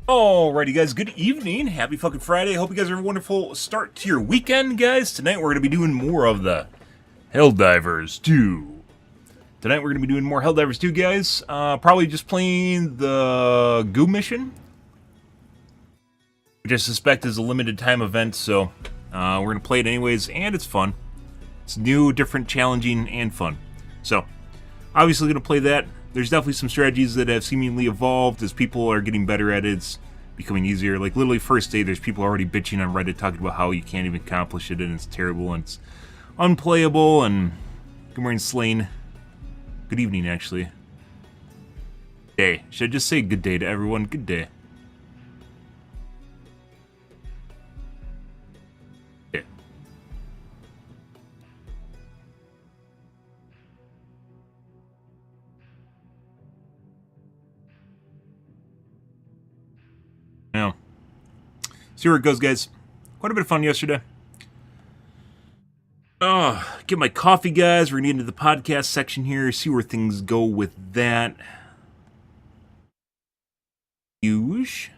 Alrighty guys, good evening, happy fucking Friday, hope you guys are a wonderful start to your weekend, guys. Tonight we're going to be doing more of the Helldivers 2. Tonight we're going to be doing more Helldivers 2, guys. Probably just playing the Goo mission, which I suspect is a limited time event, so we're going to play it anyways, and it's fun. It's new, different, challenging, and fun. So, obviously going to play that. There's definitely some strategies that have seemingly evolved as people are getting better at it. It's becoming easier. Like, literally first day, there's people already bitching on Reddit talking about how you can't even accomplish it, and it's terrible, and it's unplayable, and good morning, Slain. Good evening, actually. Day. Should I just say good day to everyone? Good day. Yeah. Now, see where it goes, guys. Quite a bit of fun yesterday. Get my coffee, guys. We're gonna get into the podcast section here, see where things go with that. Huge.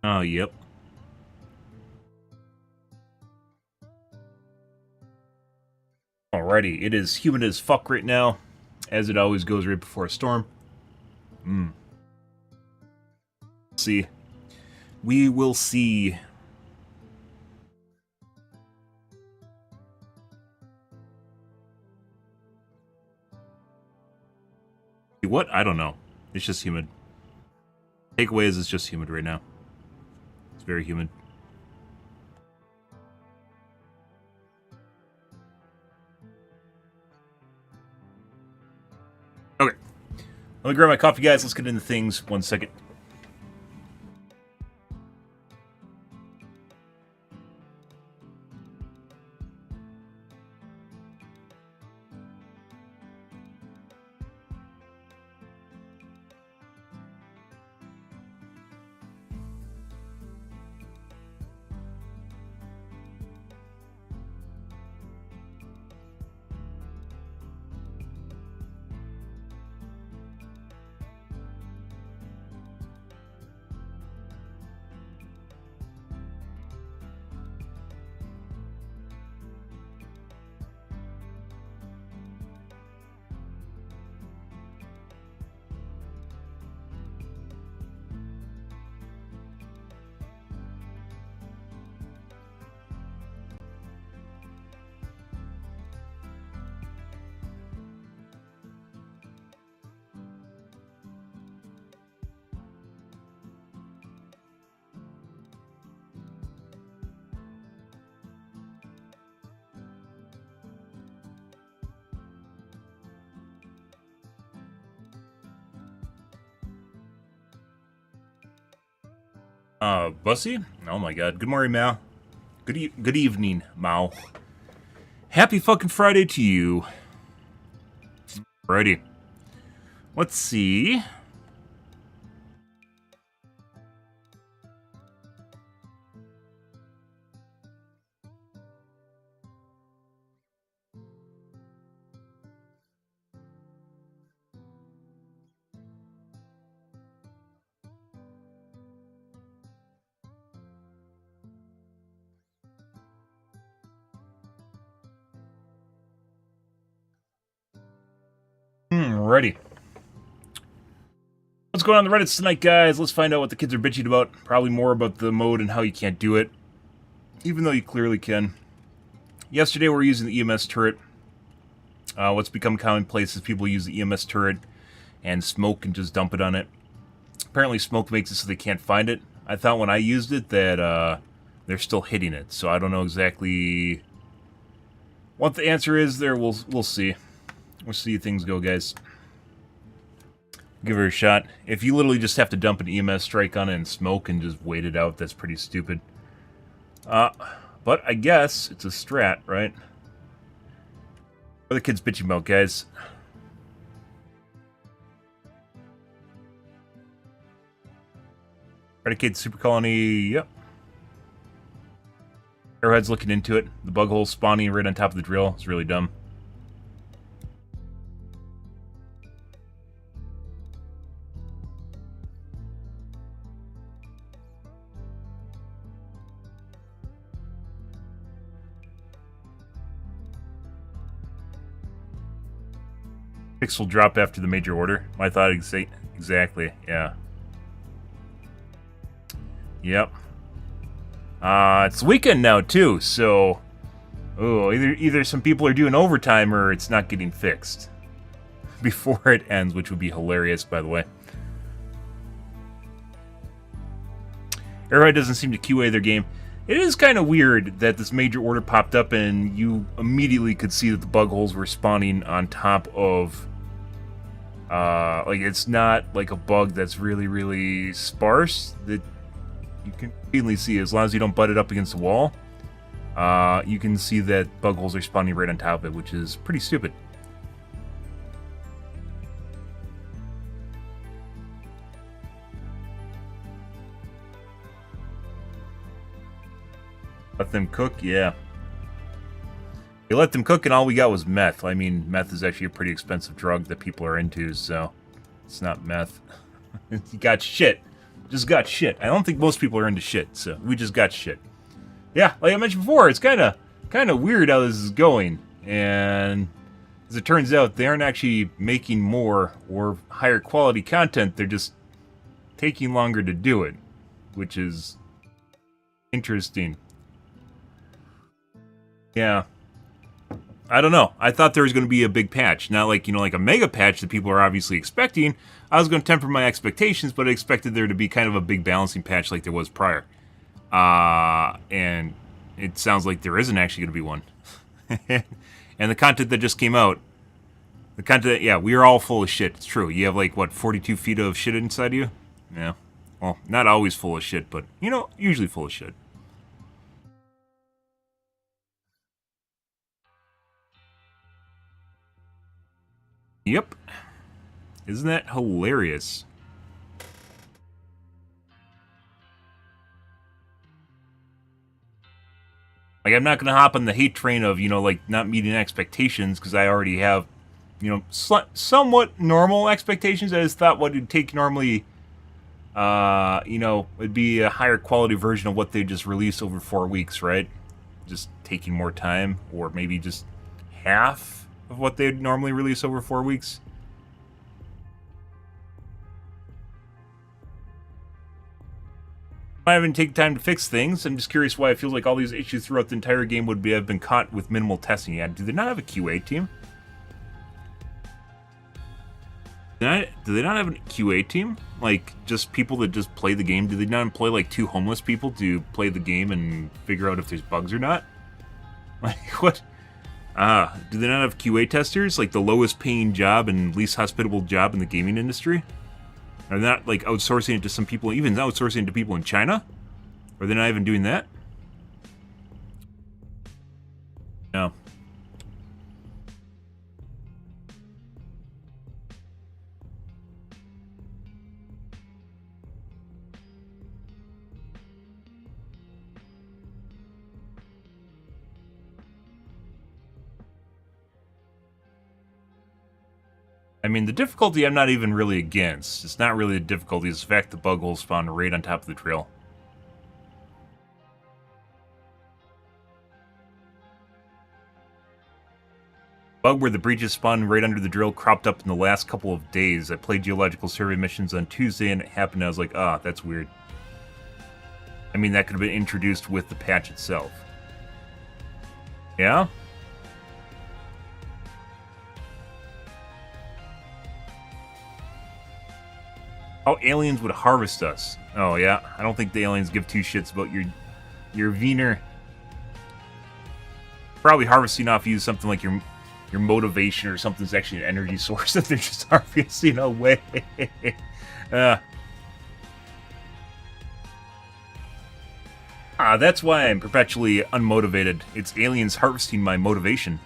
Oh, yep. Alrighty, it is humid as fuck right now, as it always goes right before a storm. See. We will see. What? I don't know. It's just humid. Takeaway is it's just humid right now. It's very humid. Okay. Let me grab my coffee, guys. Let's get into things. 1 second. Bussy? Oh my god. Good morning, Mao. Good evening, Mao. Happy fucking Friday to you. Alrighty. Let's see. Ready. What's going on in the Reddits tonight, guys? Let's find out what the kids are bitching about. Probably more about the mode and how you can't do it, even though you clearly can. Yesterday we were using the EMS turret. What's become commonplace is people use the EMS turret and smoke and just dump it on it. Apparently smoke makes it so they can't find it. I thought when I used it that they're still hitting it, so I don't know exactly what the answer is there. We'll see. We'll see how things go, guys. Give her a shot. If you literally just have to dump an EMS strike on it and smoke and just wait it out, that's pretty stupid. But I guess it's a strat, right? What are the kids bitching about, guys? Predicate super colony, yep. Arrowhead's looking into it. The bug hole spawning right on top of the drill. It's really dumb. Pixel drop after the major order. I thought exactly, yeah. Yep. It's weekend now too, so either some people are doing overtime or it's not getting fixed before it ends, which would be hilarious, by the way. Arrowhead doesn't seem to QA their game. It is kind of weird that this major order popped up and you immediately could see that the bug holes were spawning on top of like it's not like a bug that's really, really sparse that you can easily see. As long as you don't butt it up against the wall, you can see that bug holes are spawning right on top of it, which is pretty stupid. Let them cook, yeah. We let them cook and all we got was meth. I mean, meth is actually a pretty expensive drug that people are into, so it's not meth. You got shit. Just got shit. I don't think most people are into shit, so we just got shit. Yeah, like I mentioned before, it's kind of weird how this is going, and as it turns out, they aren't actually making more or higher quality content. They're just taking longer to do it, which is interesting. Yeah. I don't know. I thought there was going to be a big patch. Not like, like a mega patch that people are obviously expecting. I was going to temper my expectations, but I expected there to be kind of a big balancing patch like there was prior. And it sounds like there isn't actually going to be one. And the content that just came out, yeah, we are all full of shit. It's true. You have like, what, 42 feet of shit inside you? Yeah. Well, not always full of shit, but, usually full of shit. Yep. Isn't that hilarious? Like, I'm not going to hop on the hate train of, like, not meeting expectations, because I already have, somewhat normal expectations. I just thought what it'd take normally, it'd be a higher quality version of what they just released over 4 weeks, right? Just taking more time, or maybe just half of what they'd normally release over 4 weeks. I haven't taken time to fix things. I'm just curious why it feels like all these issues throughout the entire game have been caught with minimal testing yet. Do they not have a QA team? Do they not have a QA team? Like, just people that just play the game? Do they not employ, like, 2 homeless people to play the game and figure out if there's bugs or not? Like, what? Do they not have QA testers? Like, the lowest paying job and least hospitable job in the gaming industry? Are they not, like, outsourcing it to some people, even outsourcing it to people in China? Are they not even doing that? No. I mean, the difficulty I'm not even really against. It's not really the difficulty, it's the fact the bug holes spawn right on top of the trail. Bug where the breaches spawned right under the drill cropped up in the last couple of days. I played geological survey missions on Tuesday and it happened. I was like, that's weird. I mean, that could have been introduced with the patch itself. Yeah? Oh, aliens would harvest us. Oh, yeah. I don't think the aliens give 2 shits about your Wiener. Probably harvesting off you something like your motivation or something's actually an energy source that they're just harvesting away. That's why I'm perpetually unmotivated. It's aliens harvesting my motivation.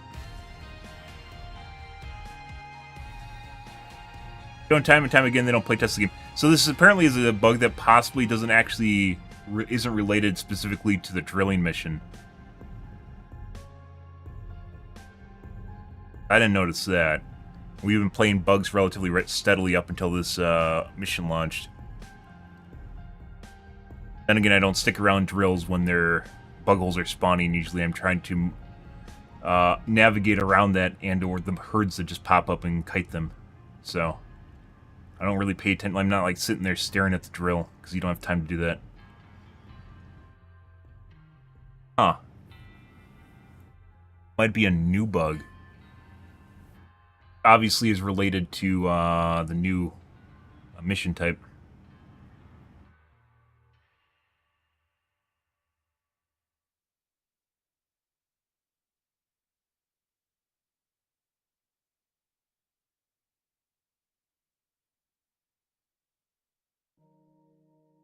Time and time again, they don't play test the game. So this apparently is a bug that possibly doesn't actually isn't related specifically to the drilling mission. I didn't notice that. We've been playing bugs relatively steadily up until this mission launched. Then again, I don't stick around drills when their bug holes are spawning. Usually I'm trying to navigate around that and/or the herds that just pop up and kite them. So I don't really pay attention. I'm not like sitting there staring at the drill because you don't have time to do that. Huh. Might be a new bug. Obviously is related to the new mission type.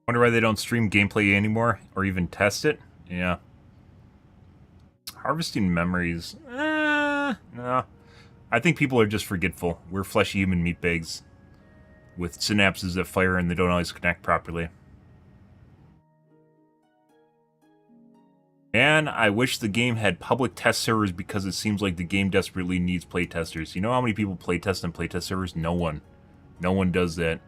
Wonder why they don't stream gameplay anymore or even test it. Yeah. Harvesting memories. No. I think people are just forgetful. We're fleshy human meat bags with synapses that fire and they don't always connect properly. And I wish the game had public test servers because it seems like the game desperately needs playtesters. You know how many people playtest on playtest servers? No one. No one does that.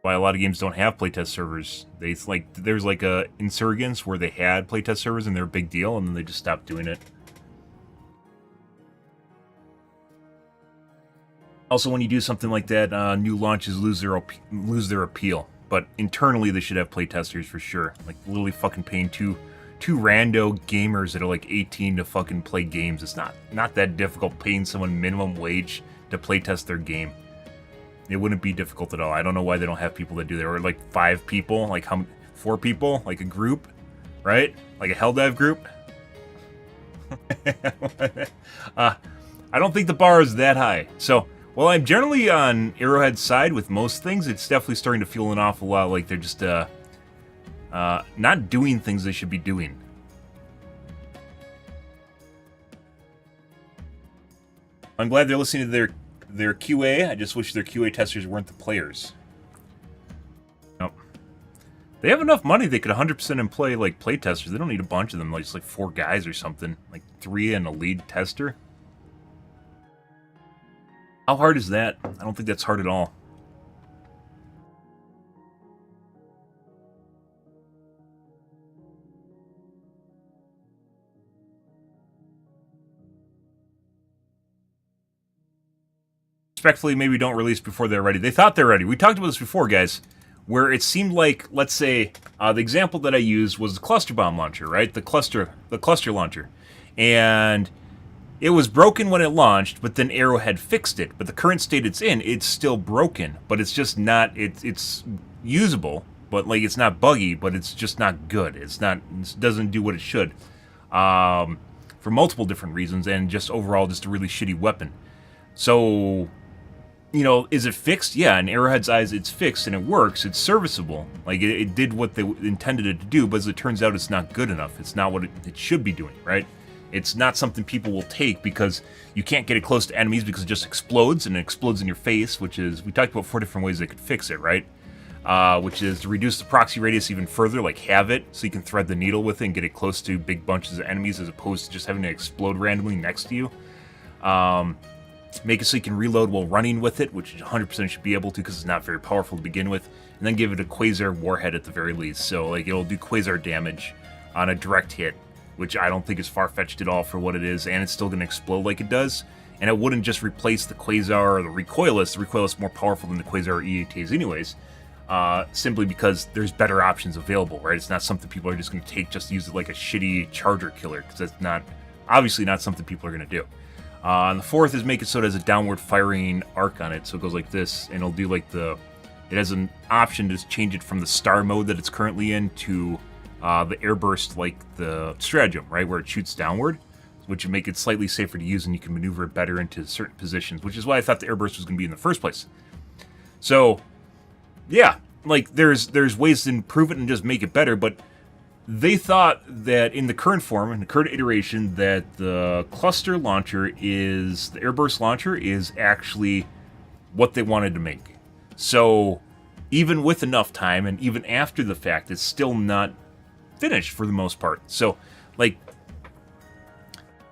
Why a lot of games don't have playtest servers. There's like a Insurgents where they had playtest servers and they're a big deal, and then they just stopped doing it. Also, when you do something like that, new launches lose their appeal. But internally, they should have playtesters for sure. Like literally fucking paying two rando gamers that are like 18 to fucking play games. It's not that difficult paying someone minimum wage to playtest their game. It wouldn't be difficult at all. I don't know why they don't have people that do that. Or like 5 people, like 4 people, like a group, right? Like a Helldive group. I don't think the bar is that high. So, while I'm generally on Arrowhead's side with most things, it's definitely starting to feel an awful lot like they're just not doing things they should be doing. I'm glad they're listening to their QA. I just wish their QA testers weren't the players. Nope. They have enough money they could 100% employ like play testers. They don't need a bunch of them, like just like 4 guys or something, like 3 and a lead tester. How hard is that? I don't think that's hard at all. Respectfully, maybe don't release before they're ready. They thought they're ready. We talked about this before, guys, where it seemed like, let's say, the example that I used was the cluster bomb launcher, right? The cluster launcher. And it was broken when it launched, but then Arrowhead fixed it. But the current state it's in, it's still broken. But it's just not, it's usable, but like it's not buggy, but it's just not good. It doesn't do what it should. For multiple different reasons, and just overall just a really shitty weapon. So, you know, is it fixed? Yeah, in Arrowhead's eyes, it's fixed and it works. It's serviceable. Like, it did what they intended it to do, but as it turns out, it's not good enough. It's not what it should be doing, right? It's not something people will take because you can't get it close to enemies because it just explodes, and it explodes in your face, which is, we talked about 4 different ways they could fix it, right? Which is to reduce the proxy radius even further, like have it, so you can thread the needle with it and get it close to big bunches of enemies as opposed to just having it explode randomly next to you. Make it so you can reload while running with it, which 100% should be able to because it's not very powerful to begin with. And then give it a Quasar warhead at the very least. So like it'll do Quasar damage on a direct hit, which I don't think is far-fetched at all for what it is. And it's still going to explode like it does. And it wouldn't just replace the Quasar or the Recoilless. The Recoilless is more powerful than the Quasar or EATs anyways. Simply because there's better options available, right? It's not something people are just going to take just to use it like a shitty charger killer. Because that's not, obviously not something people are going to do. And the 4th is make it so it has a downward firing arc on it, so it goes like this, and it'll do like it has an option to change it from the star mode that it's currently in to the airburst like the stratagem, right, where it shoots downward, which would make it slightly safer to use and you can maneuver it better into certain positions, which is why I thought the airburst was going to be in the first place. So, yeah, like there's ways to improve it and just make it better, but they thought that in the current form, in the current iteration, that the cluster launcher the airburst launcher is actually what they wanted to make. So even with enough time and even after the fact, it's still not finished for the most part. So, like,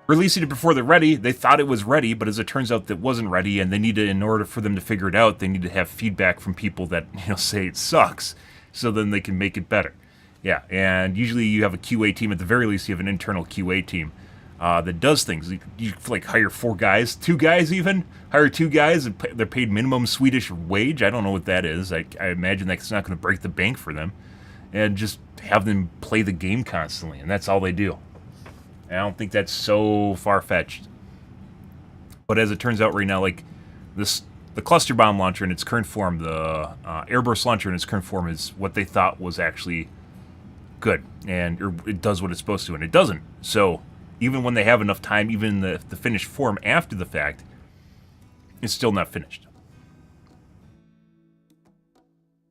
releasing it before they're ready, they thought it was ready, but as it turns out, that wasn't ready, and they need to, in order for them to figure it out, they need to have feedback from people that, you know, say it sucks, so then they can make it better. Yeah, and usually you have a QA team. At the very least, you have an internal QA team that does things. You like hire 4 guys, 2 guys even, hire 2 guys, and they're paid minimum Swedish wage. I don't know what that is. I imagine that's not going to break the bank for them. And just have them play the game constantly, and that's all they do. I don't think that's so far-fetched. But as it turns out right now, like the cluster bomb launcher in its current form, the airburst launcher in its current form is what they thought was actually good, and it does what it's supposed to, and it doesn't. So even when they have enough time, even the finished form after the fact, it's still not finished.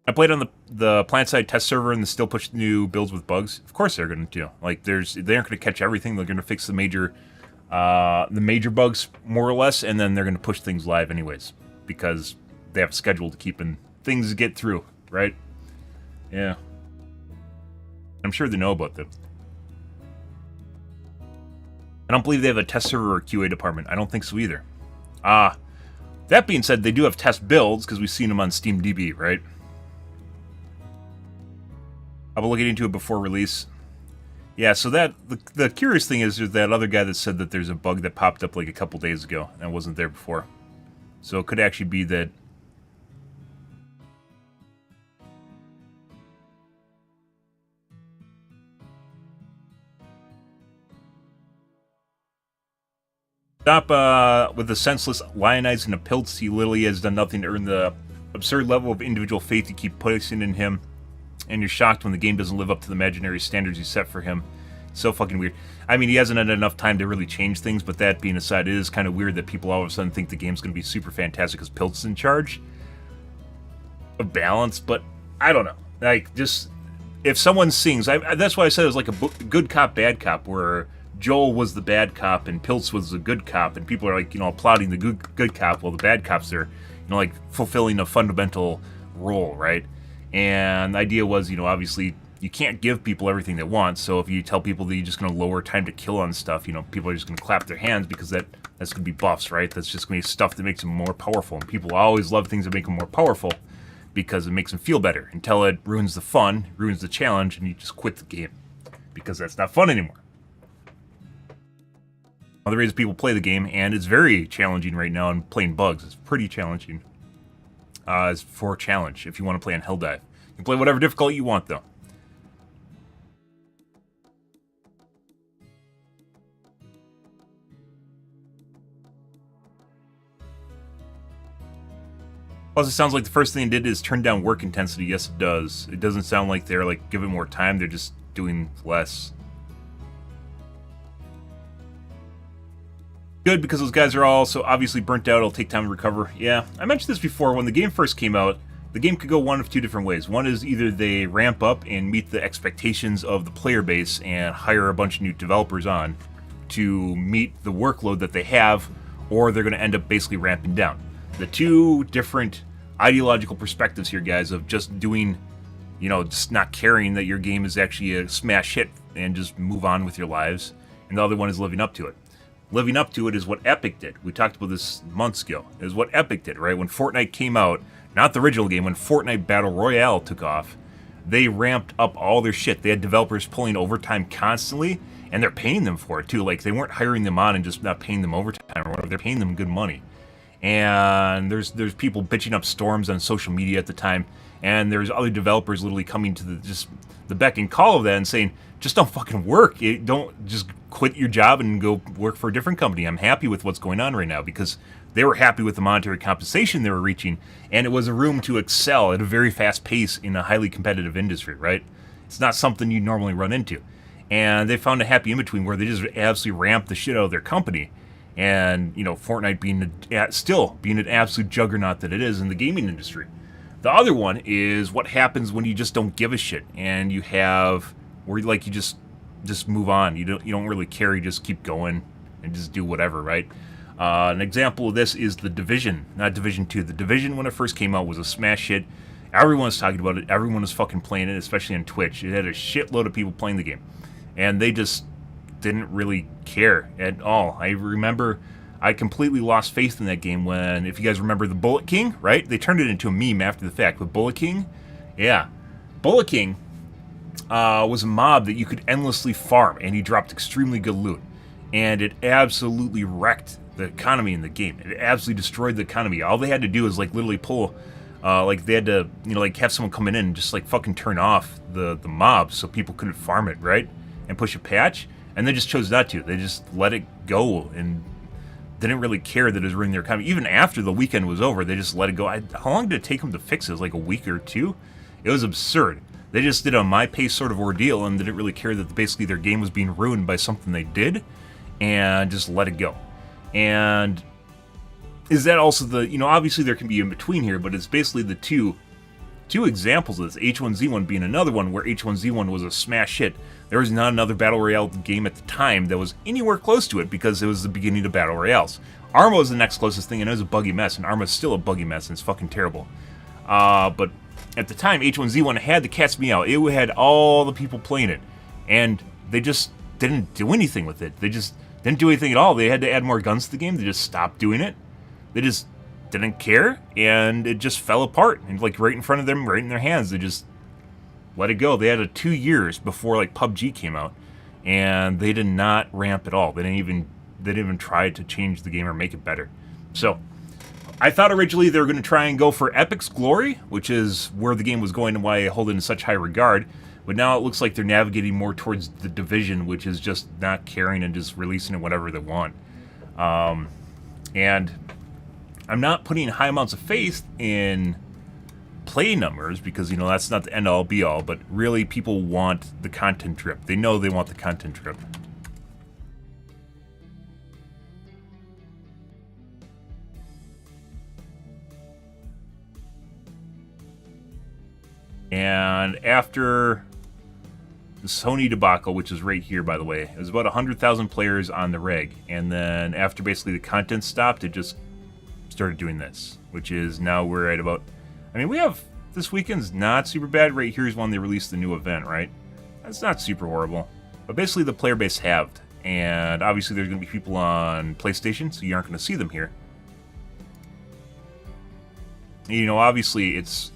I played on the plant-side test server and they still push new builds with bugs. Of course they're going to do. Like, they aren't going to catch everything. They're going to fix the major bugs, more or less, and then they're going to push things live anyways, because they have a schedule to keep and things to get through, right? Yeah. I'm sure they know about them. I don't believe they have a test server or QA department. I don't think so either. That being said, they do have test builds, because we've seen them on SteamDB, right? I'll be looking into it before release. Yeah, so that the curious thing is there's that other guy that said that there's a bug that popped up like a couple days ago and wasn't there before. So it could actually be that stop with the senseless lionizing of Piltz. He literally has done nothing to earn the absurd level of individual faith you keep placing in him. And you're shocked when the game doesn't live up to the imaginary standards you set for him. So fucking weird. I mean, he hasn't had enough time to really change things, but that being aside, it is kind of weird that people all of a sudden think the game's going to be super fantastic because Piltz is in charge of balance, but I don't know. Like, just, if someone sings, that's why I said it was like a good cop, bad cop, where Joel was the bad cop and Piltz was the good cop, and people are like, you know, applauding the good cop while the bad cops are, you know, like fulfilling a fundamental role, right? And the idea was, you know, obviously you can't give people everything they want, so if you tell people that you're just going to lower time to kill on stuff, you know, people are just going to clap their hands because that's going to be buffs, right? That's just going to be stuff that makes them more powerful, and people always love things that make them more powerful because it makes them feel better until it ruins the fun, ruins the challenge, and you just quit the game because that's not fun anymore. Other reasons people play the game, and it's very challenging right now in playing bugs. It's pretty challenging. Is for challenge if you want to play on Helldive. You can play whatever difficulty you want, though. Plus, it sounds like the first thing they did is turn down work intensity. Yes, it does. It doesn't sound like they're like giving more time. They're just doing less. Good, because those guys are all so obviously burnt out. It'll take time to recover. Yeah, I mentioned this before. When the game first came out, the game could go one of 2 different ways. One is either they ramp up and meet the expectations of the player base and hire a bunch of new developers on to meet the workload that they have, or they're going to end up basically ramping down. The 2 different ideological perspectives here, guys, of just doing, you know, just not caring that your game is actually a smash hit and just move on with your lives. And the other one is living up to it. Living up to it is what Epic did. We talked about this months ago. It is what Epic did, right? When Fortnite came out, not the original game, when Fortnite Battle Royale took off, they ramped up all their shit. They had developers pulling overtime constantly, and they're paying them for it, too. Like, they weren't hiring them on and just not paying them overtime or whatever. They're paying them good money. And there's people bitching up storms on social media at the time, and there's other developers literally coming to the beck and call of that and saying, just don't fucking work. Don't just quit your job and go work for a different company. I'm happy with what's going on right now, because they were happy with the monetary compensation they were reaching, and it was a room to excel at a very fast pace in a highly competitive industry, right? It's not something you normally run into. And they found a happy in-between where they just absolutely ramped the shit out of their company. And, you know, Fortnite still being an absolute juggernaut that it is in the gaming industry. The other one is what happens when you just don't give a shit, and you have where like you just move on. You don't really care. You just keep going and just do whatever, right? An example of this is The Division, not Division 2. The Division, when it first came out, was a smash hit. Everyone was talking about it. Everyone was fucking playing it, especially on Twitch. It had a shitload of people playing the game. And they just didn't really care at all. I remember I completely lost faith in that game when, if you guys remember the Bullet King, right? They turned it into a meme after the fact. But Bullet King, yeah. Bullet King was a mob that you could endlessly farm, and he dropped extremely good loot. And it absolutely wrecked the economy in the game. It absolutely destroyed the economy. All they had to do was, like, literally pull... like, they had to, you know, like, have someone come in and just, like, fucking turn off the mob so people couldn't farm it, right? And push a patch. And they just chose not to. They just let it go and didn't really care that it was ruining their economy. Even after the weekend was over, they just let it go. How long did it take them to fix it? Like a week or two? It was absurd. They just did a my-pace sort of ordeal and didn't really care that basically their game was being ruined by something they did, and just let it go. And is that also the, you know, obviously there can be in between here, but it's basically the two examples of this, H1Z1 being another one where H1Z1 was a smash hit. There was not another Battle Royale game at the time that was anywhere close to it because it was the beginning of Battle Royales. Arma was the next closest thing, and it was a buggy mess, and Arma's still a buggy mess, and it's fucking terrible. But at the time, H1Z1 had the cat's meow. It had all the people playing it, and they just didn't do anything with it. They just didn't do anything at all. They had to add more guns to the game. They just stopped doing it. They just didn't care, and it just fell apart. And like right in front of them, right in their hands, they just let it go. They had it 2 years before like PUBG came out, and they did not ramp at all. They didn't even try to change the game or make it better. So I thought originally they were going to try and go for Epic's glory, which is where the game was going and why I hold it in such high regard. But now it looks like they're navigating more towards the Division, which is just not caring and just releasing it whenever they want. And I'm not putting high amounts of faith in play numbers because, you know, that's not the end-all be-all, but really people want the content drip. They know they want the content drip. And after the Sony debacle, which is right here, by the way, it was about 100,000 players on the reg. And then after basically the content stopped, it just started doing this, which is now we're at about... I mean, we have... This weekend's not super bad. Right here is when they released the new event, right? That's not super horrible. But basically the player base halved. And obviously there's going to be people on PlayStation, so you aren't going to see them here. And, you know, obviously it's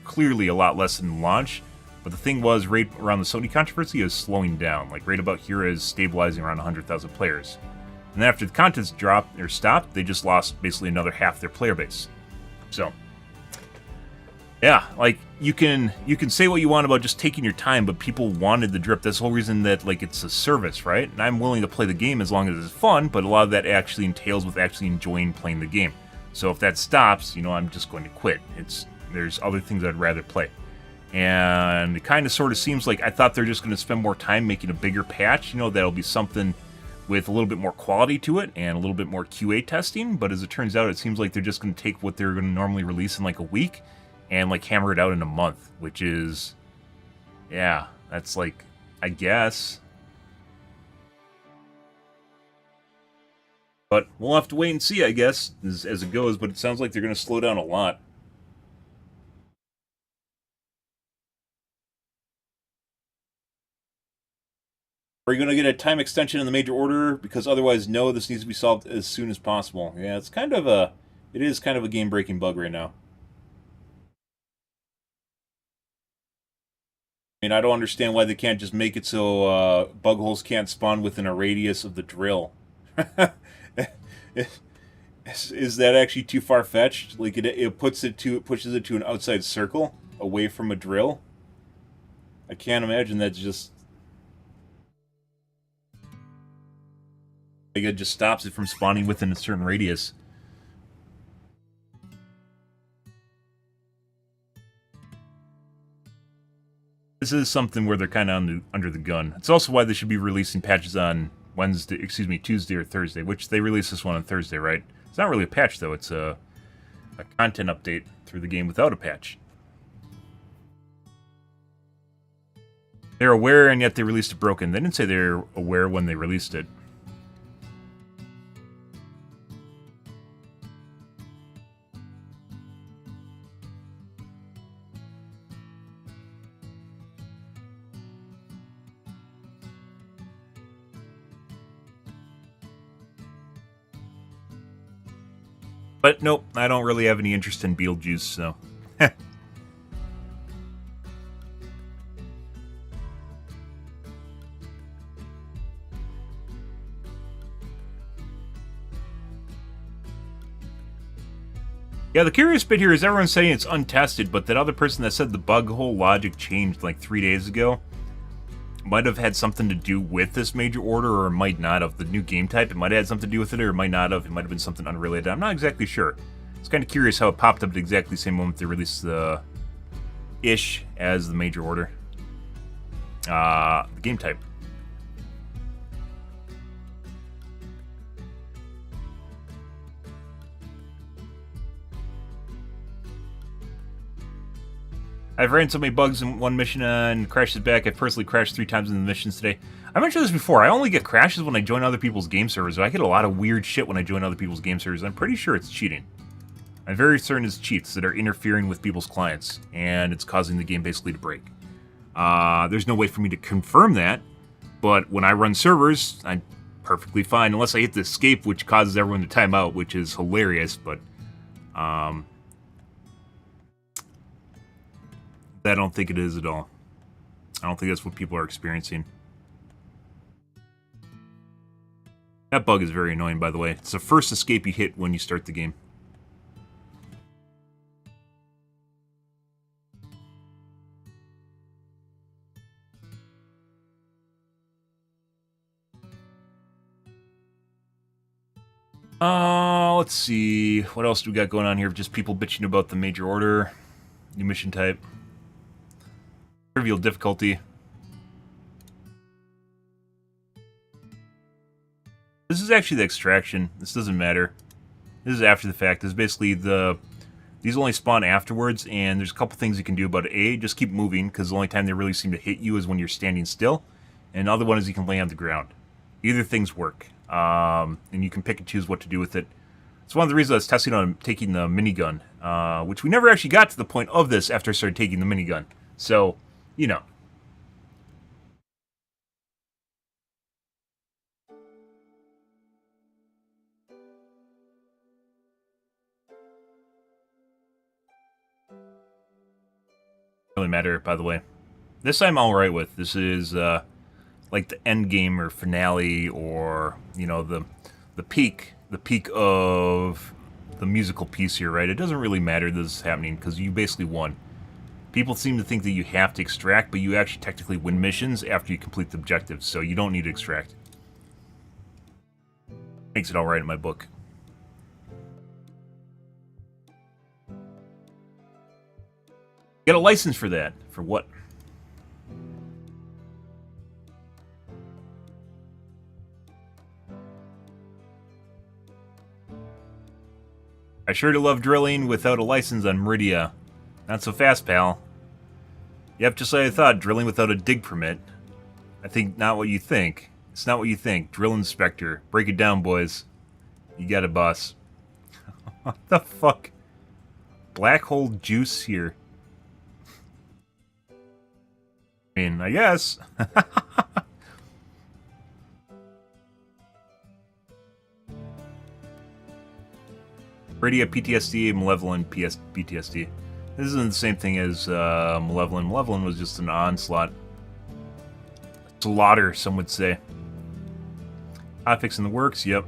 clearly a lot less than launch, but the thing was, right around the Sony controversy is slowing down. Like right about here is stabilizing around 100,000 players. And then after the content's dropped or stopped, they just lost basically another half their player base. So yeah, like you can say what you want about just taking your time, but people wanted the drip. That's the whole reason that like it's a service, right? And I'm willing to play the game as long as it's fun, but a lot of that actually entails with actually enjoying playing the game. So if that stops, you know, I'm just going to quit. There's other things I'd rather play. And it kind of sort of seems like I thought they're just going to spend more time making a bigger patch, you know, that'll be something with a little bit more quality to it and a little bit more QA testing, but as it turns out, it seems like they're just going to take what they're going to normally release in like a week and like hammer it out in a month, which is, yeah, that's like, I guess. But we'll have to wait and see, I guess, as it goes, but it sounds like they're going to slow down a lot. Are you going to get a time extension in the major order? Because otherwise, no, this needs to be solved as soon as possible. Yeah, it is kind of a game-breaking bug right now. I mean, I don't understand why they can't just make it so bug holes can't spawn within a radius of the drill. Is that actually too far-fetched? Like, it pushes it to an outside circle away from a drill? I can't imagine that's just... Like, it just stops it from spawning within a certain radius. This is something where they're kind of under the gun. It's also why they should be releasing patches on Tuesday or Thursday, which they released this one on Thursday, right? It's not really a patch, though. It's a content update through the game without a patch. They're aware, and yet they released it broken. They didn't say they're aware when they released it. But nope, I don't really have any interest in Beetlejuice, so... Yeah, the curious bit here is everyone's saying it's untested, but that other person that said the bug hole logic changed like 3 days ago might have had something to do with this major order, or it might not have. The new game type, it might have had something to do with it, or it might not have. It might have been something unrelated. I'm not exactly sure. It's kind of curious how it popped up at exactly the same moment they released the ish as the major order. The game type. I've ran so many bugs in one mission and crashes back. I've personally crashed 3 times in the missions today. I mentioned this before. I only get crashes when I join other people's game servers. I get a lot of weird shit when I join other people's game servers. I'm pretty sure it's cheating. I'm very certain it's cheats that are interfering with people's clients, and it's causing the game basically to break. There's no way for me to confirm that, but when I run servers, I'm perfectly fine, unless I hit the escape, which causes everyone to time out, which is hilarious, but... I don't think it is at all. I don't think that's what people are experiencing. That bug is very annoying, by the way. It's the first escape you hit when you start the game. Let's see. What else do we got going on here? Just people bitching about the major order. New mission type. Trivial difficulty. This is actually the extraction. This doesn't matter. This is after the fact. This is basically these only spawn afterwards, and there's a couple things you can do about it. A, just keep moving, because the only time they really seem to hit you is when you're standing still. And the other one is you can lay on the ground. Either things work. And you can pick and choose what to do with it. It's one of the reasons I was testing on taking the minigun, which we never actually got to the point of this after I started taking the minigun. So... you know. Really matter, by the way. This I'm alright with. This is like the end game or finale, or you know, the peak of the musical piece here, right? It doesn't really matter this is happening because you basically won. People seem to think that you have to extract, but you actually technically win missions after you complete the objectives, so you don't need to extract. Makes it alright in my book. Get a license for that. For what? I sure do love drilling without a license on Meridia. Not so fast, pal. Yep, just like I thought, drilling without a dig permit. I think not what you think. It's not what you think. Drill inspector. Break it down, boys. You got it, boss. What the fuck? Black hole juice here. I mean, I guess. Meridia PTSD, Malevolent PTSD. This isn't the same thing as Malevolent. Malevolent was just an onslaught. Slaughter, some would say. Hotfix in the works, yep.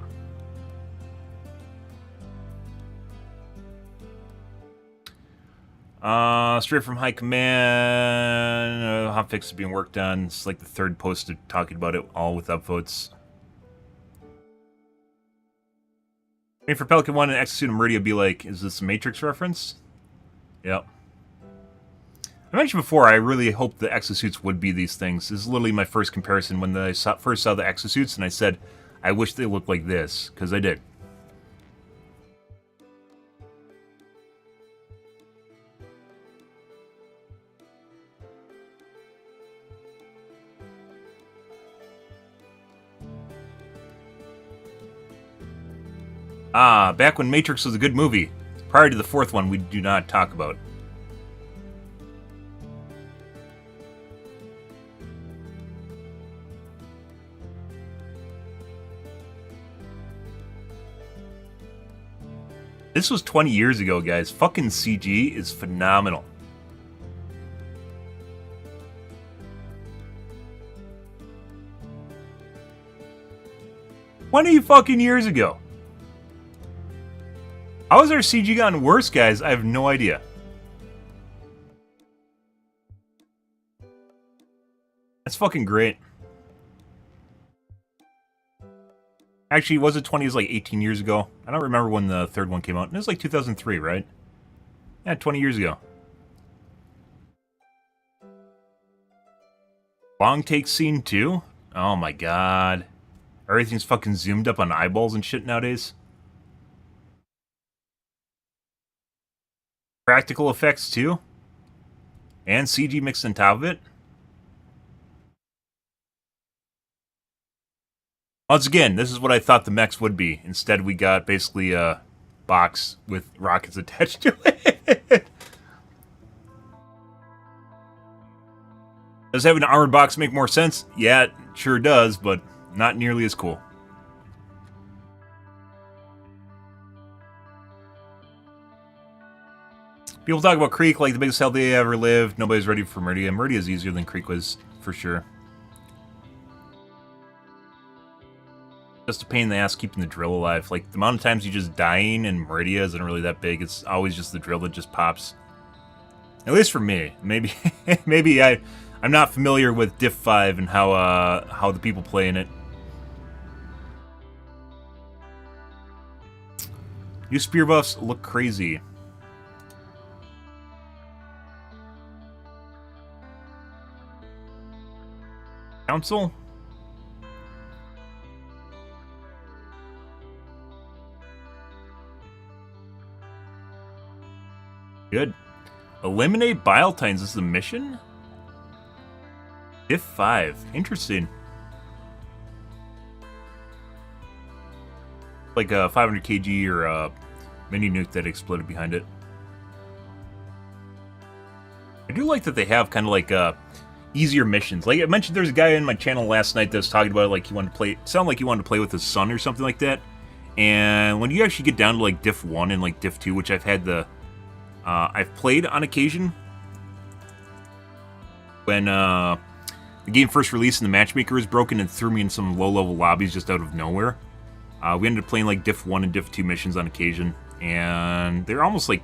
Straight from high command. Hotfix is being worked on. It's like the third post talking about it, all with upvotes. I mean, for Pelican 1 and Exosuit and Meridia be like, is this a Matrix reference? Yep. I mentioned before, I really hoped the exosuits would be these things. This is literally my first comparison when I first saw the exosuits, and I said, I wish they looked like this, because I did. Ah, back when Matrix was a good movie. Prior to the fourth one, we do not talk about. This was 20 years ago, guys. Fucking CG is phenomenal. Fucking years ago. How has our CG gotten worse, guys? I have no idea. That's fucking great. Actually, was it 20? It was like 18 years ago. I don't remember when the third one came out. It was like 2003, right? Yeah, 20 years ago. Long take scene 2? Oh my god. Everything's fucking zoomed up on eyeballs and shit nowadays. Practical effects too. And CG mixed on top of it. Once again, this is what I thought the mechs would be. Instead, we got basically a box with rockets attached to it. Does having an armored box make more sense? Yeah, it sure does, but not nearly as cool. People talk about Creek like the biggest hell they ever lived. Nobody's ready for Meridia. Meridia is easier than Creek was, for sure. Just a pain in the ass keeping the drill alive. Like, the amount of times you just dying in Meridia isn't really that big. It's always just the drill that just pops. At least for me. Maybe maybe I'm not familiar with Diff 5 and how the people play in it. New spear buffs look crazy. Council? Good. Eliminate bile tines is the mission? Diff 5. Interesting. Like a 500 kg or a mini nuke that exploded behind it. I do like that they have kind of like easier missions. Like I mentioned, there's a guy in my channel last night that was talking about it, like he wanted to play. Sounded like he wanted to play with his son or something like that. And when you actually get down to like Diff 1 and like Diff 2, which I've had I've played on occasion when the game first released and the matchmaker was broken and threw me in some low-level lobbies just out of nowhere. We ended up playing like Diff 1 and Diff 2 missions on occasion, and they're almost like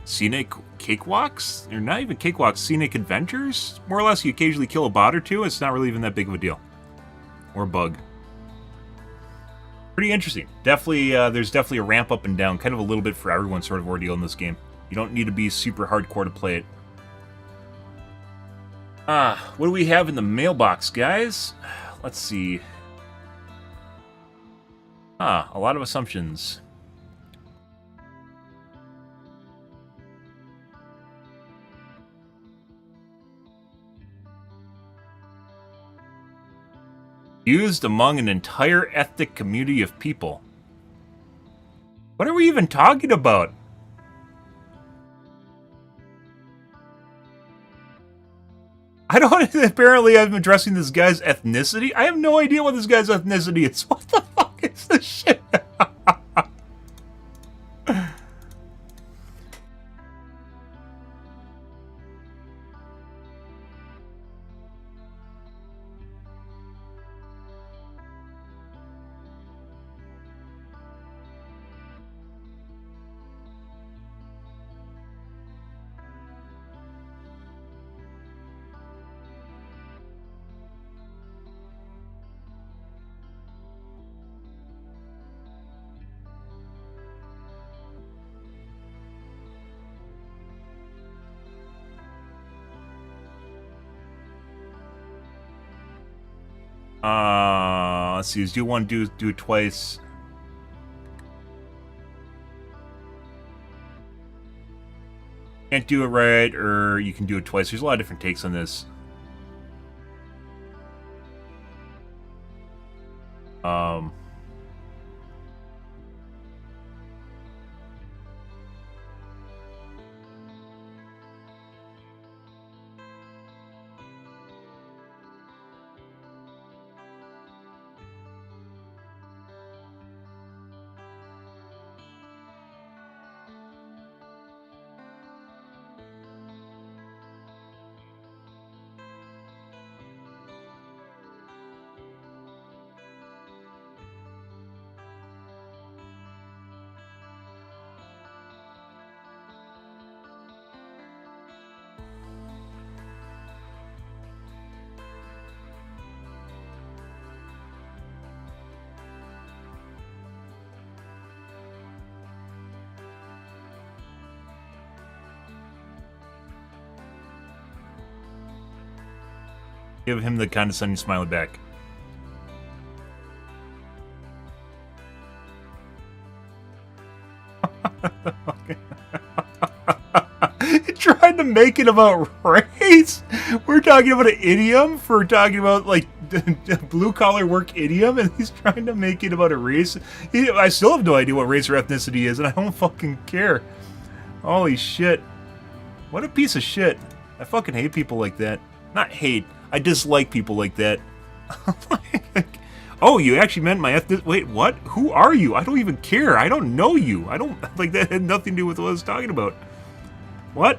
scenic cakewalks. They're not even cakewalks, scenic adventures. More or less, you occasionally kill a bot or two. It's not really even that big of a deal. Or a bug. Pretty interesting. Definitely, there's definitely a ramp up and down, kind of a little bit for everyone sort of ordeal in this game. You don't need to be super hardcore to play it. What do we have in the mailbox, guys? Let's see. A lot of assumptions. Used among an entire ethnic community of people. What are we even talking about? I don't... Apparently I'm addressing this guy's ethnicity. I have no idea what this guy's ethnicity is. What the fuck is this shit? Let's see. Do one, do it twice. Can't do it right, or you can do it twice. There's a lot of different takes on this. Give him the condescending smiley back. Trying to make it about race. We're talking about an idiom for talking about like blue collar work idiom, and he's trying to make it about a race. I still have no idea what race or ethnicity is, and I don't fucking care. Holy shit. What a piece of shit. I fucking hate people like that. Not hate. I dislike people like that. Oh, you actually meant my ethnic... Wait, what? Who are you? I don't even care. I don't know you. I don't... Like, that had nothing to do with what I was talking about. What?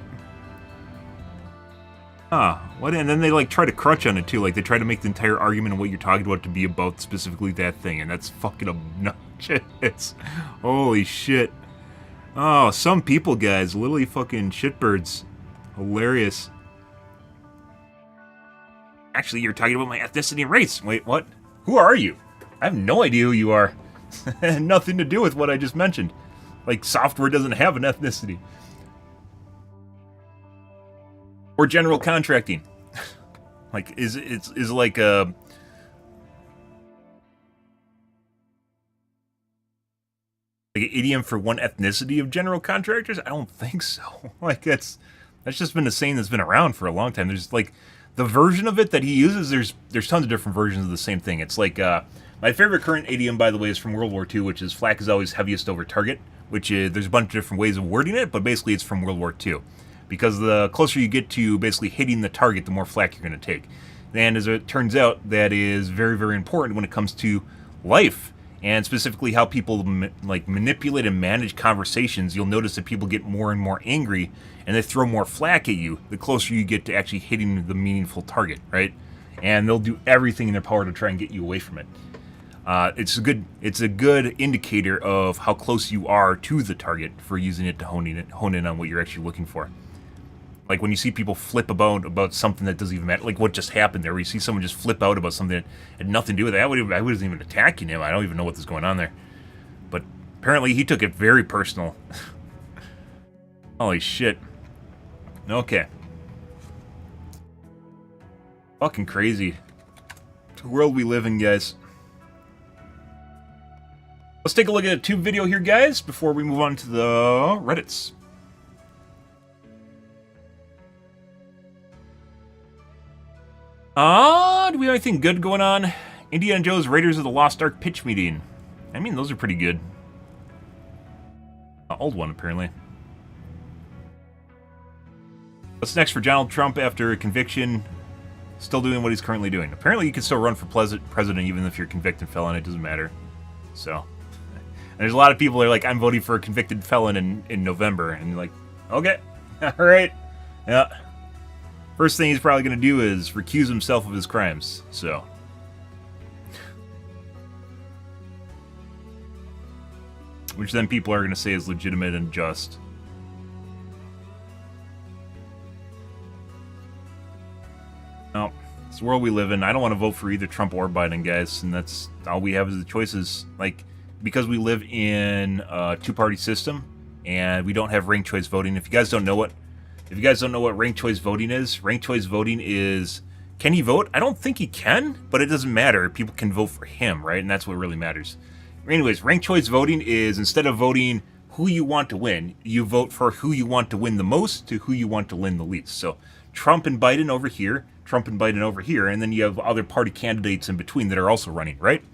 What? And then they, like, try to crutch on it, too. Like, they try to make the entire argument of what you're talking about to be about specifically that thing. And that's fucking obnoxious. Holy shit. Oh, some people, guys. Literally fucking shitbirds. Hilarious. Actually, you're talking about my ethnicity and race. Wait, what? Who are you? I have no idea who you are. Nothing to do with what I just mentioned. Like, software doesn't have an ethnicity. Or general contracting. Like, is like a... like an idiom for one ethnicity of general contractors? I don't think so. Like, that's just been a saying that's been around for a long time. There's, like... the version of it that he uses, there's tons of different versions of the same thing. It's like, my favorite current idiom, by the way, is from World War II, which is flak is always heaviest over target, which is, there's a bunch of different ways of wording it, but basically it's from World War II. Because the closer you get to basically hitting the target, the more flak you're going to take. And as it turns out, that is very, very important when it comes to life. And specifically how people manipulate and manage conversations. You'll notice that people get more and more angry, and they throw more flak at you the closer you get to actually hitting the meaningful target, right? And they'll do everything in their power to try and get you away from it. It's a good indicator of how close you are to the target for using it to hone in on what you're actually looking for. Like when you see people flip about something that doesn't even matter, like what just happened there, where you see someone just flip out about something that had nothing to do with it. I wasn't even attacking him. I don't even know what was going on there. But apparently he took it very personal. Holy shit. Okay. Fucking crazy. The world we live in, guys. Let's take a look at a tube video here, guys, before we move on to the Reddits. Do we have anything good going on? Indiana Jones Raiders of the Lost Ark pitch meeting. I mean, those are pretty good. Old one, apparently. What's next for Donald Trump after a conviction? Still doing what he's currently doing. Apparently, you can still run for president even if you're a convicted felon. It doesn't matter. So, and there's a lot of people that are like, I'm voting for a convicted felon in November. And you're like, okay, all right. Yeah. First thing he's probably going to do is recuse himself of his crimes, so. Which then people are going to say is legitimate and just. No, it's the world we live in. I don't want to vote for either Trump or Biden, guys, and that's all we have is the choices. Like, because we live in a two-party system, and we don't have ranked choice voting. If you guys don't know what ranked choice voting is, can he vote? I don't think he can, but it doesn't matter. People can vote for him, right? And that's what really matters. Anyways, ranked choice voting is instead of voting who you want to win, you vote for who you want to win the most to who you want to win the least. So Trump and Biden over here, Trump and Biden over here, and then you have other party candidates in between that are also running, right?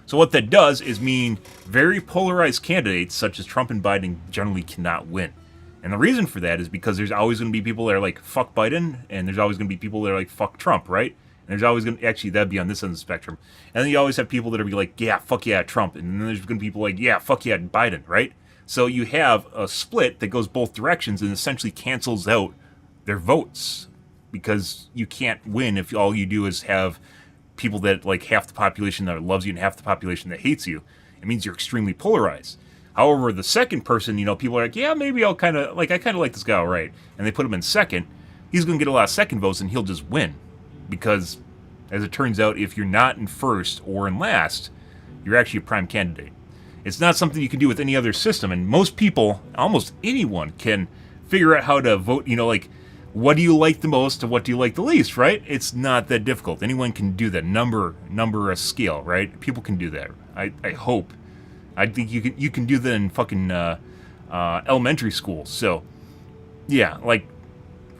So what that does is mean very polarized candidates such as Trump and Biden generally cannot win. And the reason for that is because there's always going to be people that are like, fuck Biden, and there's always going to be people that are like, fuck Trump, right? And there's always going to, actually, that'd be on this end of the spectrum. And then you always have people that are like, yeah, fuck yeah, Trump. And then there's going to be people like, yeah, fuck yeah, Biden, right? So you have a split that goes both directions and essentially cancels out their votes. Because you can't win if all you do is have people that, like, half the population that loves you and half the population that hates you. It means you're extremely polarized. However, the second person, you know, people are like, yeah, maybe I kind of like this guy, all right. And they put him in second. He's going to get a lot of second votes and he'll just win. Because, as it turns out, if you're not in first or in last, you're actually a prime candidate. It's not something you can do with any other system. And most people, almost anyone, can figure out how to vote, you know, like, what do you like the most and what do you like the least, right? It's not that difficult. Anyone can do that. Number a scale, right? People can do that. I hope. I think you can do that in fucking elementary school. So, yeah, like,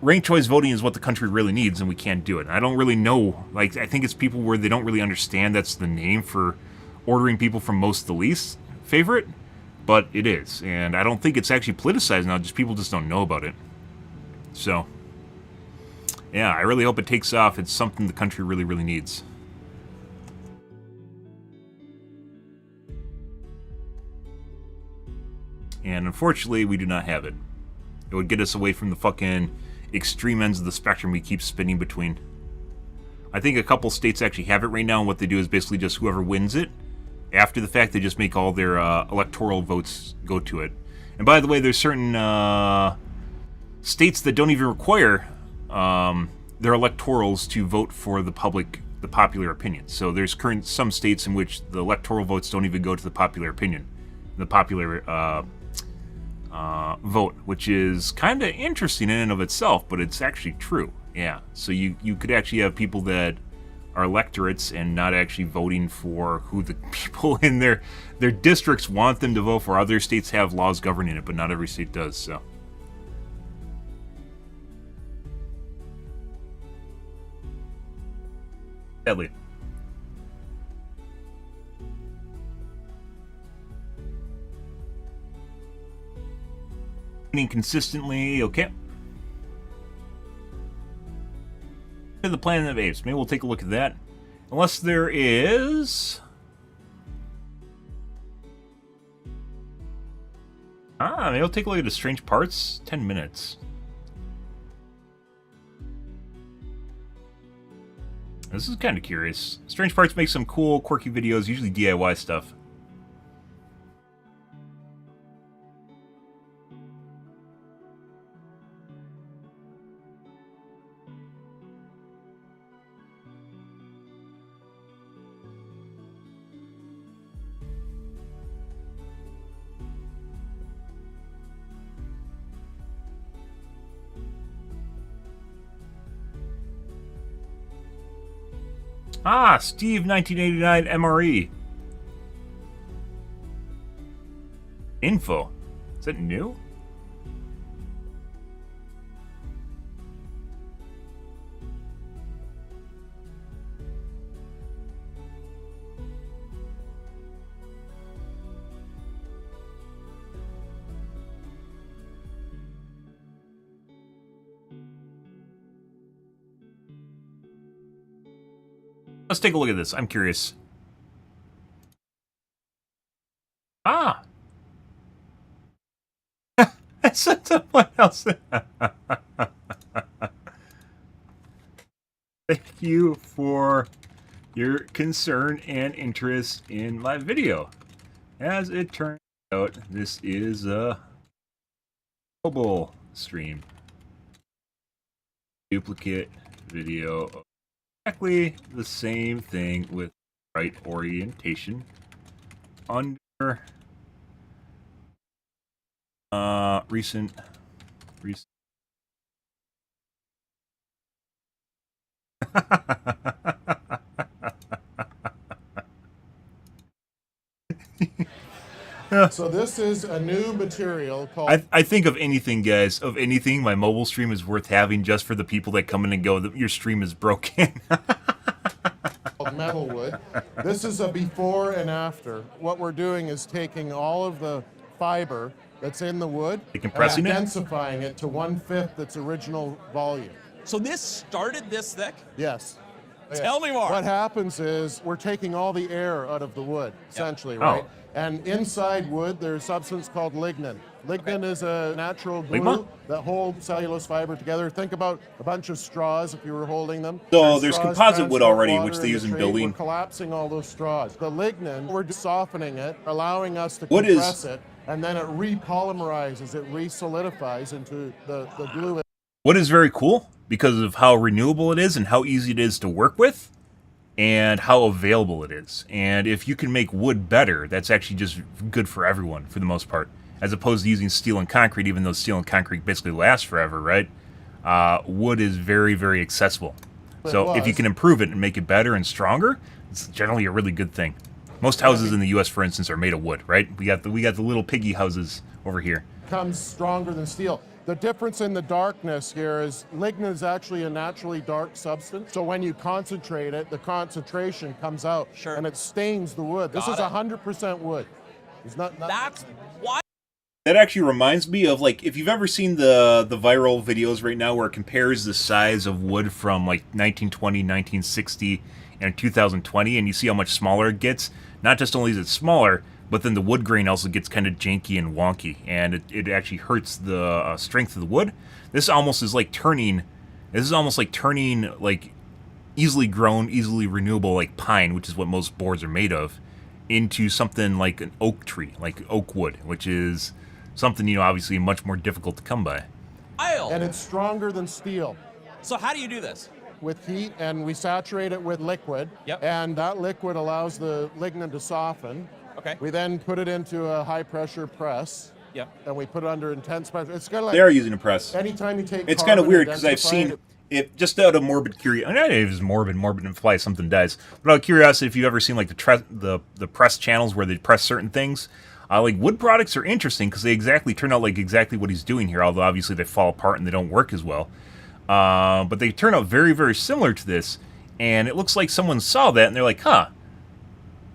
ranked choice voting is what the country really needs, and we can't do it. I don't really know. Like, I think it's people where they don't really understand that's the name for ordering people from most to least favorite, but it is. And I don't think it's actually politicized now, just people just don't know about it. So, yeah, I really hope it takes off. It's something the country really, really needs. And unfortunately, we do not have it. It would get us away from the fucking extreme ends of the spectrum we keep spinning between. I think a couple states actually have it right now, and what they do is basically just whoever wins it, after the fact, they just make all their electoral votes go to it. And by the way, there's certain states that don't even require their electorals to vote for the popular opinion. So there's some states in which the electoral votes don't even go to the popular opinion, the popular vote, which is kind of interesting in and of itself, but it's actually true. Yeah, so you could actually have people that are electorates and not actually voting for who the people in their districts want them to vote for. Other states have laws governing it, but not every state does, so. Sadly. Consistently, okay. The Planet of Apes. Maybe we'll take a look at that. Unless there is... maybe we'll take a look at the Strange Parts. 10 minutes. This is kind of curious. Strange Parts makes some cool, quirky videos, usually DIY stuff. Steve 1989 MRE. Info. Is that new? Let's take a look at this. I'm curious. I said someone else. Thank you for your concern and interest in live video. As it turns out, this is a mobile stream. Duplicate video. Exactly the same thing with right orientation under recent So this is a new material called... I think of anything, guys. Of anything, my mobile stream is worth having just for the people that come in and go, your stream is broken. Metalwood. This is a before and after. What we're doing is taking all of the fiber that's in the wood and densifying it to 1/5 its original volume. So this started this thick? Yes. Tell me more. What happens is we're taking all the air out of the wood, essentially, right? Oh. And inside wood, there's a substance called lignin. Lignin is a natural glue that holds cellulose fiber together. Think about a bunch of straws if you were holding them. So there's composite wood already, which they use in building. We're collapsing all those straws. The lignin, we're softening it, allowing us to compress it, and then it repolymerizes, it resolidifies into the glue. What is very cool, because of how renewable it is and how easy it is to work with, and how available it is. And if you can make wood better, that's actually just good for everyone, for the most part, as opposed to using steel and concrete, even though steel and concrete basically last forever, right? wood is very, very accessible. So if you can improve it and make it better and stronger, it's generally a really good thing. Most houses in the U.S., for instance, are made of wood, right? We got the little piggy houses over here. Comes stronger than steel. The difference in the darkness here is lignin is actually a naturally dark substance. So when you concentrate it, the concentration comes out and it stains the wood. This is 100% wood. It's not. That's why. That actually reminds me of, like, if you've ever seen the viral videos right now where it compares the size of wood from like 1920, 1960, and 2020, and you see how much smaller it gets. Not just only is it smaller, but then the wood grain also gets kind of janky and wonky, and it actually hurts the strength of the wood. This almost is like turning. This is almost like turning like easily grown, easily renewable like pine, which is what most boards are made of, into something like an oak tree, like oak wood, which is something, you know, obviously much more difficult to come by. And it's stronger than steel. So how do you do this? With heat, and we saturate it with liquid. Yep. And that liquid allows the lignin to soften. Okay. We then put it into a high pressure press. Yep. And we put it under intense pressure. It's kind of like they are using a press. anytime you take. It's kind of weird because I've seen it just out of morbid curiosity. I mean, it is morbid implies something dies. But out of curiosity, if you've ever seen like the press channels where they press certain things, like wood products are interesting because they turn out like exactly what he's doing here. Although obviously they fall apart and they don't work as well. But they turn out very, very similar to this, and it looks like someone saw that and they're like, huh,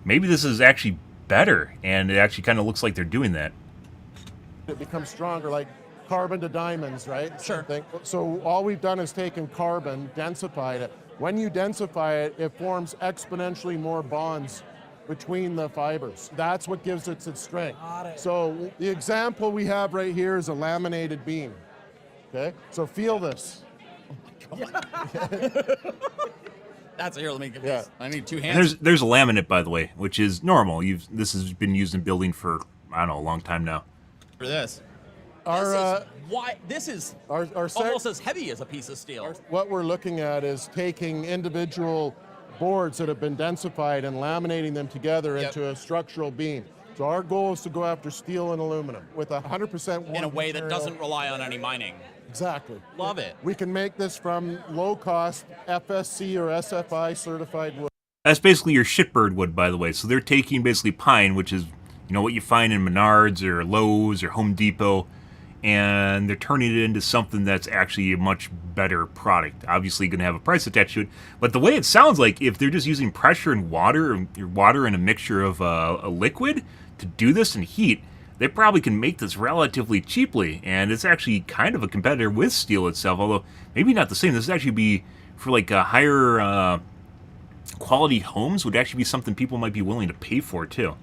maybe this is actually better, and it actually kind of looks like they're doing that. It becomes stronger, like carbon to diamonds, right? Sure. So all we've done is taken carbon, densified it. When you densify it, it forms exponentially more bonds between the fibers. That's what gives it its strength. Got it. So the example we have right here is a laminated beam. Okay, so feel this. That's here. Let me get this. I need two hands. And there's a laminate, by the way, which is normal. This has been used in building for, I don't know, a long time now. For this. This is almost as heavy as a piece of steel. What we're looking at is taking individual boards that have been densified and laminating them together into a structural beam. So our goal is to go after steel and aluminum with 100% in a way that doesn't rely on any mining. Exactly. Love it. We can make this from low-cost FSC or SFI certified wood. That's basically your shitbird wood, by the way. So they're taking basically pine, which is, you know, what you find in Menards or Lowe's or Home Depot, and they're turning it into something that's actually a much better product. Obviously going to have a price attached to it, but the way it sounds like, if they're just using pressure and water and a mixture of a liquid to do this and heat, they probably can make this relatively cheaply, and it's actually kind of a competitor with steel itself, although maybe not the same. This would actually be for like a higher quality homes, would actually be something people might be willing to pay for too.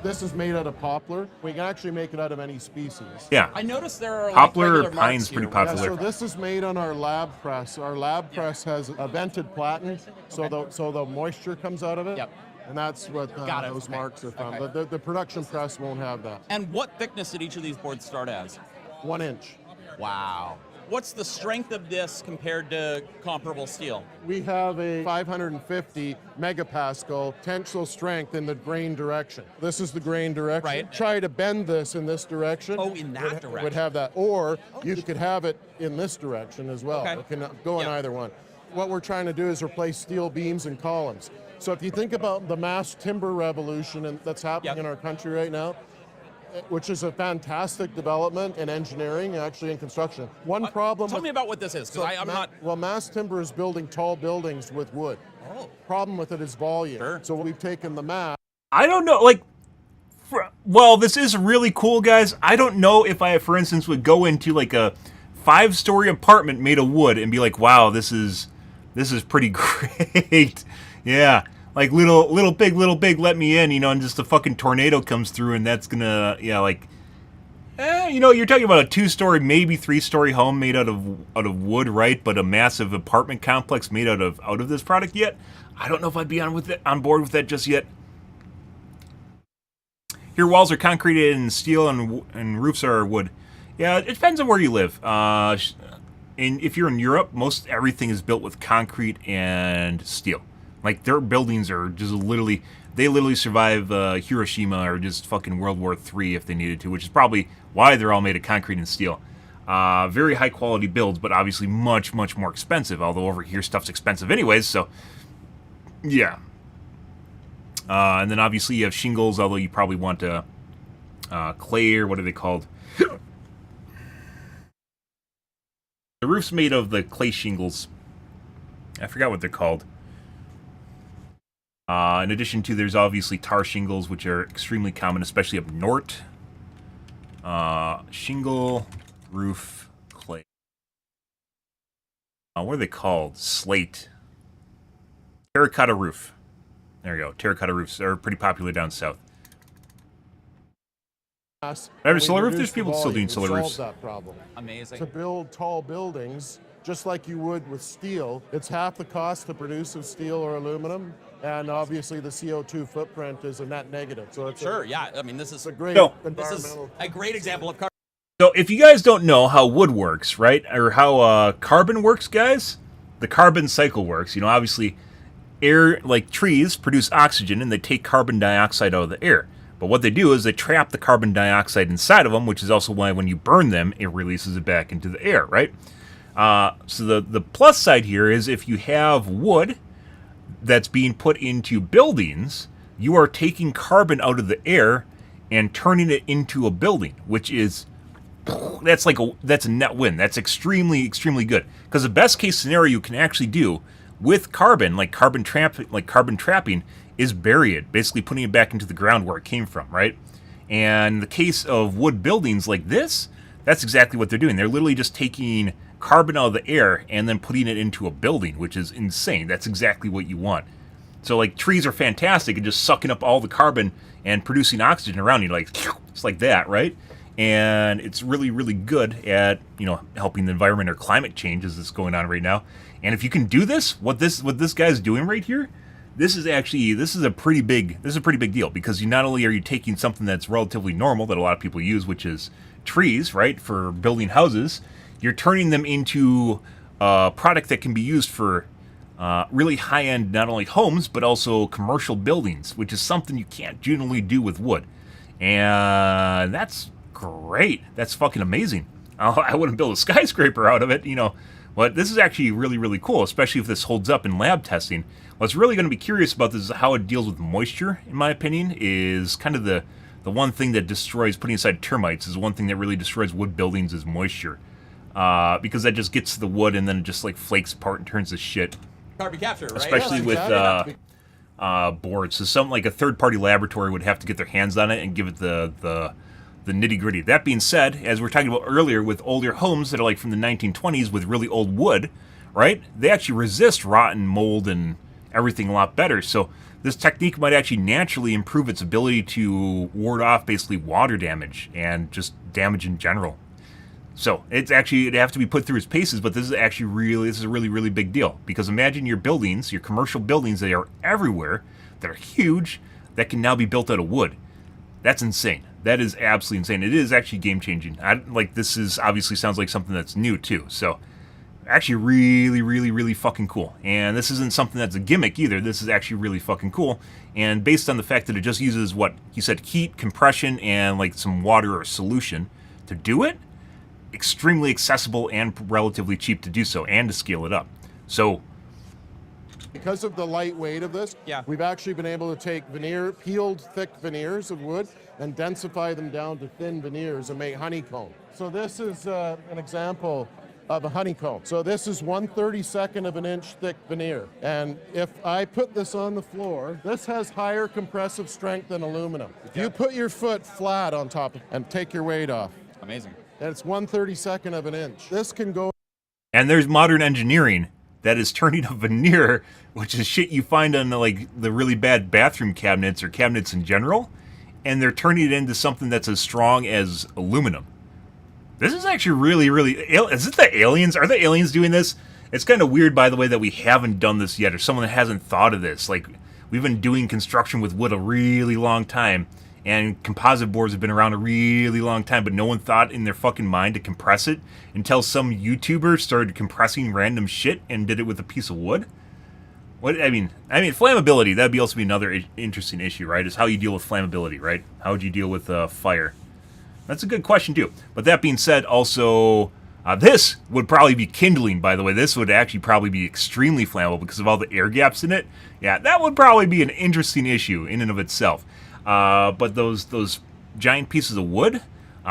This is made out of poplar. We can actually make it out of any species. Yeah. I noticed there are poplar, like pine's pretty popular. Yeah, so this is made on our lab press. Our lab press has a vented platen, so the moisture comes out of it. Yep. And that's what those marks are from. Okay. The production press won't have that. And what thickness did each of these boards start as? 1 inch. Wow. What's the strength of this compared to comparable steel? We have a 550 megapascal tensile strength in the grain direction. This is the grain direction. Right. Try to bend this in this direction. Oh, in that direction. Would have that. Or you could have it in this direction as well. Okay. It can go in either one. What we're trying to do is replace steel beams and columns. So if you think about the mass timber revolution that's happening in our country right now, which is a fantastic development in engineering, actually in construction. Tell me about what this is, because I'm not... Well, mass timber is building tall buildings with wood. Oh. Problem with it is volume. Sure. So we've taken the mass. I don't know, like, well, this is really cool, guys. I don't know if I, for instance, would go into like a 5-story apartment made of wood and be like, wow, this is pretty great. Yeah. Like little big, let me in, you know, and just a fucking tornado comes through, and that's gonna, you know, you're talking about a 2-story, maybe 3-story home made out of wood, right? But a massive apartment complex made out of this product yet? I don't know if I'd be on board with that just yet. Your walls are concreted in steel, and roofs are wood. Yeah, it depends on where you live. If you're in Europe, most everything is built with concrete and steel. Like, their buildings are just literally survive Hiroshima or just fucking World War III if they needed to, which is probably why they're all made of concrete and steel. Very high quality builds, but obviously much, much more expensive. Although over here stuff's expensive anyways, so yeah. And then obviously you have shingles, although you probably want clay, or what are they called? The roof's made of the clay shingles. I forgot what they're called. In addition to, there's obviously tar shingles, which are extremely common, especially up north. Shingle, roof, clay. What are they called? Slate. Terracotta roof. There you go. Terracotta roofs are pretty popular down south. Solar roof? There's people still doing solar roofs. That problem. Amazing. To build tall buildings, just like you would with steel, it's half the cost to produce of steel or aluminum, and obviously the CO2 footprint is a net negative. So it's yeah. I mean, this is a great this is a great example of carbon. So if you guys don't know how wood works, right, or how carbon works, guys, the carbon cycle works. You know, obviously, air, like trees, produce oxygen, and they take carbon dioxide out of the air. But what they do is they trap the carbon dioxide inside of them, which is also why when you burn them, it releases it back into the air, right? So the plus side here is if you have wood that's being put into buildings, you are taking carbon out of the air and turning it into a building, which is that's a net win. That's extremely, extremely good. Because the best case scenario you can actually do with carbon, like carbon trapping, is bury it, basically putting it back into the ground where it came from, right? And in the case of wood buildings like this, that's exactly what they're doing. They're literally just taking carbon out of the air and then putting it into a building, which is insane. That's exactly what you want. So, like, trees are fantastic at just sucking up all the carbon and producing oxygen around you, like, it's like that, right? And it's really, really good at, you know, helping the environment or climate change as is going on right now. And if you can do this, what this guy's doing right here, this is a pretty big deal, because you not only are you taking something that's relatively normal that a lot of people use, which is trees, right, for building houses, you're turning them into a product that can be used for really high-end, not only homes, but also commercial buildings, which is something you can't generally do with wood. And that's great. That's fucking amazing. I wouldn't build a skyscraper out of it, you know. But this is actually really, really cool, especially if this holds up in lab testing. What's really going to be curious about this is how it deals with moisture, in my opinion, is kind of the one thing that destroys, putting aside termites, is one thing that really destroys wood buildings is moisture. Because that just gets to the wood and then it just like flakes apart and turns to shit. Carbon capture, right? Especially with boards. So something like a third-party laboratory would have to get their hands on it and give it the nitty-gritty. That being said, as we were talking about earlier with older homes that are like from the 1920s with really old wood, right? They actually resist rot and mold and everything a lot better. So this technique might actually naturally improve its ability to ward off basically water damage and just damage in general. So it'd have to be put through its paces, but this is a really, really big deal. Because imagine your buildings, your commercial buildings that are everywhere, that are huge, that can now be built out of wood. That's insane. That is absolutely insane. It is actually game-changing. This is obviously sounds like something that's new, too. So, actually really, really, really fucking cool. And this isn't something that's a gimmick, either. This is actually really fucking cool. And based on the fact that it just uses, what he said, heat, compression, and, like, some water or solution to do it, extremely accessible and relatively cheap to do so, and to scale it up. So, because of the light weight of this, we've actually been able to take peeled thick veneers of wood and densify them down to thin veneers and make honeycomb. So this is an example of a honeycomb. So this is 1/32 of an inch thick veneer. And if I put this on the floor, this has higher compressive strength than aluminum. If you put your foot flat on top and take your weight off. Amazing. And it's 1/32 of an inch. This can go. And there's modern engineering that is turning a veneer, which is shit you find on the really bad bathroom cabinets or cabinets in general, and they're turning it into something that's as strong as aluminum. This is actually really, really... Is it the aliens? Are the aliens doing this? It's kind of weird, by the way, that we haven't done this yet, or someone that hasn't thought of this. Like, we've been doing construction with wood a really long time, and composite boards have been around a really long time, but no one thought in their fucking mind to compress it until some YouTuber started compressing random shit and did it with a piece of wood. What I mean, flammability, that'd be also be another interesting issue, right? Is how you deal with flammability, right? How would you deal with fire? That's a good question, too. But that being said, also, This would probably be kindling, by the way. This would actually probably be extremely flammable because of all the air gaps in it. Yeah, that would probably be an interesting issue in and of itself. But those giant pieces of wood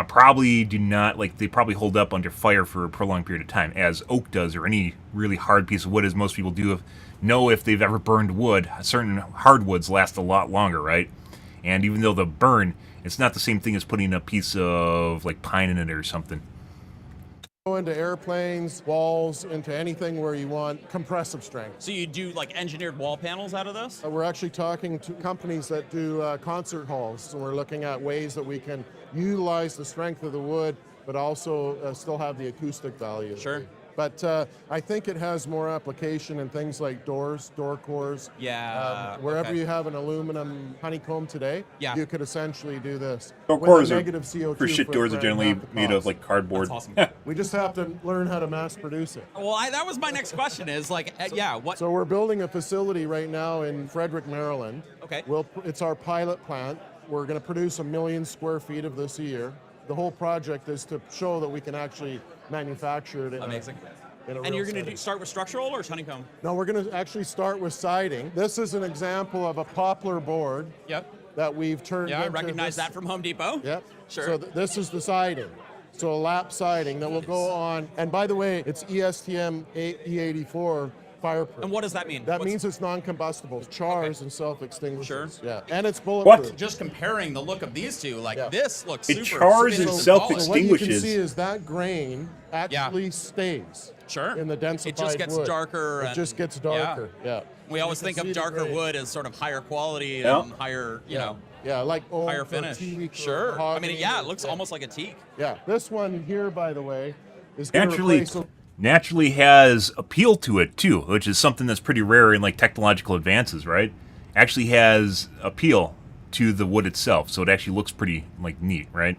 probably do not, like, they probably hold up under fire for a prolonged period of time, as oak does, or any really hard piece of wood, as most people do know if they've ever burned wood. Certain hardwoods last a lot longer, right? And even though they'll burn, it's not the same thing as putting a piece of, like, pine in it or something. Go into airplanes, walls, into anything where you want compressive strength. So you do like engineered wall panels out of this? We're actually talking to companies that do concert halls, so we're looking at ways that we can utilize the strength of the wood, but also still have the acoustic value. Sure. But I think it has more application in things like doors, door cores. Yeah. Wherever okay. you have an aluminum honeycomb today, Yeah. you could essentially do this. Door With cores a are, negative CO2 for shit doors, are footprint, generally half the made of, cost. like, cardboard. That's awesome. We just have to learn how to mass produce it. Well, that was my next question is like, yeah, what? So we're building a facility right now in Frederick, Maryland. Okay. It's our pilot plant. We're going to produce 1 million square feet of this a year. The whole project is to show that we can actually manufacture it in Amazing. In a And you're real going to setting. start with structural or honeycomb? No, we're going to actually start with siding. This is an example of a poplar board Yep. that we've turned Yeah, I into recognize this. that from Home Depot. Yep. Sure. So this is the siding. So a lap siding that will go on. And by the way, it's ESTM E84 fireproof. And what does that mean? That means it's non-combustible. It chars and self-extinguishes. Sure. Yeah. And it's bulletproof. What? Just comparing the look of these two, like Yeah. this looks It super chars finished and and self- polished. So what you can extinguishes. see is that grain actually stays Sure. in the densified It just gets wood. darker. It and- just gets yeah. darker. Yeah. We always You can think see of the darker grain. wood as sort of higher quality Yeah. and higher, you know, Yeah, like oak higher or finish. teak or Sure. I mean, mahogany yeah, or- it looks almost like a teak. Yeah. This one here, by the way, is going to Naturally, replace. naturally has appeal to it too, which is something that's pretty rare in, like, technological advances, right? Actually has appeal to the wood itself, so it actually looks pretty, like, neat, right?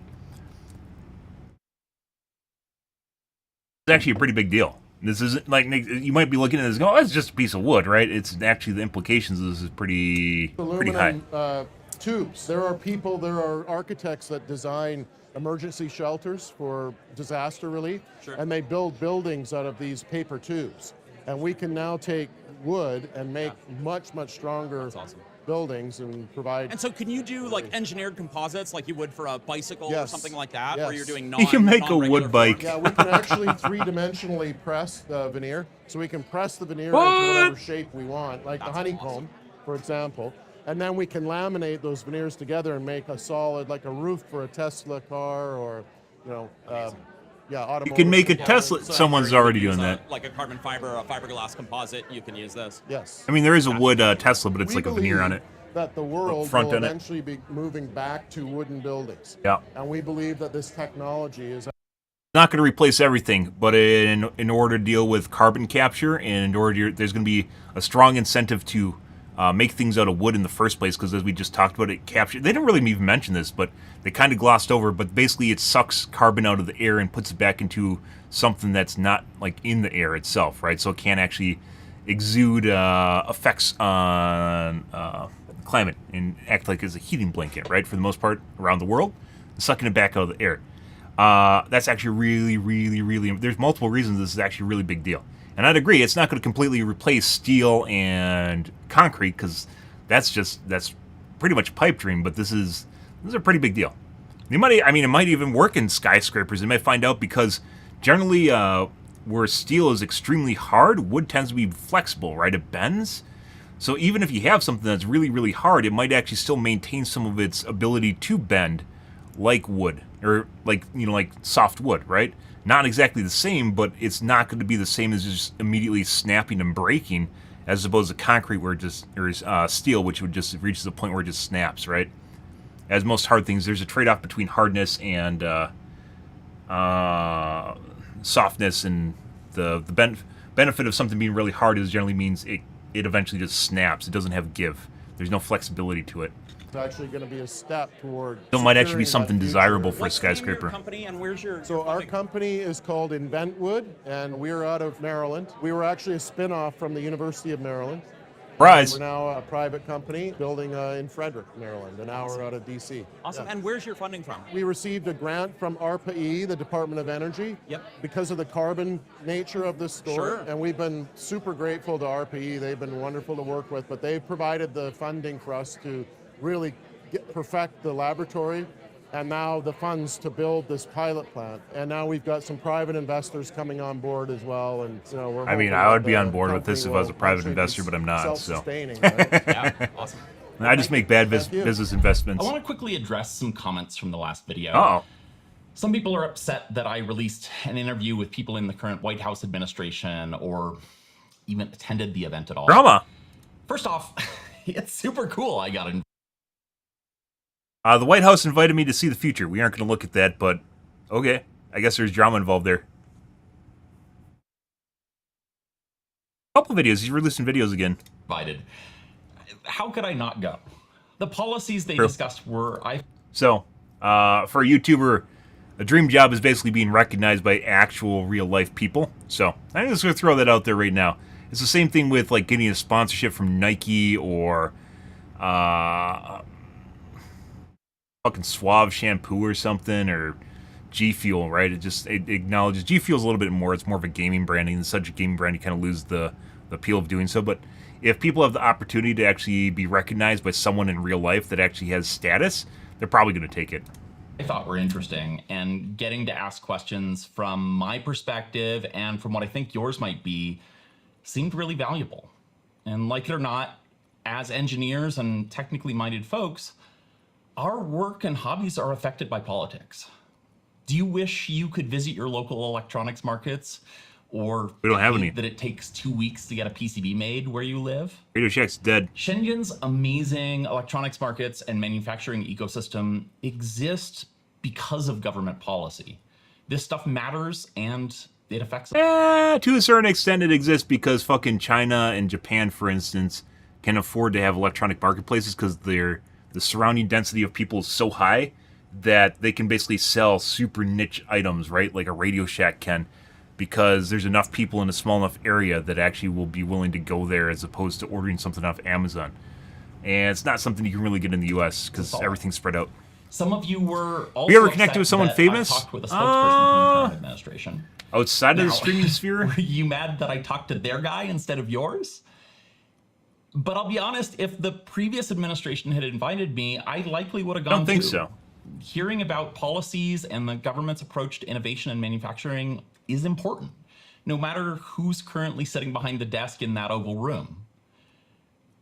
It's actually a pretty big deal. This isn't like, you might be looking at this and go, oh, it's just a piece of wood, right? It's actually, the implications of this is pretty high. Aluminum tubes. There are architects that design emergency shelters for disaster relief, Sure. and they build buildings out of these paper tubes. And we can now take wood and make much, much stronger awesome. buildings and provide. And so can you do like engineered composites like you would for a bicycle or Yes. something like that? Yes. Where you're doing You can make a non-regular wood bike. forms? Yeah, we can actually three-dimensionally press the veneer. So we can press the veneer into What? whatever shape we want, like the That's honeycomb, awesome. for example. And then we can laminate those veneers together and make a solid, like a roof for a Tesla car or, you know, You automotive. can make a components. Tesla. So Someone's you could already use doing a- that. Like a carbon fiber, a fiberglass composite, you can use this. Yes. I mean, there is a wood Tesla, but it's We like a veneer on it. believe that the world front will in it. eventually be moving back to wooden buildings. Yeah. And we believe that this technology is Not going to replace everything, but in order to deal with carbon capture, and in order there's going to be a strong incentive to make things out of wood in the first place, because as we just talked about, it captured. They didn't really even mention this, but they kind of glossed over. But basically, it sucks carbon out of the air and puts it back into something that's not like in the air itself, right? So it can't actually exude effects on climate and act like it's a heating blanket, right? For the most part, around the world, sucking it back out of the air. That's actually really, really, really. There's multiple reasons this is actually a really big deal. And I'd agree, it's not going to completely replace steel and concrete, because that's pretty much a pipe dream. But this is a pretty big deal. It might even work in skyscrapers. They might find out, because generally, where steel is extremely hard, wood tends to be flexible, right? It bends. So even if you have something that's really, really hard, it might actually still maintain some of its ability to bend, like wood, or like soft wood, right? Not exactly the same, but it's not going to be the same as just immediately snapping and breaking, as opposed to concrete, where steel, which would just reaches a point where it just snaps, right? As most hard things, there's a trade-off between hardness and softness, and the benefit of something being really hard is generally means it eventually just snaps. It doesn't have give. There's no flexibility to it. It's actually going to be a step toward. So it might actually be securing that something future. desirable for a What's the name of skyscraper. your company and where's your? So our company is called Inventwood, and we're out of Maryland. We were actually a spin-off from the University of Maryland, Surprise. We're now a private company building in Frederick, Maryland, an hour out of DC. Awesome. Yeah. And where's your funding from? We received a grant from ARPA-E, the Department of Energy, because of the carbon nature of this store. Sure. And we've been super grateful to ARPA-E. They've been wonderful to work with, but they've provided the funding for us to really perfect the laboratory and now the funds to build this pilot plant. And now we've got some private investors coming on board as well. And we're I mean, I would be on board with this if I was a private investor, but I'm not. So right? Yeah, awesome. I just make bad business investments. I want to quickly address some comments from the last video. Oh. Some people are upset that I released an interview with people in the current White House administration or even attended the event at all. Drama. First off, it's super cool I got invited. The White House invited me to see the future. We aren't going to look at that, but okay. I guess there's drama involved there. A couple videos. He's releasing videos again. How could I not go? The policies they discussed were... So, for a YouTuber, a dream job is basically being recognized by actual real-life people. So, I'm just going to throw that out there right now. It's the same thing with, like, getting a sponsorship from Nike or... fucking Suave shampoo or something, or G Fuel, right? It acknowledges G Fuel's a little bit more. It's more of a gaming branding. And such a gaming brand, you kind of lose the appeal of doing so. But if people have the opportunity to actually be recognized by someone in real life that actually has status, they're probably going to take it. I thought were interesting, and getting to ask questions from my perspective and from what I think yours might be seemed really valuable. And like it or not, as engineers and technically minded folks, our work and hobbies are affected by politics. Do you wish you could visit your local electronics markets, or we don't have any, that it takes 2 weeks to get a PCB made where you live? Radio Shack's dead. Shenzhen's amazing electronics markets and manufacturing ecosystem exist because of government policy. This stuff matters and it affects us. To a certain extent it exists because fucking China and Japan, for instance, can afford to have electronic marketplaces because the surrounding density of people is so high that they can basically sell super niche items, right? Like a Radio Shack can, because there's enough people in a small enough area that actually will be willing to go there as opposed to ordering something off Amazon. And it's not something you can really get in the U.S. because everything's spread out. Some of you were also you ever connected with someone famous? I talked with a spokesperson from the current administration. Outside of the streaming sphere? Were you mad that I talked to their guy instead of yours? But I'll be honest, if the previous administration had invited me, I likely would have gone. I don't think so. Hearing about policies and the government's approach to innovation and manufacturing is important, no matter who's currently sitting behind the desk in that Oval Room.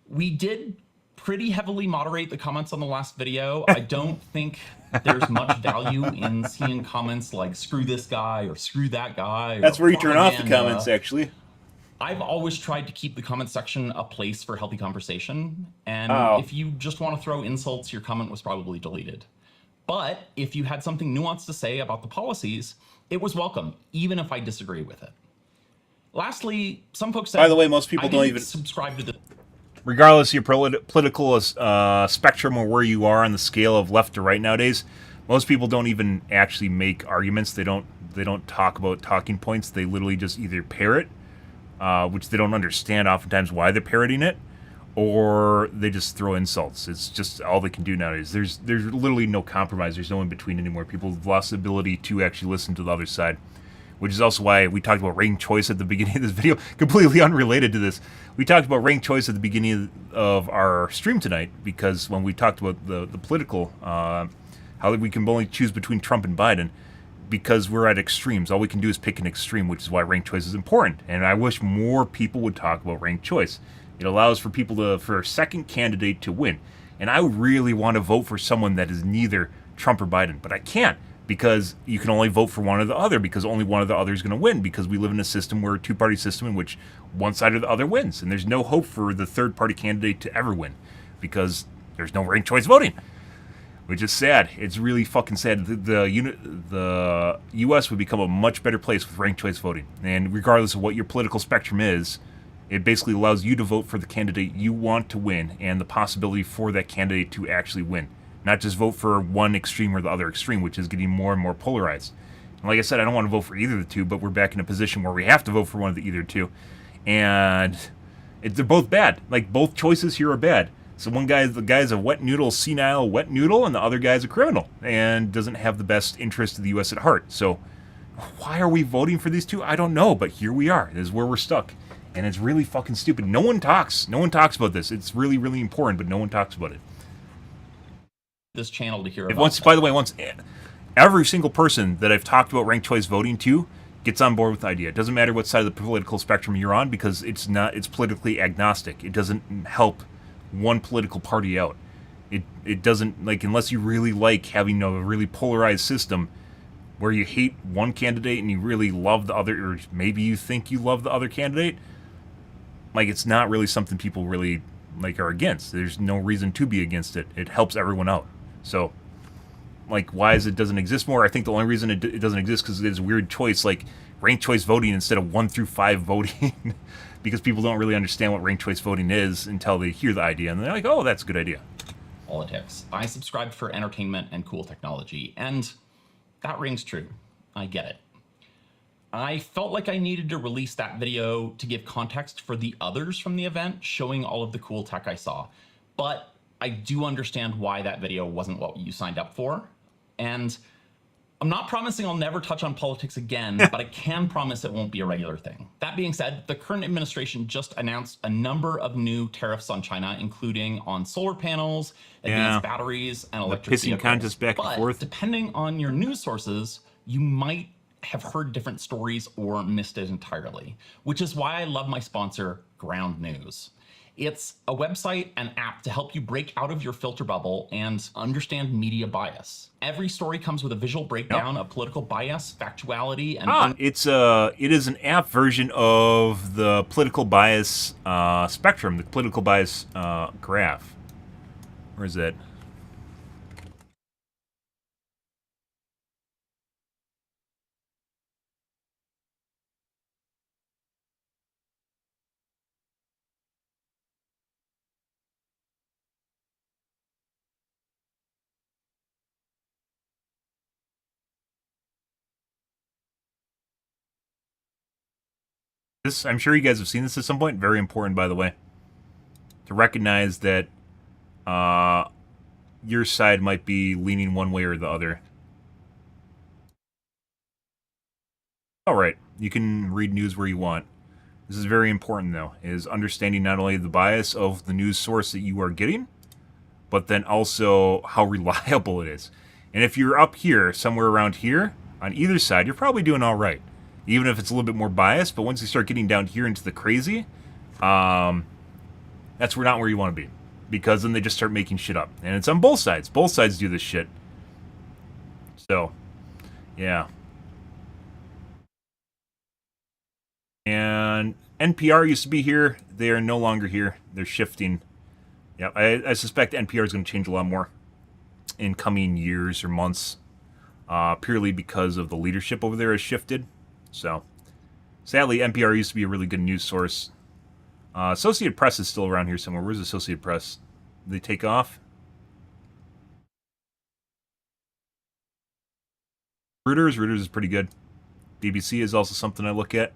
We did pretty heavily moderate the comments on the last video. I don't think there's much value in seeing comments like "screw this guy" or "screw that guy." That's where you turn off the comments, actually. I've always tried to keep the comment section a place for healthy conversation, and if you just want to throw insults, your comment was probably deleted. But if you had something nuanced to say about the policies, it was welcome, even if I disagree with it. Lastly, some folks said... By the way, most people don't even subscribe to the... Regardless of your political spectrum or where you are on the scale of left to right nowadays, most people don't even actually make arguments. They don't talk about talking points. They literally just either parrot, which they don't understand oftentimes why they're parroting it, or they just throw insults. It's just all they can do nowadays. There's literally no compromise. There's no in between anymore. People have lost the ability to actually listen to the other side, which is also why we talked about ranked choice at the beginning of this video, completely unrelated to this. We talked about ranked choice at the beginning of our stream tonight, because when we talked about the political, how we can only choose between Trump and Biden, because we're at extremes. All we can do is pick an extreme, which is why ranked choice is important. And I wish more people would talk about ranked choice. It allows for people for a second candidate to win. And I really want to vote for someone that is neither Trump or Biden, but I can't, because you can only vote for one or the other, because only one or the other is going to win, because we live in a system where a two-party system in which one side or the other wins, and there's no hope for the third-party candidate to ever win, because there's no ranked choice voting, which is sad. It's really fucking sad. The U.S. would become a much better place with ranked choice voting, and regardless of what your political spectrum is, it basically allows you to vote for the candidate you want to win, and the possibility for that candidate to actually win. Not just vote for one extreme or the other extreme, which is getting more and more polarized. And like I said, I don't want to vote for either of the two, but we're back in a position where we have to vote for one of the either two. And They're both bad. Like, both choices here are bad. So the guy's a wet noodle, senile wet noodle, and the other guy's a criminal and doesn't have the best interest of the U.S. at heart. So why are we voting for these two? I don't know, but here we are. This is where we're stuck. And it's really fucking stupid. No one talks. No one talks about this. It's really, really important, but no one talks about it. This channel to hear about Once, by the way, every single person that I've talked about ranked choice voting to gets on board with the idea. It doesn't matter what side of the political spectrum you're on, because it's politically agnostic. It doesn't help one political party out. It doesn't, like, unless you really like having a really polarized system where you hate one candidate and you really love the other, or maybe you think you love the other candidate. Like, it's not really something people really, like, are against. There's no reason to be against it. It helps everyone out. So, like, why is it doesn't exist more? I think the only reason it doesn't exist because it's a weird choice, like ranked choice voting instead of 1 through 5 voting, because people don't really understand what ranked choice voting is until they hear the idea, and they're like, oh, that's a good idea. Politics. I subscribed for entertainment and cool technology, and that rings true. I get it. I felt like I needed to release that video to give context for the others from the event, showing all of the cool tech I saw. But I do understand why that video wasn't what you signed up for. And I'm not promising I'll never touch on politics again, but I can promise it won't be a regular thing. That being said, the current administration just announced a number of new tariffs on China, including on solar panels, advanced batteries, and electric vehicles. Contest back and forth. Depending on your news sources, you might have heard different stories or missed it entirely, which is why I love my sponsor, Ground News. It's a website and app to help you break out of your filter bubble and understand media bias. Every story comes with a visual breakdown of political bias, factuality, and... it is an app version of the political bias spectrum, the political bias graph. Where is it? I'm sure you guys have seen this at some point. Very important, by the way, to recognize that your side might be leaning one way or the other. All right, you can read news where you want. This is very important, though, is understanding not only the bias of the news source that you are getting, but then also how reliable it is. And if you're up here, somewhere around here, on either side, you're probably doing all right. Even if it's a little bit more biased, but once you start getting down here into the crazy, that's not where you want to be. Because then they just start making shit up. And it's on both sides. Both sides do this shit. So, yeah. And NPR used to be here. They are no longer here. They're shifting. Yeah, I suspect NPR is going to change a lot more in coming years or months. Purely because of the leadership over there has shifted. So, sadly, NPR used to be a really good news source. Associated Press is still around here somewhere. Where's Associated Press? Did they take off? Reuters is pretty good. BBC is also something I look at,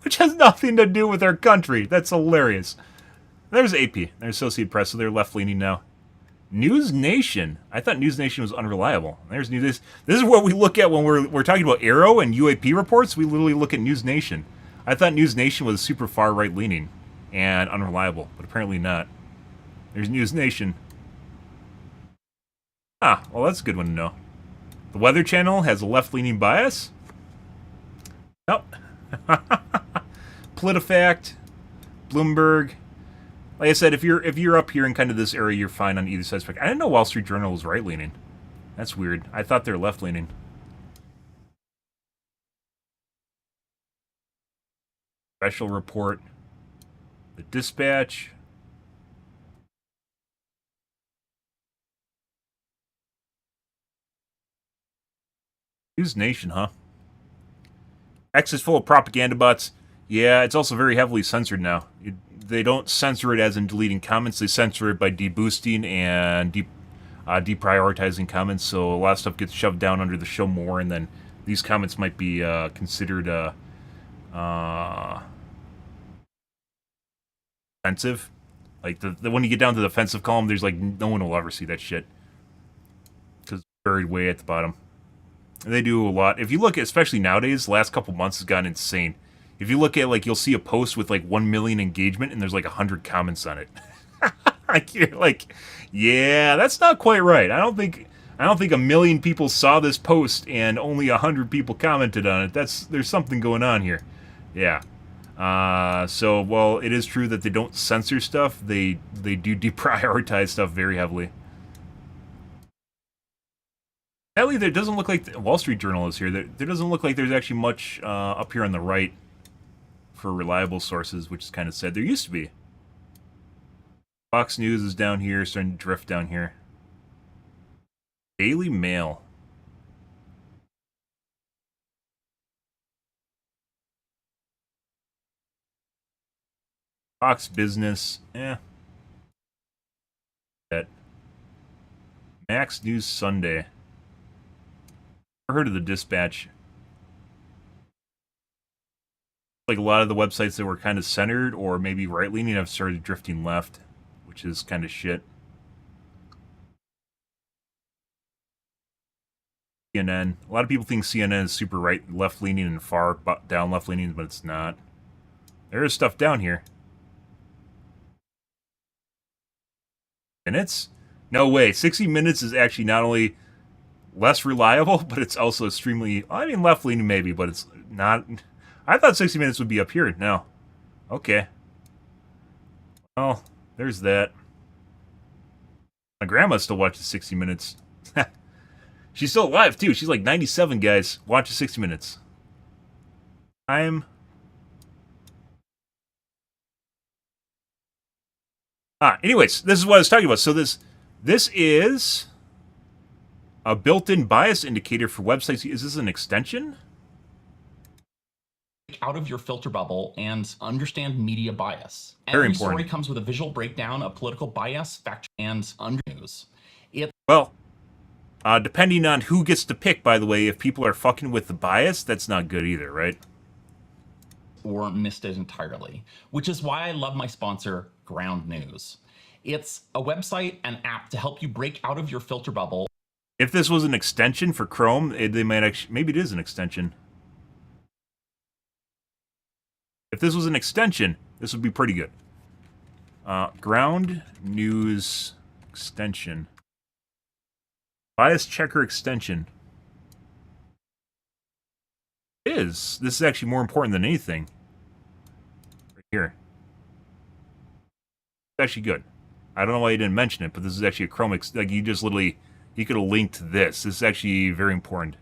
which has nothing to do with our country. That's hilarious. There's AP. There's Associated Press, so they're left-leaning now. News Nation. I thought News Nation was unreliable. There's News. This is what we look at when we're talking about Arrow and UAP reports. We literally look at News Nation. I thought News Nation was super far right-leaning and unreliable, but apparently not. There's News Nation. Ah, well, that's a good one to know. The Weather Channel has a left-leaning bias. Nope. PolitiFact, Bloomberg. Like I said, if you're up here in kind of this area, you're fine on either side. I didn't know Wall Street Journal was right-leaning. That's weird. I thought they were left-leaning. Special Report. The Dispatch. News Nation, huh? X is full of propaganda bots. Yeah, it's also very heavily censored now. They don't censor it as in deleting comments. They censor it by deboosting and deprioritizing comments. So a lot of stuff gets shoved down under the show more, and then these comments might be considered offensive. Like, when you get down to the offensive column, there's, like, no one will ever see that shit. Because it's buried way at the bottom. And they do a lot. If you look at, especially nowadays, the last couple months has gotten insane. If you look at, like, you'll see a post with, like, 1 million engagement, and there's, like, 100 comments on it. Like, you're like, yeah, that's not quite right. I don't think 1 million people saw this post and only 100 people commented on it. There's something going on here. Yeah. So while it is true that they don't censor stuff, they do deprioritize stuff very heavily. Sadly, there doesn't look like the Wall Street Journal is here. There doesn't look like there's actually much up here on the right for reliable sources, which is kind of sad. There used to be. Fox News is down here, starting to drift down here. Daily Mail. Fox Business, that. Max News Sunday. Never heard of the Dispatch. Like a lot of the websites that were kind of centered or maybe right-leaning have started drifting left, which is kind of shit. CNN. A lot of people think CNN is super right, left-leaning and far down left-leaning, but it's not. There is stuff down here. Minutes? No way. 60 Minutes is actually not only less reliable, but it's also extremely, I mean, left-leaning maybe, but it's not. I thought 60 Minutes would be up here. No. Okay. Well, there's that. My grandma still watches 60 Minutes. She's still alive, too. She's like 97, guys. Watches 60 Minutes. Anyways, this is what I was talking about. So this is a built-in bias indicator for websites. Is this an extension? Out of your filter bubble and understand media bias. Very Every important. story comes with a visual breakdown of political bias, fact, and under news. Well, depending on who gets to pick, by the way, if people are fucking with the bias, that's not good either, right? Or missed it entirely, which is why I love my sponsor, Ground News. It's a website and app to help you break out of your filter bubble. If this was an extension for Chrome, they might actually, maybe it is an extension. If this was an extension, this would be pretty good. Ground News extension. Bias checker extension. This is actually more important than anything. Right here. It's actually good. I don't know why you didn't mention it, but this is actually a Chrome, like you just literally, you could have linked to this. This is actually very important.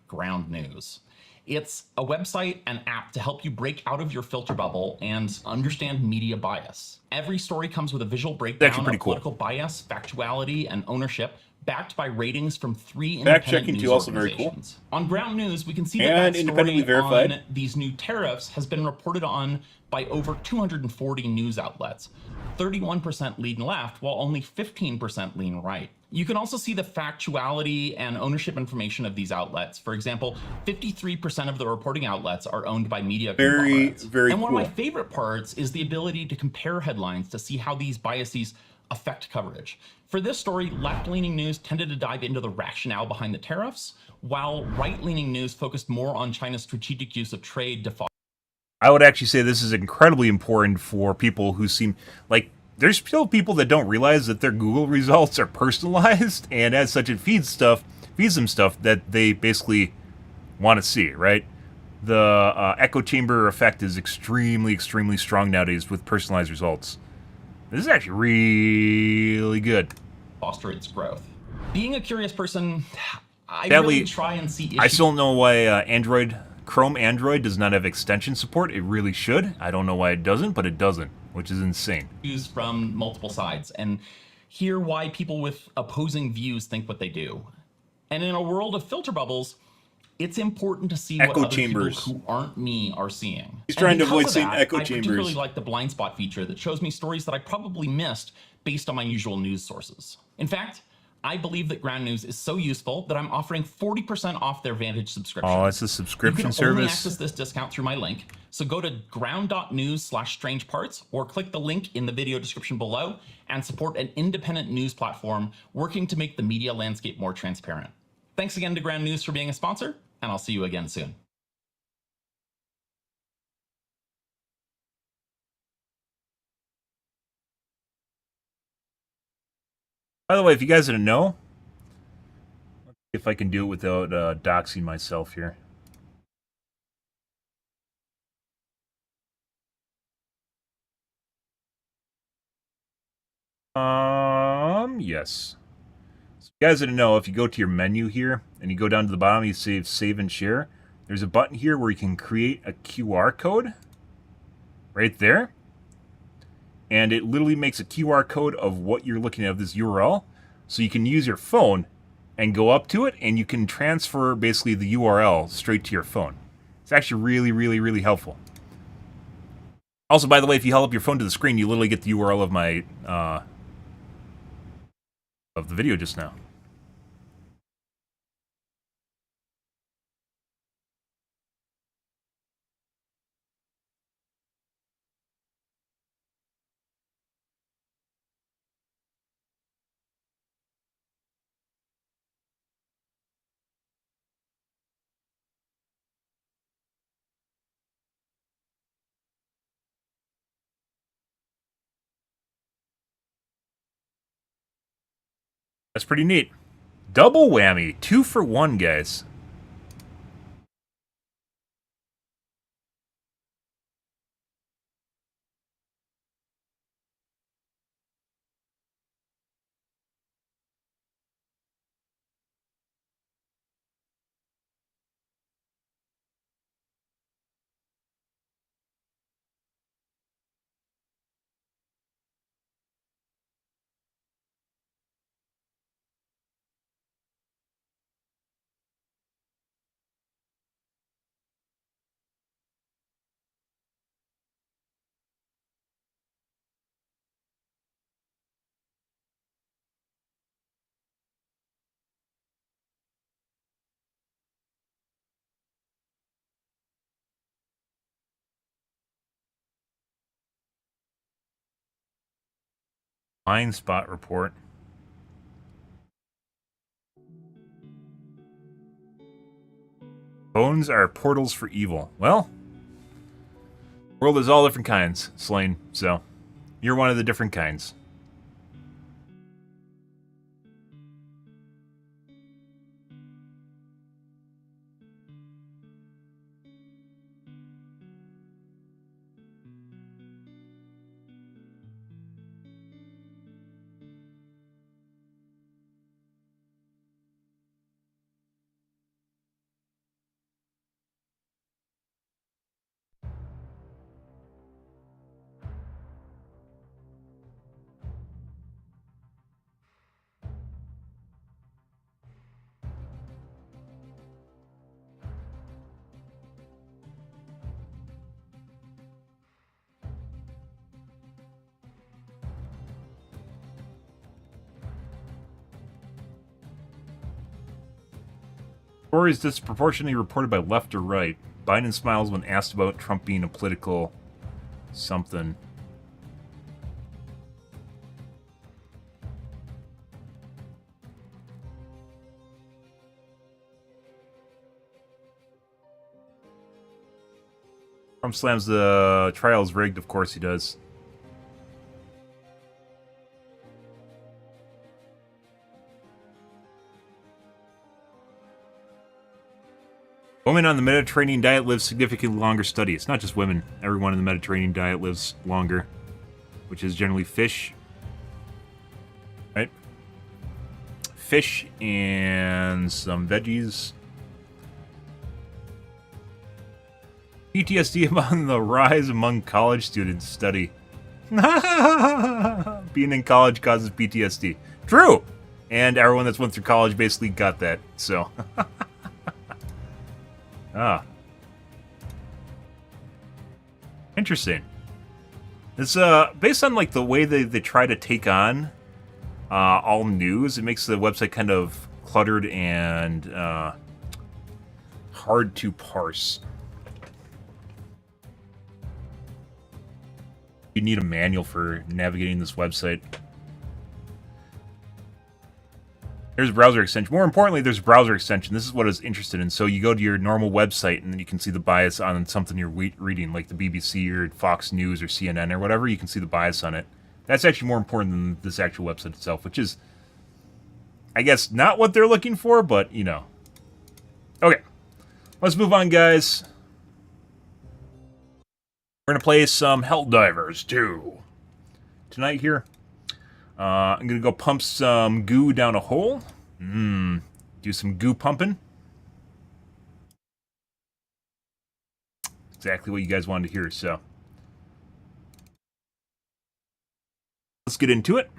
Ground News. It's a website and app to help you break out of your filter bubble and understand media bias. Every story comes with a visual breakdown of political bias, factuality, and ownership, backed by ratings from 3 independent news organizations. On Ground News, we can see that that story on these new tariffs has been reported on by over 240 news outlets. 31% lean left, while only 15% lean right. You can also see the factuality and ownership information of these outlets. For example, 53% of the reporting outlets are owned by media conglomerates. Very cool. One of my favorite parts is the ability to compare headlines to see how these biases affect coverage. For this story, left-leaning news tended to dive into the rationale behind the tariffs, while right-leaning news focused more on China's strategic use of trade to foster. I would actually say this is incredibly important for people who seem like there's still people that don't realize that their Google results are personalized, and as such, it feeds them stuff that they basically want to see, right? The echo chamber effect is extremely, extremely strong nowadays with personalized results. This is actually really good. Foster its growth. Being a curious person, I really try and see issues. I still don't know why Chrome Android does not have extension support. It really should. I don't know why it doesn't, but it doesn't, which is insane. From multiple sides and hear why people with opposing views think what they do. And in a world of filter bubbles, it's important to see what other people who aren't me are seeing. He's trying to avoid seeing echo chambers. I particularly like the blind spot feature that shows me stories that I probably missed based on my usual news sources. In fact, I believe that Ground News is so useful that I'm offering 40% off their Vantage subscription. Oh, it's a subscription service. You can only access this discount through my link. So go to ground.news/strangeparts or click the link in the video description below and support an independent news platform working to make the media landscape more transparent. Thanks again to Ground News for being a sponsor, and I'll see you again soon. By the way, if you guys didn't know, let's see if I can do it without doxing myself here. Yes. So if you guys didn't know, if you go to your menu here and you go down to the bottom, you save and share. There's a button here where you can create a QR code right there. And it literally makes a QR code of what you're looking at, this URL. So you can use your phone and go up to it, and you can transfer basically the URL straight to your phone. It's actually really, really, really helpful. Also, by the way, if you held up your phone to the screen, you literally get the URL of my of the video just now. That's pretty neat. Double whammy. 2 for 1, guys. Blind spot report. Bones are portals for evil. Well, the world is all different kinds, Slain, so you're one of the different kinds. Stories disproportionately reported by left or right. Biden smiles when asked about Trump being a political something. Trump slams the trials rigged. Of course he does. Women on the Mediterranean diet live significantly longer. Study. It's not just women. Everyone in the Mediterranean diet lives longer, which is generally fish. Right? Fish and some veggies. PTSD among the rise among college students. Study. Being in college causes PTSD. True! And everyone that's went through college basically got that, so... Ah. Interesting. It's based on like the way they try to take on all news. It makes the website kind of cluttered and hard to parse. You need a manual for navigating this website. There's a browser extension. More importantly, there's a browser extension. This is what I was interested in. So you go to your normal website, and then you can see the bias on something you're reading, like the BBC or Fox News or CNN or whatever. You can see the bias on it. That's actually more important than this actual website itself, which is, I guess, not what they're looking for, but, you know. Okay. Let's move on, guys. We're going to play some Helldivers 2 tonight here. I'm going to go pump some goo down a hole. Do some goo pumping. Exactly what you guys wanted to hear, so. Let's get into it.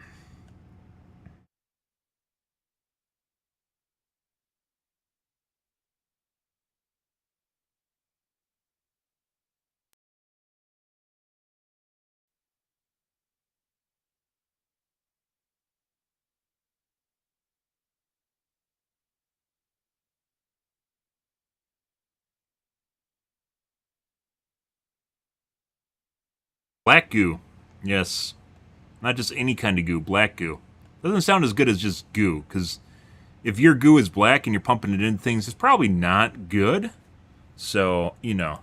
Black goo. Yes. Not just any kind of goo, black goo. Doesn't sound as good as just goo, because if your goo is black and you're pumping it into things, it's probably not good. So, you know.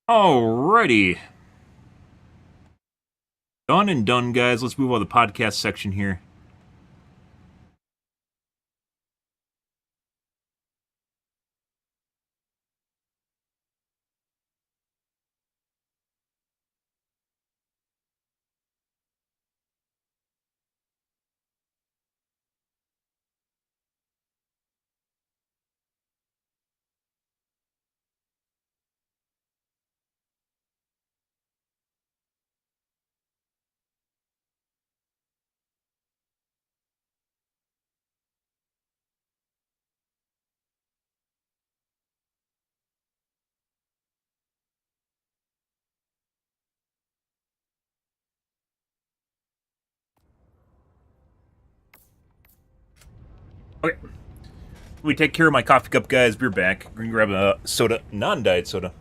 Alrighty. Done and done, guys. Let's move on to the podcast section here. Okay. We take care of my coffee cup, guys. We're back. We're gonna grab a soda, non-diet soda.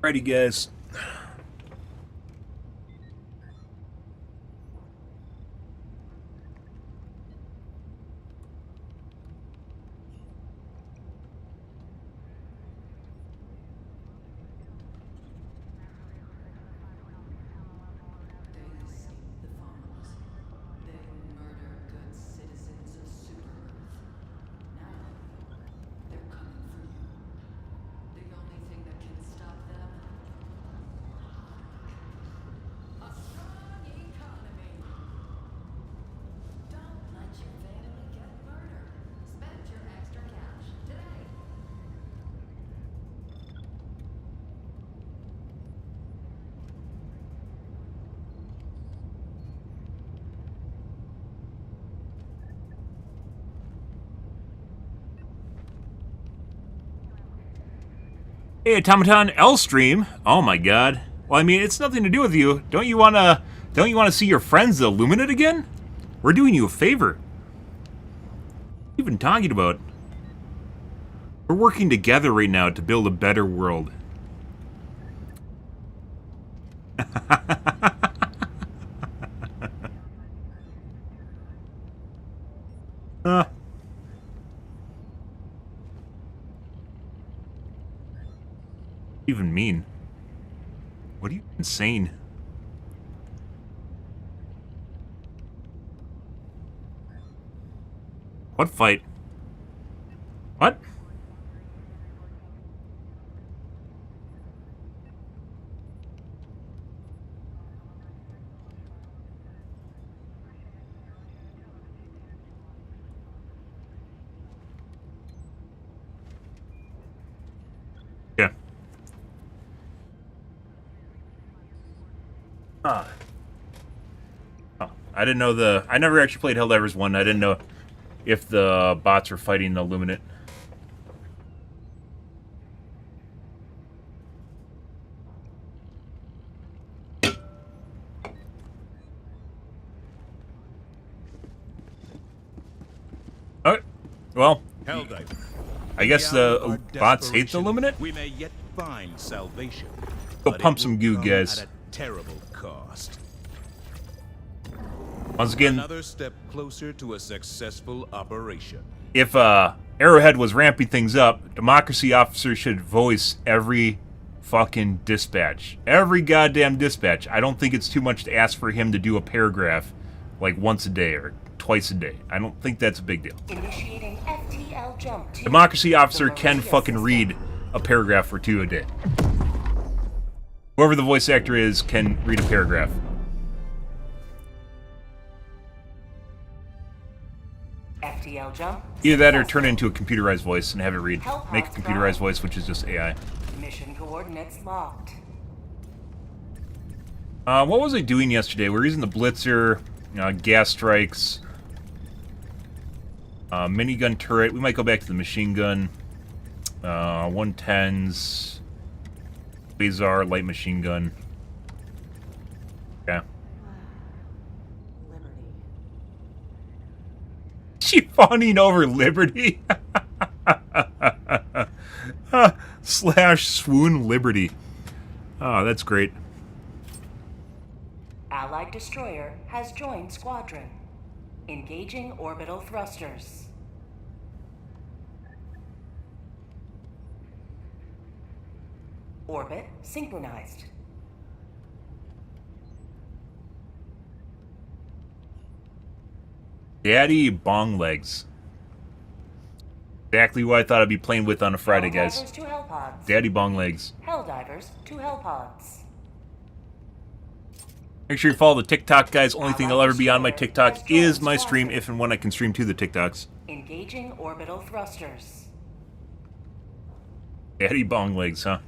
Alrighty, guys. Hey, Automaton L-Stream. Oh my god. Well, I mean, it's nothing to do with you. Don't you wanna see your friends illuminate again? We're doing you a favor. What are you even talking about? We're working together right now to build a better world. Even mean? What are you insane? What fight? What? Yeah. Oh, I didn't know I never actually played Helldivers 1. I didn't know if the bots were fighting the Luminate. Oh, well, Helldiver. I guess the bots hate the Luminate? We may yet find salvation. Go but pump it some will goo, come guys. At a terrible cost. Once again, Another step closer to a successful operation. if Arrowhead was ramping things up, democracy officers should voice every fucking dispatch. Every goddamn dispatch. I don't think it's too much to ask for him to do a paragraph like once a day or twice a day. I don't think that's a big deal. Initiating FTL jump to Democracy officer the can Maria fucking system. read a paragraph or two a day. Whoever the voice actor is can read a paragraph. FTL jump. Either that or turn it into a computerized voice and have it read. Help Make a pods computerized prime. voice, which is just AI. Mission coordinates locked. What was I doing yesterday? We were using the Blitzer, gas strikes, minigun turret. We might go back to the machine gun. 110s, Quasar, light machine gun. Yeah. Liberty. She fawning over Liberty. Slash swoon Liberty. Oh, that's great. Allied destroyer has joined squadron. Engaging orbital thrusters. Orbit synchronized. Daddy bong legs. Exactly what I thought I'd be playing with on a Friday, guys. Helldivers to Hellpods. Daddy bong legs. Helldivers to Hellpods. Make sure you follow the TikTok, guys. Only thing that'll ever be on my TikTok is my stream, if and when I can stream to the TikToks. Engaging orbital thrusters. Daddy bong legs, huh?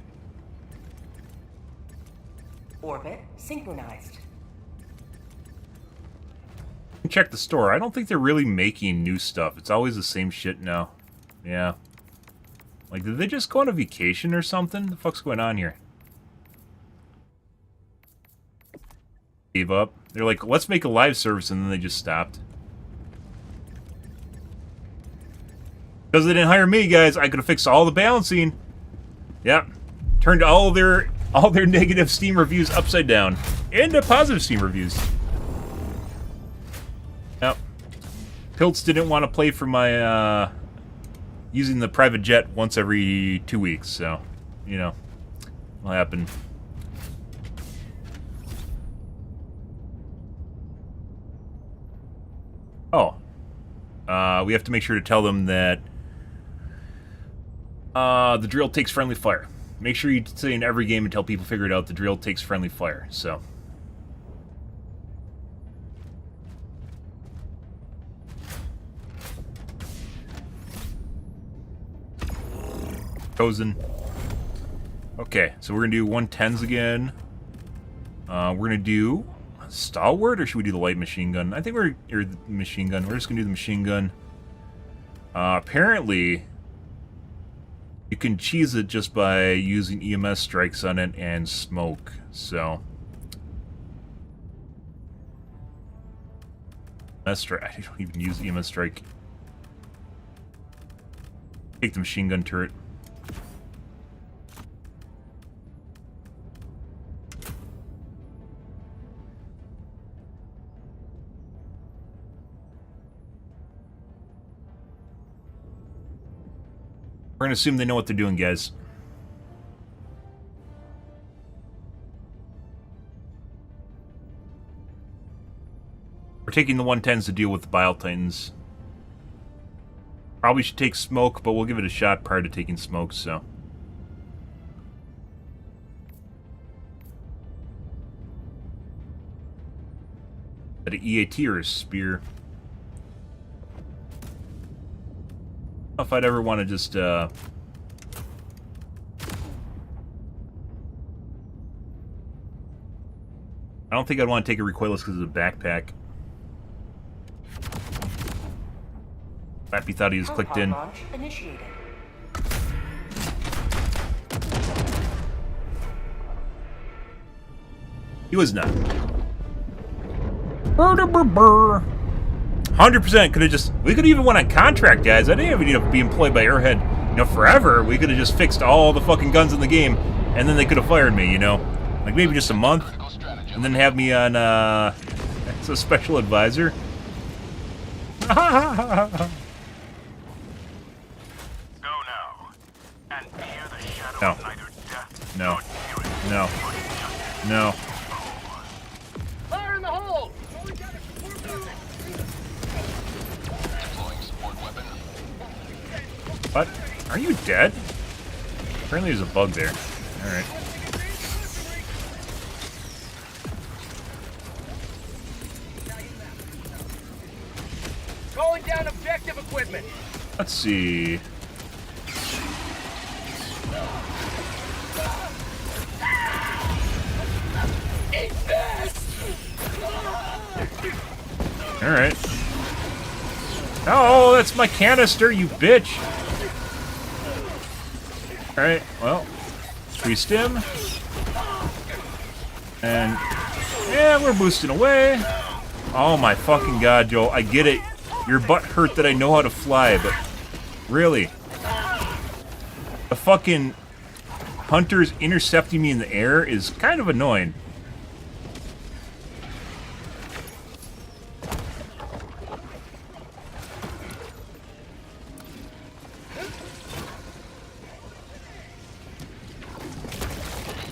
Orbit synchronized. Check the store. I don't think they're really making new stuff. It's always the same shit now. Yeah. Like, did they just go on a vacation or something? The fuck's going on here? Gave up. They're like, let's make a live service, and then they just stopped. Because they didn't hire me, guys. I could have fixed all the balancing. Yep. Turned all their negative Steam reviews upside down into positive Steam reviews. Yep. Pilts didn't want to play for my using the private jet once every 2 weeks, so you know what'll happen. Oh. We have to make sure to tell them that the drill takes friendly fire. Make sure you say in every game until people figure it out, the drill takes friendly fire, so. Chosen. Okay, so we're gonna do 110s again. We're gonna do Stalwart, or should we do the light machine gun? I think or the machine gun. We're just gonna do the machine gun. Apparently, You can cheese it just by using EMS strikes on it and smoke, so... EMS strike, I don't even use EMS strike. Take the machine gun turret. We're gonna assume they know what they're doing, guys. We're taking the 110s to deal with the Bile Titans. Probably should take smoke, but we'll give it a shot prior to taking smoke, so. At an EAT or a spear. I don't know if I'd ever want to just, I don't think I'd want to take a recoilless because of the backpack. Flappy thought he was clicked in. Launch initiated. He was not. 100% could have just... We could have even went on contract, guys. I didn't even need to be employed by Airhead, you know, forever. We could have just fixed all the fucking guns in the game, and then they could have fired me, you know? Like, maybe just a month, and then have me on, as a special advisor. Go now, and fear the shadow No. of neither death No. nor tyranny, No. but justice. No. Fire in the hole! What? Are you dead? Apparently there's a bug there. Alright. Calling down objective equipment. Let's see. Alright. Oh, that's my canister, you bitch! Alright, well. Priest him. And... yeah, we're boosting away. Oh my fucking god, Joel. I get it. Your butt hurt that I know how to fly, but... really? The fucking... hunters intercepting me in the air is kind of annoying.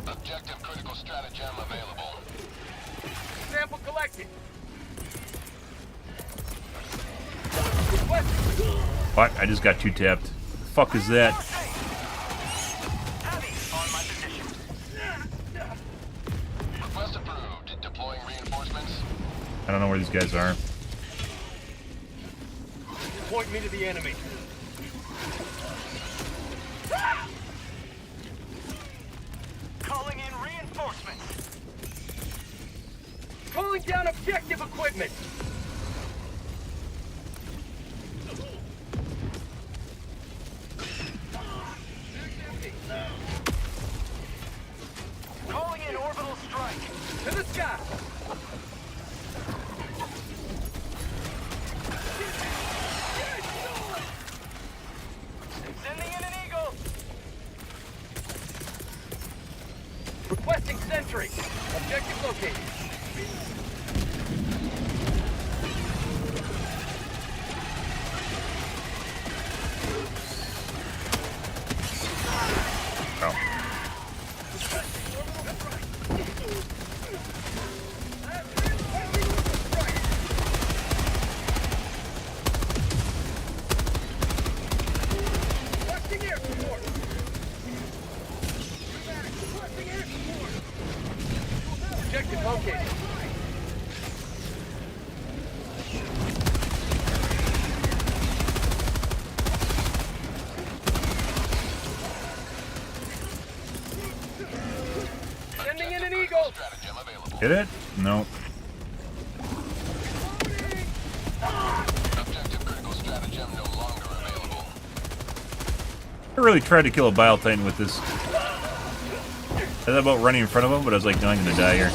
Objective critical stratagem available. Sample collected. What? I just got two tapped. What the fuck is that? On my position. Request approved. Deploying reinforcements. I don't know where these guys are. Point me to the enemy. Calling in reinforcements. Calling down objective equipment. Calling in orbital strike. To the sky. Sending in an eagle. Requesting sentry. Objective located. Oh. Requesting air support. Requesting air support. Objective located. Sending in an eagle. Hit it? No. Objective critical stratagem no longer available. I really tried to kill a Bile Titan with this. I thought about running in front of him, but I was like, no, I'm gonna die here.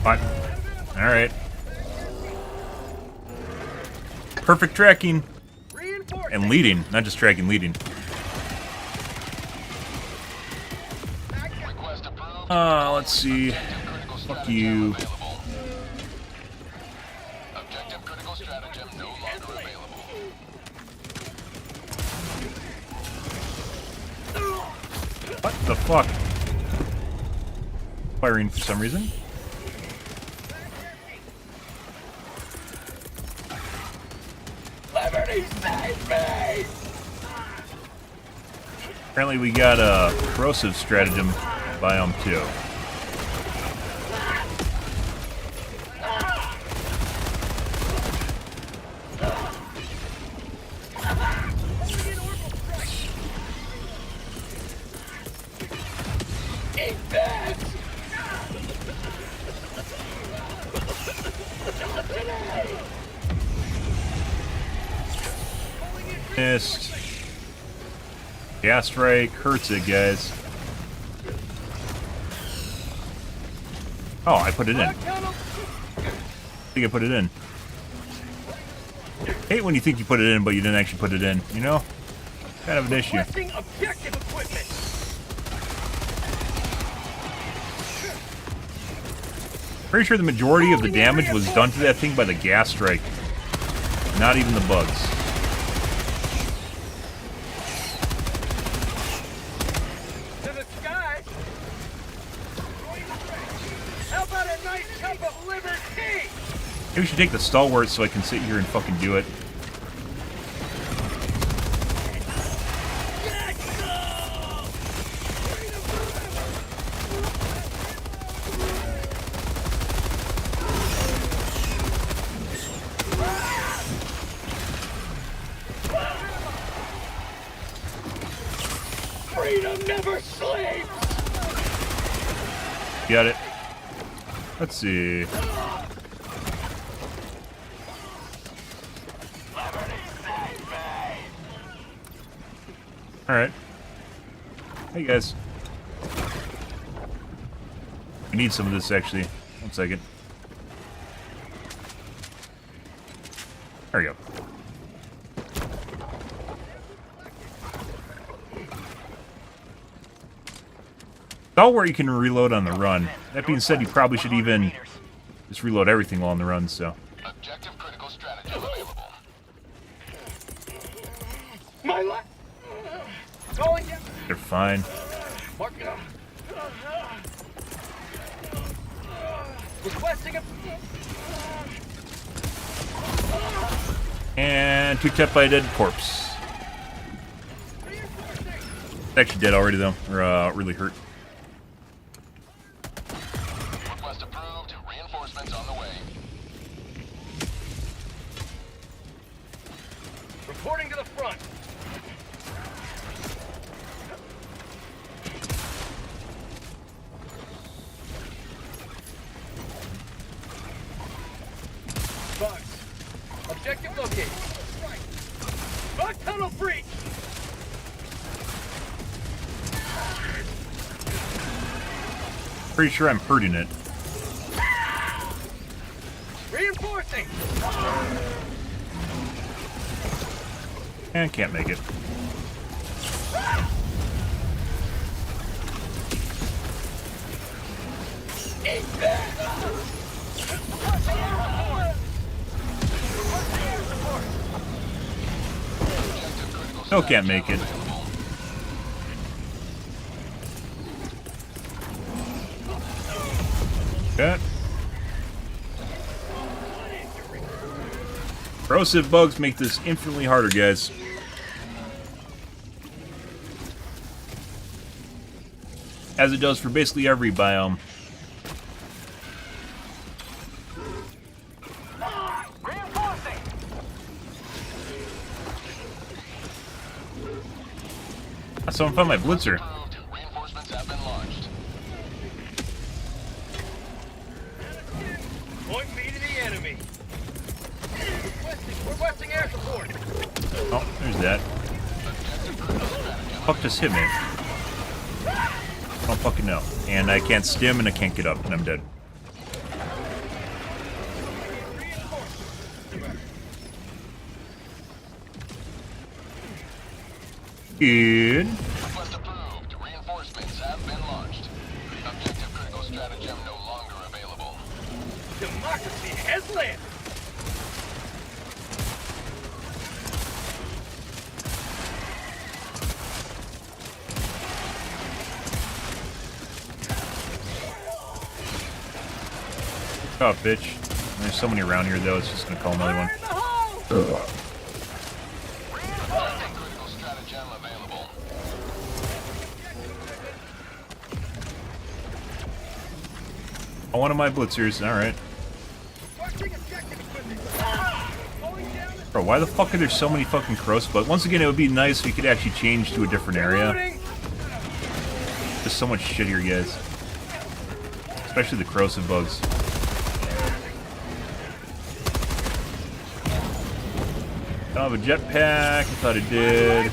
What? Alright. Perfect tracking. And leading. Not just tracking, leading. Let's see. Fuck you. Objective critical stratagem no longer available. What the fuck? Firing for some reason. Liberty save me! Apparently we got a corrosive stratagem biome too. Missed. Gas strike hurts it, guys. Oh, I put it in. I think I put it in. Hate when you think you put it in, but you didn't actually put it in. You know? Kind of an issue. Requesting objective equipment. Pretty sure the majority of the damage was done to that thing by the gas strike. Not even the bugs. To the sky. How about a nice cup of liver tea? Maybe we should take the stalwart so I can sit here and fucking do it. Freedom never sleeps. Got it. Let's see. Alright. Hey guys. We need some of this actually. 1 second. There we go. Where you can reload on the run. That being said, you probably should even just reload everything while on the run, so. Objective critical stratagem available. My life. Calling you. They're fine. Mark it up. Requesting a. And 2 tap by a dead corpse. Actually dead already though, or really hurt. Request approved. Reinforcements on the way. Reporting to the front. Bugs. Objective located. Bug tunnel breach. Pretty sure I'm hurting it. Reinforcing. And can't make it. Still can't make it. Okay. Corrosive bugs make this infinitely harder, guys. As it does for basically every biome. Someone found my blitzer. Approved. Reinforcements have been launched. Point me to the enemy. Requesting air support. Oh, there's that. Fuck just hit me. I don't fucking know. And I can't stim and I can't get up and I'm dead. Good. Request approved. Reinforcements have been launched. Objective critical stratagem no longer available. Democracy has landed. Oh, bitch. There's so many around here, though. It's just gonna call another one. Objective critical stratagem available. Oh, one of my blitzers. All right. Bro, why the fuck are there so many fucking corrosive bugs? Once again, it would be nice if you could actually change to a different area. There's so much shit here, guys. Especially the corrosive bugs. I don't have a jetpack. I thought it did.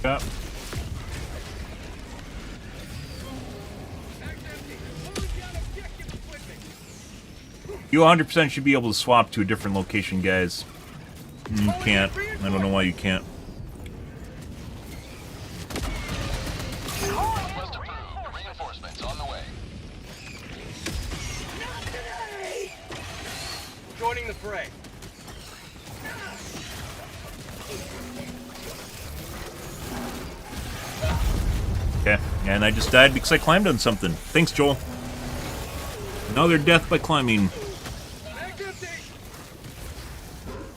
Yeah. You 100% should be able to swap to a different location, guys. You can't. I don't know why you can't. Request approved. Reinforcements on the way. Joining the fray. Okay, and I just died because I climbed on something. Thanks, Joel. Another death by climbing.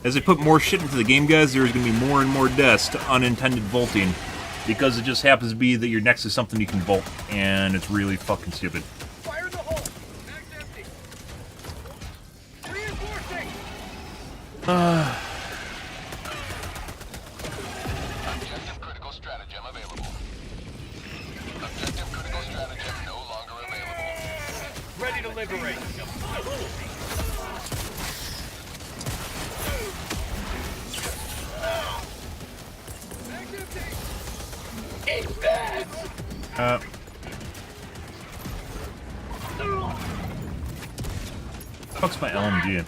As I put more shit into the game, guys, there's going to be more and more deaths to unintended vaulting. Because it just happens to be that you're next to something you can vault, and it's really fucking stupid. Fire in the hole. Mag's empty. Reinforcing. Objective critical stratagem available. Objective critical stratagem no longer available. Ready to liberate. Fuck's my LMG?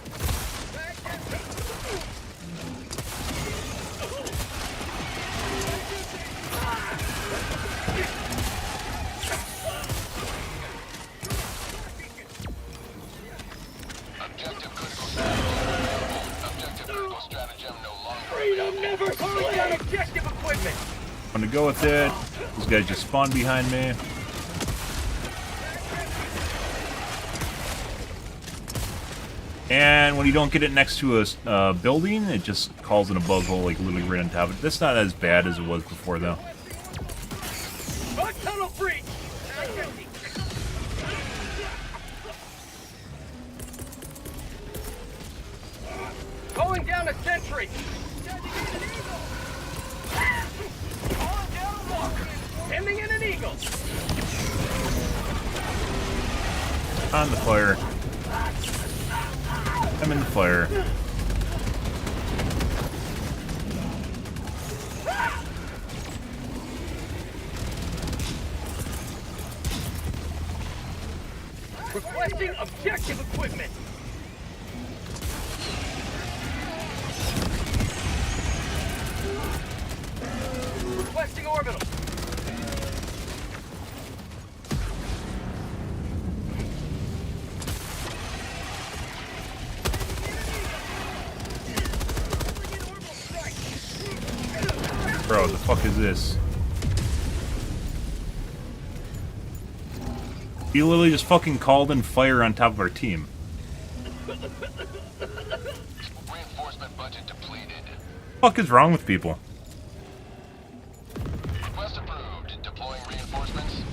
Objective critical stratagem available. Objective critical stratagem no longer Freedom never slows down objective equipment. I'm gonna go with it. These guys just spawned behind me. And when you don't get it next to a building, it just calls in a bug hole, like literally right on top of it. That's not as bad as it was before, though. Bug tunnel breach. Calling down a sentry. Sending in an eagle. On the fire. I'm in the fire. Requesting objective equipment. Requesting orbital. Bro, the fuck is this? He literally just fucking called in fire on top of our team. Reinforcement budget depleted. What the fuck is wrong with people? Request approved. Deploying reinforcements.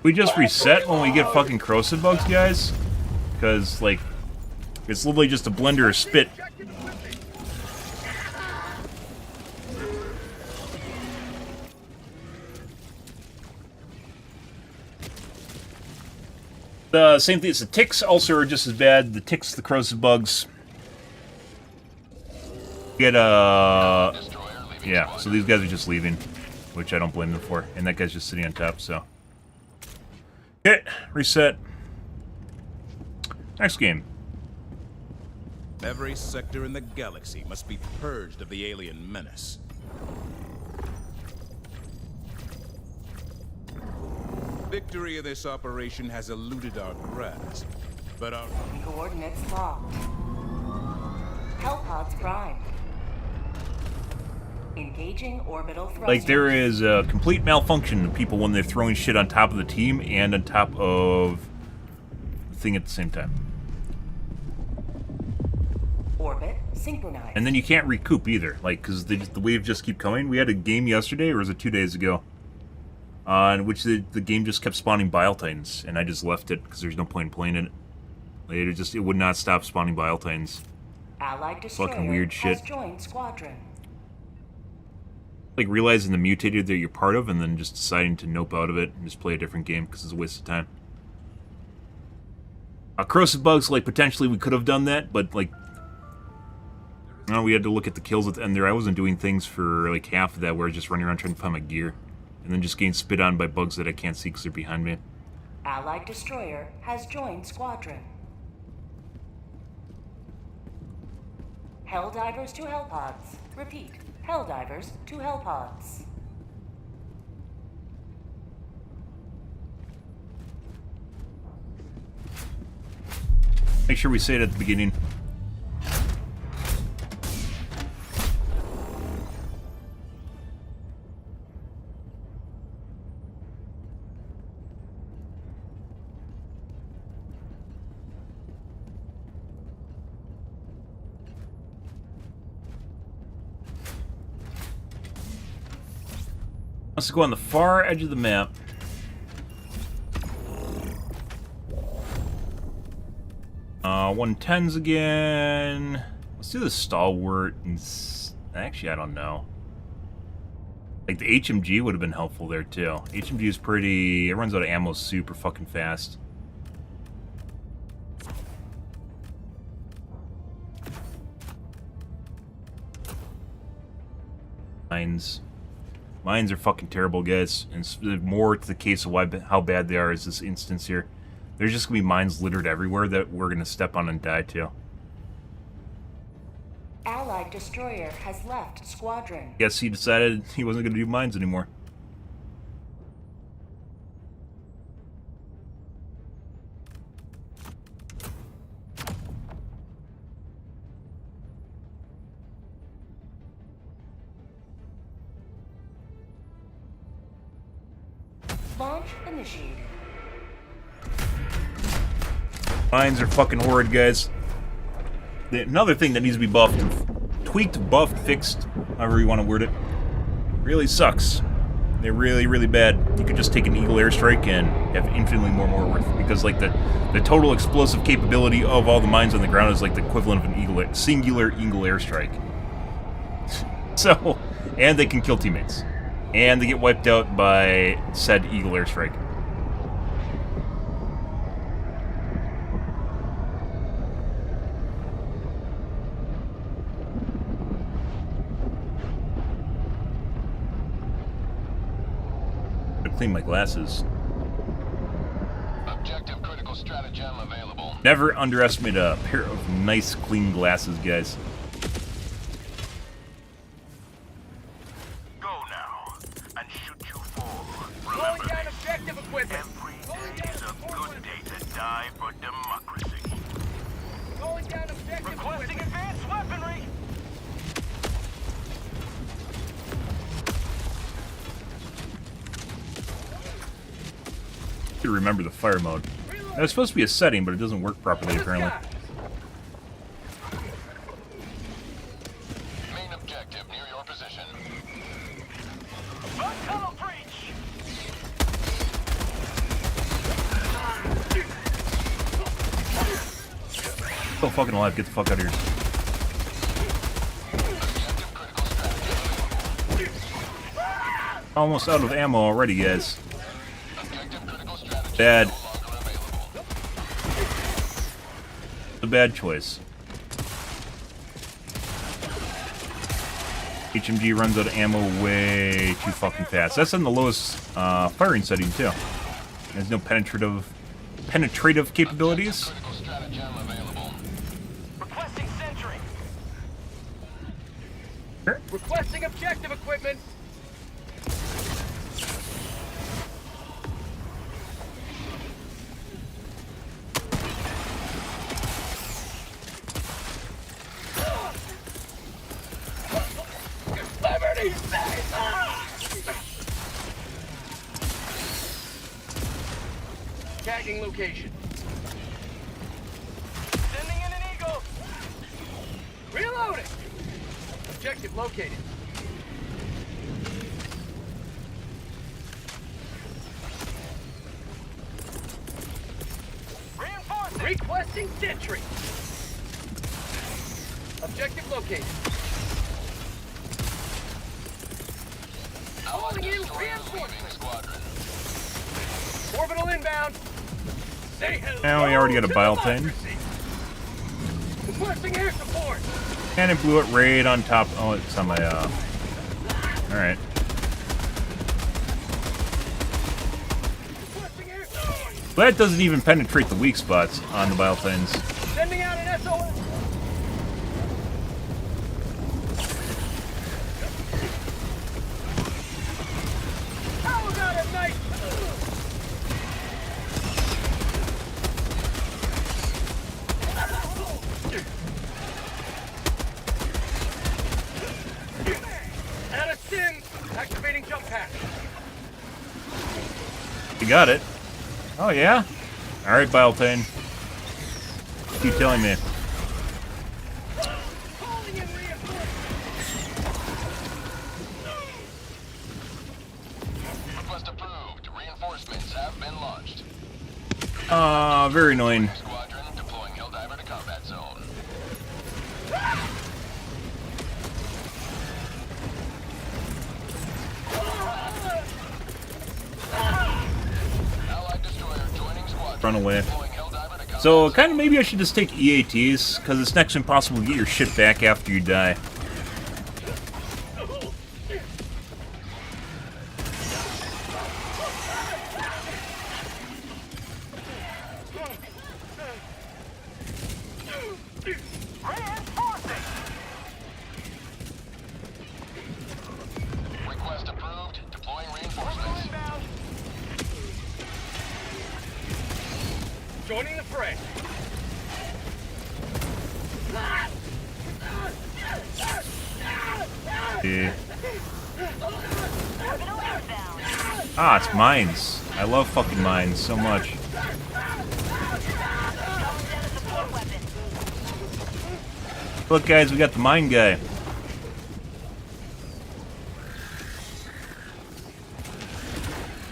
We just reset when we get fucking corrosive bugs, guys? Because, like, it's literally just a blender of spit. The same thing as the ticks also are just as bad. The ticks, the corrosive bugs. Get yeah, so these guys are just leaving, which I don't blame them for. And that guy's just sitting on top, so. Okay, reset. Next game. Every sector in the galaxy must be purged of the alien menace. Victory in this operation has eluded our grasp, but our Coordinates locked. Hellpods primed. Engaging orbital thrusters. Like, there is a complete malfunction of people when they're throwing shit on top of the team and on top of the thing at the same time. Orbit synchronized. And then you can't recoup either, like, because the waves just keep coming. We had a game yesterday, or was it 2 days ago, in which the game just kept spawning Bile Titans, and I just left it because there's no point in playing it. Like, it would not stop spawning Bile Titans. Allied destroyer Fucking weird shit. has joined squadron. Like, realizing the mutator that you're part of and then just deciding to nope out of it and just play a different game because it's a waste of time. Corrosive bugs, like, potentially we could have done that, but, like, no, we had to look at the kills at the end there. I wasn't doing things for, like, half of that where I was just running around trying to find my gear. And then just getting spit on by bugs that I can't see because they're behind me. Allied destroyer has joined squadron. Helldivers to Hellpods. Repeat. Helldivers to Hellpods. Make sure we say it at the beginning. Let's go on the far edge of the map. Uh, 110s again. Let's do the stalwart. And actually, I don't know. Like, the HMG would have been helpful there, too. HMG is pretty... It runs out of ammo super fucking fast. Mines. Mines are fucking terrible, guys. And more to the case of how bad they are is this instance here. There's just gonna be mines littered everywhere that we're gonna step on and die to. Allied destroyer has left squadron. Guess he decided he wasn't gonna do mines anymore. Launch initiated. Mines are fucking horrid, guys. Another thing that needs to be buffed, tweaked, buffed, fixed, however you want to word it, really sucks. They're really, really bad. You could just take an Eagle airstrike and have infinitely more worth, because like the total explosive capability of all the mines on the ground is like the equivalent of an singular Eagle airstrike. So, and they can kill teammates. And they get wiped out by said Eagle airstrike. I'll clean my glasses. Objective critical stratagem available. Never underestimate a pair of nice, clean glasses, guys. Go now and shoot you fall. Going down objective equipment. Every day is a good day to die for democracy. Going down objective requesting advanced weaponry. To remember the fire mode. That's supposed to be a setting, but it doesn't work properly apparently. Main objective near your position. Tunnel breach. Still fucking alive. Get the fuck out of here. Almost out of ammo already, guys. Bad. A bad choice. HMG runs out of ammo way too fucking fast. That's on the lowest firing setting too. There's no penetrative capabilities. Requesting sentry. Sure. Requesting objective equipment. Liberty! Tagging location. Sending in an eagle. Reloading. Objective located. Reinforcing. Requesting sentry. Objective located. Calling in reinforcements. Orbital inbound. Say hello. And we already got a biotane. Requesting air support. And it blew it right on top. Oh, it's on my, Alright. Requesting air support. So that doesn't even penetrate the weak spots on the bioplanes. Sending out an SOS. How about a nice... Out of sim. Activating jump pack. You got it. Oh, yeah? Alright, Biotane. Keep telling me. Calling in reinforcements. Request approved. Reinforcements have been launched. Very annoying. Squadron deploying Helldiver to combat zone. Allied destroyer joining squadron. Run away. Deploying Helldiver to combat So, zone. kind of maybe I should just take EATs, because it's next to impossible to get your shit back after you die. Request approved. Deploying reinforcements. Joining the fray. Yeah. Ah, it's mines. I love fucking mines so much. Look, guys, we got the mine guy.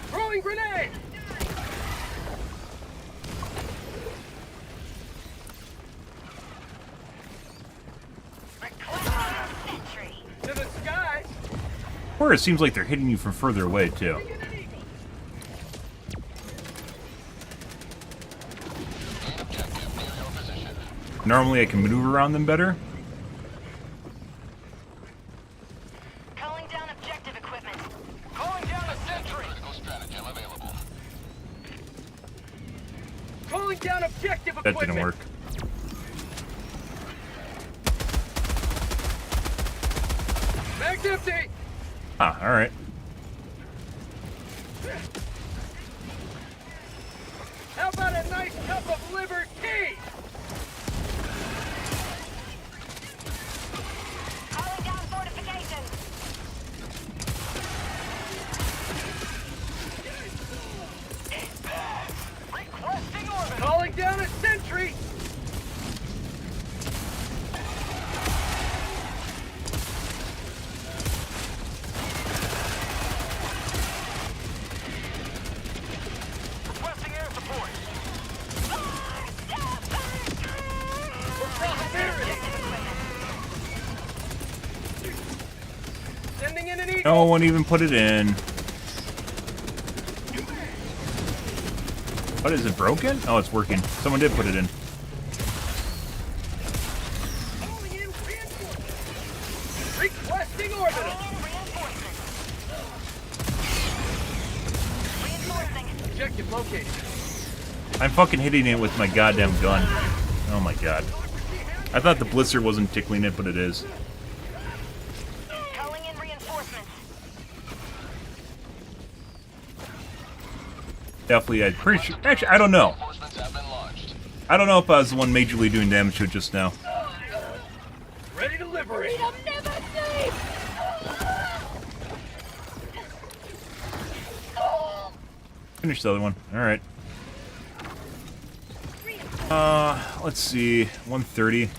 Throwing grenade. To the skies. Or it seems like they're hitting you from further away, too. Objective near your position. Normally I can maneuver around them better. Calling down objective equipment. Calling down a sentry. Critical stratagem available. Calling down objective That equipment. didn't work. Mag's empty. Ah, alright. How about a nice cup of liver tea? Calling down fortifications. Requesting orbit. Calling down a sentry. Requesting air support. No one even put it in. What, is it broken? Oh, it's working. Someone did put it in. Requesting orbital. Objective located. I'm fucking hitting it with my goddamn gun. Oh my god. I thought the blister wasn't tickling it, but it is. Calling in reinforcements. Definitely, I'm pretty sure. Actually, I don't know. Reinforcements have been launched. I don't know if I was the one majorly doing damage to it just now. Ready to liberate. Finish the other one. Alright. Let's see. 130.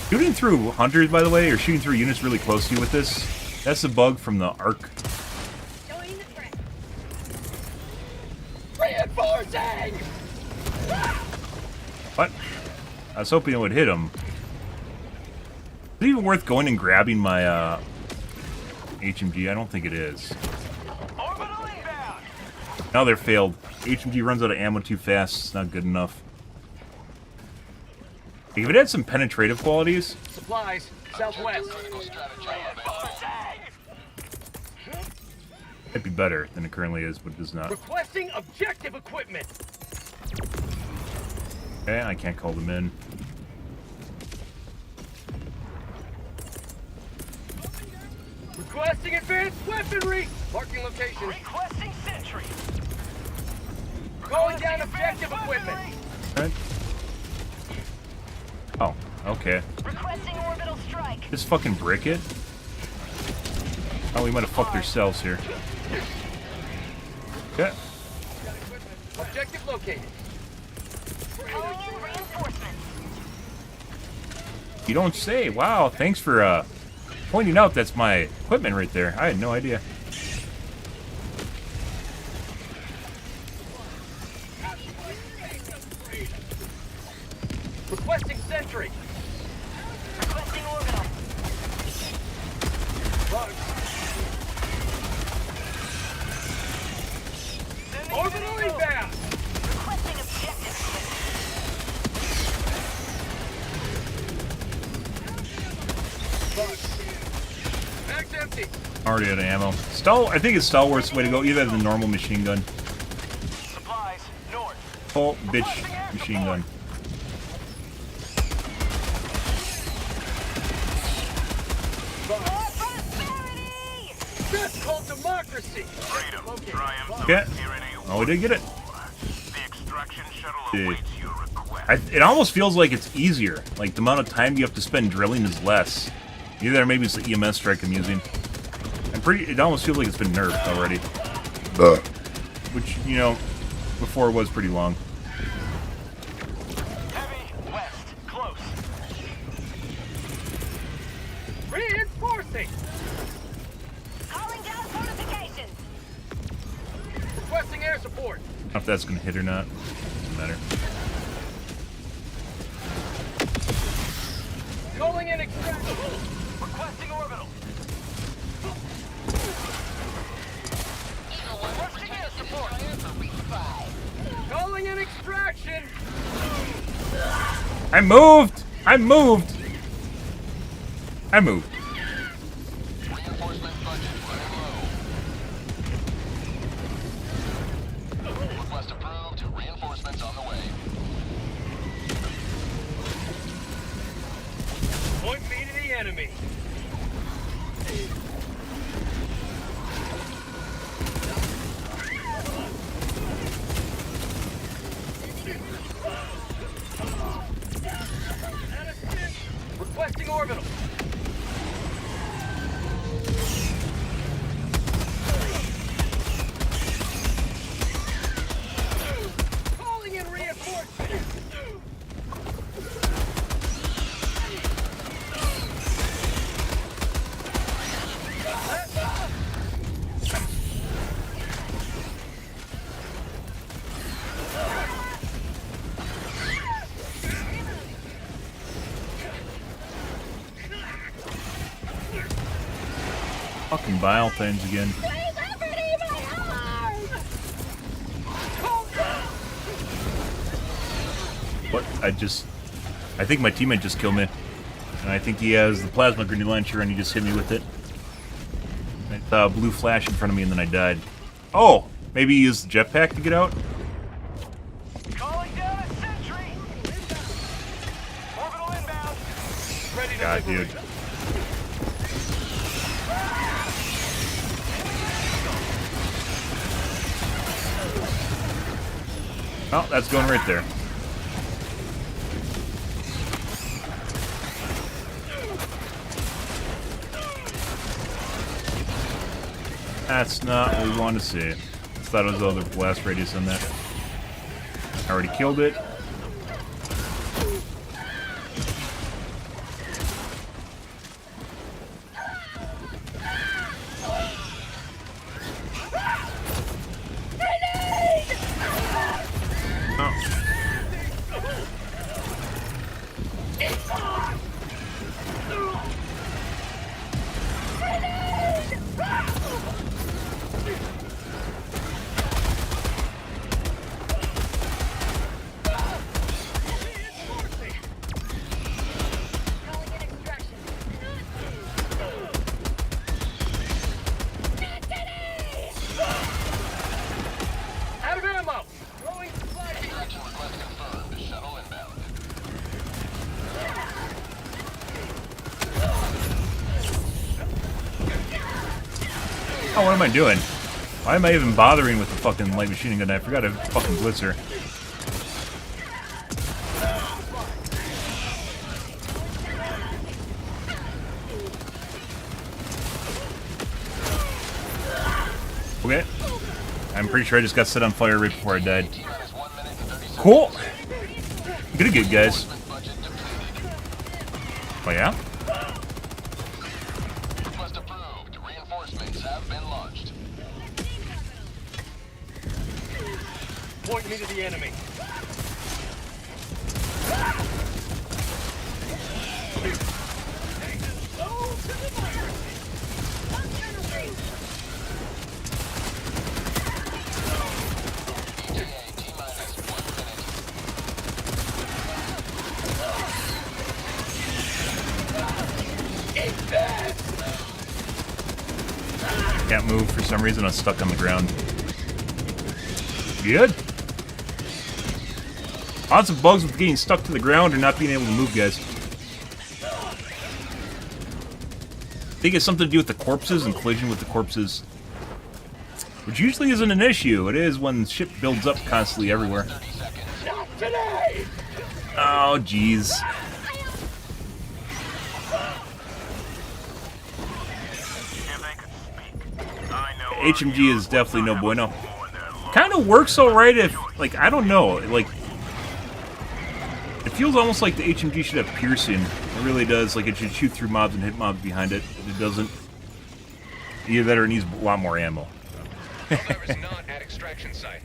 Shooting through hunters, by the way, or shooting through units really close to you with this, that's a bug from the Arc. Reinforcing. What? I was hoping it would hit him. Is it even worth going and grabbing my, HMG? I don't think it is. Orbital inbound. Now they're failed. HMG runs out of ammo too fast. It's not good enough. If it had some penetrative qualities, Supplies southwest. Critical stratagem available. it'd be better than it currently is, but it does not. Requesting objective equipment. Okay, I can't call them in. Requesting advanced weaponry. Marking location. Requesting sentry. Calling down objective equipment. Right? Oh, okay. Requesting orbital strike. Just fucking brick it. Oh, we might have fucked ourselves here. Okay. Objective located. Calling in reinforcements. You don't say. Wow, thanks for pointing out that's my equipment right there. I had no idea. Requesting sentry. Requesting orbital. Orbital inbound. Requesting objective Mag's empty. Already out of ammo. I think it's Stalwart's way to go. Either the normal machine gun. Supplies north. Full bitch machine gun. That's called democracy. Freedom triumphs over Okay. tyranny. Oh, we did get it. The extraction shuttle Dude. awaits your request. It almost feels like it's easier. Like, the amount of time you have to spend drilling is less. Either maybe it's the EMS strike I'm using. It almost feels like it's been nerfed already. Which, you know, before was pretty long. Heavy west. Close. Reinforcing. Calling down fortifications. Requesting air support. I don't know if that's going to hit or not. Doesn't matter. Calling in extraction. Requesting orbital. Requesting air support. Calling in extraction. I moved! I moved! I moved. Reinforcement budget running low. Request approved. Reinforcements on the way. Point me to the enemy. Requesting orbital. Calling in reinforcements. Fucking bile things again. What? I think my teammate just killed me. And I think he has the plasma grenade launcher and he just hit me with it. It blue flash in front of me and then I died. Oh! Maybe he used the jetpack to get out? Calling down a sentry. Orbital inbound. Ready to God, dude. Oh, that's going right there. That's not what we want to see. I thought it was the other blast radius on that. I already killed it. Out of ammo. Extraction request confirmed. Shuttle inbound. Oh, what am I doing? Why am I even bothering with the fucking light machine gun? I forgot to fucking blitzer. Okay. I'm pretty sure I just got set on fire right before I died. Cool! Good good, guys. Oh, yeah? Request approved. Reinforcements have been launched. Point me to the enemy. Can't move for some reason. I'm stuck on the ground. Good. Lots of bugs with getting stuck to the ground or not being able to move, guys. I think it's something to do with the corpses and collision with the corpses. Which usually isn't an issue. It is when shit builds up constantly everywhere. Oh, jeez. HMG is definitely no bueno. Kind of works alright if, like, I don't know, like, it feels almost like the HMG should have piercing. It really does. Like, it should shoot through mobs and hit mobs behind it. It doesn't. Either that or it needs a lot more ammo.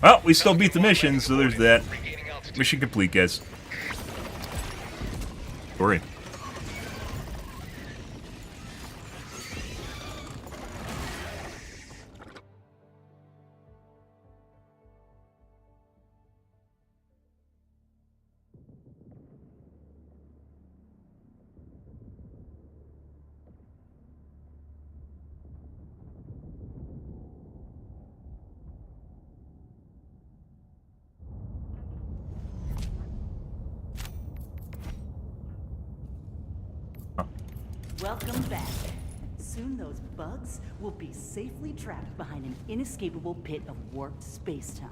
Well, we still beat the mission, so there's that. Mission complete, guys. Sorry. Welcome back. Soon those bugs will be safely trapped behind an inescapable pit of warped space-time.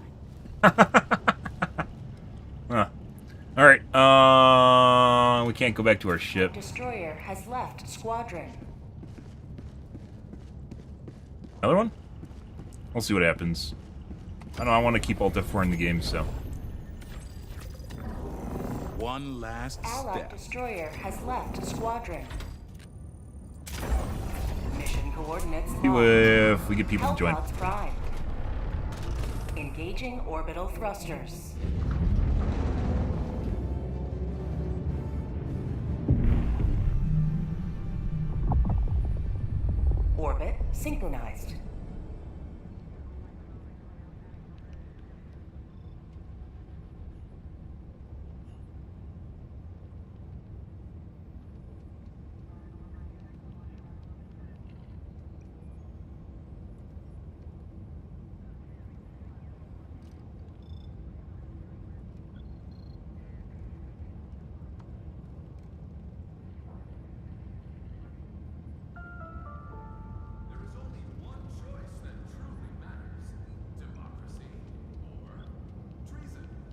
Alright, we can't go back to our ship. Destroyer has left squadron. Another one? We'll see what happens. I don't know, I want to keep Alt F4 in the game, so. One last Allied step. destroyer has left squadron. Mission coordinates See if we get people to join. Hellpods prime. Engaging orbital thrusters. Orbit synchronized.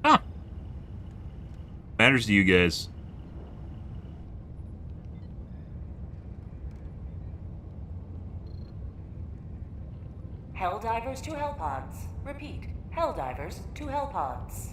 Huh. Matters to you guys. Helldivers to Hellpods. Repeat. Helldivers to Hellpods.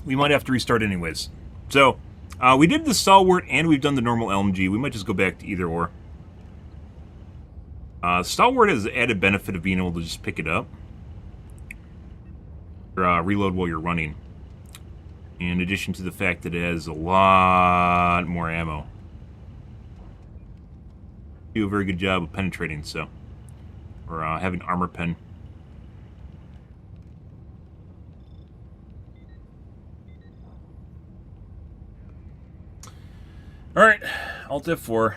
We might have to restart anyways. So, we did the Stalwart and we've done the normal LMG. We might just go back to either or. Stalwart has the added benefit of being able to just pick it up. Or reload while you're running. In addition to the fact that it has a lot more ammo. Do a very good job of penetrating, so. Or having armor pen. Alright, Alt F4.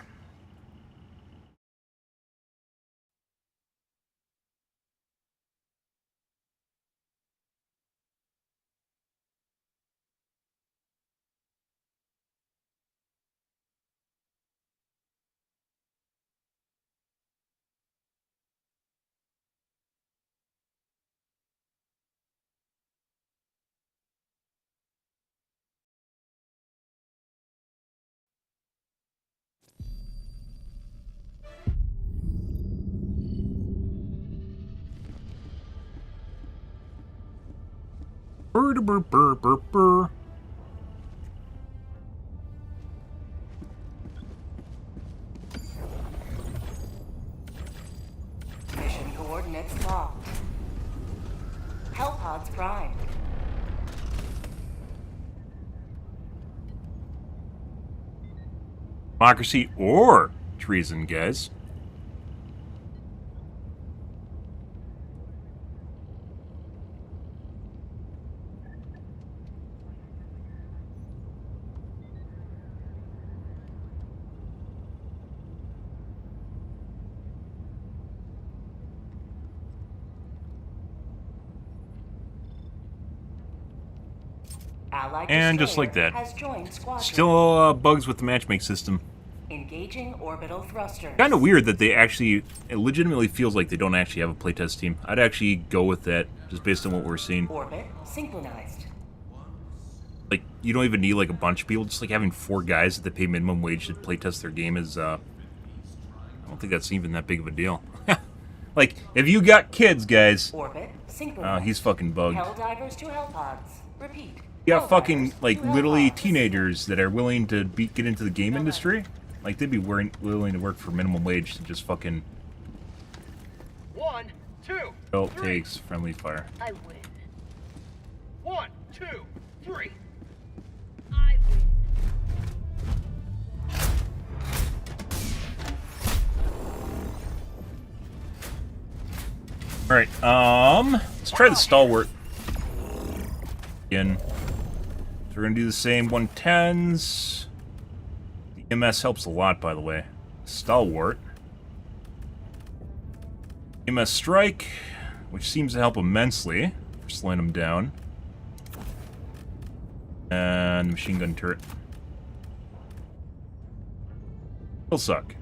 Burr, burr, burr, burr, burr. Mission coordinates locked. Hellpods primed. Democracy or treason, guys. Allied And just like destroyer that. has joined squadron. Still bugs with the matchmake system. Engaging orbital thrusters. Kind of weird that they actually, it legitimately feels like they don't actually have a playtest team. I'd actually go with that, just based on what we're seeing. Orbit synchronized. Like, you don't even need like a bunch of people. Just like having 4 guys that they pay minimum wage to playtest their game is, I don't think that's even that big of a deal. Like, if you got kids, guys, Orbit synchronized. he's fucking bugged. Helldivers to Hellpods. Repeat. You got fucking, Helldivers like, to literally Hellpods. teenagers that are willing to get into the game industry. Like, they'd be willing to work for minimum wage to just fucking... 1, 2, Belt 3. takes friendly fire. I win. 1, 2, 3. I win. Alright, let's try the Stalwart. Again. So we're gonna do the same 110s. The EMS helps a lot, by the way. Stalwart. EMS Strike, which seems to help immensely for slowing them down. And Machine Gun Turret. Still suck.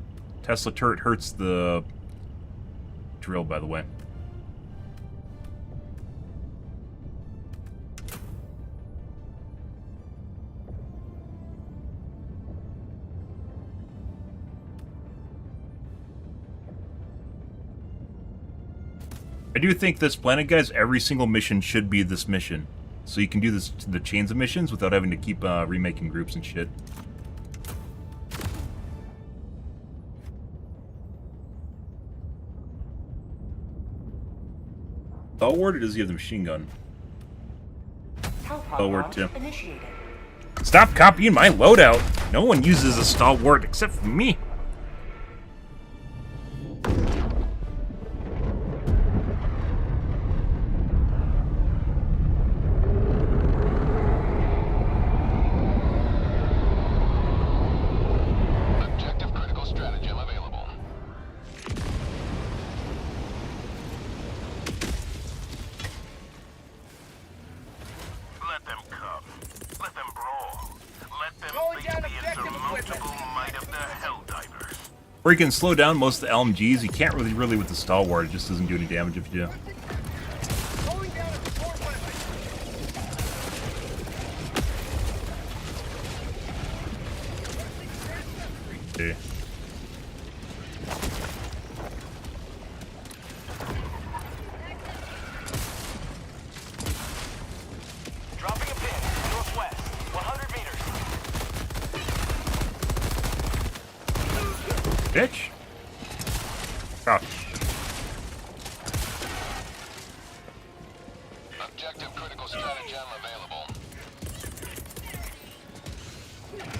Tesla Turret hurts the drill, by the way. I do think this planet, guys, every single mission should be this mission. So you can do this the chains of missions without having to keep remaking groups and shit. Ward, or does he have the machine gun? Ward too. Initiated. Stop copying my loadout! No one uses a stalwart except for me. Objective critical stratagem available. Let them come. Let them brawl. Let them Rolling face down the objective insurmountable might of the Helldivers. Or you can slow down most of the LMGs. You can't really with the stalwart. It just doesn't do any damage if you do. Rolling down a support weapon. Okay. Dropping a pin. Northwest. 100 meters. Bitch! Oh. Objective critical stratagem available.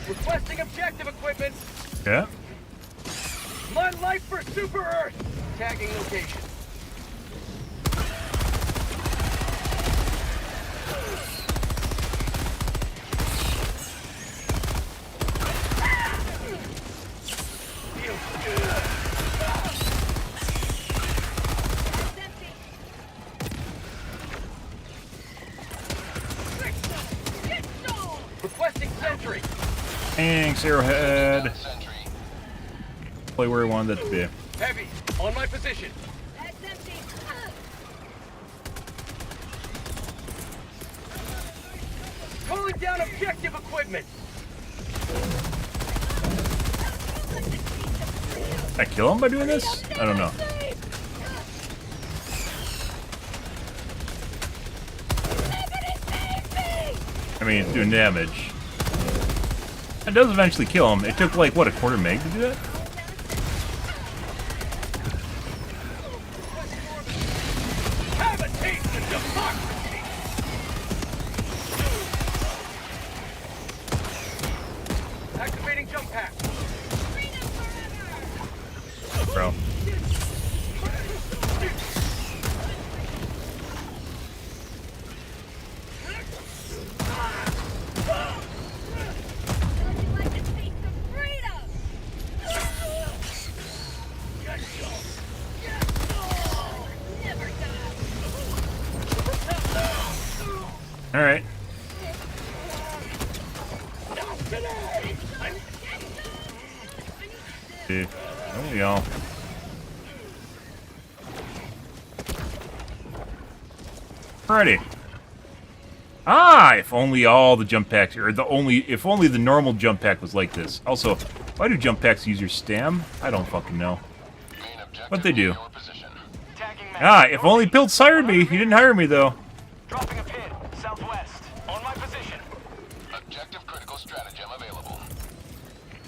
Requesting objective equipment. Yeah? My life for Super Earth. Tagging location. Feels good. Requesting sentry. Thanks, Arrowhead. Sentry. Play where I wanted that to be. Heavy. On my position. Calling down objective equipment. Can I kill him by doing this? I don't know. I mean, it's doing damage. It does eventually kill him. It took, like, what, a quarter meg to do that? Have a taste of democracy. Activating jump pack. Bro. Alright. Dude. There we go. Alrighty. Ah, if only all the jump packs, or if only the normal jump pack was like this. Also, why do jump packs use your stam? I don't fucking know. Main objective But they do. your position. Tagging map. Ah, if only Piltz hired me. He didn't hire me, though. Dropping a pin. Southwest. On my position. Objective critical stratagem available.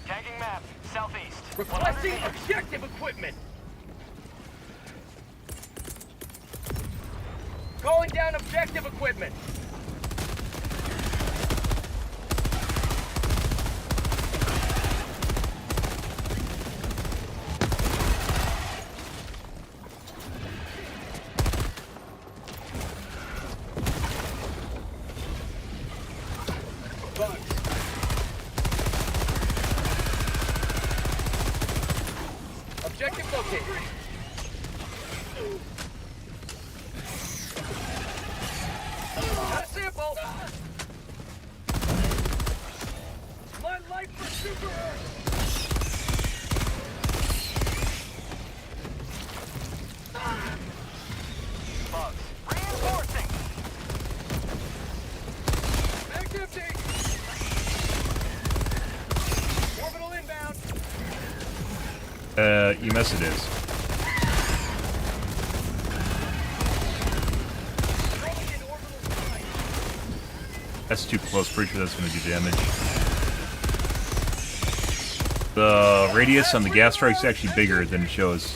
Tagging map. Southeast. Requesting objective equipment. Calling down objective equipment. Bugs. Objective located. Got a sample. My life for Super Earth. Bugs. Reinforcing. Back empty. Orbital inbound. EMS it is. That's too close. Pretty sure that's going to do damage. The radius on the gas strike is actually bigger than it shows.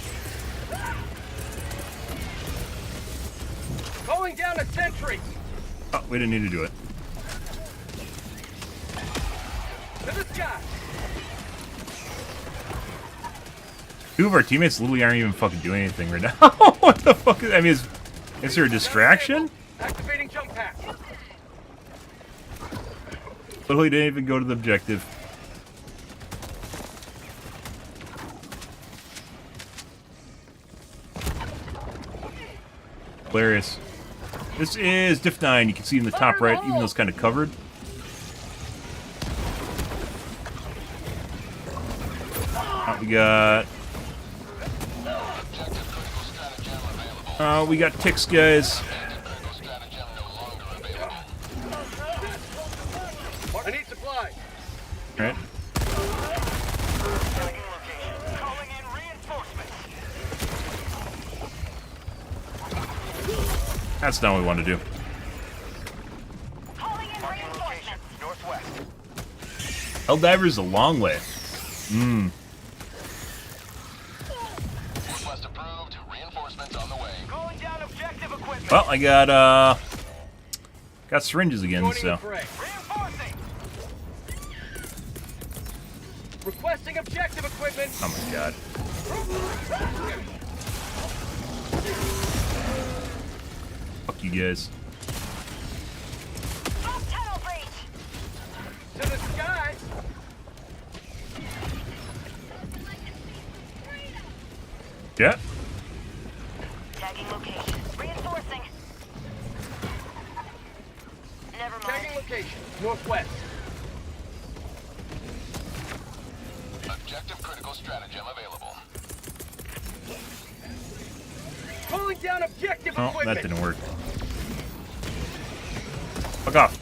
Calling down a sentry. Oh, we didn't need to do it. To the sky. Two of our teammates literally aren't even fucking doing anything right now. What the fuck is... I mean, is there a distraction? Activating jump pack. Literally didn't even go to the objective. Hilarious. This is Diff 9. You can see in the top right, even though it's kind of covered. We got ticks, guys. I need supplies. Alright. Calling in reinforcements. That's not what we want to do. Calling in reinforcements. Northwest. Helldivers is a long way. Request approved. Reinforcements on the way. Calling down objective equipment. Well, I got syringes again, so. Reinforcing. Requesting objective equipment. Oh my god. Fuck you guys. Tunnel breach. To the sky. Yeah. Tagging location. Reinforcing. Never mind. Tagging location. Northwest. Objective critical stratagem available. Calling down objective Oh, equipment. that didn't work. Fuck off.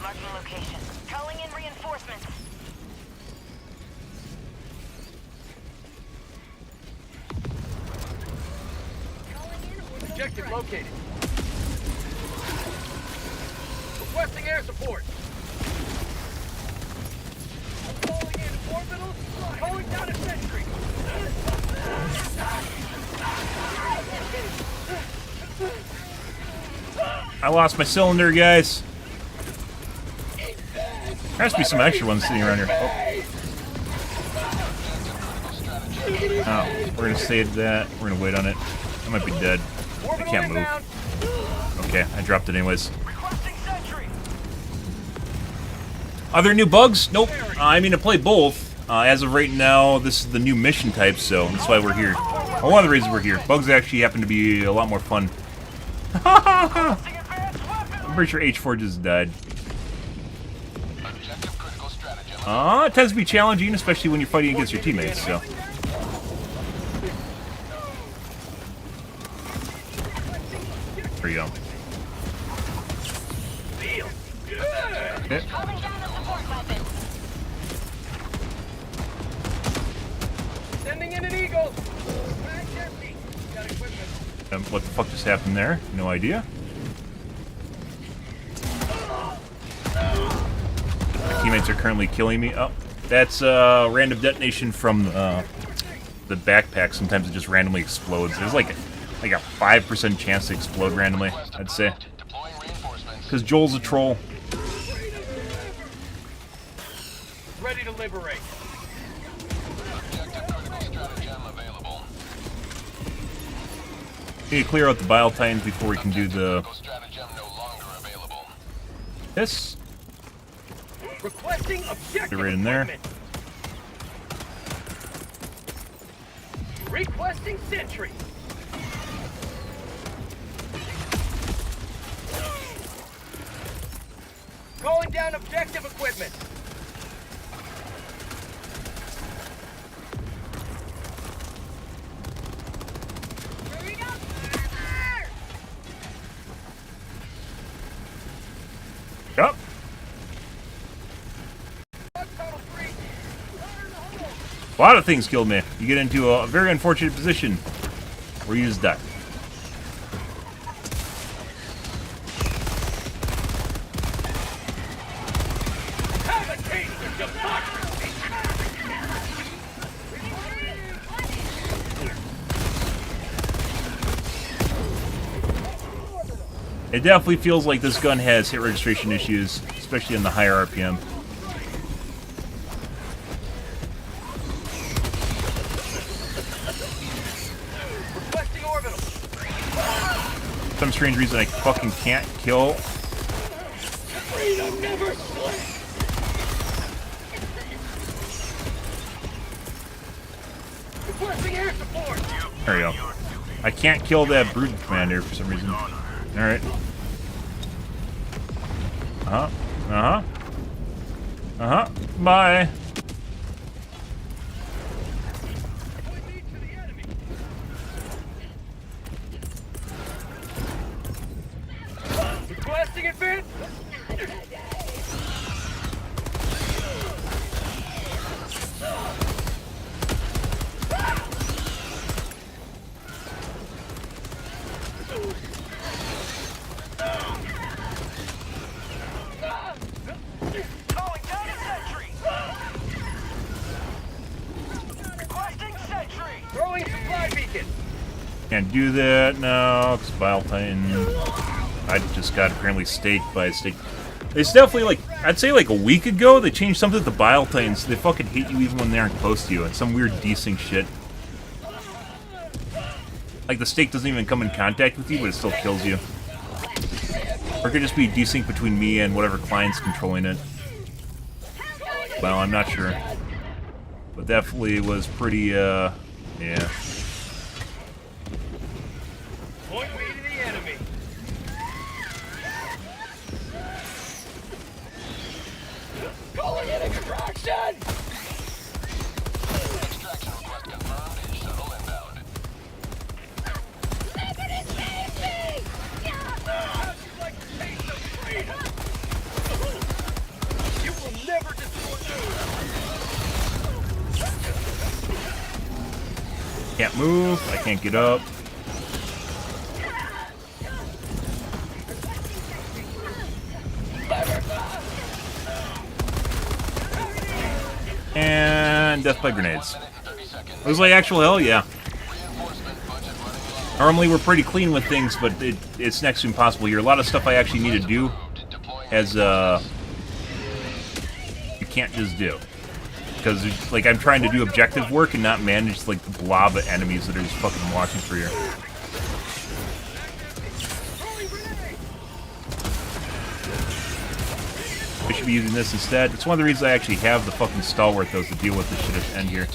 Marking location. Calling in reinforcements. Objective located. Requesting air support. Calling in orbital. Calling down a sentry. I lost my cylinder, guys. There has to be some extra ones sitting around here. Oh, we're gonna save that. We're gonna wait on it. I might be dead. I can't move. Okay, I dropped it anyways. Requesting sentry. Are there new bugs? Nope. I mean, to play both. As of right now, this is the new mission type, so that's why we're here. Well, one of the reasons we're here. Bugs actually happen to be a lot more fun. I'm pretty sure H4 just died. It tends to be challenging, especially when you're fighting against your teammates, so. There you go. Okay. Sending in an eagle. What the fuck just happened there? No idea. My teammates are currently killing me. Oh, that's random detonation from the backpack. Sometimes it just randomly explodes. There's like a 5% chance to explode randomly, I'd say. Because Joel's a troll. Ready to liberate. We need to clear out the bile titans before we can do the... This. Requesting objective Get right in there. equipment. Requesting sentry. Calling down objective equipment. Yup. A lot of things killed me. You get into a very unfortunate position where you just die. It definitely feels like this gun has hit registration issues, especially in the higher RPM. For some strange reason I fucking can't kill. There we go. I can't kill that brood commander for some reason. Alright. Uh-huh. Uh-huh. Uh-huh. Bye. Requesting advance. Calling down a sentry. Requesting sentry. Throwing supply beacon. Can't do that now, because Bile Titan... I just got apparently staked by a stake. It's definitely like, I'd say like a week ago, they changed something to the Bile Titans. They fucking hate you even when they aren't close to you. It's some weird desync shit. Like the stake doesn't even come in contact with you, but it still kills you. Or it could just be desync between me and whatever client's controlling it. Well, I'm not sure. But definitely was pretty, yeah. Point me to the enemy. Calling in extraction! Extraction request confirmed and shuttle inbound. You will never destroy Can't move, I can't get up. And death by grenades. It was like actual hell, yeah. Normally we're pretty clean with things, but it's next to impossible here. A lot of stuff I actually need to do has, you can't just do. Because, like, I'm trying to do objective work and not manage, like, the blob of enemies that are just fucking watching for you. I should be using this instead. It's one of the reasons I actually have the fucking stalwart, though, to deal with this shit at the end here.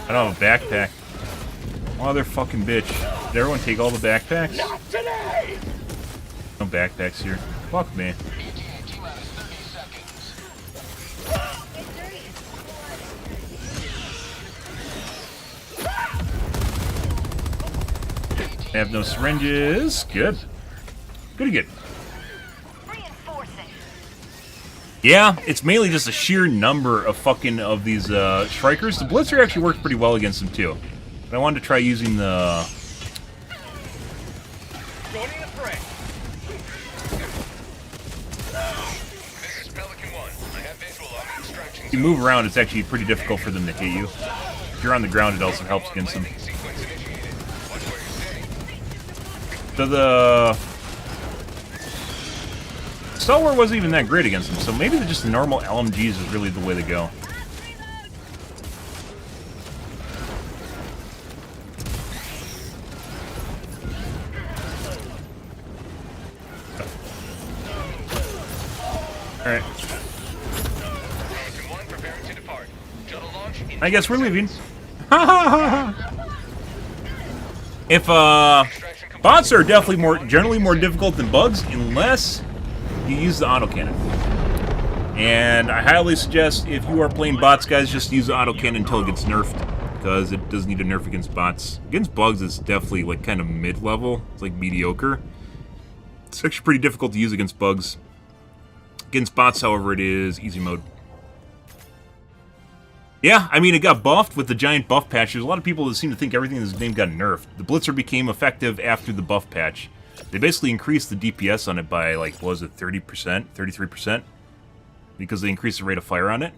I don't have a backpack. Motherfucking bitch. Did everyone take all the backpacks? Not today! No backpacks here. Fuck me. I have no syringes. Good. Good again. Yeah, it's mainly just a sheer number of fucking of these strikers. The Blitzer actually worked pretty well against them too. But I wanted to try using the... Joining the fray. This is Pelican 1. I have visual on the extraction. If you move around, it's actually pretty difficult for them to hit you. If you're on the ground, it also helps against them. So the... Stalwart wasn't even that great against them, so maybe just the normal LMGs is really the way to go. Alright. I guess we're leaving. If, bots are definitely generally more difficult than bugs, unless you use the autocannon. And I highly suggest if you are playing bots, guys, just use the autocannon until it gets nerfed, because it does need a nerf against bots. Against bugs, it's definitely like kind of mid-level. It's like mediocre. It's actually pretty difficult to use against bugs. Against bots, however, it is easy mode. Yeah, I mean, it got buffed with the giant buff patch. There's a lot of people that seem to think everything in this game got nerfed. The Blitzer became effective after the buff patch. They basically increased the DPS on it by, like, what was it, 30%? 33%? Because they increased the rate of fire on it.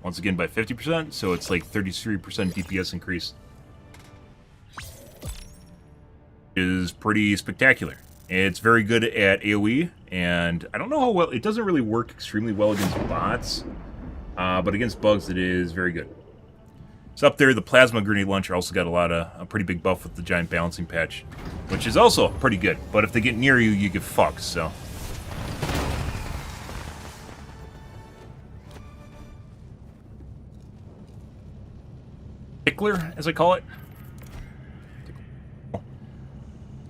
Once again, by 50%, so it's like 33% DPS increase. Is pretty spectacular. It's very good at AoE, and I don't know how well... It doesn't really work extremely well against bots, but against bugs it is very good. It's up there. The Plasma Grenade Launcher also got a pretty big buff with the Giant Balancing Patch, which is also pretty good. But if they get near you, you get fucked, so... Tickler, as I call it.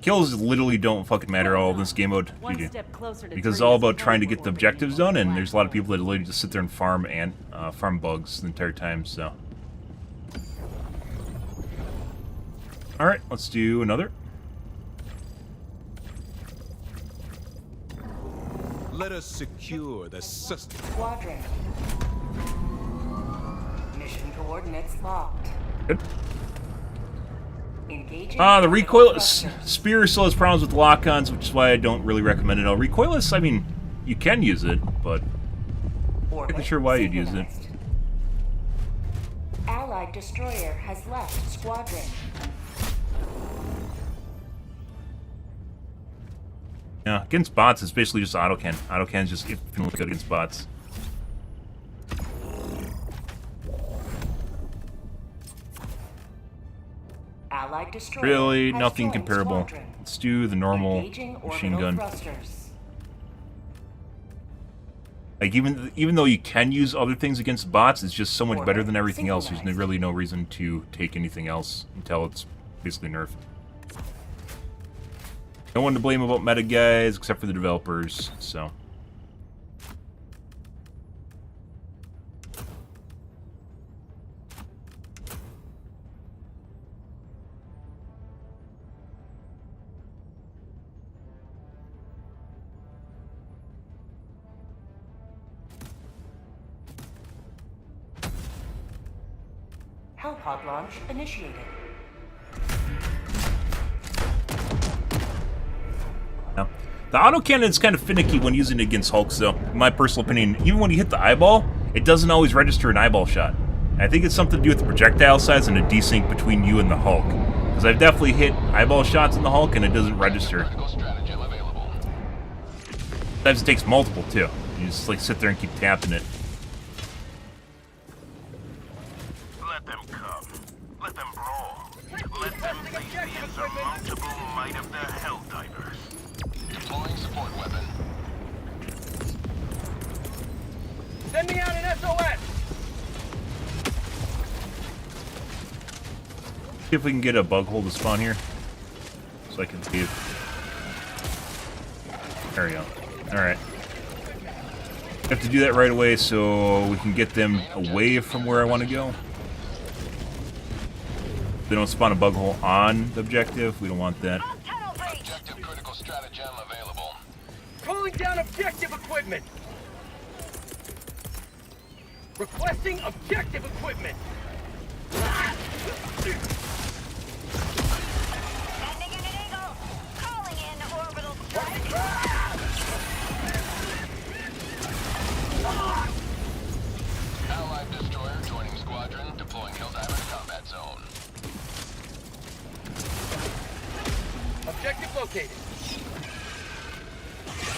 Kills literally don't fucking matter all in this game mode, because it's all about trying to get the objectives done, and there's a lot of people that literally just sit there and farm bugs the entire time, so. Alright, let's do another. Let us secure the system. Squadron. Mission coordinates locked. Good. Engaging The recoilless spear still has problems with lock-ons, which is why I don't really recommend it. Recoilless, I mean, you can use it, but I'm not sure why you'd use it. Allied destroyer has left squadron. Yeah, against bots, it's basically just autocan. Autocan's just infinitely good against bots. Allied destroyer Really, has nothing joined comparable. squadron. Let's do the normal Engaging machine orbital gun. thrusters. Like, even though you can use other things against bots, it's just so much better than everything else. There's really no reason to take anything else until it's basically nerfed. No one to blame about meta, guys, except for the developers, so... Hellpod launch initiated. Yeah. The autocannon is kind of finicky when using it against Hulks, though. In my personal opinion, even when you hit the eyeball, it doesn't always register an eyeball shot. I think it's something to do with the projectile size and a desync between you and the Hulk. Because I've definitely hit eyeball shots in the Hulk and it doesn't register. Sometimes it takes multiple, too. You just like sit there and keep tapping it. Let them come. Let them brawl. Let them face the insurmountable might of the Helldivers. Deploying support weapon. Sending out an SOS! See if we can get a bug hole to spawn here. So I can see it. There we go. Alright. I have to do that right away so we can get them away from where I want to go. They don't spawn a bug hole on the objective. We don't want that. Objective critical stratagem available. Calling down objective equipment! Requesting objective equipment! Sending in an eagle! Calling in orbital strike! Allied destroyer joining squadron, deploying Helldiver combat zone. Objective located.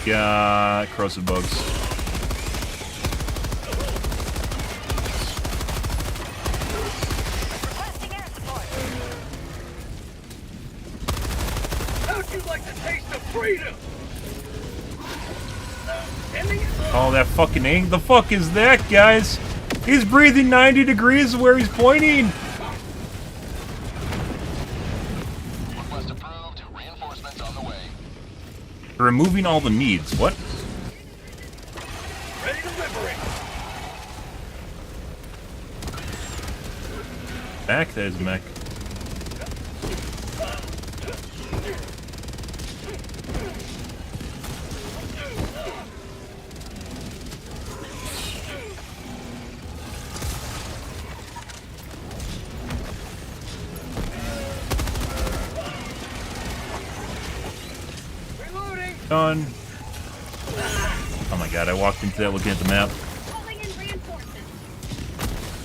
Yeah, corrosive bugs. Requesting air support! How'd you like the taste of freedom? Oh, that fucking ink. The fuck is that, guys? He's breathing 90 degrees where he's pointing. Request approved. Reinforcements on the way. Removing all the needs. What? Mech? That is a mech. Done. Oh my god, I walked into that looking at the map.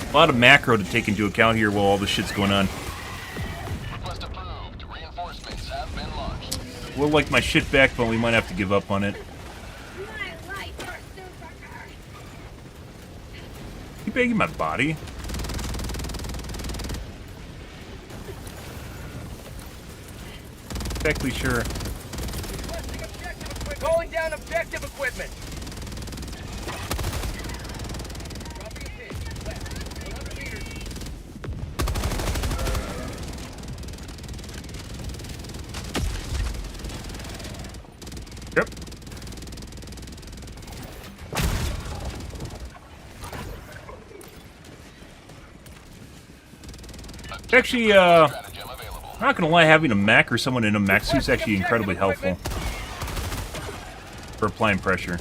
A lot of macro to take into account here while all this shit's going on. Request approved. Reinforcements have been launched. We'll like my shit back, but we might have to give up on it. You banging my body? Exactly sure. Calling down objective equipment. Yep. Actually, I'm not gonna lie, having a mech or someone in a mech suit is actually incredibly helpful for applying pressure.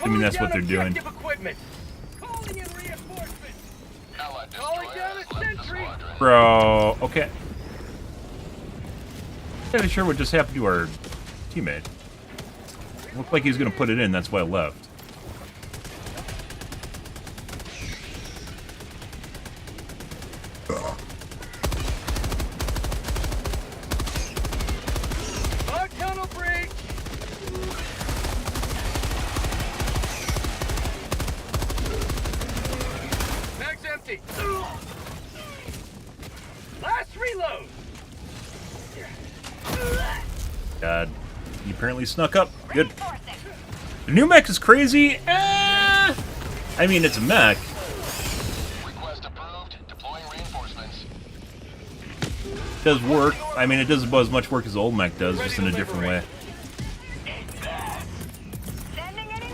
I mean, that's what they're doing. Bro, okay. Not sure what just happened to our teammate. Looked like he was gonna put it in, that's why I left. Last reload. God, he apparently snuck up. Good. The new mech is crazy. I mean, it's a mech. Request approved. Deploying reinforcements. It does work. I mean, it does about as much work as the old mech does, just in a different way.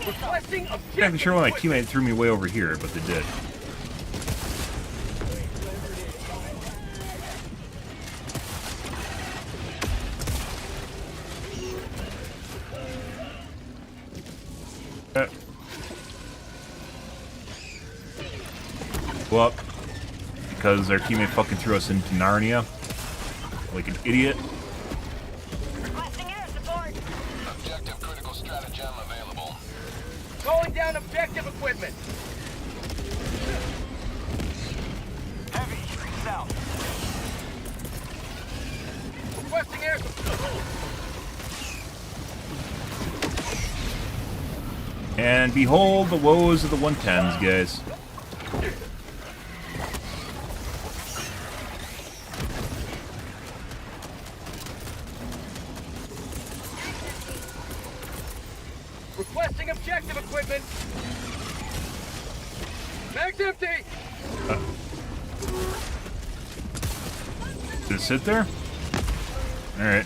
Requesting I'm not exactly sure why my teammate threw me way over here, but they did. Go up because our teammate fucking threw us into Narnia like an idiot. Requesting air support. Objective critical stratagem available. Calling down objective equipment. Heavy south. Requesting air support. And behold the woes of the 110s, guys. Requesting objective equipment. Mag's empty. Did it sit there? Alright.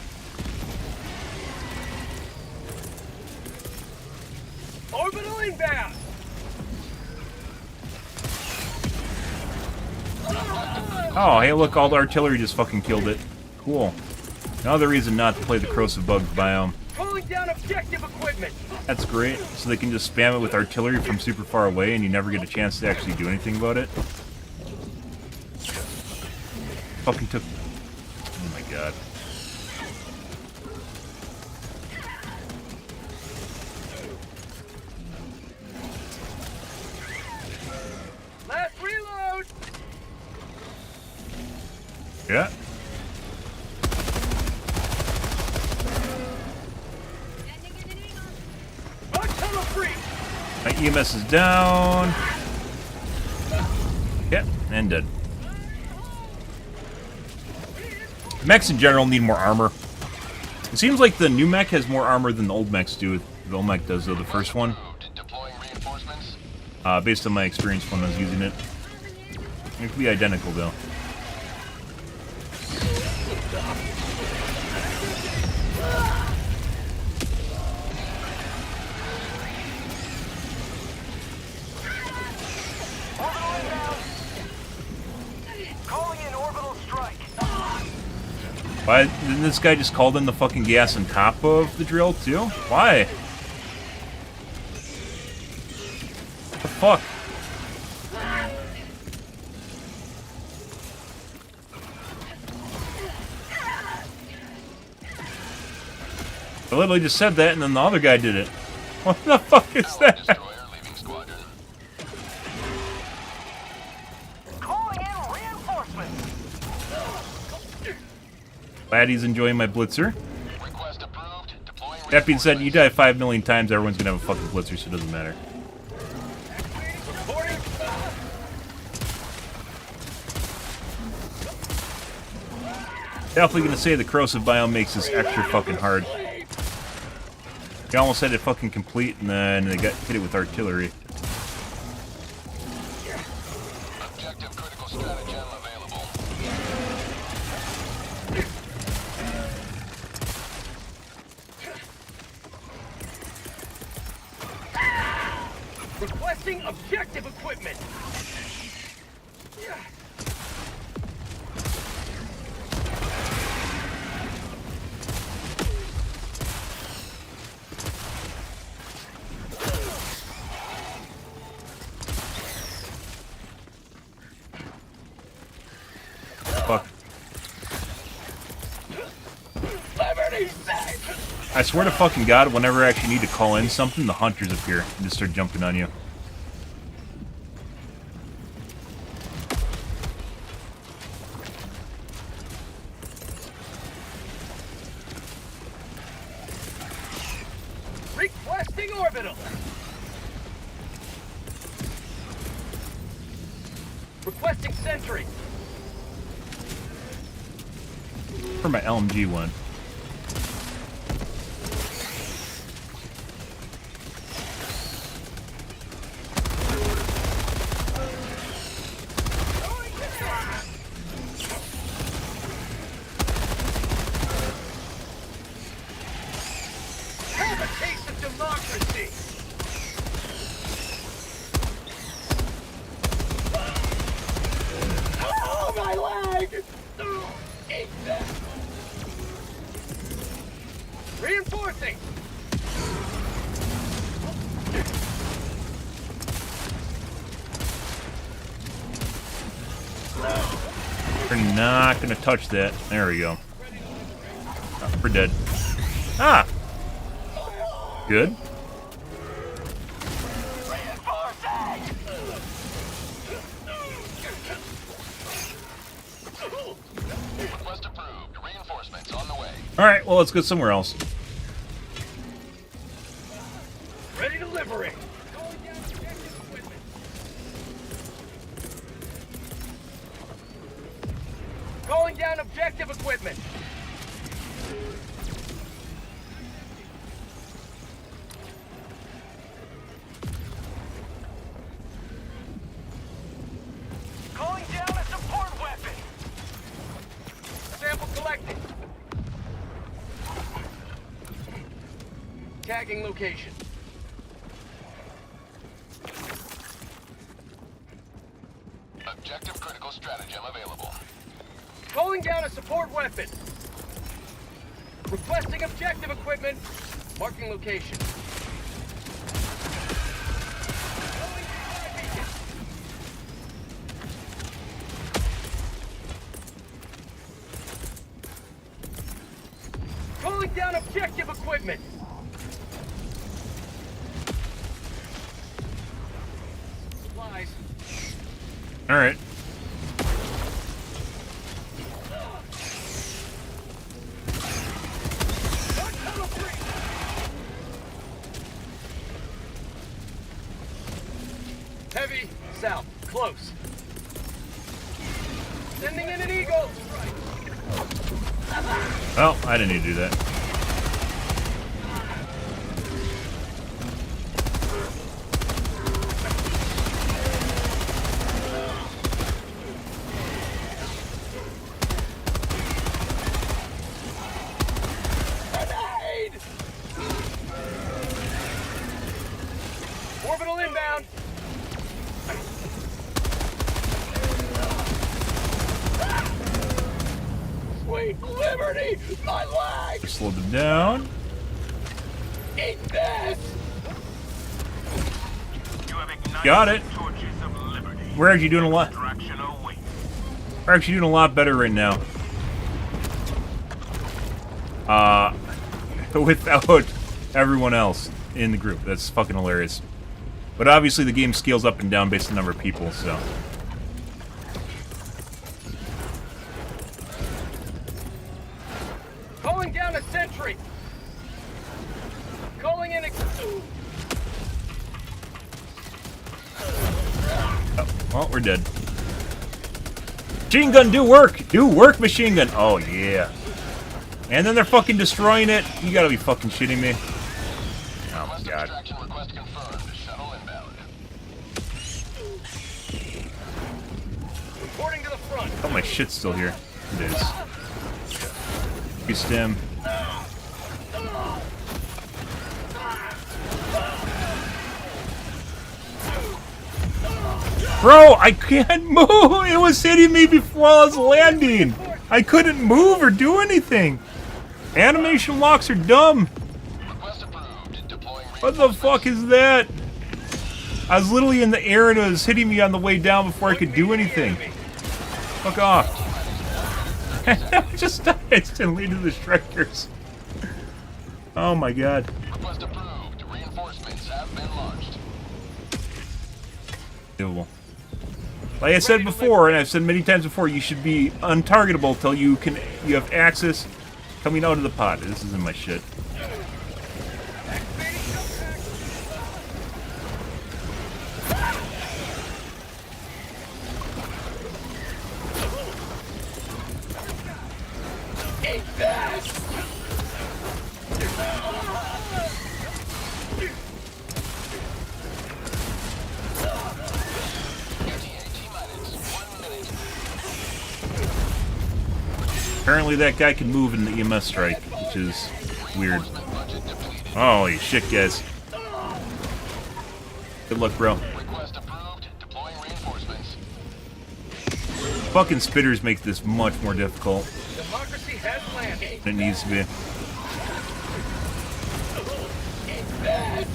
Orbital inbound. Oh, hey, look, all the artillery just fucking killed it. Cool. Another reason not to play the corrosive bugs biome. Calling down objective equipment. That's great. So they can just spam it with artillery from super far away and you never get a chance to actually do anything about it. Fucking took... Oh my god. Last reload. Yeah. My EMS is down. Yep, and dead. Mechs in general need more armor. It seems like the new mech has more armor than the old mechs do. The old mech does, though, the first one. Based on my experience when I was using it. It could be identical, though. Why didn't this guy just call in the fucking gas on top of the drill too? Why? What the fuck? I literally just said that and then the other guy did it. What the fuck is that? Calling in reinforcements. Glad he's enjoying my blitzer. That being said, you die 5 million times, everyone's gonna have a fucking blitzer, so it doesn't matter. Definitely gonna say the corrosive biome makes this extra fucking hard. He almost had it fucking complete, and then they got hit it with artillery. Objective critical stratagem available. Requesting objective equipment. Fuck. I swear to fucking God, whenever I actually need to call in something, the hunters appear and just start jumping on you. Requesting orbital. Requesting sentry. For my LMG one. Have a taste of democracy. Oh, my leg! Eat that. Reinforcing. We're not gonna touch that. There we go. Oh, we're dead. Ah! Good. Request approved. Reinforcements on the way. Alright, well, let's go somewhere else. Ready to liberate. Calling down objective equipment. Calling down a support weapon. Sample collected. Tagging location. Objective critical stratagem available. Calling down a support weapon. Requesting objective equipment. Marking location. Calling down objective equipment. Supplies. Alright. Heavy, south, close. Sending in an eagle. Well, I didn't need to do that. Grenade! Orbital inbound. Sweet. Liberty! My legs! Slow them down. Eat this! Got it. We're actually doing a lot. We're actually doing a lot better right now. Without everyone else in the group. That's fucking hilarious. But obviously the game scales up and down based on the number of people, so. Calling down a sentry! Calling in a... Oh, well, we're dead. Machine gun, do work! Do work, machine gun! Oh, yeah. And then they're fucking destroying it? You gotta be fucking shitting me. Oh, my God. Reporting to the front. Oh, my shit's still here. It is. Beast him. Bro, I can't move! It was hitting me before I was landing! I couldn't move or do anything! Animation locks are dumb! What the fuck is that? I was literally in the air and it was hitting me on the way down before I could do anything. Fuck off. I just died instantly to the strikers. Oh my God. Request approved. Reinforcements have been launched. Doable. Like I said before, and I've said many times before, you should be untargetable till you have access coming out of the pod. This isn't my shit. Eat this! Apparently that guy can move in the EMS strike, which is weird. Holy shit, guys. Good luck, bro. Request approved. Deploying reinforcements. Fucking spitters make this much more difficult Democracy has landed. than it needs to be. Eat this!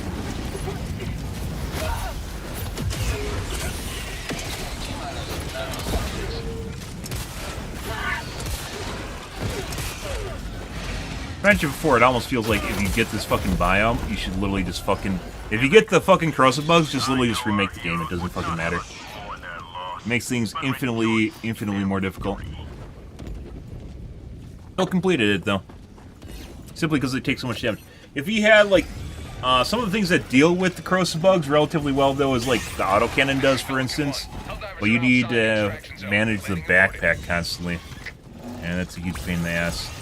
I mentioned before, it almost feels like if you get this fucking biome, you should literally just fucking... If you get the fucking corrosive bugs, just literally just remake the game. It doesn't fucking matter. It makes things infinitely more difficult. Still completed it, though. Simply because it takes so much damage. If you had, like, some of the things that deal with the corrosive bugs relatively well, though, is like the autocannon does, for instance. But you need to manage the backpack constantly. And that's a huge pain in the ass.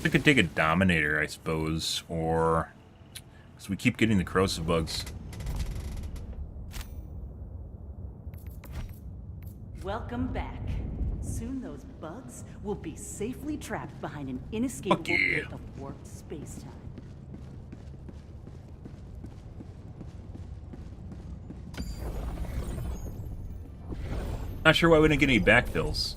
I could take a Dominator, I suppose, or... So we keep getting the corrosive bugs. Welcome back. Soon those bugs will be safely trapped behind an inescapable pit of warped space-time. Not sure why we didn't get any backfills.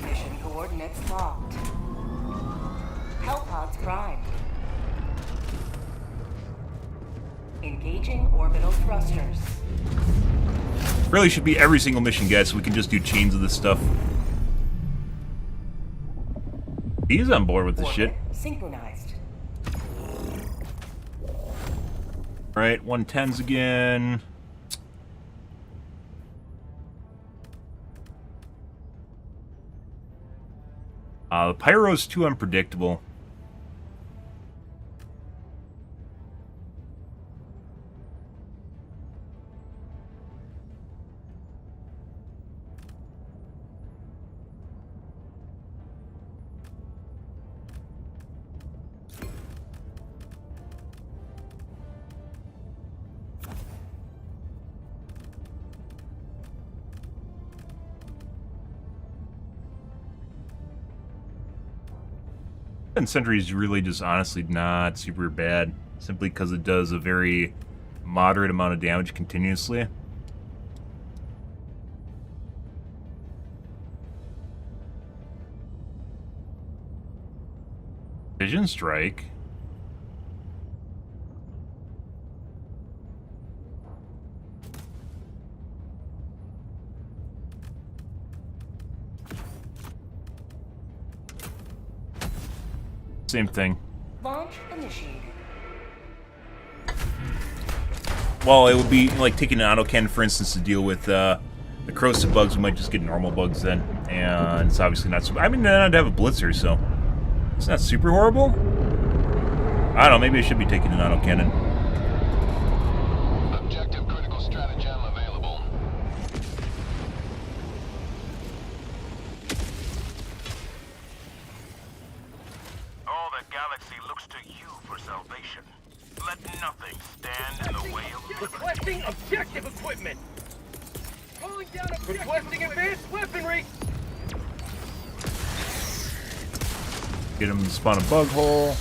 Mission coordinates locked. Hellpods primed. Engaging orbital thrusters. Really should be every single mission, guys, so we can just do chains of this stuff. He's on board with this shit. Synchronized. Alright, 110s again. The Pyro's too unpredictable. And Sentry is really just honestly not super bad, simply because it does a very moderate amount of damage continuously. Vision Strike. Same thing. Launch initiated. Well, it would be like taking an autocannon, for instance, to deal with the corrosive bugs. We might just get normal bugs then, and it's obviously not. I mean, I'd have a blitzer, so it's not super horrible. I don't know. Maybe I should be taking an autocannon. Objective critical stratagem available. All the galaxy looks to you for salvation. Let nothing stand in the way of Requesting objective equipment. Calling down requesting advanced weaponry. Get him to spawn a bug hole.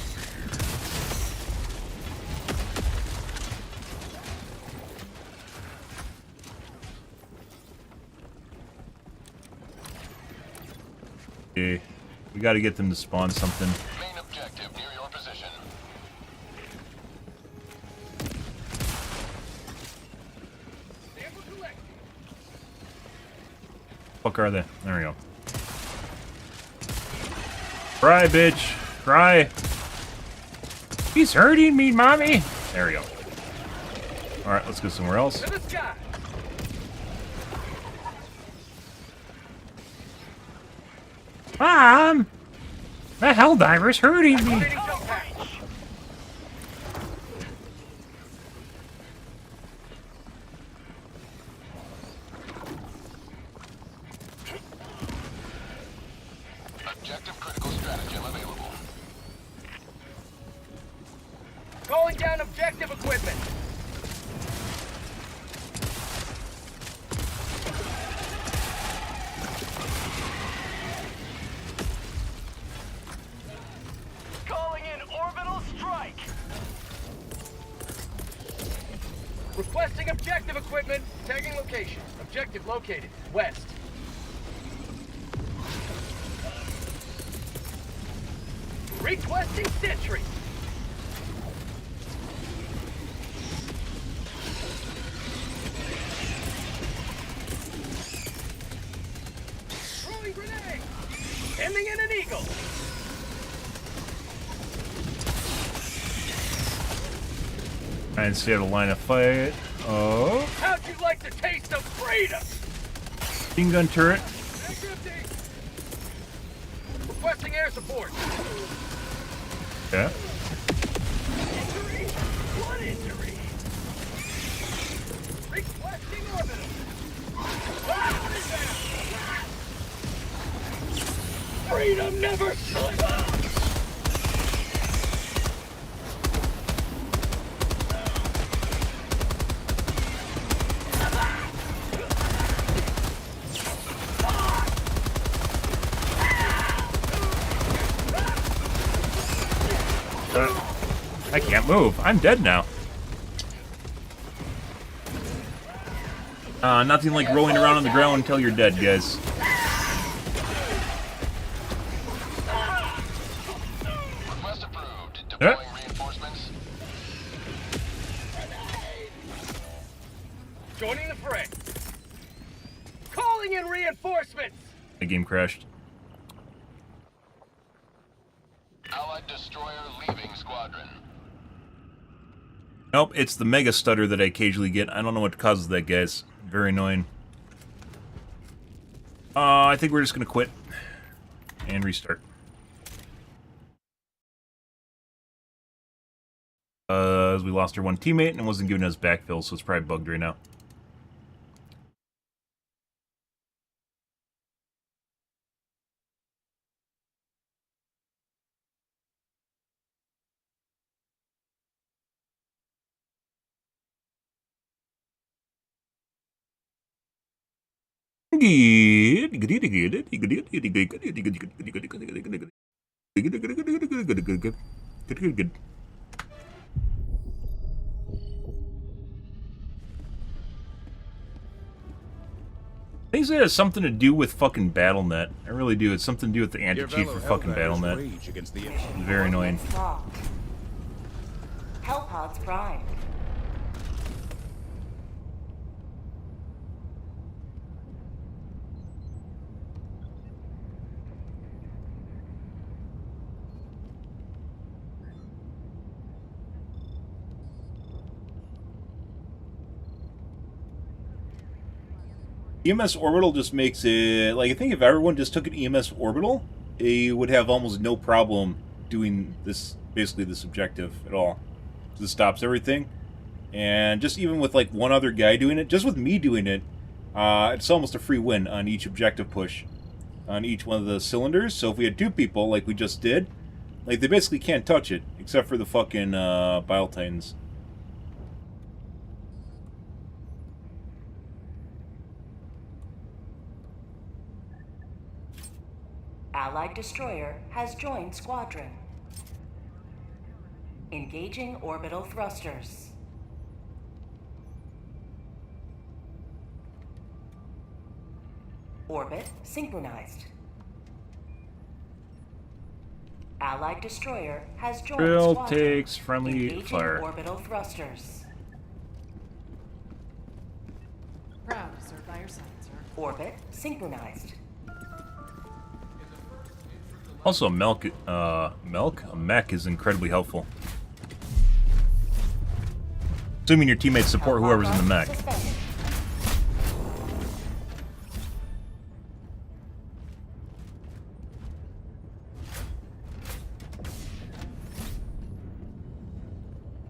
Okay. We gotta get them to spawn something. Main objective near your position. Fuck are they? There we go. Cry, bitch. Cry. He's hurting me, mommy. There we go. Alright, let's go somewhere else. Mom! The Helldiver's hurting me. Objective critical stratagem available. Calling down objective equipment. Calling in orbital strike. Requesting objective equipment. Tagging location. Objective located. West. Requesting sentry. Throwing grenade. Ending in an eagle. I didn't see how to line of fight. Oh. How'd you like the taste of freedom? Machine gun turret. Requesting air support. Yeah. Injury. One injury. Requesting orbital. Freedom never sleeps. I can't move. I'm dead now. Nothing like rolling around on the ground until you're dead, guys. Request approved. Deploying reinforcements. Joining the fray. Calling in reinforcements. The game crashed. Allied destroyer leaving squadron. Nope, it's the mega stutter that I occasionally get. I don't know what causes that, guys. Very annoying. I think we're just gonna quit and restart. As we lost our one teammate and wasn't giving us backfill, so it's probably bugged right now. Good. I think it has something to do with fucking BattleNet. I really do. It's something to do with the anti-cheat for fucking BattleNet. It's very annoying. Hellpods prime. EMS orbital just makes it like, I think if everyone just took an EMS orbital, it would have almost no problem doing this, basically this objective at all. This stops everything, and just even with like one other guy doing it, just with me doing it, it's almost a free win on each objective push on each one of the cylinders. So if we had two people like we just did, like they basically can't touch it except for the fucking Bile Titans. Allied destroyer has joined squadron. Engaging orbital thrusters. Orbit synchronized. Allied destroyer has joined Drill squadron. takes friendly Engaging fire. Orbital thrusters. Proud to serve by your side, sir. Orbit synchronized. Also, a mech is incredibly helpful. Assuming your teammates support whoever's in the mech.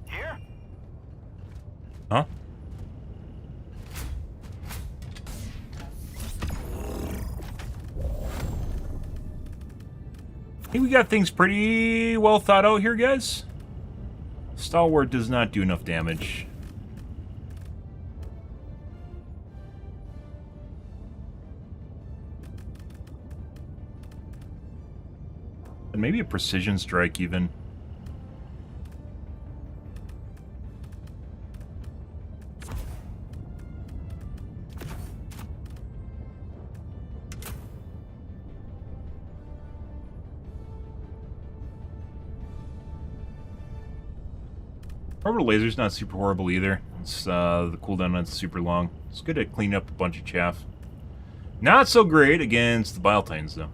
Here? Huh? I think we got things pretty well thought out here, guys. Stalwart does not do enough damage. And maybe a precision strike even. Orbital laser's not super horrible either. It's the cooldown not super long. It's good to clean up a bunch of chaff. Not so great against the Bile Titans though.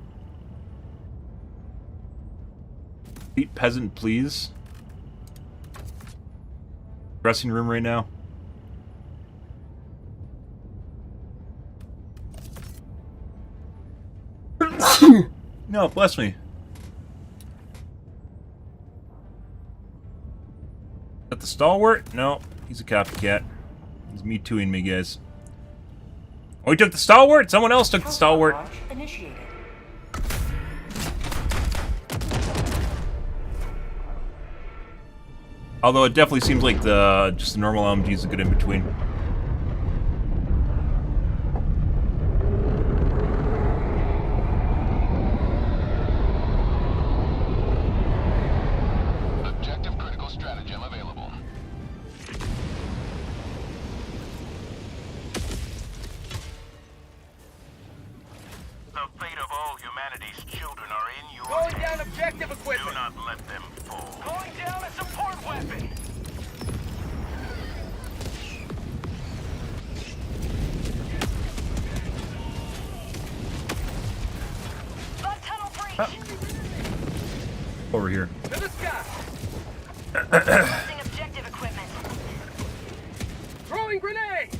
Beat peasant, please. Dressing room right now. No, bless me. Got the stalwart? No, he's a copycat. He's me tooing me, guys. Oh, he took the stalwart? Someone else took the stalwart. Initiated. Although it definitely seems like just the normal LMG is a good in between. Objective critical stratagem available. The fate of all humanity's children are in your Going hands. down objective equipment. Do not let them fall. Going down a support weapon. Bug tunnel breach. Over here. To the sky. Using objective equipment. Throwing grenade.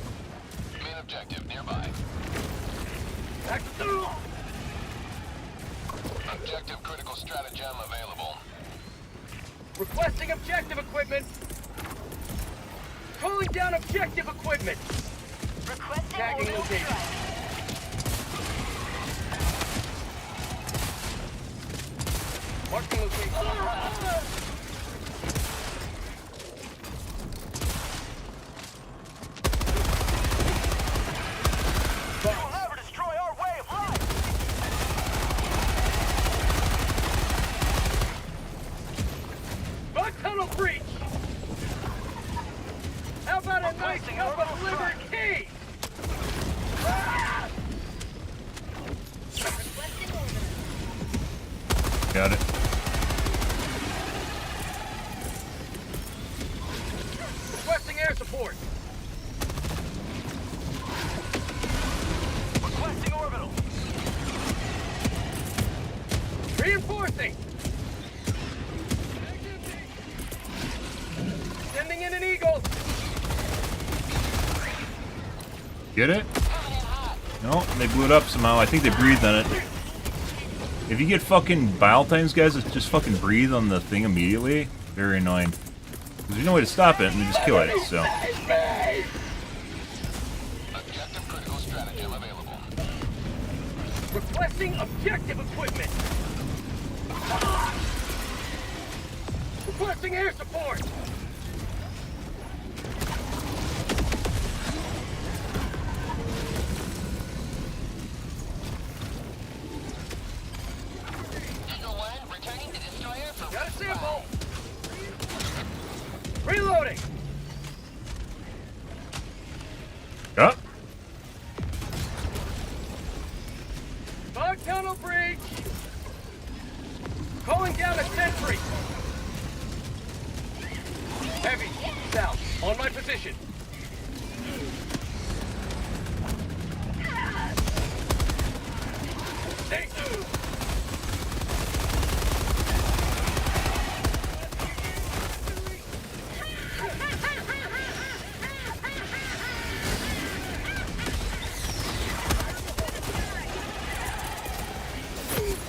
Main objective nearby. Objective critical stratagem available. Requesting objective equipment. Calling down objective equipment. Requesting Tagging orbital location. strike. Marking location. You will never destroy our way of life. tunnel breach! How about a nice cup of liver tea? Got it. Requesting air support. Requesting orbital. Reinforcing. Sending in an eagle. Get it? No, they blew it up somehow. I think they breathed on it. If you get fucking bile times, guys, just fucking breathe on the thing immediately. Very annoying. Because there's no way to stop it, and they just kill it, so. Objective critical stratagem available. Requesting objective equipment. Requesting air support. Got a sample. Reloading. Up. Fog tunnel breach. Calling down a sentry. Heavy. South. On my position. Thank you.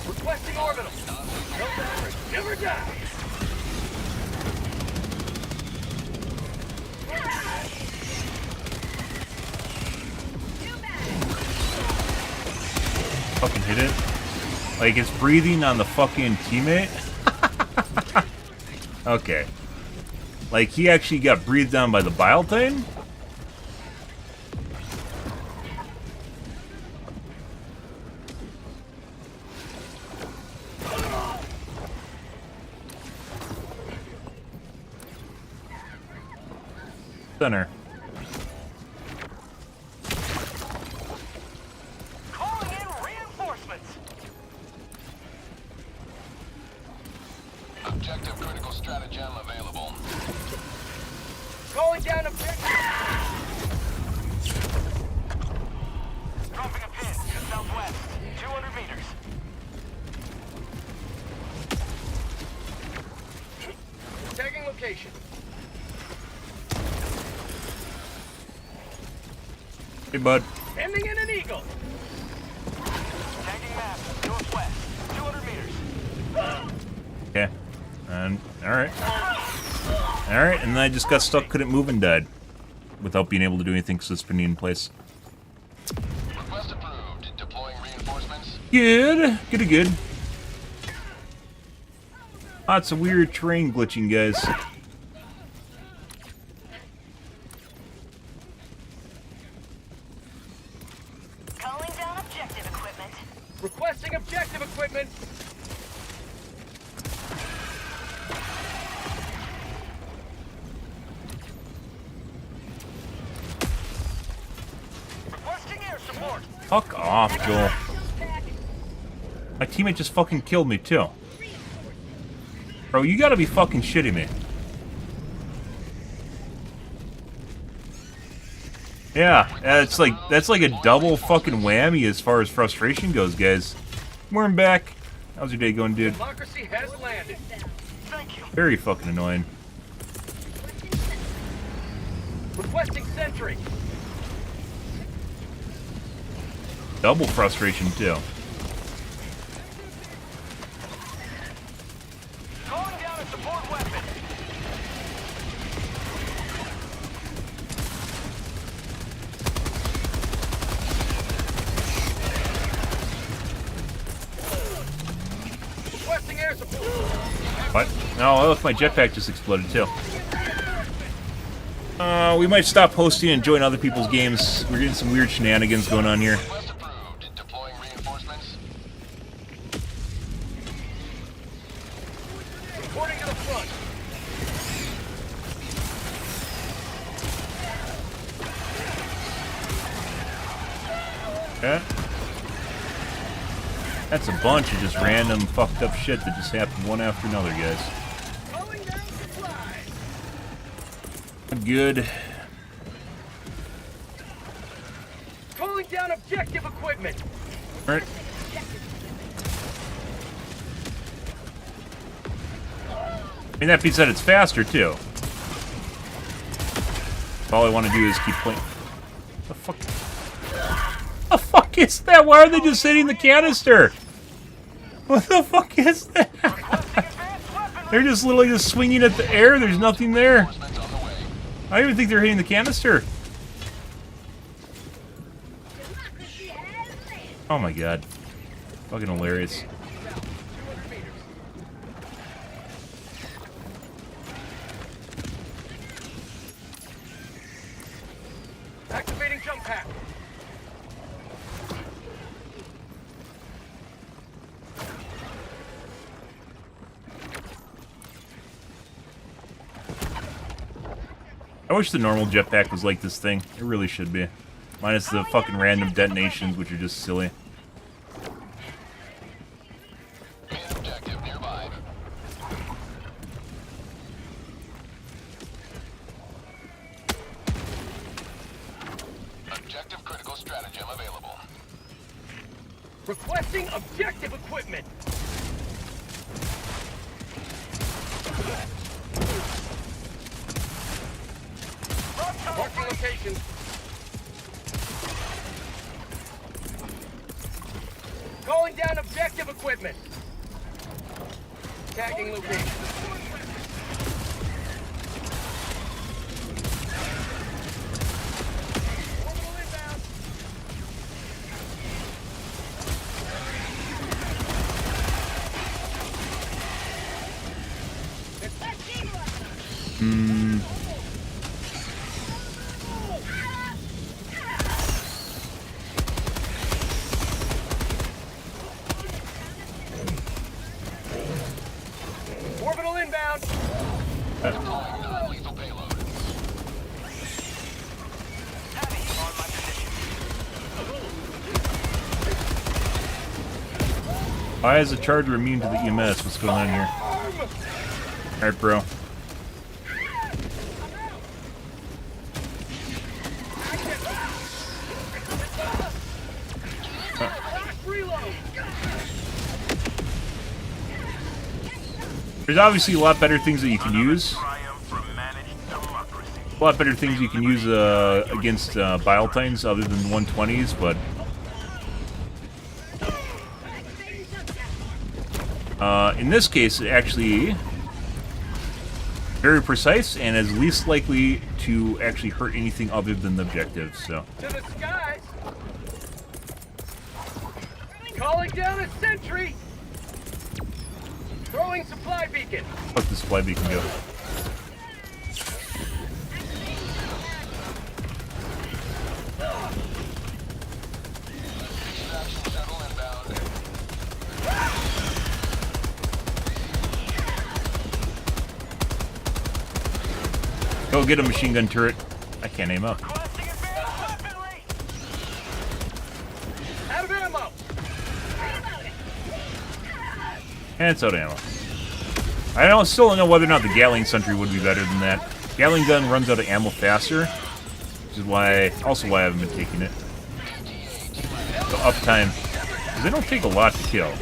Requesting orbital. Helldivers never die. Fucking hit it. Like, it's breathing on the fucking teammate? Okay. Like, he actually got breathed on by the bile thing? Center. Calling in reinforcements. Objective critical stratagem available. Calling down objective. Dropping a pin to southwest, 200 meters. Tagging location. Hey, bud. Sending in an eagle. Tagging map, northwest, 200 meters. Okay. And, alright. Alright, and then I just got stuck, couldn't move, and died. Without being able to do anything because it's spinning in place. Request approved. Deploying reinforcements. Good. Good. Lots of weird terrain glitching, guys. Calling down objective equipment. Requesting objective equipment. Requesting air support. Fuck off, Joel. My teammate just fucking killed me, too. Bro, you gotta be fucking shitting me. Yeah, that's like a double fucking whammy as far as frustration goes, guys. We're back. How's your day going, dude? Democracy has landed. Thank you. Very fucking annoying. Requesting sentry. Double frustration, too. Calling down a support weapon. Requesting air support. What? No, look, my jetpack just exploded, too. We might stop hosting and join other people's games. We're getting some weird shenanigans going on here. Request approved. Deploying reinforcements. Reporting to the front. Okay. That's a bunch of just random fucked up shit that just happened one after another, guys. Good. Calling down objective equipment. Alright. I mean, that being said, it's faster, too. All I want to do is keep playing. The fuck? The fuck is that? Why are they just hitting the canister? What the fuck is that? They're just literally just swinging at the air. There's nothing there. I don't even think they're hitting the canister. Oh my god. Fucking hilarious. Activating jump pack. I wish the normal jetpack was like this thing. It really should be. Minus the fucking random detonations, which are just silly. Objective nearby. Objective critical stratagem available. Requesting objective equipment. Marking location. Calling down objective equipment. Tagging location. Orbital inbound. Orbital inbound. Deploying non-lethal payload. Why is the Charger immune to the EMS? What's going on here? Alright, bro. There's obviously a lot better things that you can use. A lot better things you can use against Biotines other than 120s, but in this case, it actually very precise and is least likely to actually hurt anything other than the objective. So. To the skies. Calling down a sentry. Throwing supply beacon. Let the supply beacon go. Go get a machine gun turret. I can't aim up. Out of ammo. And it's out of ammo. Still don't know whether or not the Gatling Sentry would be better than that. Gatling gun runs out of ammo faster, which is why I haven't been taking it. So uptime, because they don't take a lot to kill.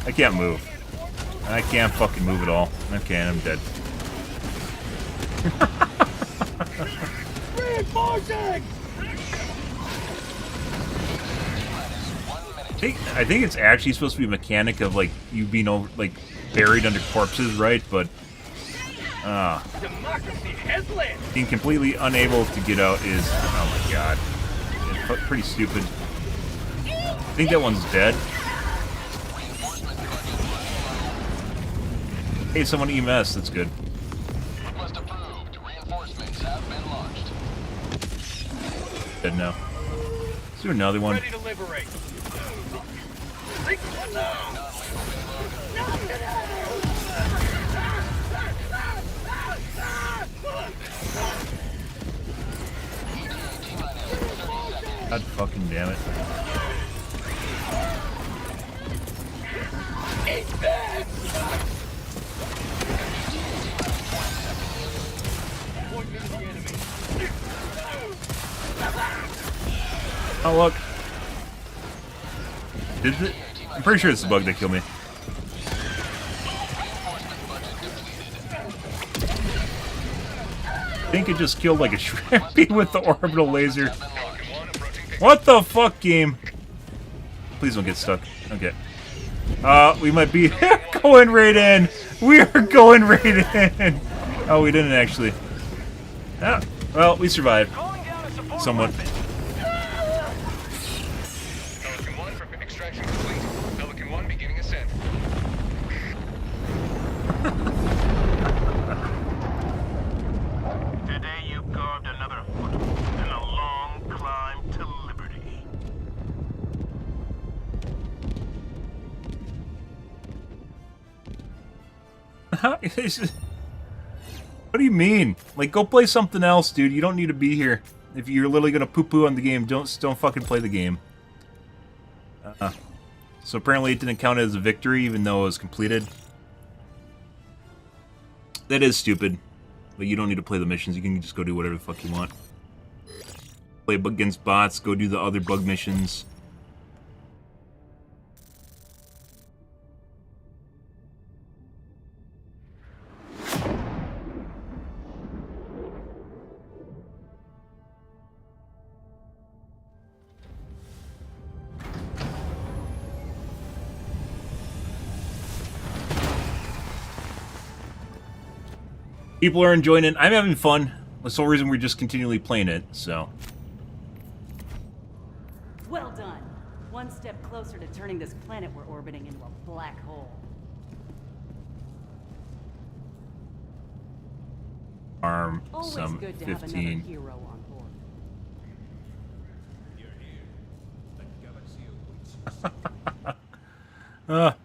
I can't move. I can't fucking move at all. Okay, I'm dead. I think it's actually supposed to be a mechanic of like you being buried under corpses, right? But being completely unable to get out is, oh my god, it's pretty stupid. I think that one's dead. Hey, someone EMS, that's good. Request approved. Reinforcements have been launched. Dead now. do another one. Ready to liberate. God fucking damn it. Oh look. Did it? I'm pretty sure it's the bug that killed me. I think it just killed like a shrimpy with the orbital laser. What the fuck, game? Please don't get stuck. Okay. We might be going right in. We are going right in. Oh, we didn't actually. Ah, well, we survived. Somewhat. Pelican 1 for extraction complete. Pelican 1 beginning ascent. Today you've carved another foot in a long climb to liberty. What do you mean? Like, go play something else, dude. You don't need to be here. If you're literally gonna poo-poo on the game, don't fucking play the game. So apparently it didn't count as a victory, even though it was completed. That is stupid. But you don't need to play the missions. You can just go do whatever the fuck you want. Play against bots. Go do the other bug missions. People are enjoying it. I'm having fun. That's the whole reason we're just continually playing it, so. Well done. One step closer to turning this planet we're orbiting into a black hole. Arm Always some good to have 15. another hero on board. You're here. The galaxy awaits.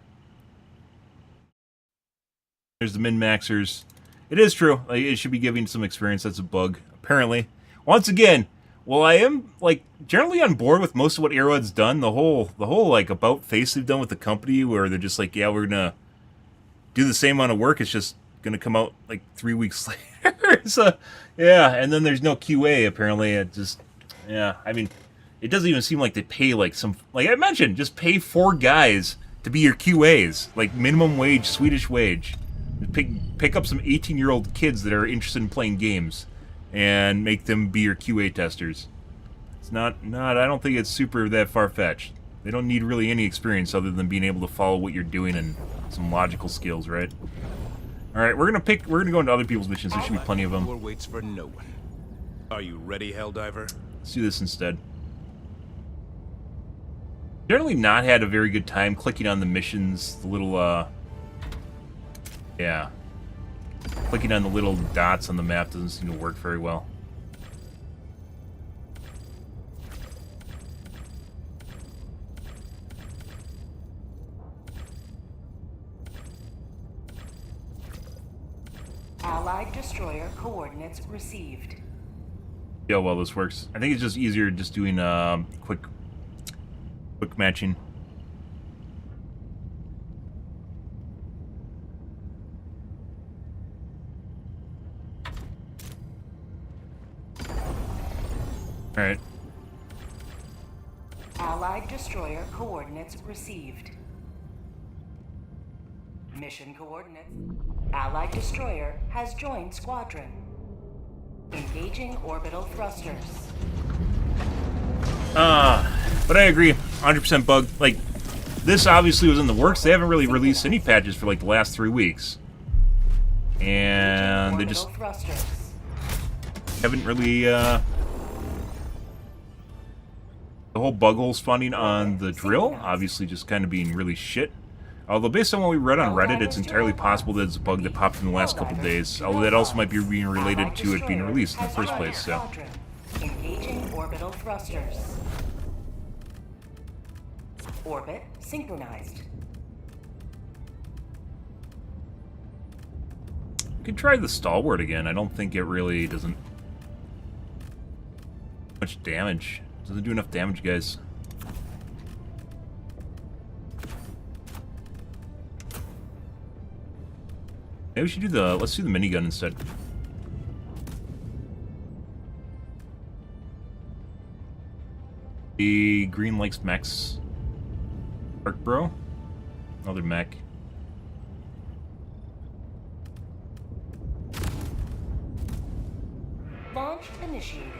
There's the min-maxers. It is true. Like, it should be giving some experience. That's a bug, apparently. Once again, well, I am like generally on board with most of what Arrowhead's done. The whole like about face they've done with the company, where they're just like, yeah, we're gonna do the same amount of work. It's just gonna come out like 3 weeks later. So yeah, and then there's no QA apparently. It just yeah. I mean, it doesn't even seem like they pay like some like I mentioned. Just pay 4 guys to be your QAs, like minimum wage, Swedish wage. Pick up some 18-year-old kids that are interested in playing games and make them be your QA testers. It's not I don't think it's super that far-fetched. They don't need really any experience other than being able to follow what you're doing and some logical skills, right? All right, we're gonna go into other people's missions. There should be plenty of them. Waits for no one. Are you ready, Helldiver? Let's do this instead. Generally not had a very good time clicking on the missions, the little yeah. Clicking on the little dots on the map doesn't seem to work very well. Allied destroyer coordinates received. Yeah, well, this works. I think it's just easier just doing quick matching. All right. Allied destroyer coordinates received. Mission coordinates. Allied destroyer has joined squadron. Engaging orbital thrusters. But I agree, 100% bug. Like, this obviously was in the works. They haven't really released any patches for like the last 3 weeks, and they just haven't really. The whole bug hole spawning on the drill, obviously just kind of being really shit. Although based on what we read on Reddit, it's entirely possible that it's a bug that popped in the last couple of days. Although that also might be being related to it being released in the first place. So. Engaging orbital thrusters. Orbit synchronized. We could try the stalwart again. I don't think it really doesn't much damage. Doesn't do enough damage, guys. Maybe we should do the, let's do the minigun instead. The green likes mechs. Dark bro. Another mech. Launch initiated.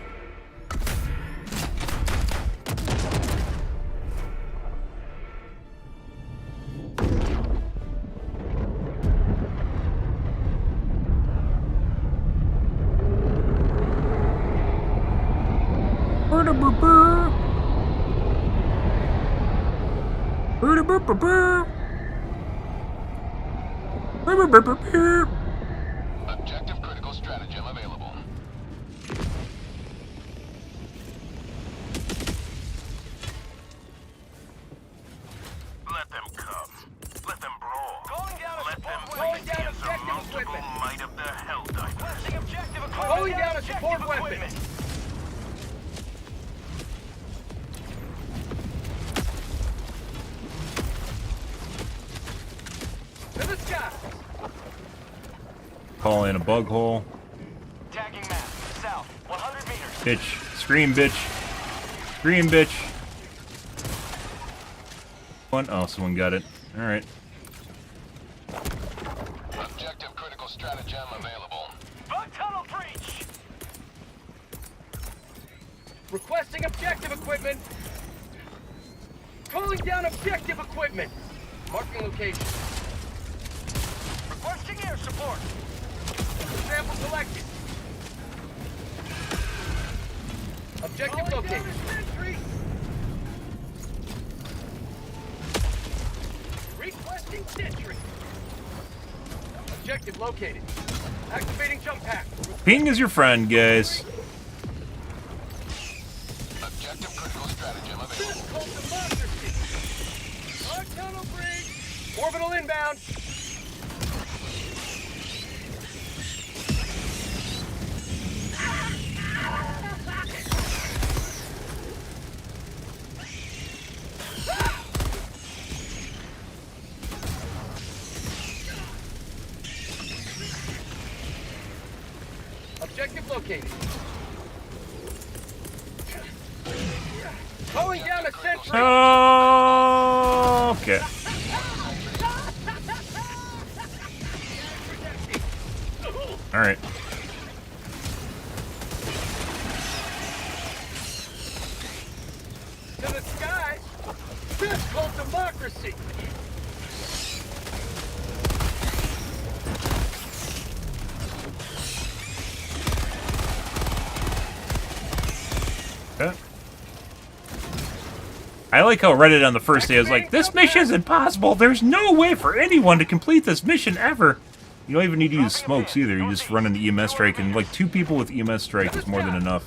Objective critical stratagem available. Let them come. Let them brawl. Calling down a Let them calling down face the objective insurmountable equipment. might of the Helldivers. Requesting objective equipment. Calling down a support weapon. To the sky. Call in a bug hole. Tagging map. South. 100 meters. Bitch. Scream, bitch. Scream, bitch. One. Oh, someone got it. Alright. Objective critical stratagem available. Bug tunnel breach. Requesting objective equipment. Calling down objective equipment. Marking location. Requesting air support. Sample selected. Objective located. Requesting sentry. Objective located. Activating jump pack. Ping is your friend, guys. Objective critical stratagem available. This called democracy. Our tunnel breach. Orbital inbound. Objective located. Calling down a sentry. Oh, okay. All right. To the skies. This called democracy. Okay. I like how Reddit on the first day was like, this mission's impossible. There's no way for anyone to complete this mission ever. You don't even need to use smokes either. You just run an EMS strike, and like 2 people with EMS strike is more than enough.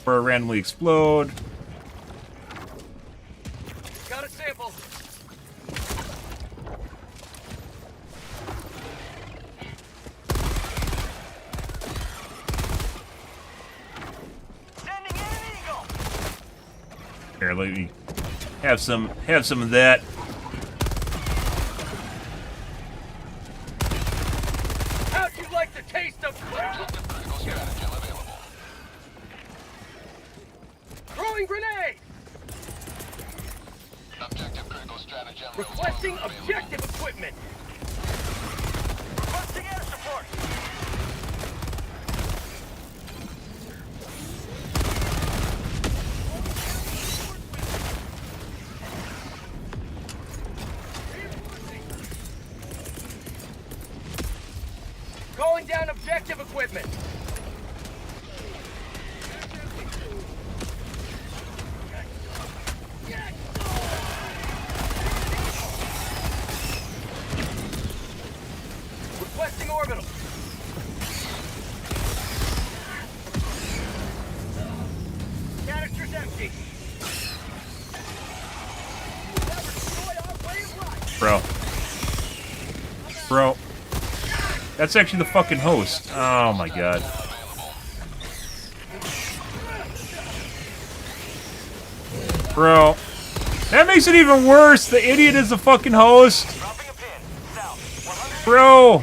Or randomly explode. Got a sample. Sending in an eagle. Here, let me have some of that. How'd you like the taste of Objective critical stratagem available. throwing grenade? Objective critical stratagem no Requesting longer available. objective equipment. Requesting air support. Calling down objective equipment. Requesting orbital. Bro. That's actually the fucking host. Oh my god. Bro. That makes it even worse. The idiot is the fucking host. Bro.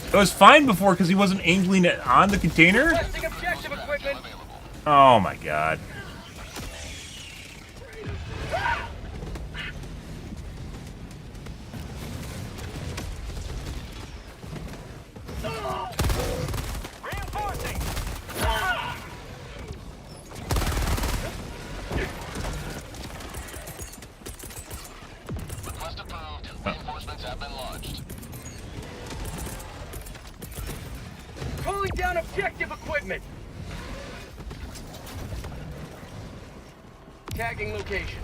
It was fine before because he wasn't angling it on the container. Oh my god. Request approved. Reinforcements have been launched. Calling down objective equipment. Tagging location.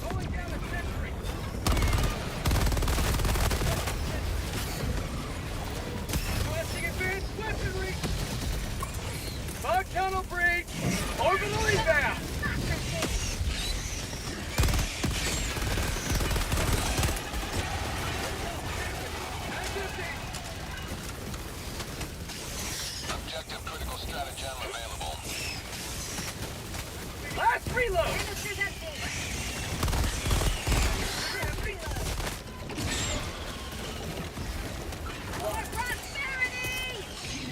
Calling down a sentry. Requesting advanced weaponry. Bug tunnel breach. Orbital eval. Objective critical stratagem available. Last reload.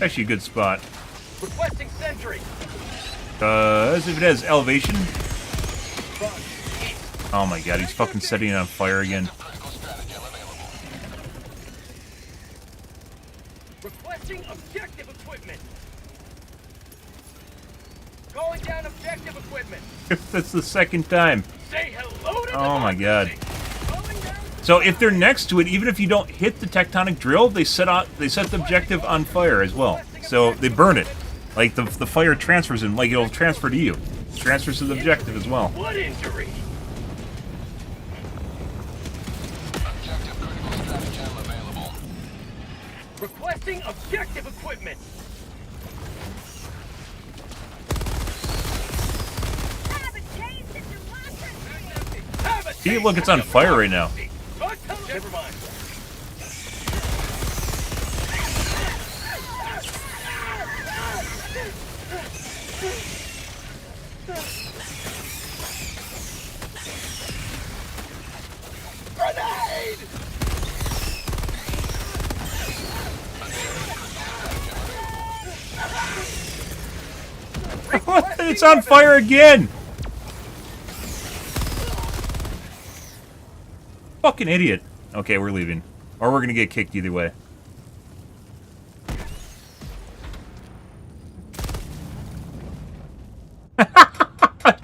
Actually a good spot. Requesting sentry. If it has elevation. Oh my god, he's fucking setting it on fire again. Requesting objective equipment. Calling down objective equipment. That's the second time. Say hello to Oh my god. So if they're next to it, even if you don't hit the tectonic drill, they set the objective on fire as well. So they burn it. Like the fire transfers and like it'll transfer to you. It transfers to the objective as well. What injury? Objective critical stratagem available. Requesting objective equipment. See, look, it's on fire right now. Never mind. Grenade! What? It's on fire again! Fucking idiot. Okay, we're leaving. Or we're gonna get kicked either way.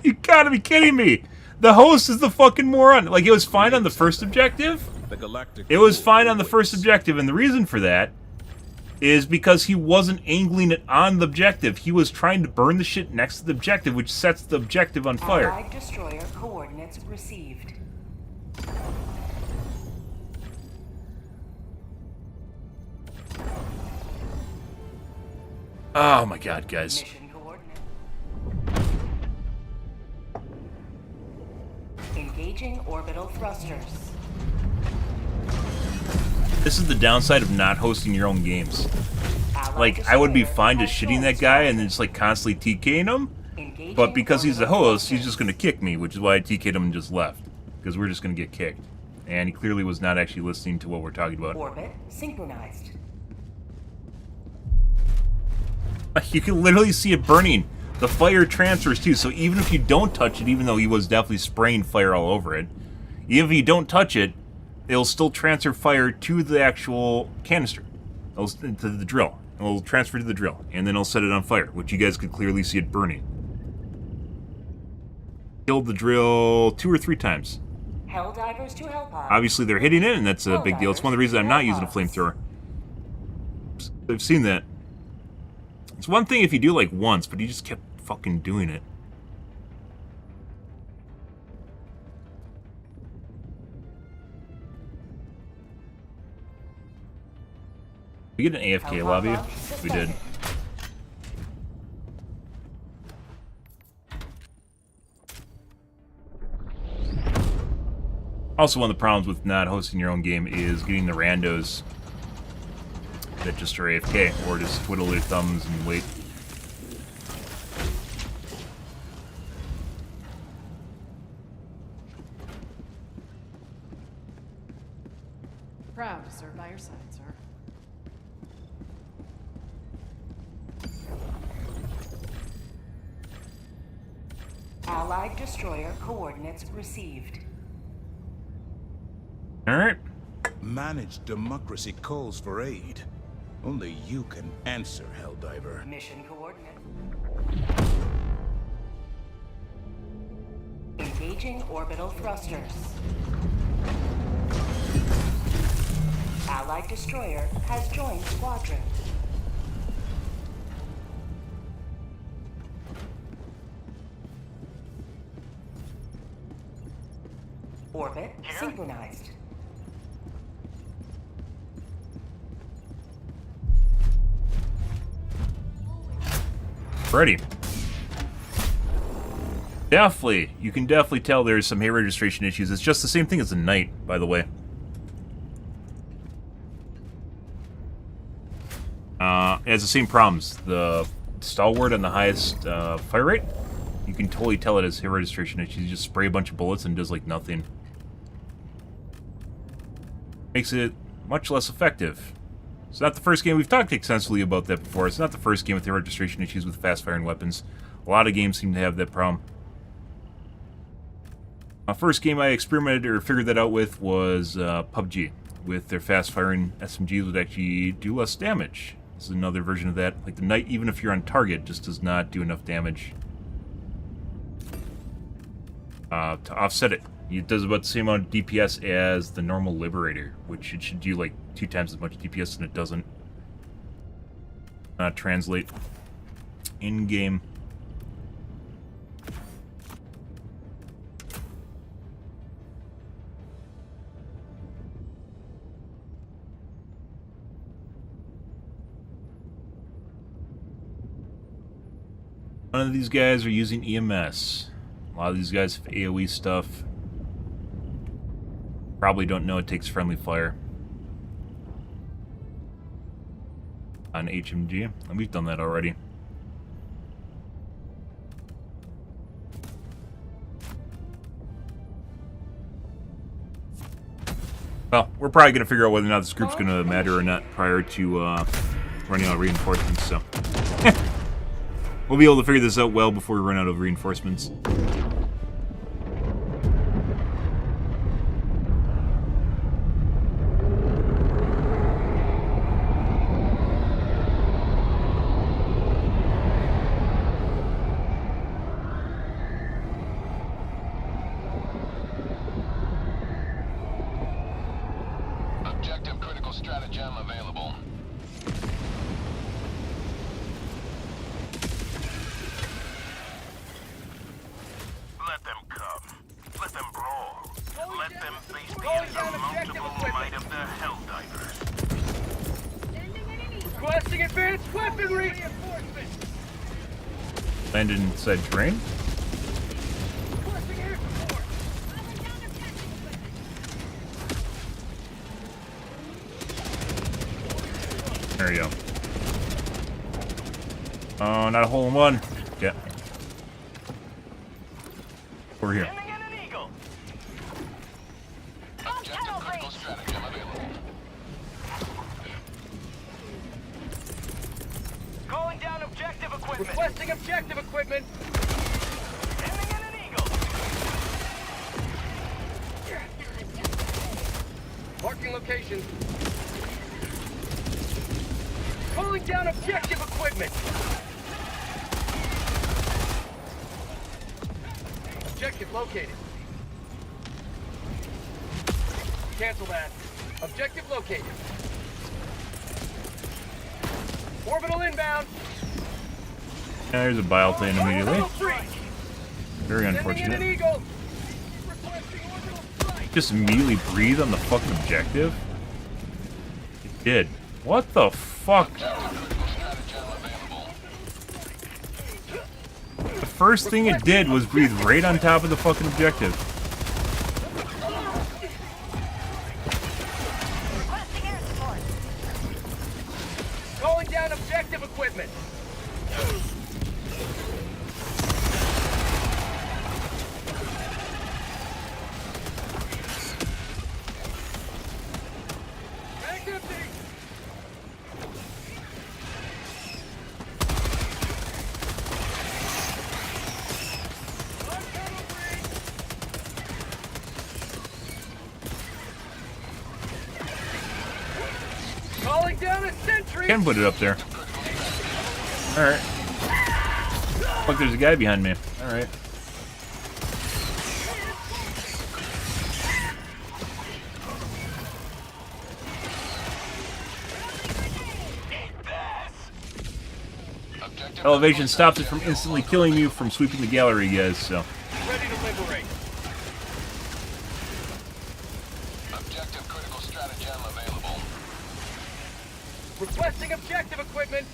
You gotta be kidding me! The host is the fucking moron. Like, it was fine on the first objective. It was fine on the first objective, and the reason for that is because he wasn't angling it on the objective. He was trying to burn the shit next to the objective, which sets the objective on fire. Allied destroyer coordinates received. Oh my god, guys. Mission coordinate. Engaging orbital thrusters. This is the downside of not hosting your own games. Like, I would be fine just shitting that guy and then just like constantly TKing him, but because he's the host, he's just gonna kick me, which is why I TK'd him and just left. Because we're just gonna get kicked. And he clearly was not actually listening to what we're talking about. Orbit synchronized. You can literally see it burning. The fire transfers too, so even if you don't touch it, even though he was definitely spraying fire all over it, even if you don't touch it, it'll still transfer fire to the actual canister, to the drill. It'll transfer to the drill, and then it'll set it on fire, which you guys could clearly see it burning. Killed the drill 2 or 3 times. Helldivers to Hellpods. Obviously they're hitting it, and that's a big deal. It's one of the reasons I'm not using a flamethrower. I've seen that. It's one thing if you do like once, but he just kept fucking doing it. We get an AFK lobby? We did. Also, one of the problems with not hosting your own game is getting the randos that just are AFK, or just twiddle their thumbs and wait. Proud to serve by your side, sir. Allied destroyer coordinates received. Alright. Managed democracy calls for aid. Only you can answer, Helldiver. Mission coordinate. Engaging orbital thrusters. Allied destroyer has joined squadron. Orbit synchronized. Ready. Definitely. You can definitely tell there's some hay registration issues. It's just the same thing as the Knight, by the way. It has the same problems. The Stalwart on the highest fire rate, you can totally tell it has hay registration issues. You just spray a bunch of bullets and it does like nothing. Makes it much less effective. It's not the first game. We've talked extensively about that before. It's not the first game with the registration issues with fast-firing weapons. A lot of games seem to have that problem. First game I experimented or figured that out with was PUBG. With their fast-firing SMGs would actually do less damage. This is another version of that. Like the Knight, even if you're on target, just does not do enough damage to offset it. It does about the same amount of DPS as the normal Liberator, which it should do like 2 times as much DPS, and it doesn't. Translate in-game. None of these guys are using EMS. A lot of these guys have AoE stuff. Probably don't know it takes friendly fire on HMG, and we've done that already. Well, we're probably going to figure out whether or not this group's going to matter or not prior to running out of reinforcements, so... We'll be able to figure this out well before we run out of reinforcements. Objective critical stratagem available. Let them come. Let them brawl. Let them face the insurmountable might of the Helldivers. Requesting advanced weaponry! Landed inside terrain. There you go. Oh, not a hole in one. Yeah. Over here. Objective critical stratagem available. Calling down objective equipment. Requesting objective equipment. Sending in an eagle. Marking location. Calling down objective equipment. Objective located. Cancel that. Objective located. Orbital inbound. Yeah, there's a biplane immediately. Very Sending in an unfortunate. eagle. Just immediately breathe on the fucking objective? It did. What the fuck? The first thing it did was breathe right on top of the fucking objective. down a sentry. Can put it up there. Alright. Look, there's a guy behind me. Alright. Elevation stops it from instantly killing you from sweeping the gallery, guys, so. Ready to liberate. Objective critical stratagem available. Requesting objective equipment.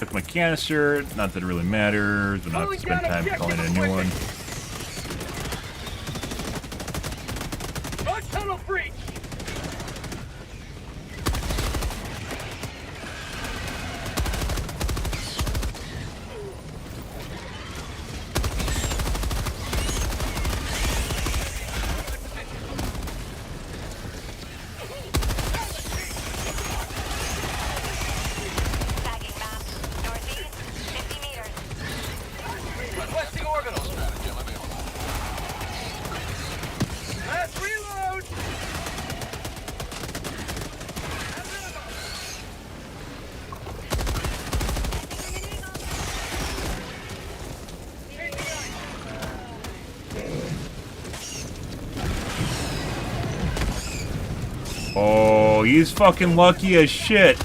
Took my canister, not that it really matters, but not to spend time calling in a new one. Tunnel breach. Requesting orbital. Stratagem available. Last reload. Oh, he's fucking lucky as shit.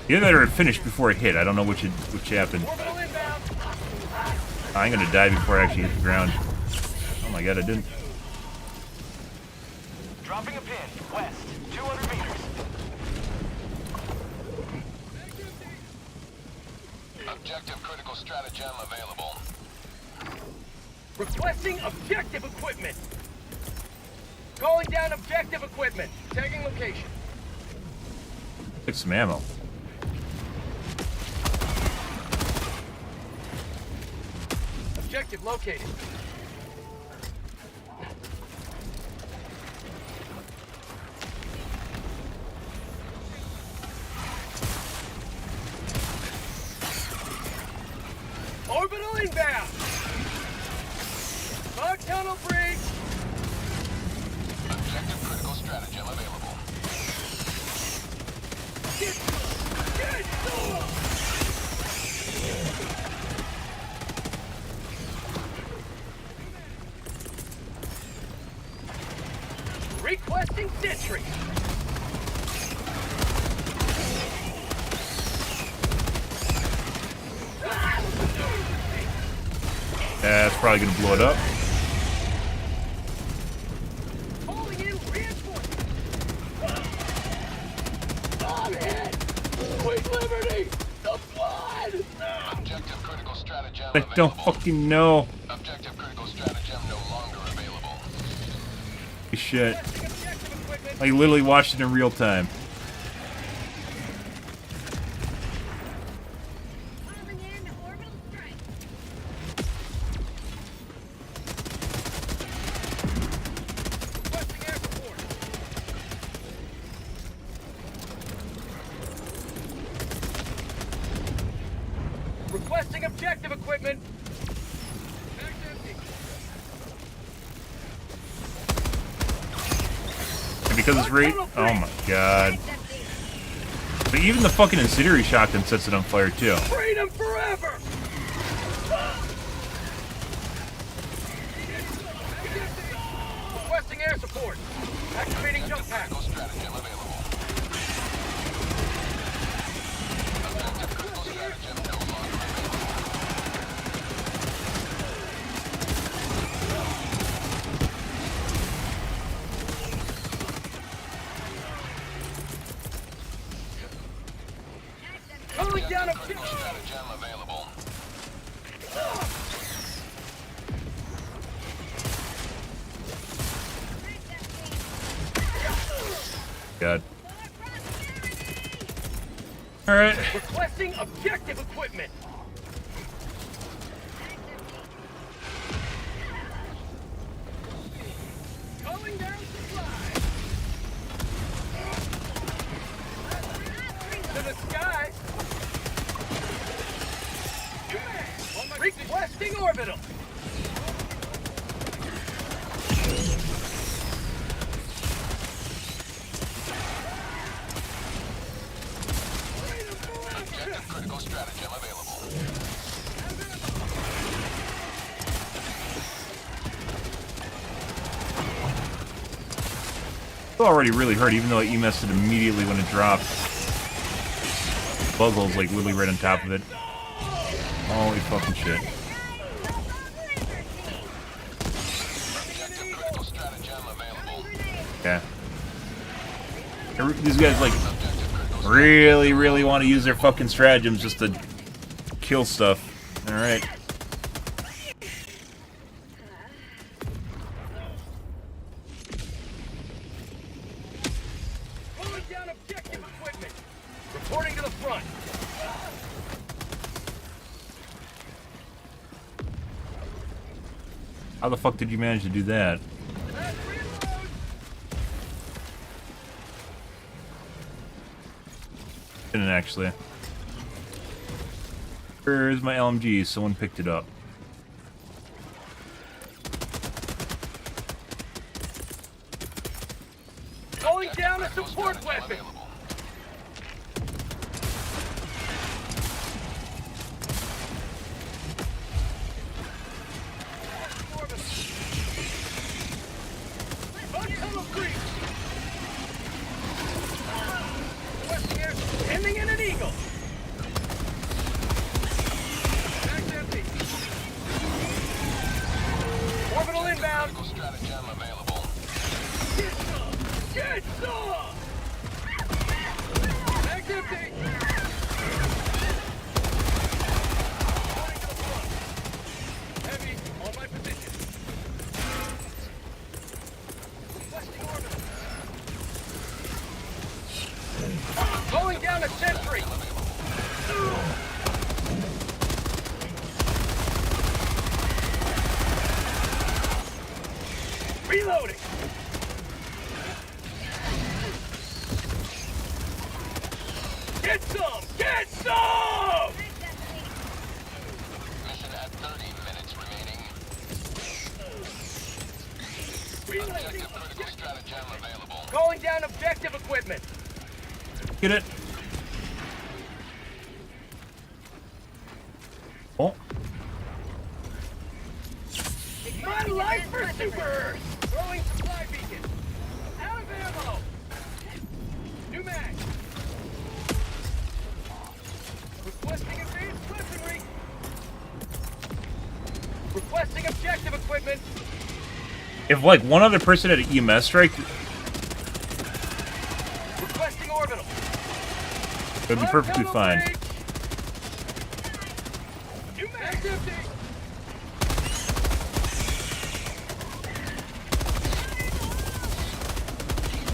Either that or it finished before it hit. I don't know which happened. I'm gonna die before I actually hit the ground. Oh my god, I didn't. Dropping a pin, west, 200 meters. Objective critical stratagem available. Requesting objective equipment. Calling down objective equipment. Tagging location. Took some ammo. Objective located. Orbital inbound. Fog tunnel breach. Objective critical stratagem available. Requesting sentry. That's probably gonna blow it up. Calling in reinforcements. I'm hit. Sweet liberty. The blood. Objective critical stratagem I available. don't fucking know. Objective critical stratagem no longer available. Shit. I literally watched it in real time. Requesting objective equipment. And because it's right. Oh my god. But even the fucking incendiary shotgun sets it on fire too. Freedom forever. Requesting air support. Activating jump pack. Stratagem available. Objective critical stratagem no longer available. Calling down Critical stratagem available. God. Alright. Requesting objective equipment. Calling down supplies. To the sky. Requesting orbital. Objective critical stratagem available. It's already really hurt, even though I EMS'd it immediately when it dropped. Buggle's like literally right on top of it. Holy fucking shit. Objective critical stratagem available. Yeah. These guys like really want to use their fucking stratagems just to kill stuff. Alright. Pulling down objective equipment. Reporting to the front. How the fuck did you manage to do that? Didn't actually. Where's my LMG? Someone picked it up. Calling down a support weapon. Ending in an eagle. Back empty. Orbital inbound. Critical stratagem available. Get some! Get some! Back empty. Going to the front. Heavy on my position. Requesting orbital. Going down a sentry. Reloading. Get some! Get some! Mission at 30 minutes remaining. Reloading. Objective critical stratagem available. Calling down objective equipment. Get it. Oh. My life for super! Throwing supply beacon. Out of ammo. New mag. Requesting advanced weaponry. Requesting objective equipment. If like one other person had an EMS strike, Requesting orbital. it'd be perfectly fine. New mag empty.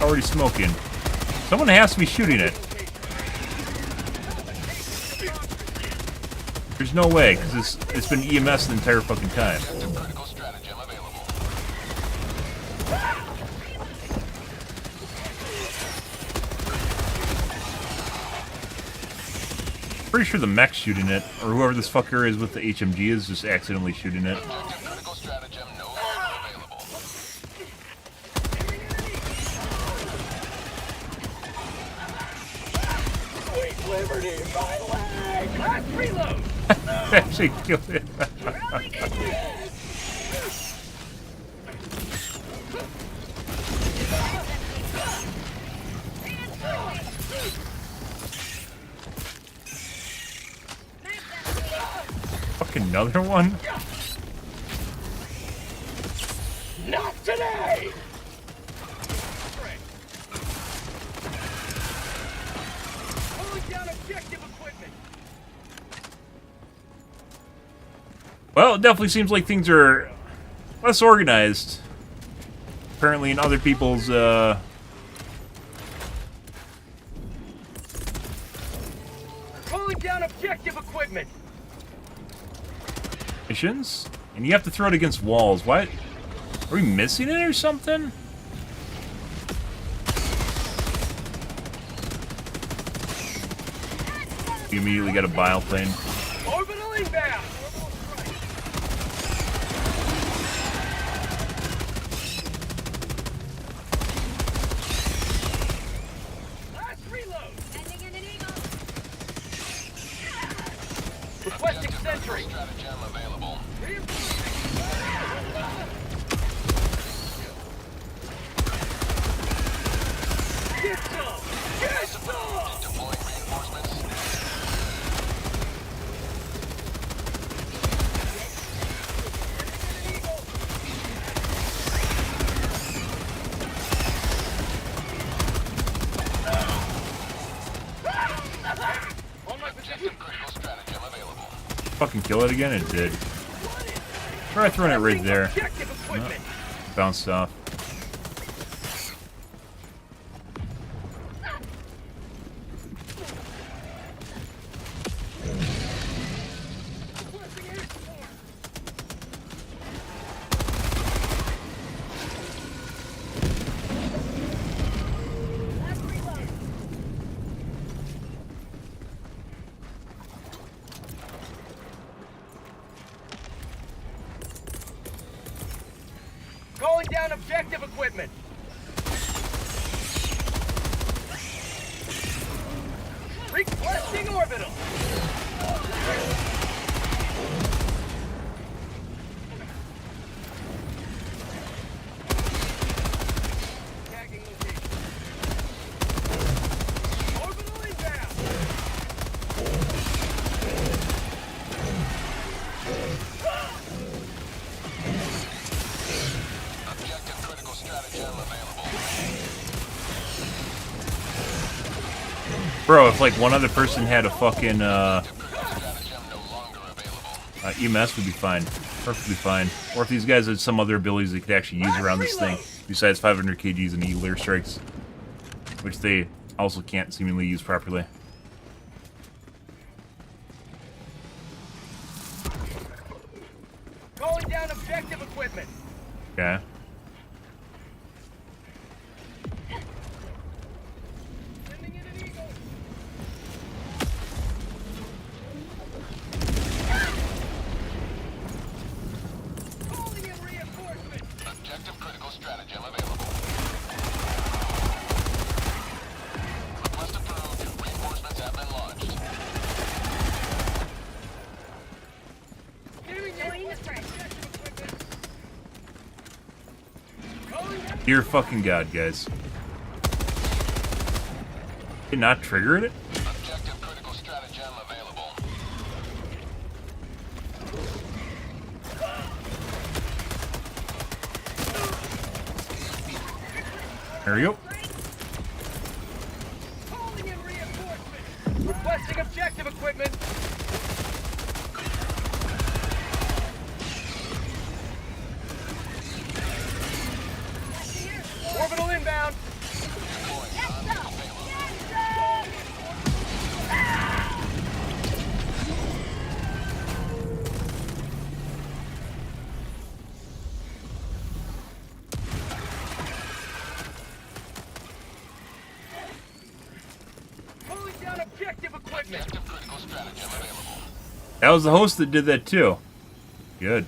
Already smoking. Someone has to be shooting it. There's no way, because it's been EMS the entire fucking time. Objective critical stratagem available. Pretty sure the mech's shooting it, or whoever this fucker is with the HMG is just accidentally shooting it. Objective critical stratagem no longer available. Sweet liberty, my leg! Last reload! Actually killed it. Fucking another one? Not today! Pulling down objective equipment. Well, it definitely seems like things are less organized. Apparently in other people's, Pulling down objective equipment. missions. And you have to throw it against walls. What? Are we missing it or something? You immediately got a biplane. Orbital inbound! Last reload! Sending in an eagle. Requesting sentry! Stratagem available. Get some! Get some! Deploying reinforcements. On my position! Critical stratagem available. Fucking kill it again? It did. Try throwing it right there. Objective equipment! Bounced off. Calling down objective equipment! Requesting orbital! Tagging location. Orbital inbound! Objective critical stratagem available. Bro, if like one other person had a fucking Stratagem no longer available. EMS would be fine. Perfectly fine. Or if these guys had some other abilities they could actually use around this thing, besides 500 kgs and eagle airstrikes, which they also can't seemingly use properly. Calling down objective equipment! Okay. Sending in an eagle! Calling in reinforcements! Objective critical stratagem available. Request approved. Reinforcements have been launched. Giving you Dear fucking god, guys. Did not trigger it? Objective critical stratagem available. There we go. Calling in reinforcements! Requesting objective equipment! Orbital inbound! Calling down objective equipment! Objective critical stratagem available. That was the host that did that too. Good.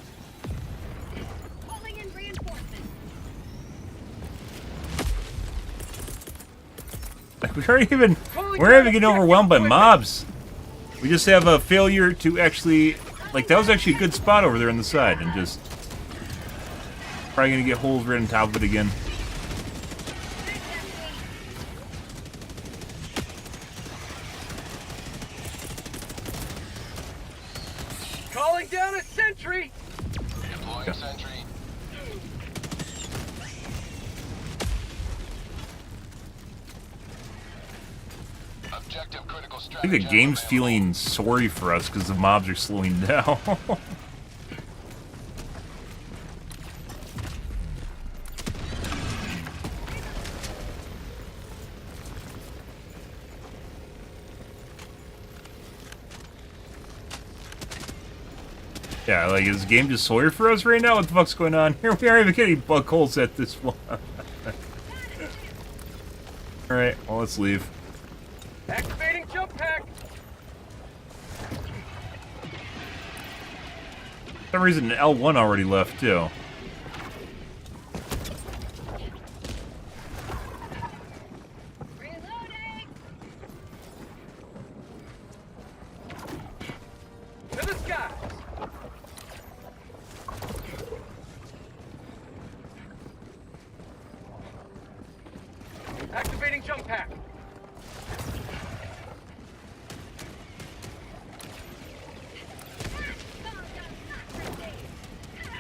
Calling in reinforcements. Like we're even getting overwhelmed by mobs. We just have a failure to actually, like that was actually a good spot over there on the side, and just probably gonna get holes right on top of it again. Calling down a sentry! Deploying sentry. Objective critical I stratagem. think the game's available. feeling sorry for us because the mobs are slowing down. Yeah, like, is the game just sorry for us right now? What the fuck's going on here? We aren't even getting bug holes at this one. Alright, well, let's leave. Activating jump pack! For some reason, L1 already left, too. Reloading! To the skies! Activating jump pack.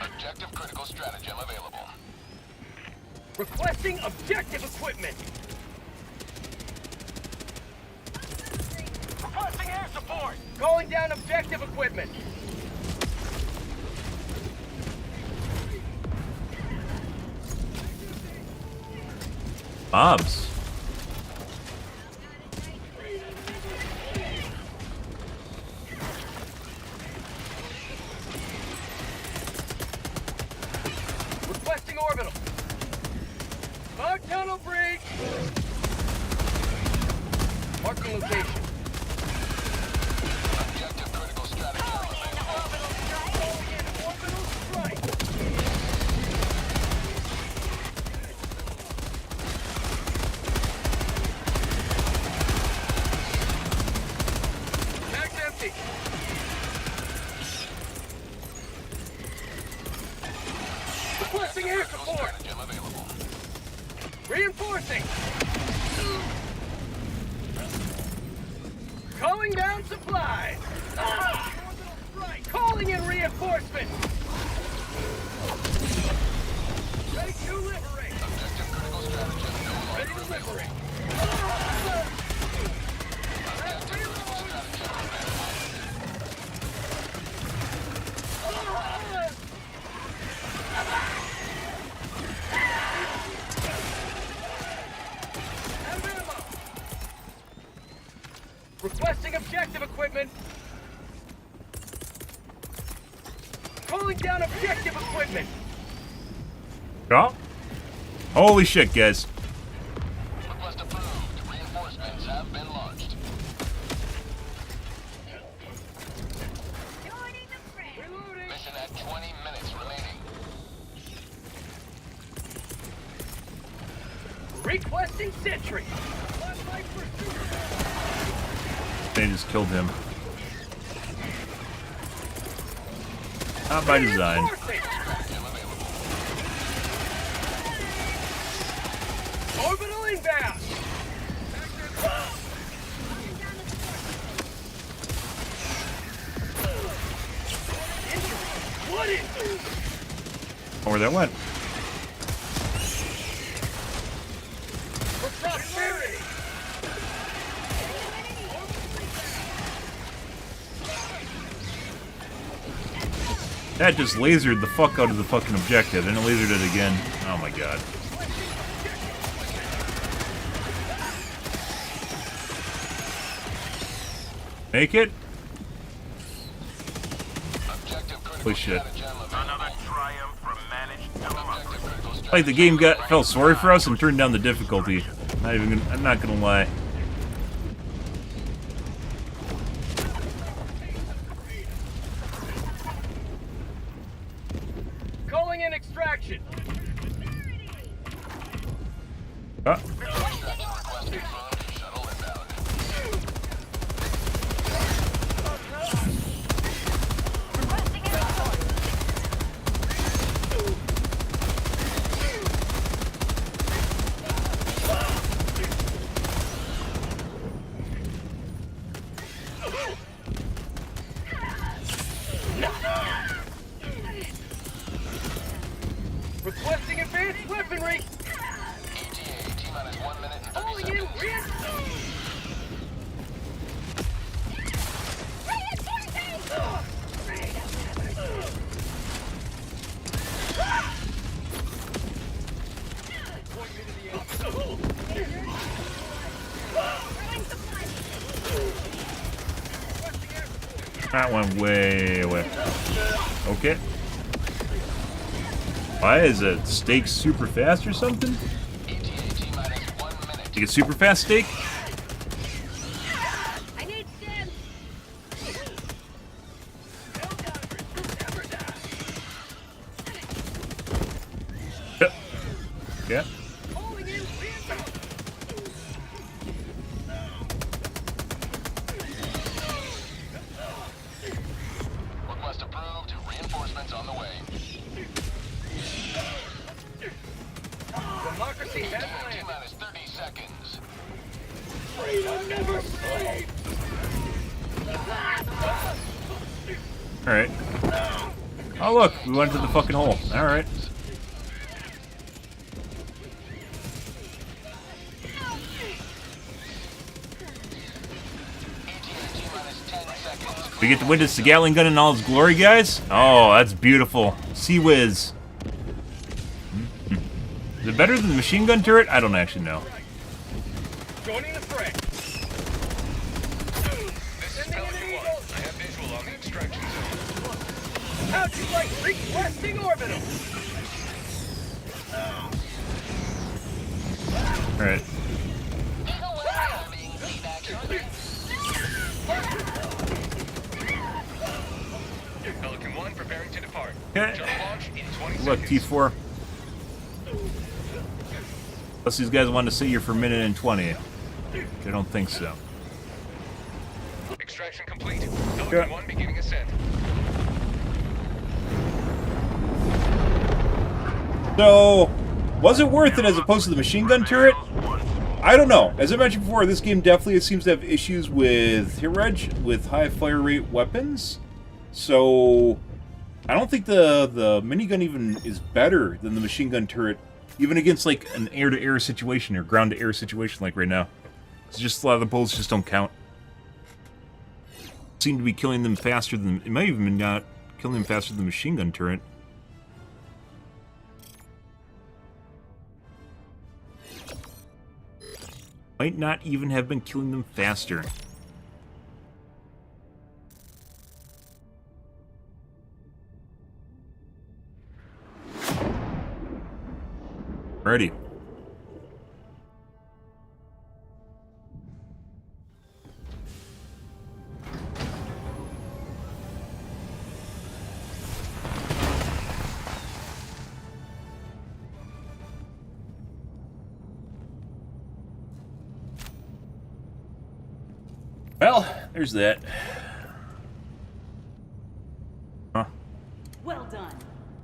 Objective critical stratagem available. Requesting objective equipment. Requesting air support. Calling down objective equipment. Mobs. Requesting orbital. Bug tunnel breach. Marking location. Objective critical stratagem available. Orbital strike. Mag's empty. Requesting air Critical support. stratagem available. Reinforcing. Calling down supplies. Calling in reinforcements. Ready to liberate. Objective critical stratagem no Ready longer to available. liberate. Objective critical stratagem available. Out of ammo. Requesting objective equipment. Calling down objective equipment. Yeah. Holy shit, guys. Request approved. Reinforcements have been launched. Joining the fray. Reloading. Mission at 20 minutes remaining. Requesting sentry. They just killed him. Not by design. Reinforcing. Orbital inbound. What is it? Oh, where that went. For prosperity. That just lasered the fuck out of the fucking objective, and it lasered it again. Oh my god. Make it? Objective critical Holy shit. stratagem available. Another triumph from managed Objective critical Like the stratagem game available. felt sorry for us and turned down the difficulty. I'm not gonna lie. Calling in extraction. Ah, Extraction request confirmed. Shuttle inbound. Requesting air support. Requesting advanced weaponry. ETA T-minus 1 minute and 30 Calling in seconds. that went way away. Okay. Why is it steak super fast or something? ETA T-minus 1 minute. You get super fast steak? I need stim. Alright. Oh look, we went to the fucking hole. Alright. We get to witness the Gatling gun in all its glory, guys? Oh, that's beautiful. Sea Whiz. Is it better than the machine gun turret? I don't actually know. Joining the fray. This is Pelican 1. I have visual on the extraction zone. How'd you like requesting orbital? Alright. Pelican 1 preparing to depart. Okay. Jump launch in 20 Look, seconds. T4. Unless these guys want to sit here for a minute and 20. I don't think so. Extraction complete. Pelican 1 beginning ascent. So, was it worth it as opposed to the machine gun turret? I don't know. As I mentioned before, this game definitely seems to have issues with hit reg, with high fire rate weapons. So, I don't think the minigun even is better than the machine gun turret, even against like an air-to-air situation or ground-to-air situation like right now. It's just a lot of the bullets just don't count. Seem to be killing them faster than... It might even be not killing them faster than the machine gun turret. Might not even have been killing them faster. Ready. Well, there's that. Huh. Well done.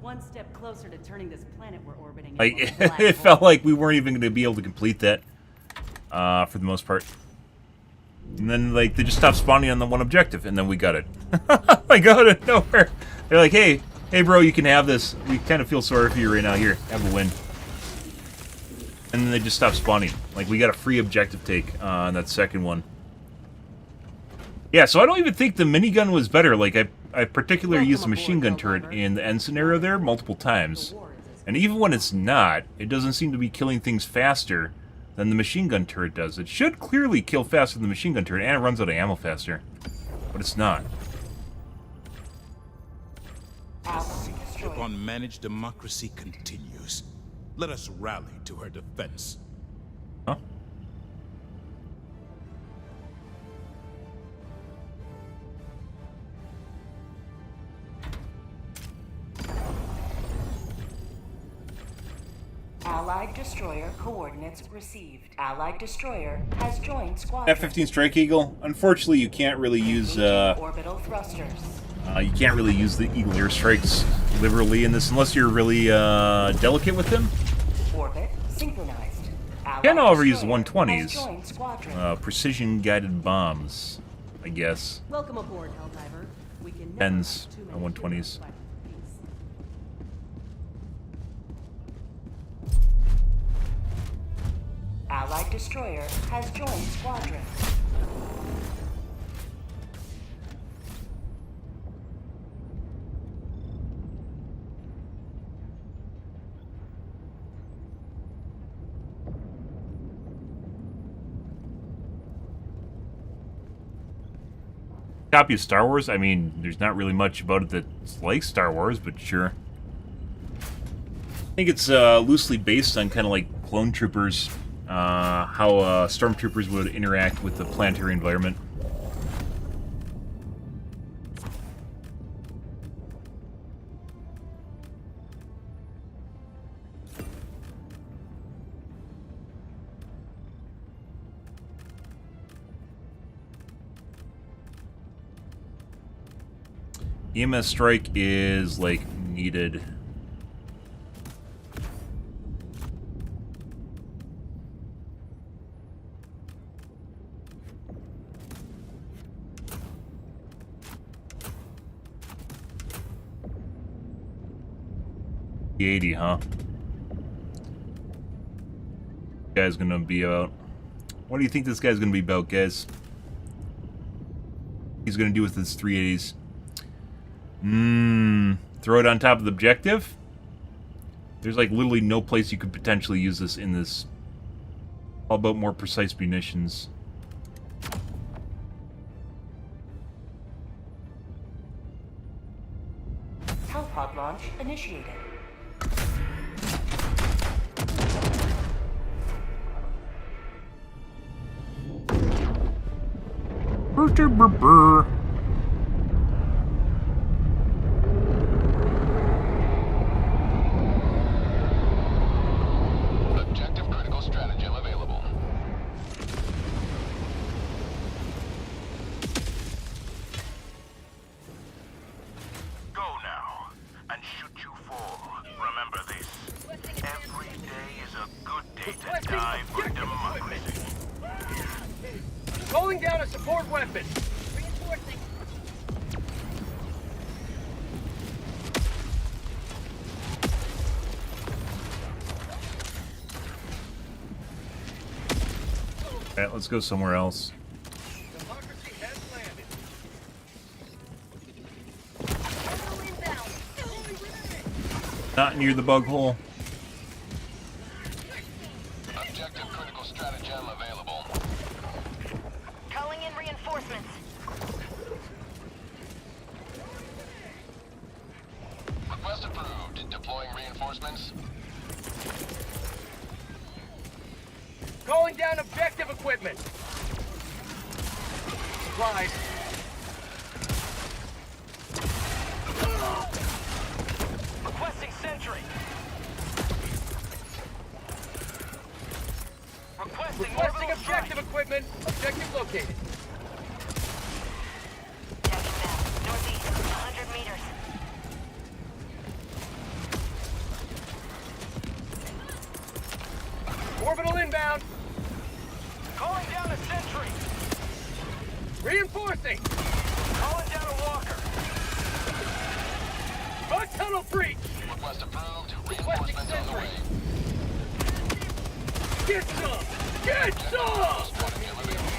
One step closer to turning this planet we're orbiting Like, into a black it hole. felt like we weren't even going to be able to complete that, for the most part. And then, like, they just stopped spawning on the one objective, and then we got it. Like, out of nowhere. They're like, hey, bro, you can have this. We kind of feel sorry for you right now. Here, have a win. And then they just stopped spawning. Like, we got a free objective take on that second one. Yeah, so I don't even think the minigun was better. Like, I particularly used the machine gun turret in the end scenario there multiple times. And even when it's not, it doesn't seem to be killing things faster than the machine gun turret does. It should clearly kill faster than the machine gun turret, and it runs out of ammo faster. But it's not. The siege upon managed democracy continues. Let us rally to her defense. Huh? Allied destroyer coordinates received. Allied destroyer has joined squadron. F-15 Strike Eagle. Unfortunately, you can't really use orbital thrusters. you can't really use the Eagle airstrikes liberally in this unless you're really delicate with them. Orbit synchronized. Can't however use the Has 120s. joined squadron. Precision guided bombs, I guess. Welcome aboard, Helldiver. We can never Depends have too on many 120s. humans fighting for peace. Allied destroyer has joined squadron. Copy of Star Wars? I mean, there's not really much about it that's like Star Wars, but sure. I think it's loosely based on kind of like clone troopers, how stormtroopers would interact with the planetary environment. EMS strike is like needed. 80, huh? Guy's gonna be about. What do you think this guy's gonna be about, guys? He's gonna do with his 380s. Throw it on top of the objective? There's like literally no place you could potentially use this in this. All about more precise munitions. Hellpod launch initiated. Objective critical stratagem available. Go now and shoot you fall. Remember this. Every day is a good day to die for democracy. Calling down a support weapon. Reinforcing. Alright, let's go somewhere else. Democracy has landed. Not near the bug hole. Objective critical stratagem available. Calling in reinforcements. Request approved. Deploying reinforcements. Calling down objective equipment. Supplies. Requesting sentry. Requesting objective equipment. Objective located. Tracking map. Northeast, 100 meters. Orbital inbound. Calling down a sentry. Reinforcing. Calling down a walker. Bug tunnel breach. Request approved. Requesting Reinforcements on the way. sentry. Get some. Get some. Stratagem available.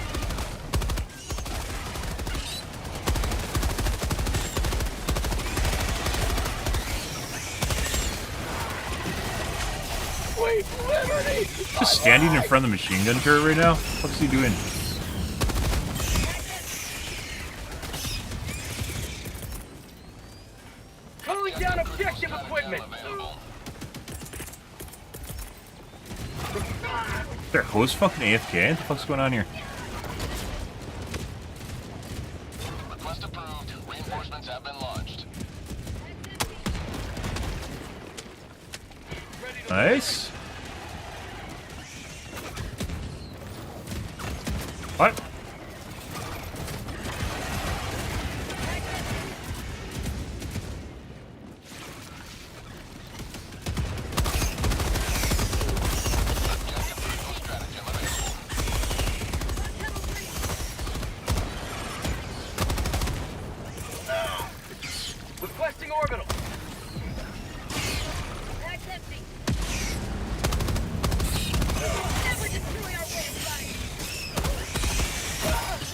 Sweet liberty. Just standing in front of the machine gun turret right now? What's he doing? Calling down objective equipment. Available. Is their host fucking AFK? What the fuck's going on here? Request approved. Reinforcements have been launched. Nice. What? Requesting orbital.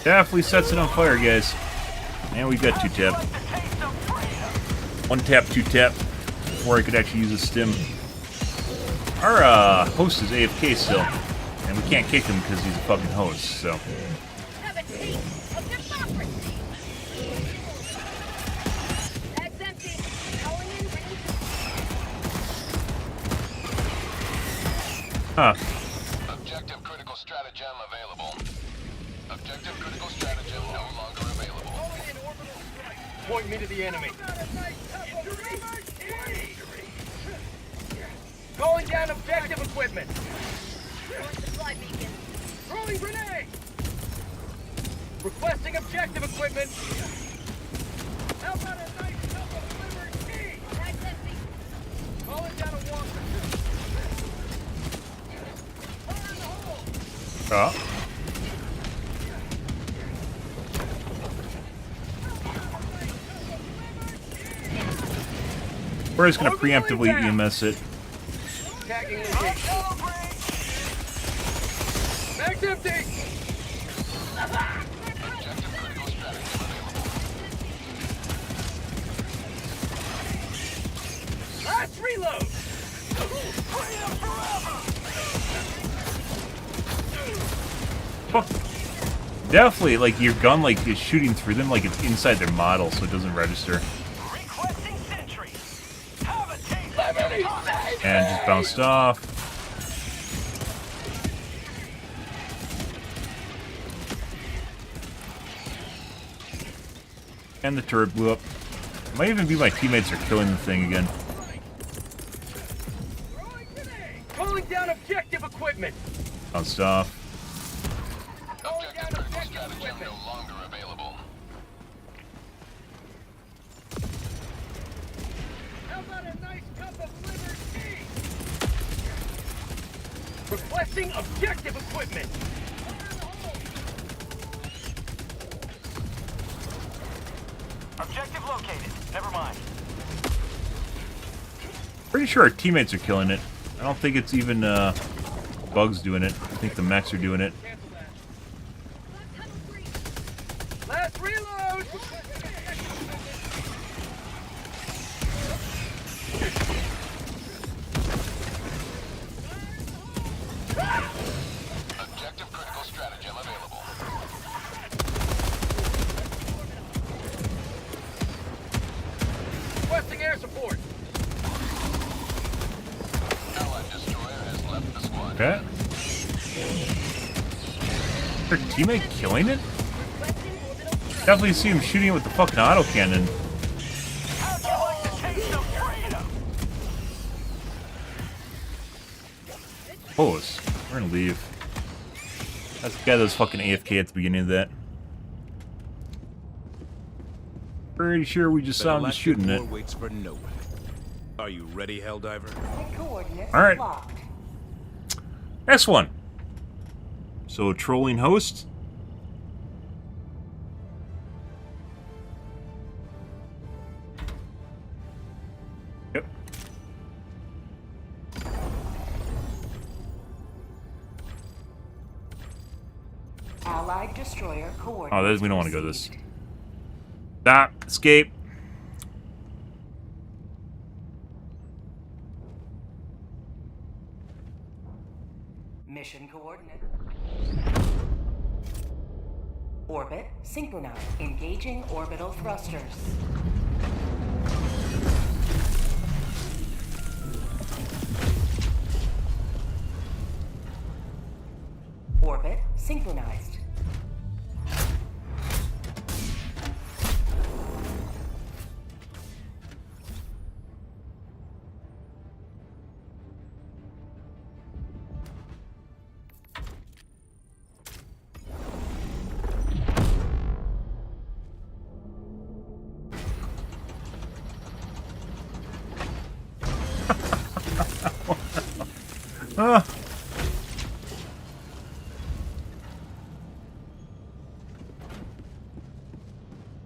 Definitely sets it on fire, guys. And we've got 2-tap. 1-tap, 2-tap. Or I could actually use a stim. Our host is AFK still. And we can't kick him because he's a fucking host, so. Have a taste of democracy. Bag's empty. Calling in reinforcements. Huh. Objective critical stratagem available. Objective critical stratagem no longer available. Point me to the enemy. Calling down objective equipment. Supply beacon. Throwing grenade. Requesting objective equipment. How about a nice cup of liberty? Bag's empty. Calling down a walker. Fire in the hole. Oh. We're just going to preemptively EMS it. Tagging location. Mag's empty. Last reload. Freedom forever. Fuck. Definitely, like, your gun, like, is shooting through them like it's inside their model, so it doesn't register. Requesting sentry. Have a taste. And just bounced off. And the turret blew up. It might even be my teammates are killing the thing again. Calling down objective equipment. Bounced off. Objective critical stratagem no longer available. How about a nice cup of liver tea? Requesting objective equipment. Objective located. Never mind. Pretty sure our teammates are killing it. I don't think it's even bugs doing it. I think the mechs are doing it. Last reload. Objective critical stratagem available. Requesting air support. Allied destroyer has left the squad. Okay. Their teammate killing it? Definitely see him shooting it with the fucking autocannon. How'd you like to taste some freedom? Pose. We're gonna leave. That's the guy that was fucking AFK at the beginning of that. Pretty sure we just saw him just shooting it. Waits for no one. Are you ready, Helldiver? Coordinates All right. locked. Next one. So, trolling host. Yep. Allied destroyer coordinates. Oh, we don't want to go received. this. Stop. Escape. Mission coordinate. Orbit synchronized. Engaging orbital thrusters. Orbit synchronized.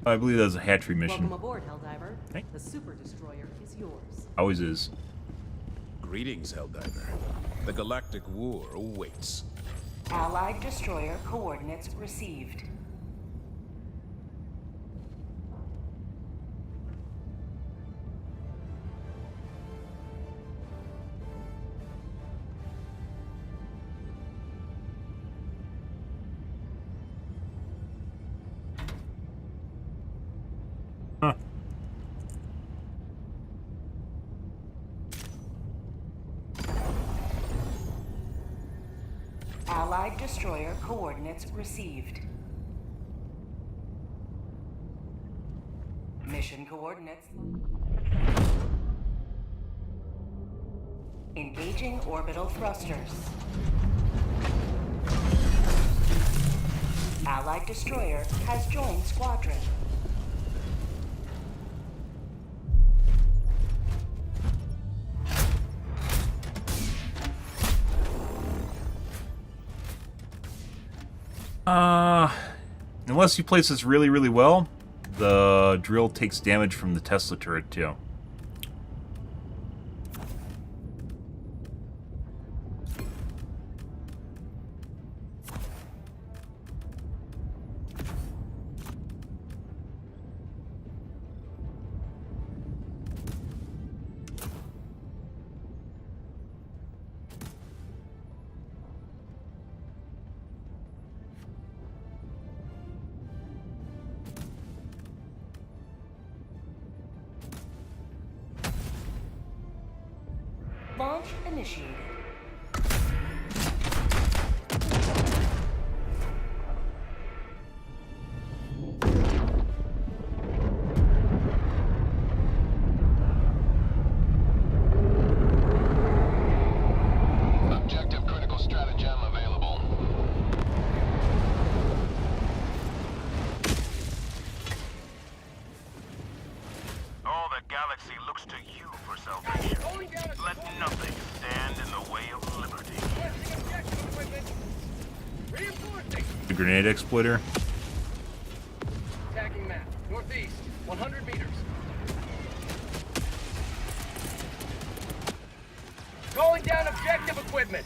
I believe that was a hatchery mission. Welcome aboard, Helldiver. Hey. The super destroyer is yours. Always is. Greetings, Helldiver. The galactic war awaits. Allied destroyer coordinates received. Huh. Allied destroyer coordinates received. Mission coordinates. Engaging orbital thrusters. Allied destroyer has joined squadron. Unless you place this really, really well, the drill takes damage from the Tesla turret too. Launch initiated. Objective critical stratagem available. All the galaxy looks to you for salvation. Let nothing stand in the way of liberty. Reinforcing. The grenade exploiter. Tagging map. Northeast. 100 meters. Calling down objective equipment.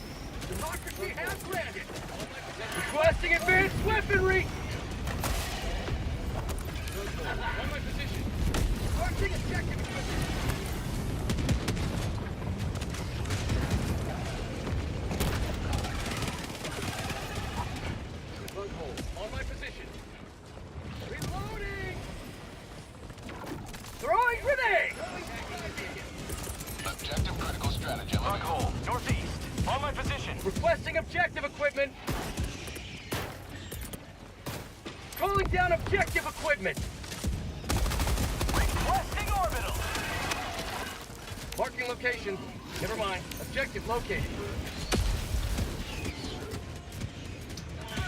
Democracy has landed. Requesting advanced weaponry. On my position. Marching objective equipment. On my position. Reloading. Throwing grenade. Objective critical stratagem Rock available. hole, northeast. On my position. Requesting objective equipment. Calling down objective equipment. Requesting orbital. Marking location. Never mind. Objective located.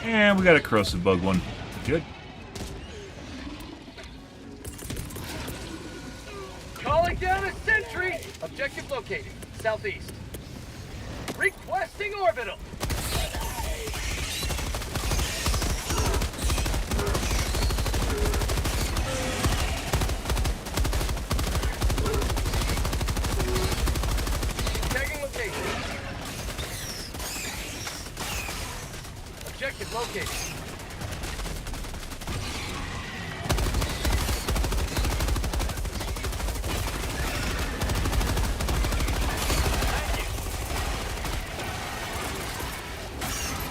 And we got a corrosive bug one. Good. Calling down a sentry. Objective located. Southeast. Requesting orbital. Tagging location. Objective located.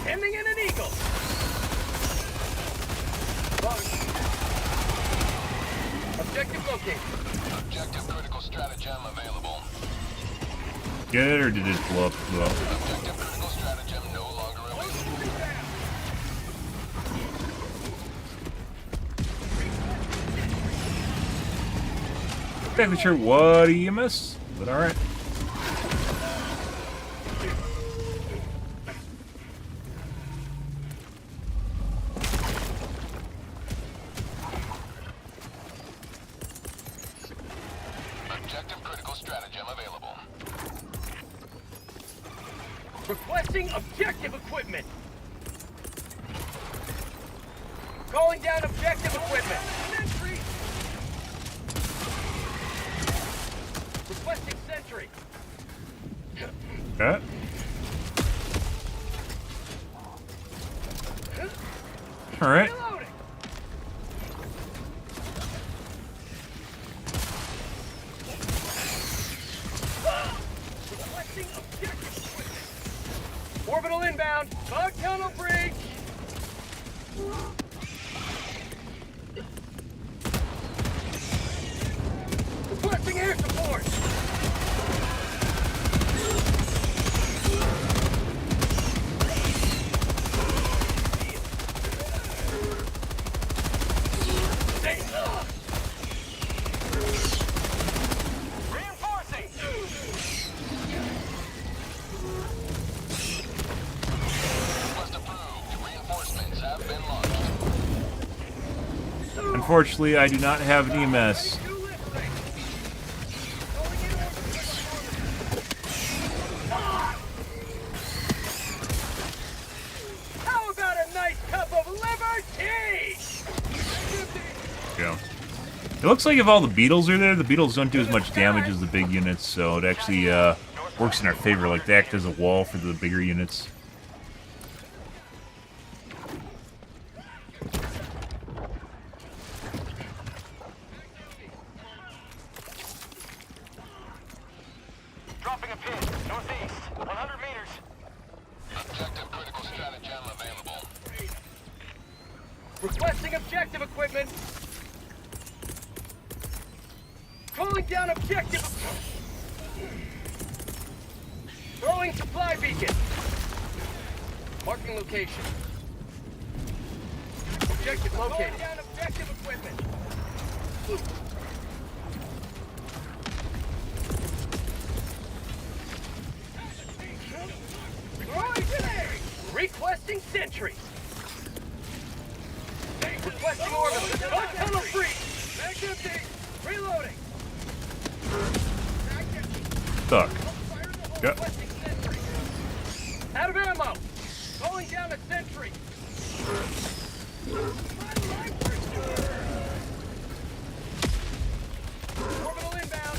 Ending in an eagle. Bug. Objective located. Objective critical stratagem available. Good, or did it blow up? Blow up? Objective critical stratagem no longer available. Exactly sure what EMS, but alright. Objective critical stratagem available. Requesting objective equipment. Calling down objective equipment. Sentry. Requesting sentry. Okay. Alright. Reloading. Requesting objective equipment. Orbital inbound. Bug tunnel breach. Requesting air support. Reinforcing. Request approved. Reinforcements have been launched. Unfortunately, I do not have an EMS. How about a nice cup of liver tea? Yeah. It looks like if all the beetles are there, the beetles don't do as much damage as the big units, so it actually works in our favor. Like they act as a wall for the bigger units. Dropping a pin, northeast. 100 meters. Objective critical stratagem available. Requesting objective equipment. Calling down objective. Throwing supply beacon. Marking location. Objective located. Down objective equipment. Requesting sentries. Requesting orbital. Gun tunnel free. Mag empty. Reloading. Stuck. Yep. Out of ammo. Calling down a sentry. Orbital inbound.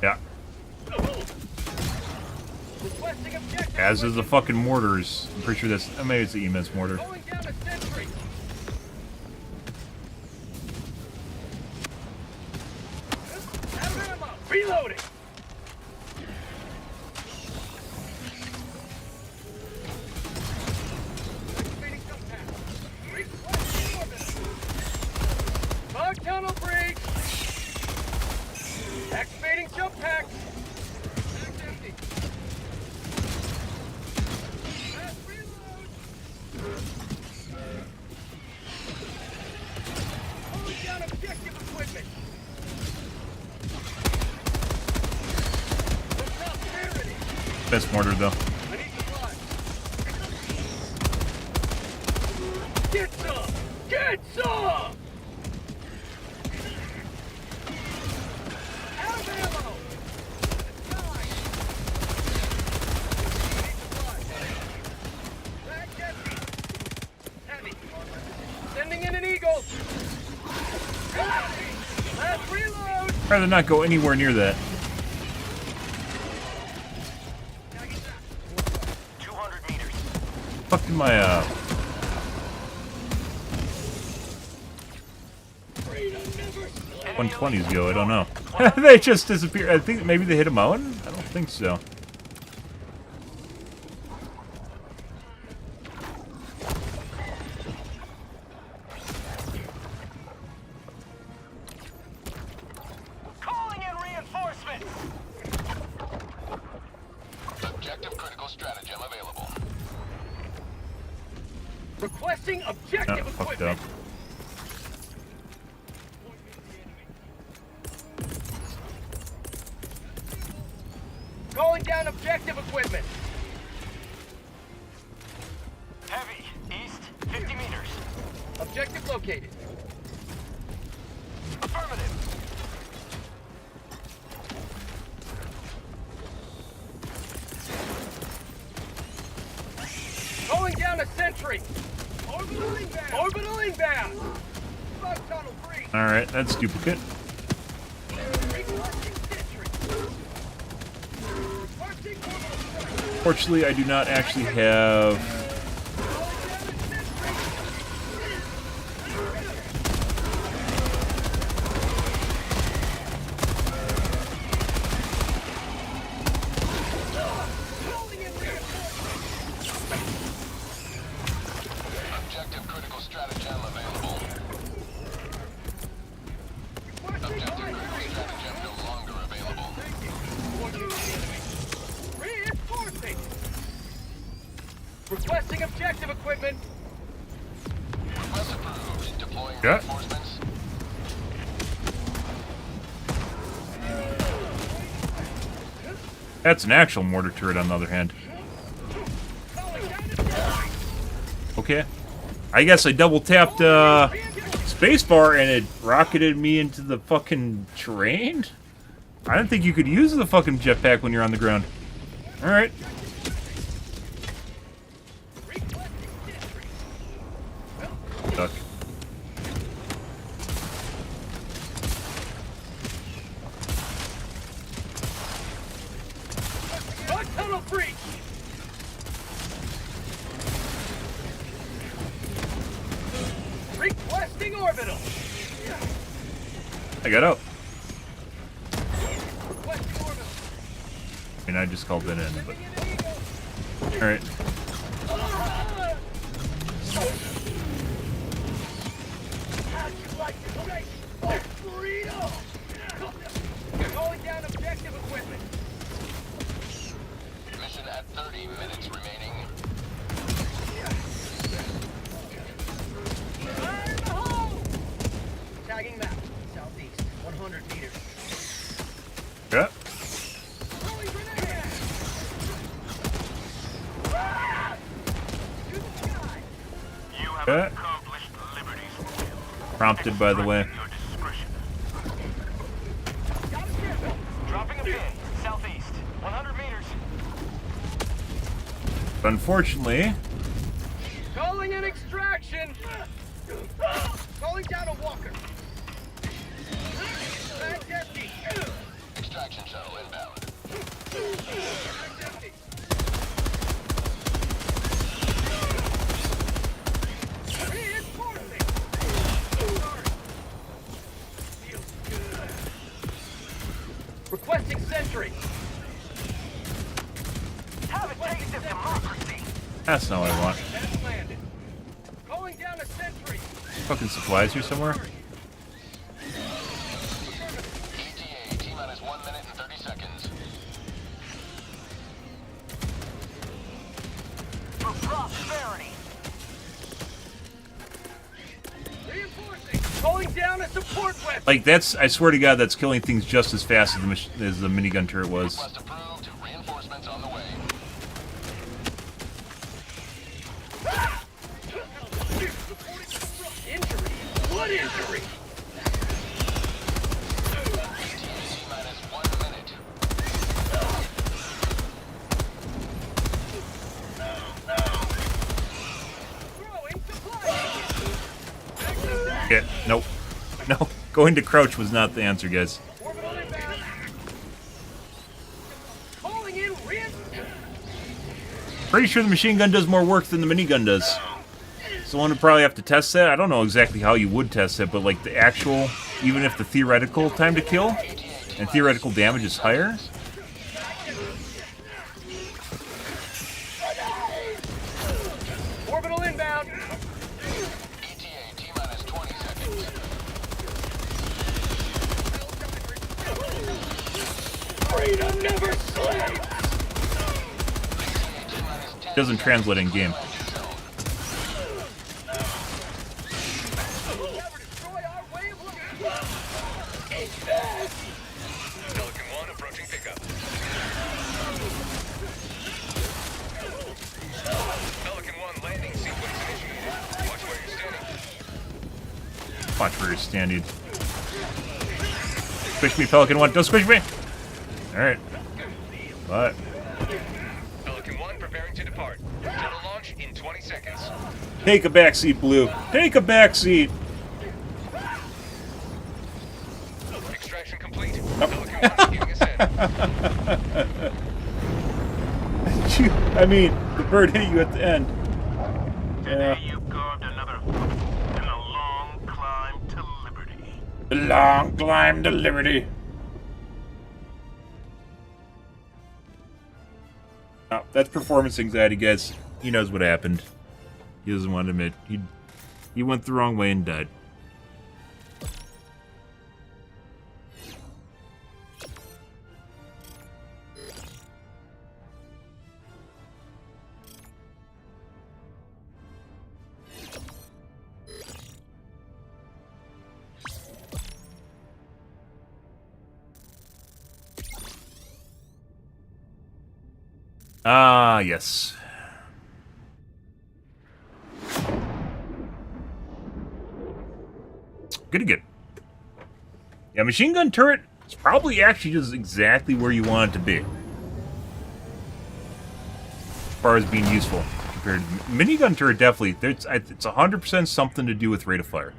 Yeah. As is the fucking mortars. I'm pretty sure that's... maybe it's the EMS mortar. Reloading. Bug tunnel breach. Activating jump pack. Mag's empty. Hold down objective equipment. Best mortar though. Get some! Get some! Out of ammo! Heavy. Sending in an eagle. Last reload. I'd rather not go anywhere near that. 200 meters. Fuck did my 120s go? I don't know. They just disappeared. I think maybe they hit a mountain? I don't think so. Calling in reinforcements. Objective critical stratagem available. Requesting objective Fucked equipment. up. Calling down objective equipment. Heavy. East. 50 meters. Objective located. Affirmative. Calling down a sentry. Orbital inbound. Orbital inbound. Bug tunnel free. Alright, that's duplicate. Requesting sentry. Requesting orbital strike. Fortunately, I do not actually have... Objective critical stratagem available. Objective critical stratagem no longer available. Reinforcing. Requesting objective equipment. Request approved. Deploying Yeah. reinforcements. That's an actual mortar turret on the other hand. Okay. I guess I double tapped spacebar and it rocketed me into the fucking terrain? I didn't think you could use the fucking jetpack when you're on the ground. Alright. Duck. Bug tunnel breach. Requesting orbital. I got out. Requesting orbital. I mean, I just called that in, but... Alright. Calling down objective equipment. Mission at 30 minutes remaining. Fire in the hole! Tagging map. Southeast. 100 meters. Yeah. Throwing grenade! Ah! To the sky! You have Yeah. accomplished Liberty's will. Prompted, by the way. Your discretion. Got a sample. Dropping a pin. Southeast. 100 meters. Unfortunately, Calling in extraction! Calling down a walker. Bag's empty. Extraction shuttle inbound. Bag's empty. Reinforcing! Sorry. Feels good. Requesting sentry. Have a taste of democracy. that's not what I want. Has landed. Calling down a sentry. Fucking supplies here somewhere? ETA, T-minus 1 minute and 30 seconds. For prosperity. Reinforcing. Calling down a support weapon. Like, that's... I swear to God, that's killing things just as fast as the minigun turret was. Request approved. Reinforcements on the way. Injury. What injury? T-minus 1 minute. Throwing supply. Yeah, nope. No, going to crouch was not the answer, guys. Orbital inbound. Calling in reinforcements. Pretty sure the machine gun does more work than the minigun does. Someone would probably have to test that. I don't know exactly how you would test it, but like the actual, even if the theoretical time to kill and theoretical damage is higher. Orbital inbound. ETA, T-minus 20 seconds. Freedom never sleeps. Doesn't translate in game. Never destroy our way of life. It's this. Pelican 1 approaching pickup. Pelican 1 landing sequence initiated. Watch where you're standing. Watch where you're standing. Squish me, Pelican 1. Don't squish me! Alright. But... Pelican 1 preparing to depart. Total launch in 20 seconds. take a backseat, Blue. Take a backseat! Extraction complete. Pelican 1 beginning ascent. I mean, the bird hit you at the end. Today you carved another foot in a long climb to liberty. The long climb to liberty. Oh, that's performance anxiety, guys. He knows what happened. He doesn't want to admit. He went the wrong way and died. Ah, yes. Good. Yeah, machine gun turret is probably actually just exactly where you want it to be. As far as being useful compared to minigun turret, definitely. It's 100% something to do with rate of fire.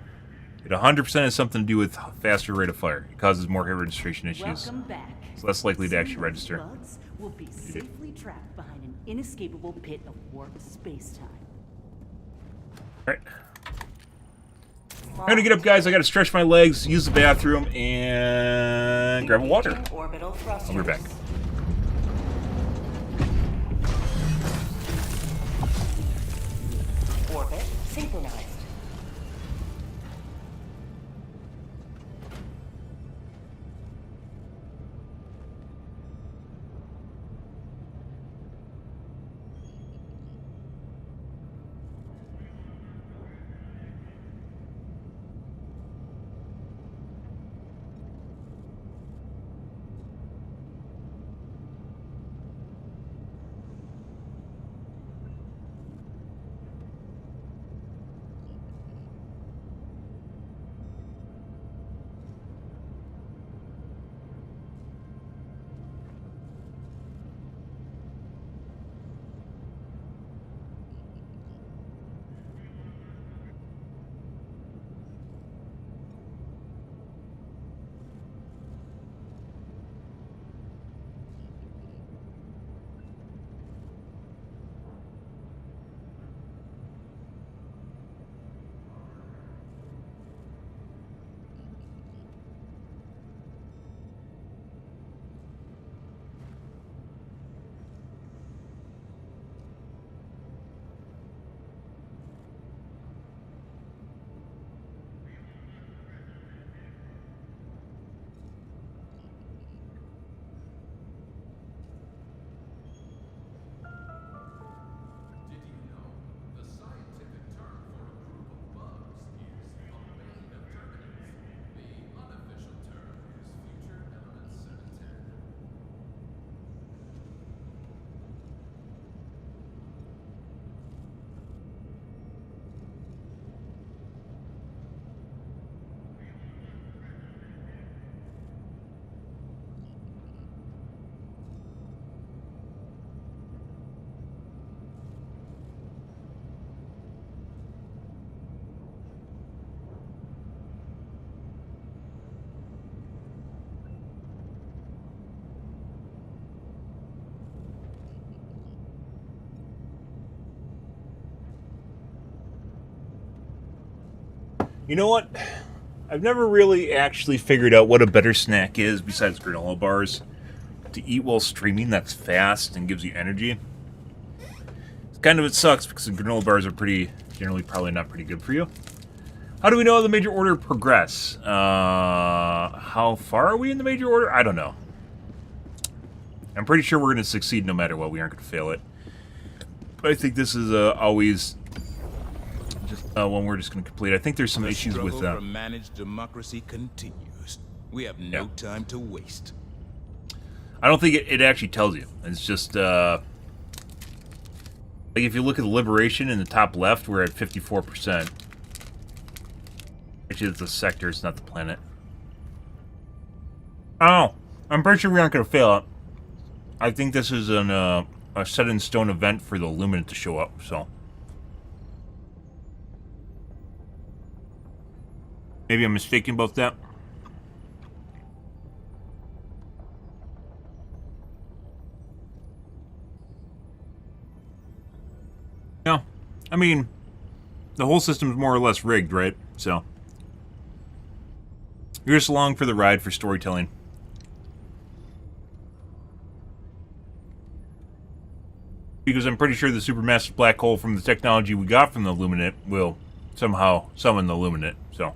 It 100% has something to do with faster rate of fire. It causes more hit registration issues. Welcome back. It's less likely to actually register. Bugs will be safely trapped behind an inescapable pit of warped space-time. Alright. I'm gonna get up, guys. I gotta stretch my legs, use the bathroom, and grab a water. Orbital I'll be back. Orbit synchronized. You know what? I've never really actually figured out what a better snack is besides granola bars to eat while streaming that's fast and gives you energy. It sucks because the granola bars are generally probably not pretty good for you. How do we know the major order progress? How far are we in the major order? I don't know. I'm pretty sure we're going to succeed no matter what. We aren't going to fail it. But I think this is always just one we're just going to complete. I think there's some issues with The struggle for managed democracy continues. We have no time to waste. I don't think it actually tells you. It's just like if you look at the liberation in the top left, we're at 54%. Actually, it's the sector, it's not the planet. Oh, I'm pretty sure we aren't going to fail it. I think this is a set-in-stone event for the Illuminate to show up, so. Maybe I'm mistaken about that. Yeah, I mean, the whole system's more or less rigged, right? So, you're just along for the ride for storytelling. Because I'm pretty sure the supermassive black hole from the technology we got from the Illuminate will somehow summon the Illuminate, so.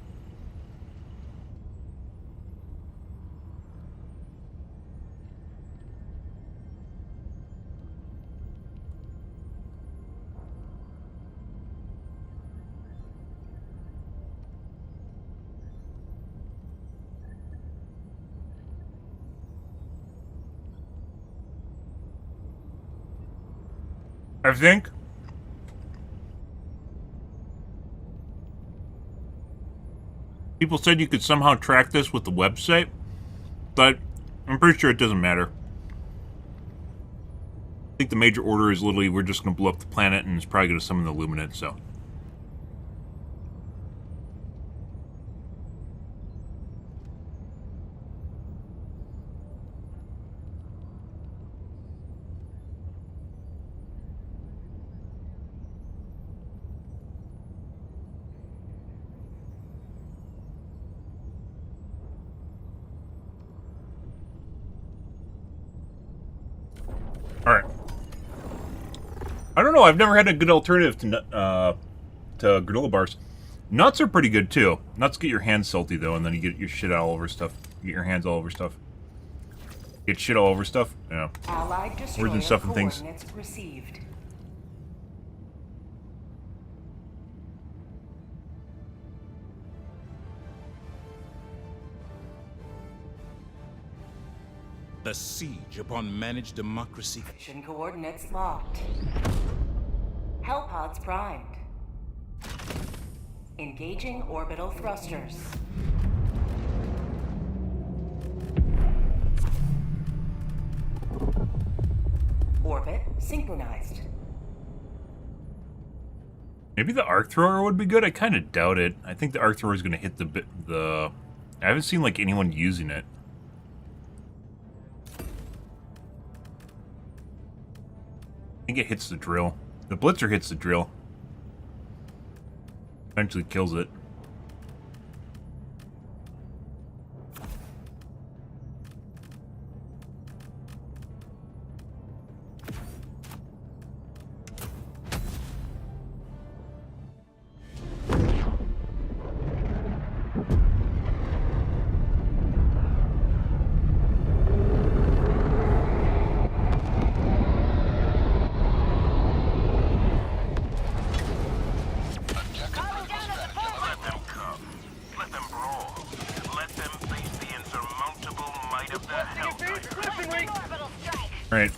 I think people said you could somehow track this with the website, but I'm pretty sure it doesn't matter. I think the major order is literally we're just going to blow up the planet and it's probably going to summon the Illuminate, so. Alright. I don't know, I've never had a good alternative to granola bars. Nuts are pretty good too. Nuts get your hands salty though, and then you get your shit all over stuff. You get your hands all over stuff. Get shit all over stuff. Yeah. Allied destroyer Words and stuff and things. coordinates received. The siege upon managed democracy. Mission coordinates locked. Hellpods primed. Engaging orbital thrusters. Orbit synchronized. Maybe the arc thrower would be good. I kind of doubt it. I think the arc thrower is going to hit the. I haven't seen like anyone using it. I think it hits the drill. The blitzer hits the drill. Eventually kills it. Right.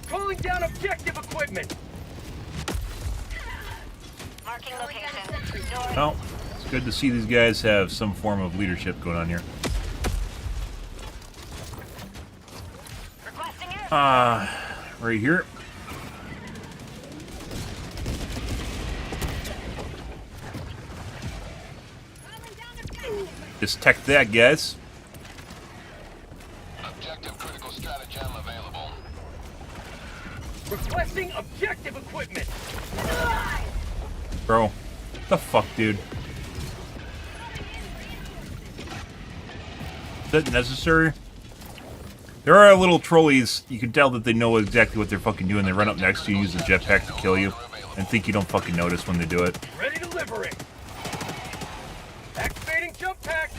Calling down objective equipment. Marking location. Well, it's good to see these guys have some form of leadership going on here. Right here. Just tech that, guys. Objective critical stratagem available. Requesting objective equipment. Bro, what the fuck, dude? Is that necessary? There are little trolleys, you can tell that they know exactly what they're fucking doing. They run up next to you, use a jetpack to kill you, and think you don't fucking notice when they do it. Ready to liberate. Activating jump pack.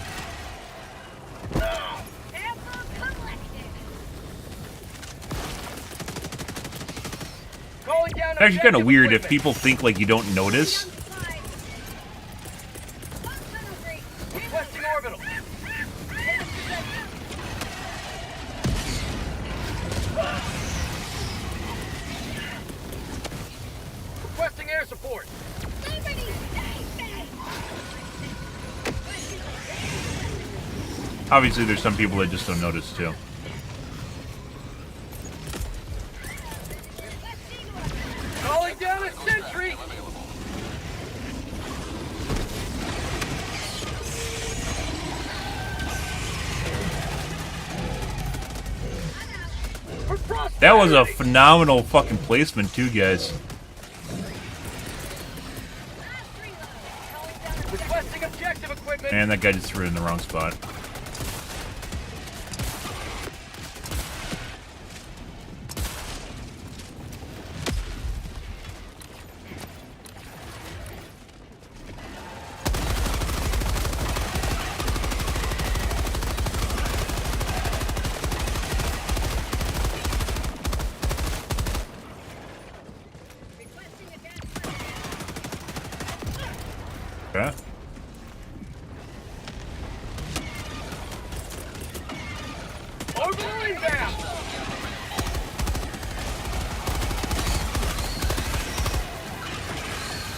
Calling down It's actually kind of objective weird if equipment. people think like you don't notice. Requesting orbital. Requesting air support. Obviously, there's some people that just don't notice too. Calling down a sentry. That was a phenomenal fucking placement too, guys. Requesting objective equipment. And that guy just threw it in the wrong spot. Okay. Orbital inbound.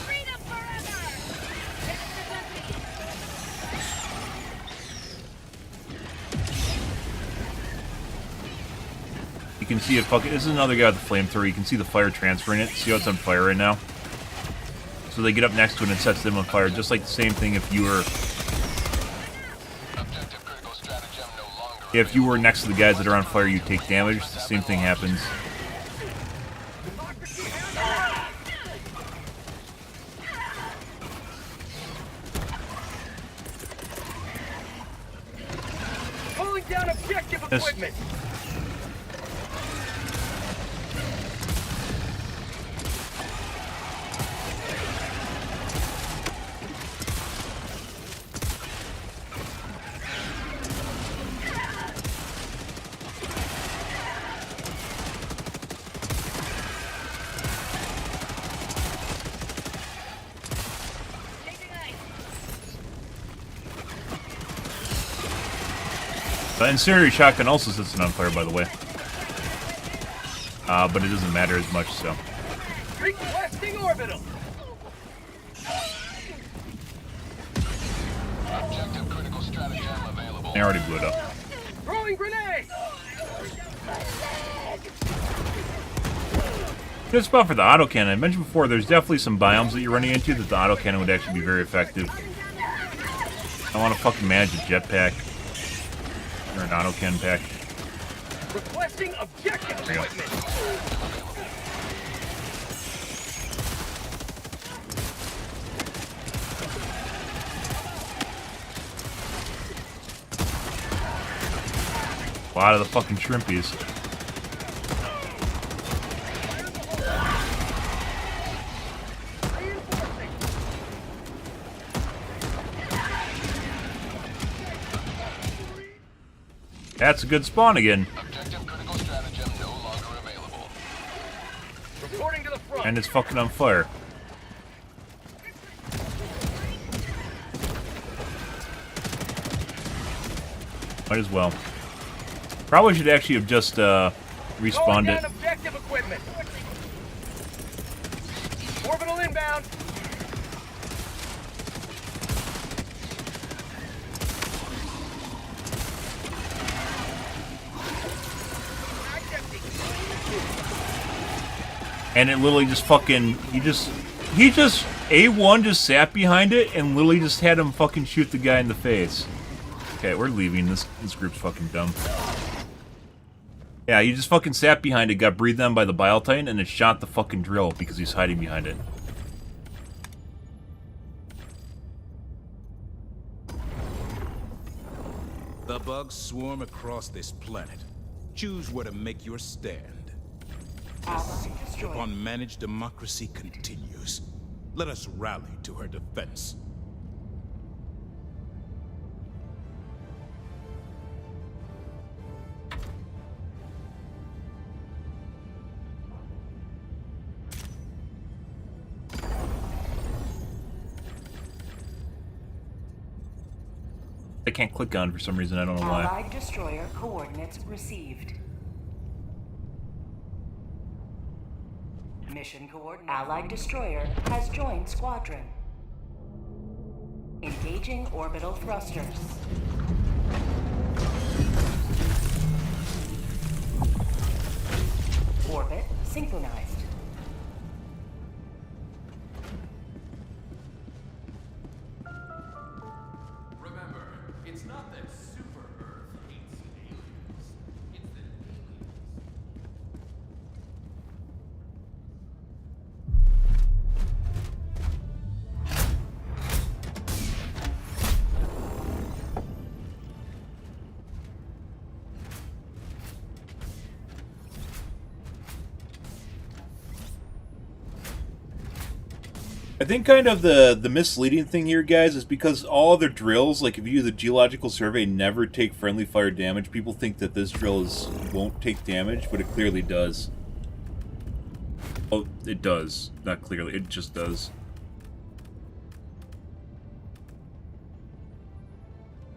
Freedom forever! You can see it fucking. This is another guy with the flamethrower. You can see the fire transferring it. See how it's on fire right now? So they get up next to it and it sets them on fire. Just like the same thing if you were. If you were next to the guys that are on fire, you take damage. The same thing happens. Calling down objective Yes. equipment. The incendiary shotgun also sets it on fire, by the way. But it doesn't matter as much, so. Requesting orbital. Objective critical stratagem available. I already blew it up. Throwing grenade. Good spot for the autocannon. I mentioned before, there's definitely some biomes that you're running into that the autocannon would actually be very effective. I want to fucking manage a jetpack. Or an autocannon pack. Requesting objective equipment. A lot of the fucking shrimpies. That's a good spawn again. Objective critical stratagem no longer available. Reporting to the front. And it's fucking on fire. Might as well. Probably should actually have just respawned it. Objective equipment. Orbital inbound. And it literally just fucking, he just A1 just sat behind it and literally just had him fucking shoot the guy in the face. Okay, we're leaving. This group's fucking dumb. Yeah, he just fucking sat behind it, got breathed on by the Bile Titan, and it shot the fucking drill because he's hiding behind it. The bugs swarm across this planet. Choose where to make your stand. The siege upon managed democracy continues. Let us rally to her defense. I can't click on for some reason, I don't know why. Allied destroyer coordinates received. Mission coordinates. Allied destroyer has joined squadron. Engaging orbital thrusters. Orbit synchronized. Remember, it's not that Super Earth hates aliens. It's that aliens. I think kind of the misleading thing here, guys, is because all other drills, like if you do the geological survey, never take friendly fire damage. People think that this drill won't take damage, but it clearly does. Oh, it does. Not clearly, it just does.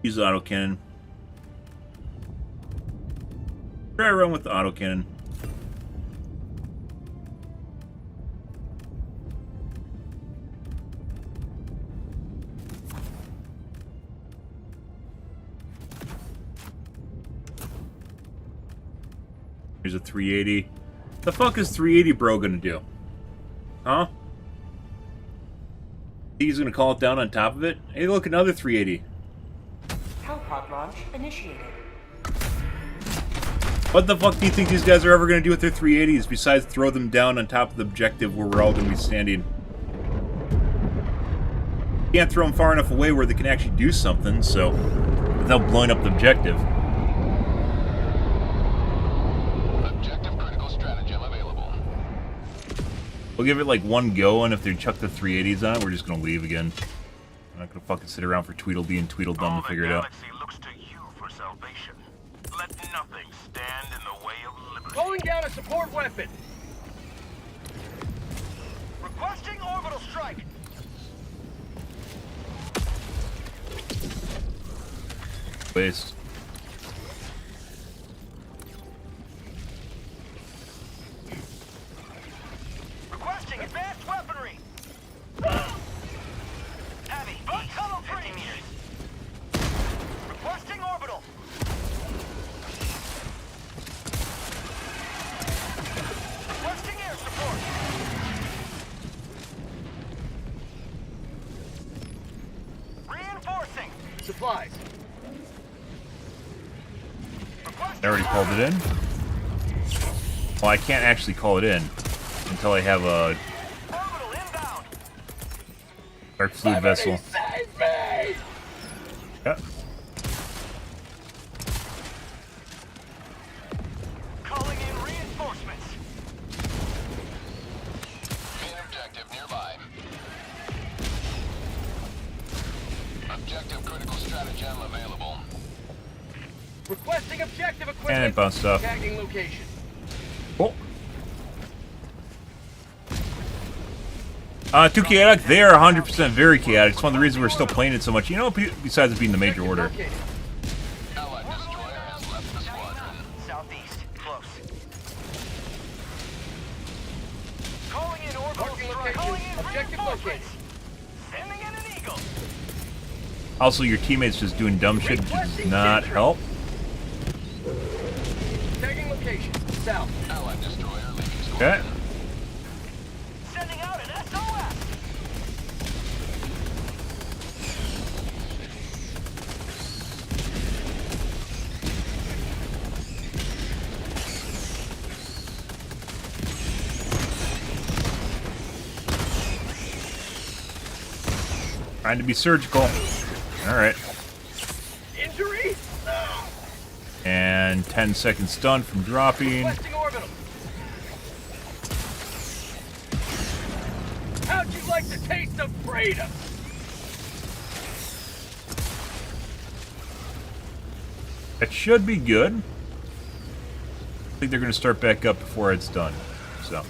Use the autocannon. Try to run with the autocannon. Here's a 380. The fuck is 380 bro gonna do? Huh? He's gonna call it down on top of it? Hey, look, another 380. Hellpod launch initiated. What the fuck do you think these guys are ever gonna do with their 380s besides throw them down on top of the objective where we're all gonna be standing? You can't throw them far enough away where they can actually do something, so without blowing up the objective. We'll give it like one go, and if they chuck the 380s on it, we're just gonna leave again. I'm not gonna fucking sit around for Tweedledee and Tweedledum to figure it out. Looks to you for salvation. Let nothing stand in the way of liberty. Calling down a support weapon. Requesting orbital strike. Waste. I already called it in. Well, I can't actually call it in until I have a dark fluid vessel. Yeah. Calling in reinforcements. Main objective nearby. Objective critical stratagem available. Requesting objective equipment. And it bounced off. Tagging location. Cool. Too chaotic? They are 100% very chaotic. It's one of the reasons we're still playing it so much. You know, besides it being the major order. Allied destroyer has left the squadron. Southeast. Close. Calling in orbital Marking strike. location. Calling in Objective reinforcements. Sending in an eagle. Also, your teammates just doing dumb shit does not help. Tagging location. South. Allied destroyer leaving squadron. Okay. Sending out an SOS. Trying to be surgical. Alright. Injury? And 10 seconds stun from dropping. Requesting orbital. How'd you like the taste of freedom? That should be good. I think they're going to start back up before it's done. So,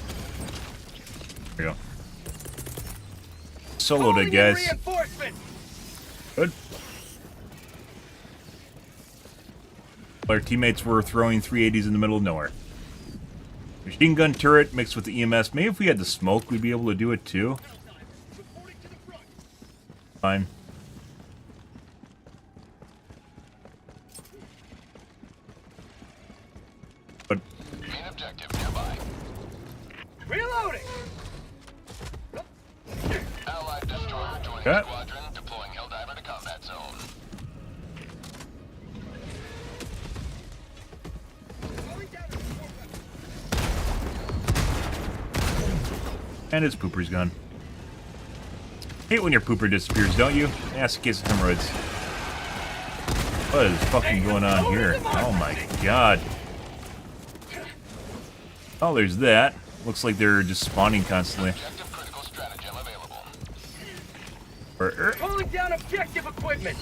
there we go. Soloed it, guys. Reinforcement. Good. Our teammates were throwing 380s in the middle of nowhere. Machine gun turret mixed with the EMS. Maybe if we had the smoke, we'd be able to do it too. Fine. But Main objective nearby. Reloading. Allied destroyer joining Okay. squadron, deploying Helldiver to combat zone. and his pooper's gone. Hate when your pooper disappears, don't you? Ass case of hemorrhoids. What is fucking going on here? Oh my god. Oh, there's that. Looks like they're just spawning constantly. Calling down objective equipment.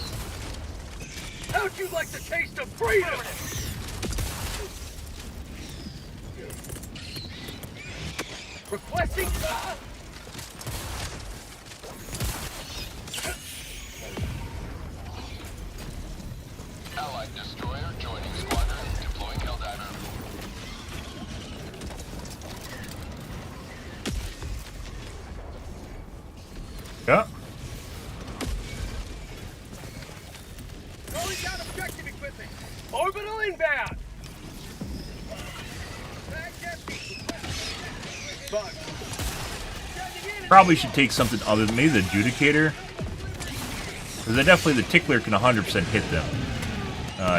How'd you like the taste of freedom? Requesting. Allied destroyer joining squadron, deploying Helldiver. Yeah. Calling down objective equipment. Orbital inbound. Probably should take something other than maybe the adjudicator. Because definitely the tickler can 100% hit them.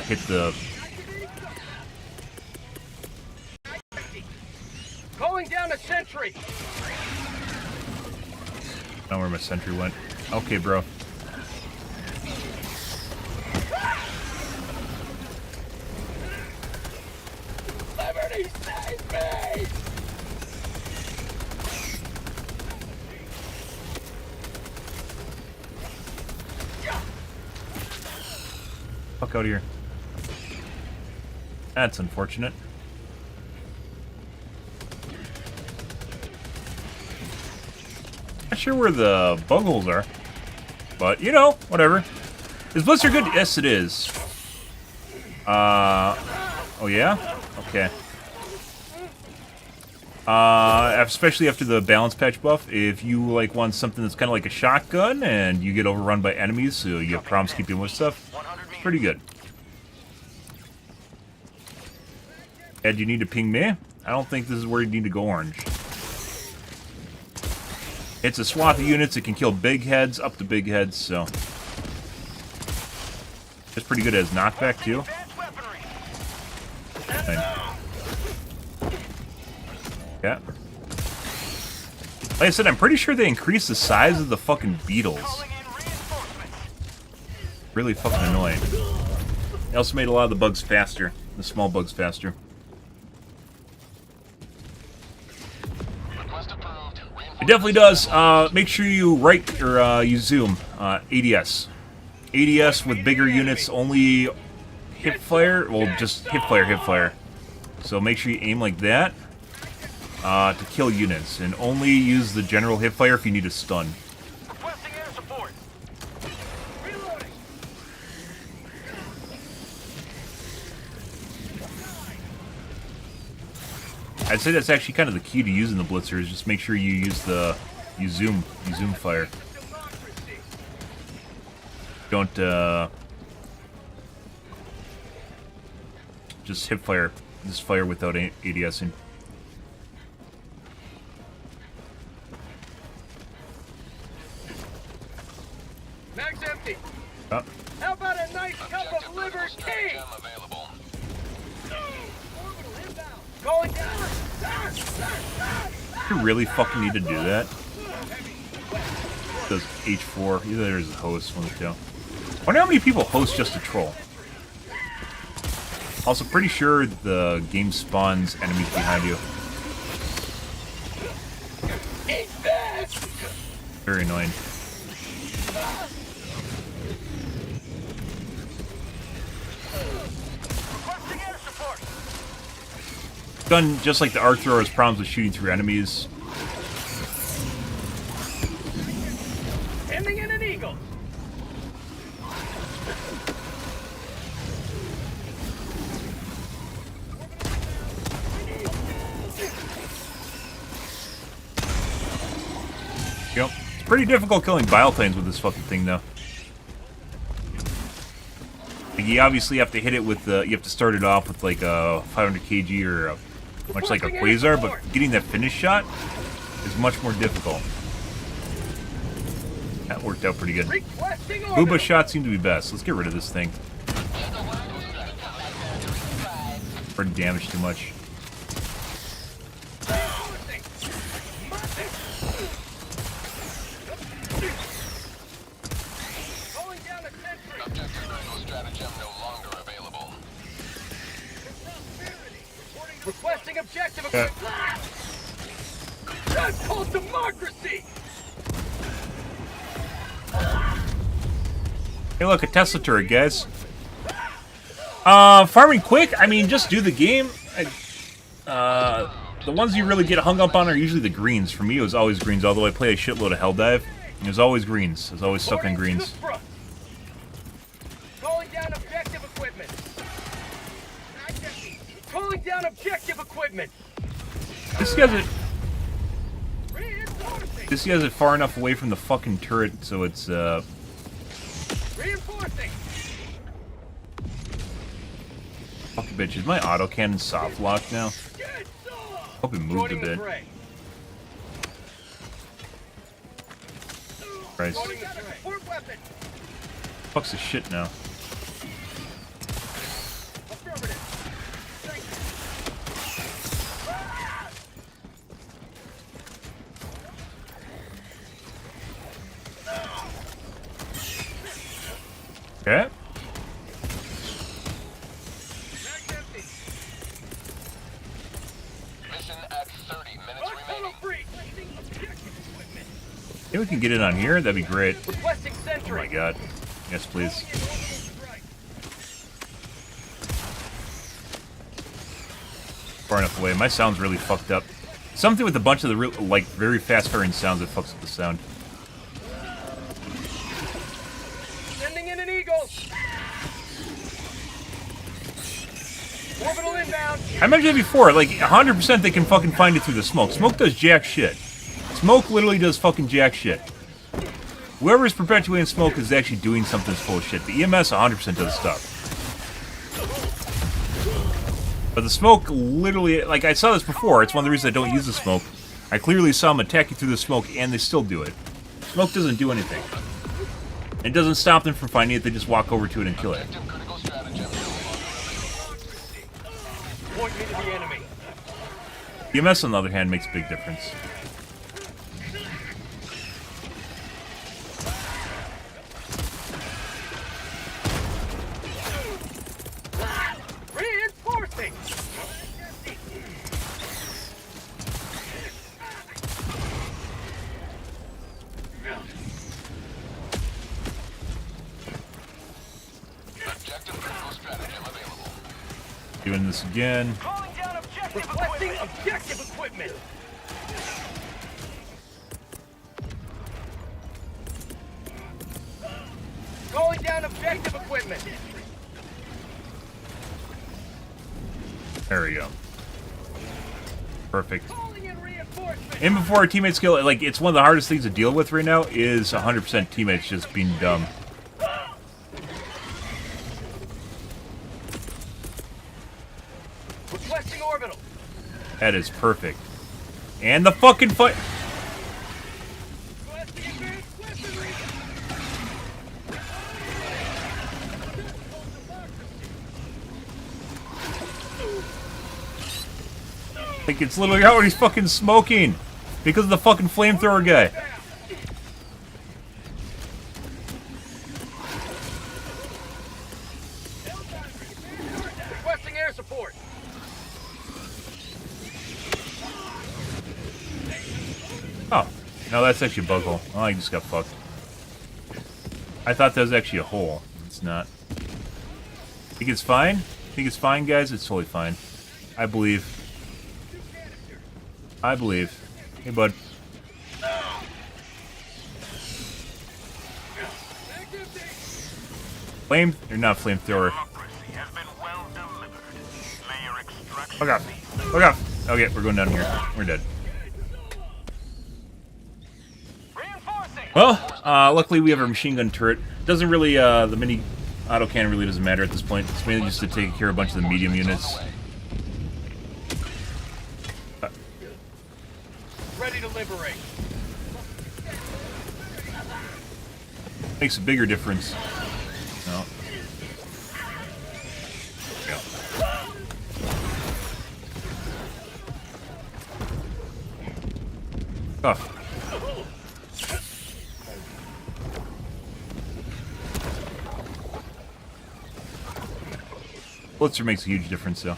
Hit the... Calling down a sentry. I don't know where my sentry went. Okay, bro. Liberty save me! Fuck out of here. That's unfortunate. Not sure where the bug holes are. But, you know, whatever. Is Blister good? Yes, it is. Oh yeah? Okay. Especially after the balance patch buff, if you like want something that's kind of like a shotgun and you get overrun by enemies, so you have problems keeping with stuff, it's pretty good. Ed, you need to ping me? I don't think this is where you need to go orange. It's a swath of units that can kill big heads, up to big heads, so... It's pretty good as knockback, too. Yeah. Like I said, I'm pretty sure they increased the size of the fucking beetles. Really fucking annoying. They also made a lot of the bugs faster. The small bugs faster. It definitely does. Make sure you right or you zoom. ADS. ADS with bigger units only hip fire. Well, just hip fire. So make sure you aim like that to kill units, and only use the general hip fire if you need a stun. Requesting air support. Reloading. I'd say that's actually kind of the key to using the blitzer, is just make sure you use the zoom fire. Don't just hip fire. Just fire without ADSing. Mag's empty. Oh. How about a nice cup of liver tea? Going down. You really fucking need to do that? Does H4. Either there's a host, one of the two. I wonder how many people host just to troll. Also, pretty sure the game spawns enemies behind you. Very annoying. Gun, just like the arc thrower, has problems with shooting through enemies. Ending in an eagle. Yep. It's pretty difficult killing bioplanes with this fucking thing, though. Like, you obviously have to hit it with the. You have to start it off with like a 500 kg or a, much like a quasar, but getting that finish shot is much more difficult. That worked out pretty good. Booba shots seem to be best. Let's get rid of this thing. For damage too much. Requesting objective. That's called democracy. Hey, look, a Tesla turret, guys. Farming quick? I mean, just do the game. The ones you really get hung up on are usually the greens. For me, it was always greens, although I play a shitload of Helldive. It was always greens. I was always stuck on greens. Calling down objective equipment. Calling down objective equipment. This guy's it far enough away from the fucking turret, so it's Reinforcing. fucking bitch. Is my autocannon soft locked now? Hope it moved a bit. Christ. Fuck's this shit now. Okay. Mission at 30 minutes remaining. Maybe we can get it on here? That'd be great. Requesting Oh sentry. my god. Yes, please. Far enough away. My sound's really fucked up. Something with a bunch of the real, like, very fast-firing sounds that fucks up the sound. Sending in an eagle. Orbital inbound. I mentioned it before, like, 100% they can fucking find it through the smoke. Smoke does jack shit. Smoke literally does fucking jack shit. Whoever's perpetuating smoke is actually doing something that's full of shit. The EMS 100% does stuff. But the smoke literally, like, I saw this before. It's one of the reasons I don't use the smoke. I clearly saw them attack you through the smoke, and they still do it. Smoke doesn't do anything. It doesn't stop them from finding it, they just walk over to it and kill it. Point me to the enemy. EMS, on the other hand, makes a big difference. Reinforcing! Objective critical stratagem available. Doing this again. Calling down requesting objective equipment! Calling down objective equipment! There we go. Perfect. Calling in reinforcements! And before our teammates kill, like, it's one of the hardest things to deal with right now is 100% teammates just being dumb. Requesting orbital! That is perfect. And the fucking fight. Like, it's literally how he's fucking smoking because of the fucking flamethrower guy. Requesting air support! Oh, no, that's actually a bug hole. Oh, I just got fucked. I thought that was actually a hole. It's not. Think it's fine? Think it's fine, guys? It's totally fine. I believe. I believe. Hey, bud. Flame? Or not flamethrower. Oh god. Oh god. Okay, we're going down here. We're dead. Well, luckily we have our machine gun turret. Doesn't really, the mini autocannon really doesn't matter at this point. It's mainly just to take care of a bunch of the medium units. Ready to liberate. Makes a bigger difference. No. Yeah. Oh. Blitzer makes a huge difference, though.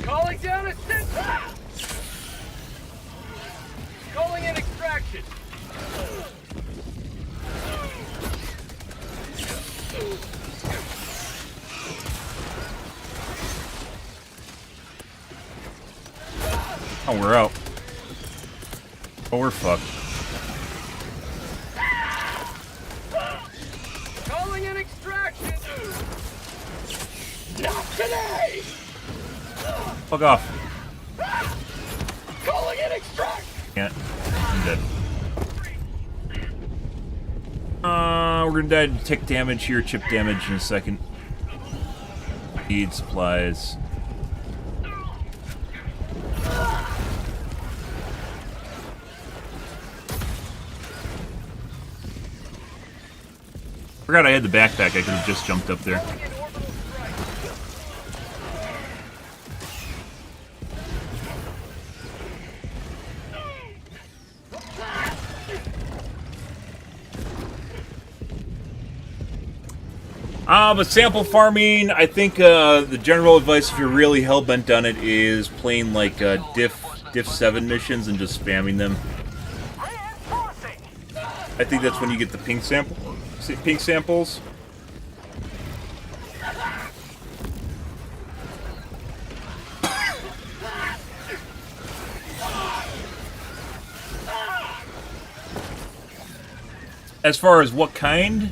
Calling down a sensor! Calling in extraction! Oh, we're out. Oh, we're fucked. Calling in extraction! Not today! Fuck off. Calling in extraction! Can't. I'm dead. We're gonna die to tick damage here, chip damage in a second. Need supplies. Forgot I had the backpack. I could have just jumped up there. But sample farming, I think the general advice, if you're really hell-bent on it, is playing like Diff 7 missions and just spamming them. I think that's when you get the pink samples. As far as what kind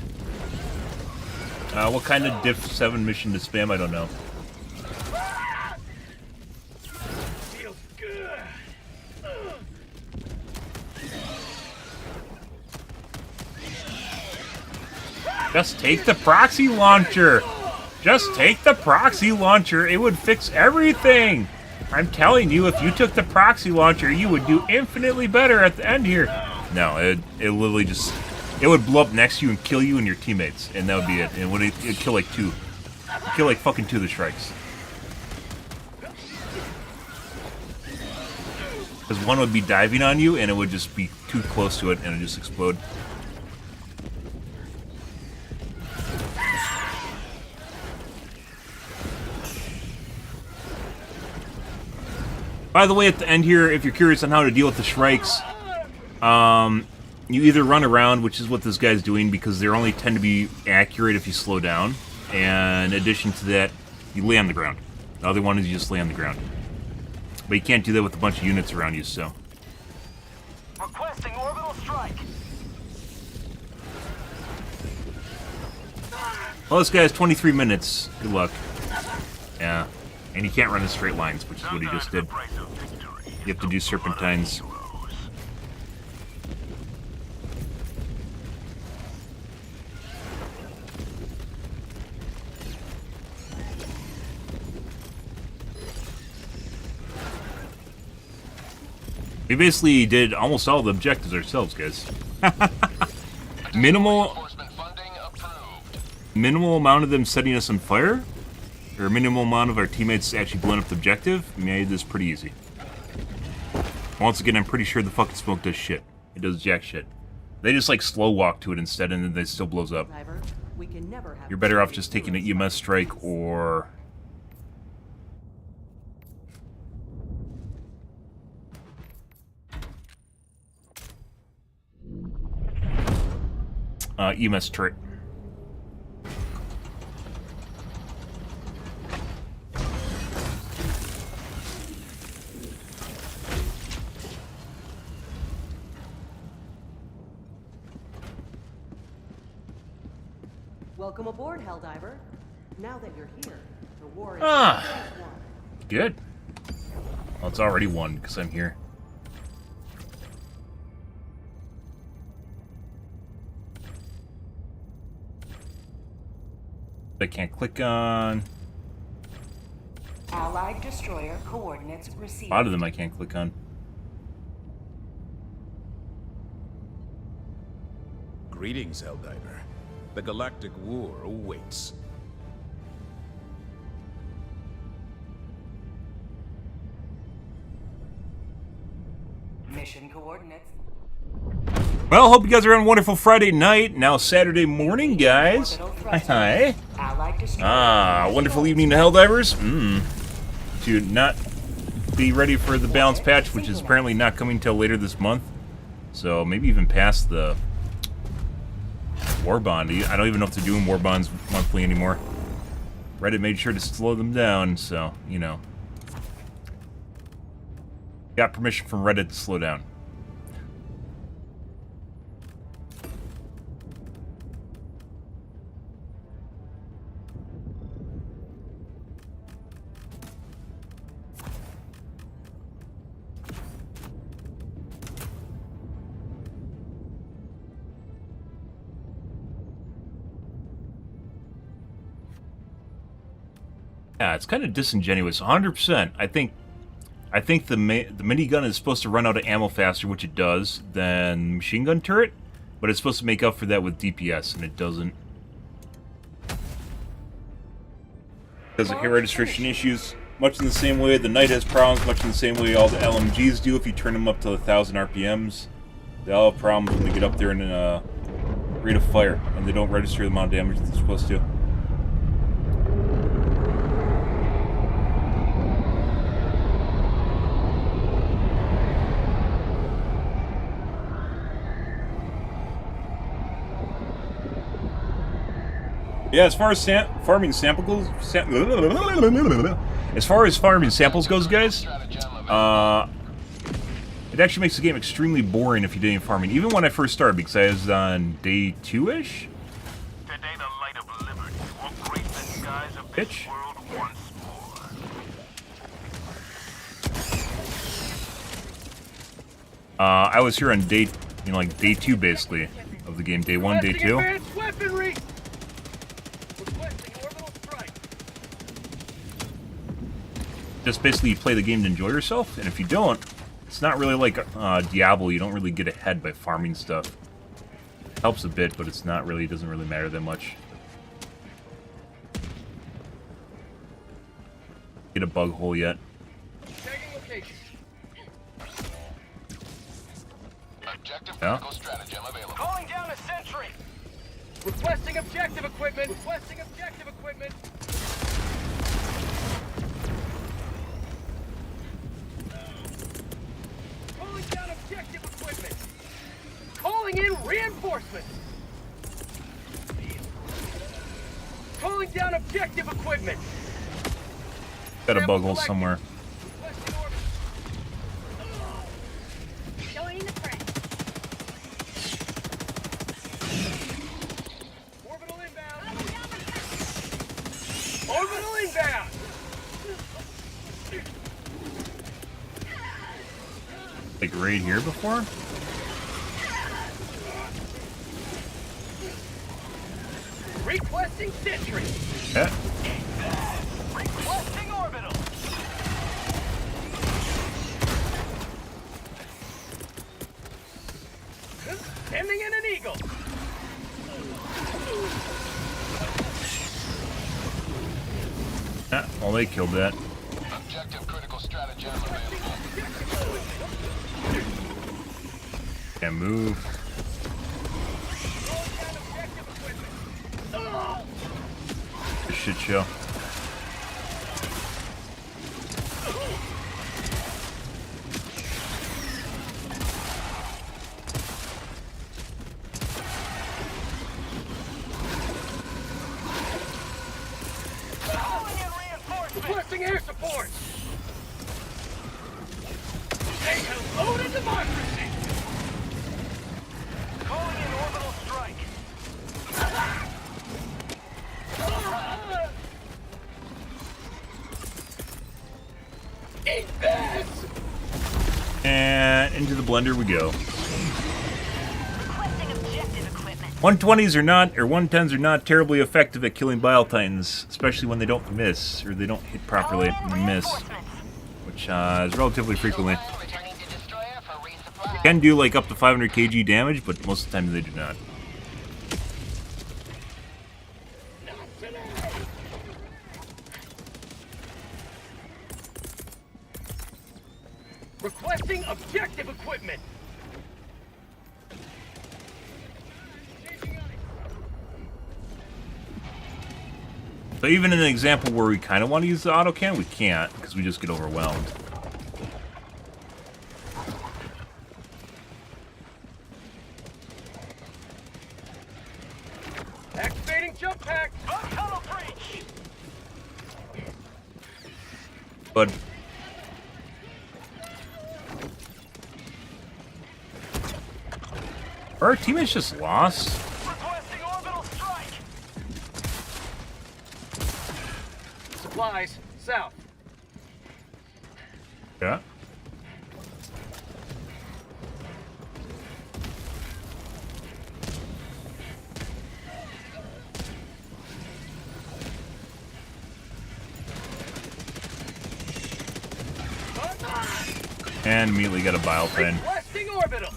of Diff 7 mission to spam, I don't know. Feels good. Just take the proxy launcher! Just take the proxy launcher, it would fix everything! I'm telling you, if you took the proxy launcher, you would do infinitely better at the end here. No, it literally just... It would blow up next to you and kill you and your teammates, and that would be it. And it'd kill like 2. Kill like fucking 2 of the Shrikes. Because one would be diving on you, and it would just be too close to it, and it'd just explode. By the way, at the end here, if you're curious on how to deal with the Shrikes, you either run around, which is what this guy's doing, because they only tend to be accurate if you slow down, and in addition to that, you lay on the ground. The other one is you just lay on the ground. But you can't do that with a bunch of units around you, so. Requesting orbital strike. Well, this guy has 23 minutes. Good luck. Yeah. And you can't run in straight lines, which is what he just did. You have to do serpentines. We basically did almost all the objectives ourselves, guys. Minimal amount of them setting us on fire, or minimal amount of our teammates actually blowing up the objective, made this pretty easy. Once again, I'm pretty sure the fucking smoke does shit. It does jack shit. They just like slow walk to it instead, and then it still blows up. You're better off just taking an EMS strike or... EMS turret. Welcome aboard, Helldiver. Now that you're here, the war is won. Good. Well, it's already won because I'm here. I can't click on. Allied destroyer coordinates received. A lot of them I can't click on. Greetings, Helldiver. The galactic war awaits. Mission coordinates. Well, hope you guys are having a wonderful Friday night. Now Saturday morning, guys. Hi, hi. Wonderful evening to Helldivers. To not be ready for the balance patch, which is apparently not coming till later this month. So maybe even past the war bond. I don't even know if they're doing war bonds monthly anymore. Reddit made sure to slow them down, so, you know. Got permission from Reddit to slow down. Yeah, it's kind of disingenuous. 100%. I think the minigun is supposed to run out of ammo faster, which it does, than machine gun turret, but it's supposed to make up for that with DPS, and it doesn't. Because of hit registration issues, much in the same way the Knight has problems, much in the same way all the LMGs do if you turn them up to 1,000 RPMs. They all have problems when they get up there in rate of fire, and they don't register the amount of damage they're supposed to. Yeah, as far as farming samples goes, guys, it actually makes the game extremely boring if you do any farming. Even when I first started, because I was on day 2-ish. Today the light of liberty will grace the skies of this world once more. I was here on day, like day 2 basically of the game. Day 1, day 2. Just basically you play the game to enjoy yourself, and if you don't, it's not really like Diablo. You don't really get ahead by farming stuff. It helps a bit, but it's not really, doesn't really matter that much. Get a bug hole yet. Tagging location. Objective Yeah. critical stratagem available. Calling down a sentry. Requesting objective equipment. Requesting objective equipment. Calling down objective equipment. Calling in reinforcements. Calling down objective equipment. Got a bug hole somewhere. Requesting orbit. Joining the fray. Orbital inbound. Orbital inbound. Like right here before? Requesting sentry. Yeah. Requesting orbital. Sending in an eagle. Yeah, well, they killed that. Objective critical stratagem available. Can't move. Shit show. Requesting air support. Say hello to democracy. Calling in orbital strike. Eat this! And into the blender we go. Requesting objective equipment. 120s are not, or 110s are not terribly effective at killing Bile Titans, especially when they don't miss, or they don't hit properly and they miss, which is relatively frequently. Returning to destroyer for resupply. They can do like up to 500 kg damage, but most of the time they do not. Requesting objective equipment. So even in an example where we kind of want to use the autocan, we can't, because we just get overwhelmed. Activating jump pack. Tunnel breach. But our teammates just lost. Requesting orbital strike. Supplies south. Yeah. And immediately got a bile pen. Requesting orbital.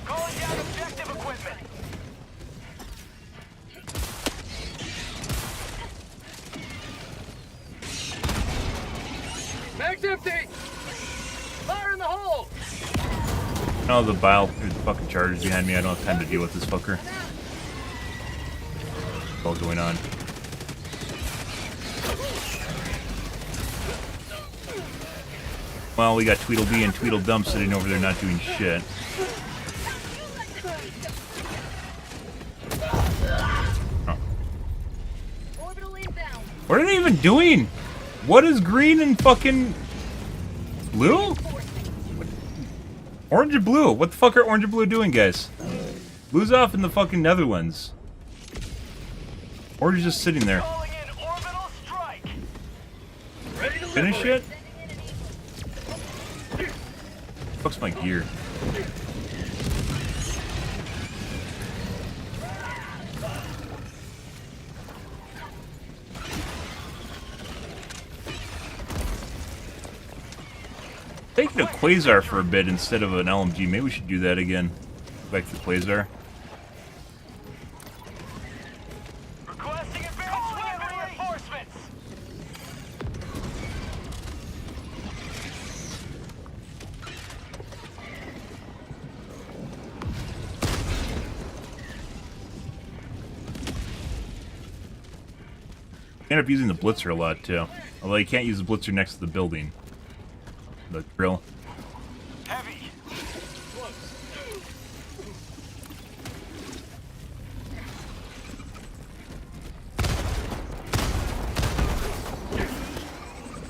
Calling down objective equipment. Mag's empty. Fire in the hole. Oh, the bile, there's fucking charges behind me. I don't have time to deal with this fucker. What's all going on? Well, we got Tweedledee and Tweedledum sitting over there not doing shit. Oh. Orbital inbound. What are they even doing? What is green and fucking blue? Orange and blue. What the fuck are orange and blue doing, guys? Blue's off in the fucking Netherlands. Orange is just sitting there. Calling in orbital strike. Ready to Finish liberate. it? Fuck's my gear? Taking a Quasar for a bit instead of an LMG. Maybe we should do that again. Back to the Quasar. Requesting end up using the blitzer a lot too. Although you can't use the blitzer next to the building. The drill. Heavy.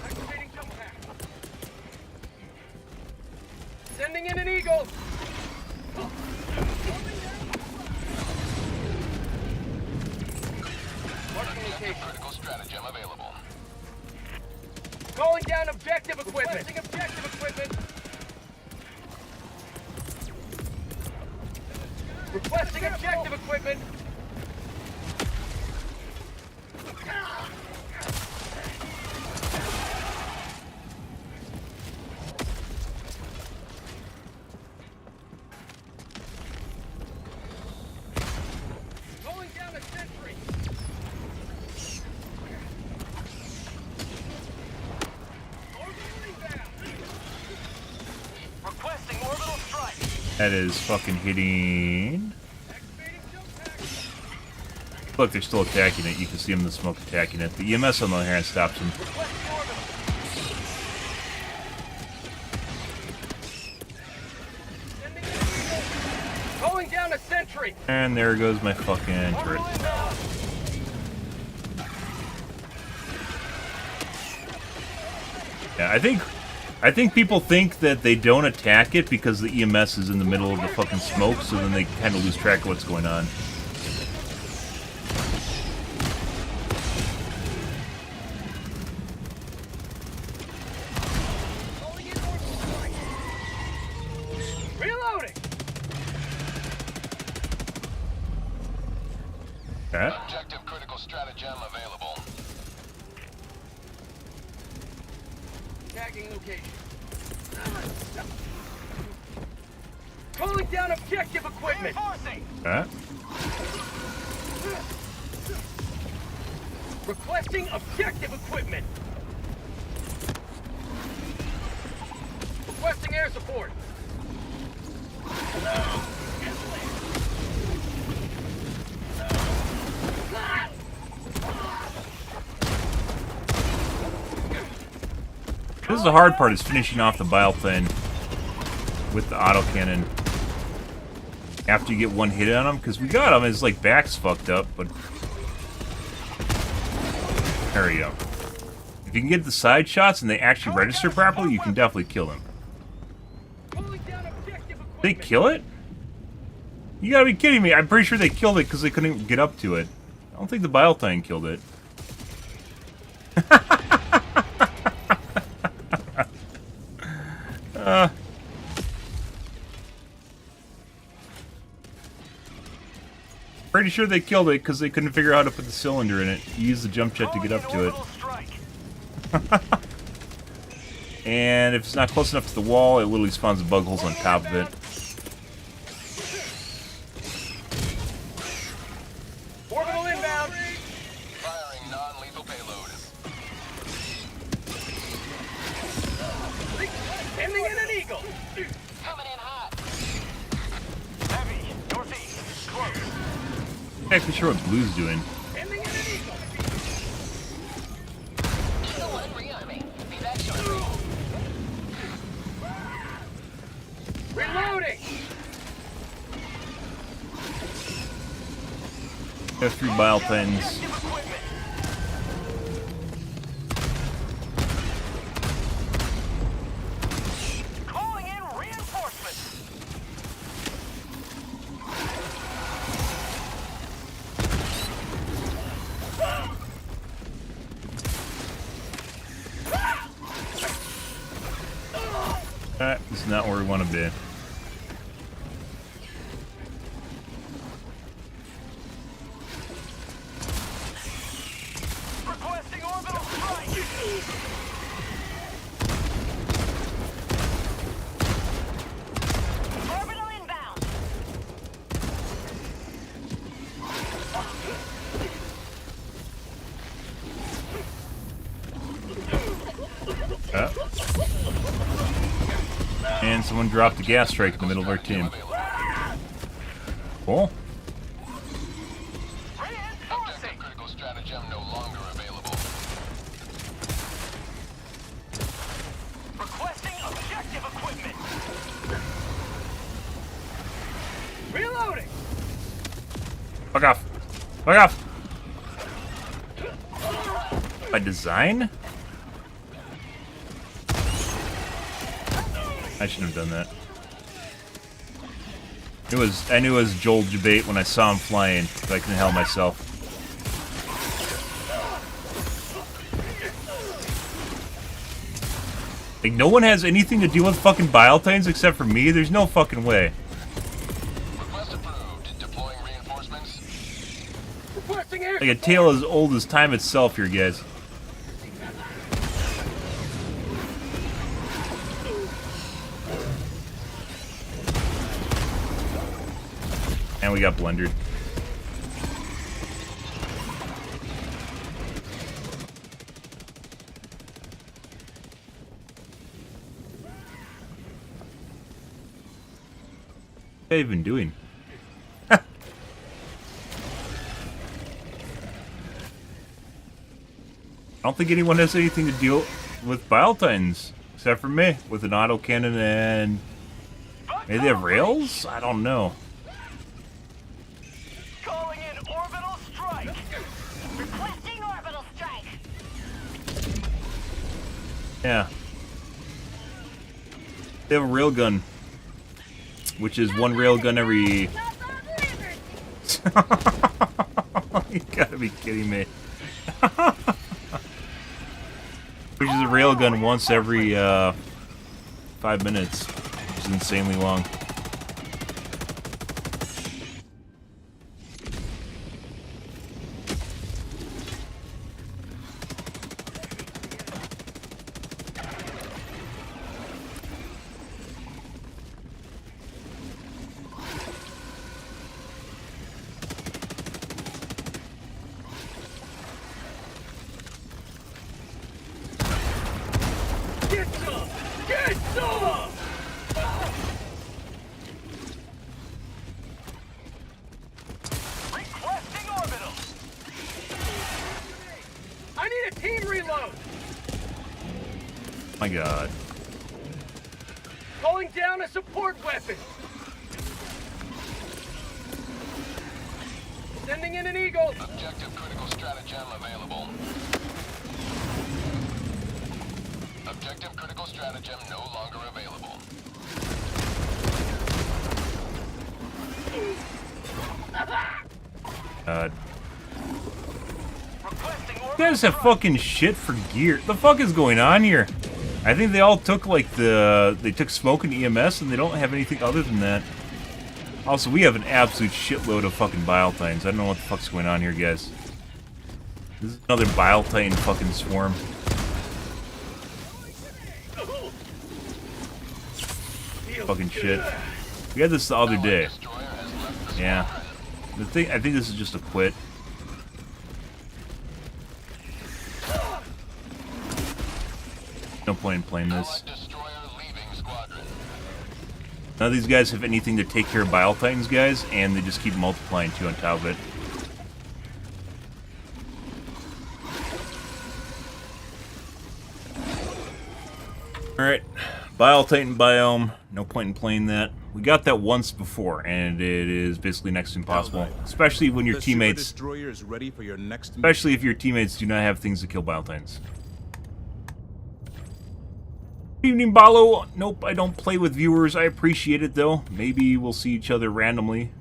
Activating jump pack. Sending in an eagle. Marking location. Critical stratagem available. Calling down objective equipment. Requesting objective equipment. Requesting objective equipment. Calling down a sentry. Requesting orbital strike. That is fucking hitting. Look, they're still attacking it. You can see them in the smoke attacking it. The EMS on the other hand stops them. Calling down a sentry. And there goes my fucking turret. Yeah, I think people think that they don't attack it because the EMS is in the middle of the fucking smoke, so then they kind of lose track of what's going on. Reloading. Okay. Objective critical stratagem available. Tagging location. Calling down objective equipment. Okay. Requesting objective equipment. Requesting air support. This is the hard part, is finishing off the biplane with the autocannon after you get one hit on him, because we got him, his like back's fucked up, but there we go. If you can get the side shots and they actually register properly, you can definitely kill him. They kill it? You gotta be kidding me. I'm pretty sure they killed it because they couldn't get up to it. I don't think the biplane killed it. Pretty sure they killed it because they couldn't figure out how to put the cylinder in it. You use the jump jet to get up to it. And if it's not close enough to the wall, it literally spawns bug holes on top of it. Orbital inbound. Firing non-lethal payload. Sending in an eagle. Coming in hot. Heavy. Northeast. Close. I'm not actually sure what Blue's doing. Sending in an eagle. Eagle 1 rearming. Be back shortly. Reloading. Have 3 biplanes. Calling in reinforcements. That is not where we want to be. Requesting orbital strike. Orbital inbound. And someone dropped a gas strike in the middle of our team. Cool. Objective critical stratagem no longer available. Reloading. Fuck off. Fuck off. By design? I shouldn't have done that. I knew it was Joel Debate when I saw him flying, but I couldn't help myself. Like, no one has anything to do with fucking Biotines except for me? There's no fucking way. Request approved. Deploying reinforcements. Requesting air. Like a tale as old as time itself here, guys. And we got blundered. What have you been doing? I don't think anyone has anything to deal with Biotines, except for me, with an autocannon and... Maybe they have rails? I don't know. Calling in orbital strike. Requesting orbital strike. Yeah. They have a railgun. Which is one railgun every... You gotta be kidding me. Which is a railgun once every 5 minutes. Which is insanely long. Get some. Get some. Requesting orbital. I need a team reload. My god. Calling down a support weapon. Sending in an eagle. Objective critical stratagem available. Objective critical stratagem no longer available. God. You guys have fucking shit for gear. The fuck is going on here? I think they all took like they took smoke and EMS and they don't have anything other than that. Also, we have an absolute shitload of fucking Biotines. I don't know what the fuck's going on here, guys. This is another Biotine fucking swarm. Fucking shit. We had this the other day. Yeah. I think this is just a quit. No point in playing this. None of these guys have anything to take care of Biotines, guys, and they just keep multiplying too on top of it. Alright. Biotitan biome. No point in playing that. We got that once before, and it is basically next to impossible. Especially when your teammates... Destroyer is ready for your next Especially if your teammates do not have things to kill Biotines. Good evening, Balo. Nope, I don't play with viewers. I appreciate it, though. Maybe we'll see each other randomly.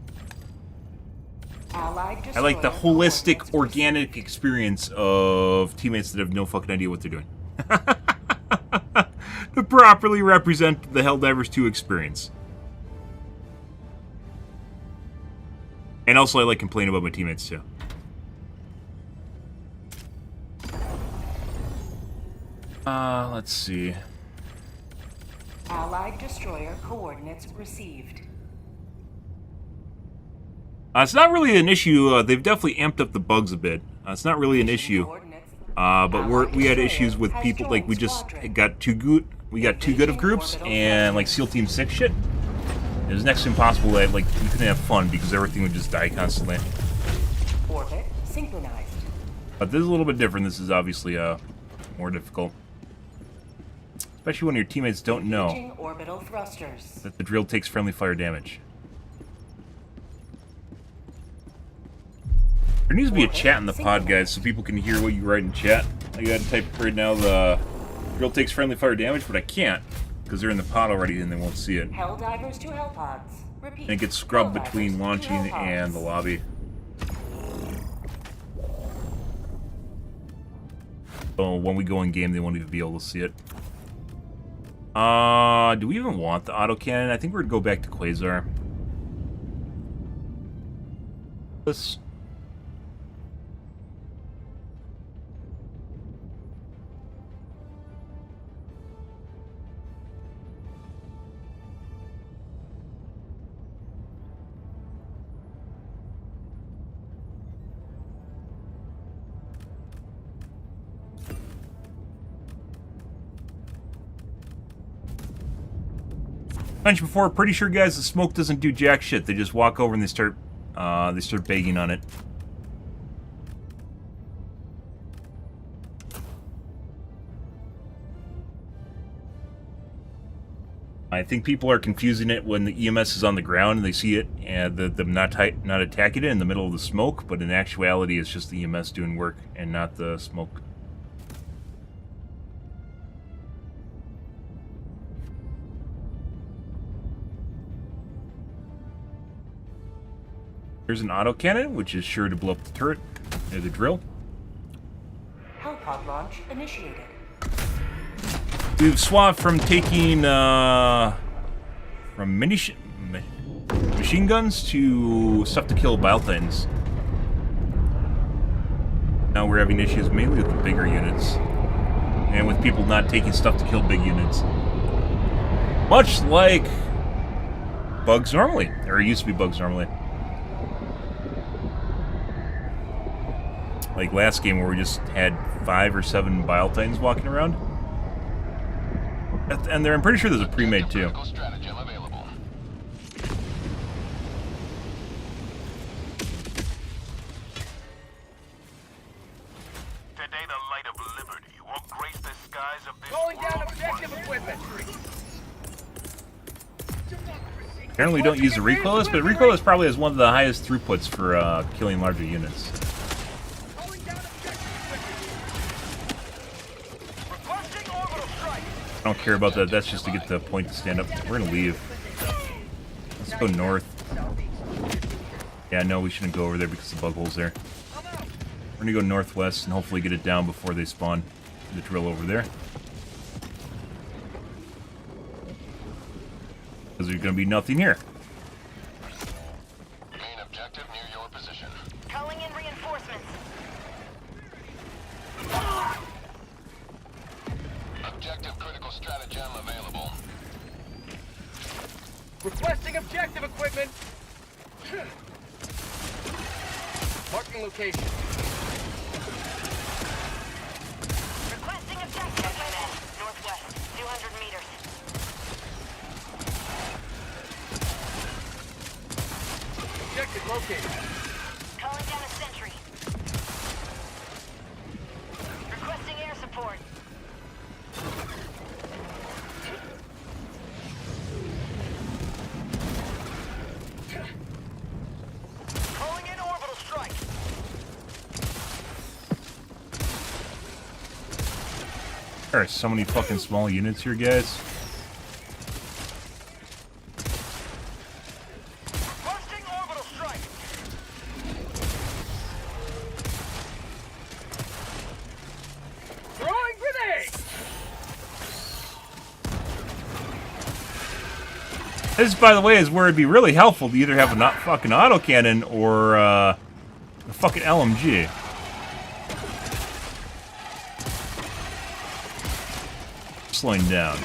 I like the holistic, organic experience of teammates that have no fucking idea what they're doing. To properly represent the Helldivers 2 experience. And also, I like complaining about my teammates, too. Let's see. Allied destroyer coordinates received. It's not really an issue. They've definitely amped up the bugs a bit. It's not really an issue. But we had issues with people, like, we just got too good. We got too good of groups, and, like, SEAL Team 6 shit. It was next to impossible that, like, we couldn't have fun because everything would just die constantly. Orbit synchronized. But this is a little bit different. This is obviously more difficult. Especially when your teammates don't know orbital thrusters. that the drill takes friendly fire damage. There needs to be a chat in the pod, guys, so people can hear what you write in chat. I gotta type right now the drill takes friendly fire damage, but I can't because they're in the pod already and they won't see it. Helldivers to Hellpods. Repeat. And it gets scrubbed Helldivers between to launching Hellpods. and the lobby. So when we go in game, they won't even be able to see it. Do we even want the autocannon? I think we're gonna go back to Quasar. Let's... mentioned before, pretty sure, guys, the smoke doesn't do jack shit. They just walk over and they start begging on it. I think people are confusing it when the EMS is on the ground and they see it and them not attacking it in the middle of the smoke, but in actuality, it's just the EMS doing work and not the smoke. There's an autocannon, which is sure to blow up the turret near the drill. Hellpod launch initiated. We've swapped from taking from machine guns to stuff to kill Biotitans. Now we're having issues mainly with the bigger units, and with people not taking stuff to kill big units. Much like bugs normally, or it used to be bugs normally. Like last game where we just had 5 or 7 Biotitans walking around. And I'm pretty sure there's a pre-made too. Today the light of liberty will grace the skies of this Calling down world objective once equipment. Apparently don't use the recoilless, but recoilless probably has one of the highest throughputs for killing larger units. Calling down objective equipment. Requesting orbital strike. I don't care about that, that's just to get the point to stand up. We're gonna leave. Let's go north. Yeah, no, we shouldn't go over there because the bug hole's there. We're gonna go northwest and hopefully get it down before they spawn the drill over there. Because there's gonna be nothing here. Main objective near your position. Calling in reinforcements. Objective critical stratagem available. Requesting objective equipment. Marking location. Requesting objective equipment. Northwest, 200 meters. Objective located. Calling down a sentry. Requesting air support. Calling in orbital strike. There are so many fucking small units here, guys. Requesting orbital strike. Throwing grenade. This, by the way, is where it'd be really helpful to either have a fucking autocannon or a fucking LMG. Slowing down.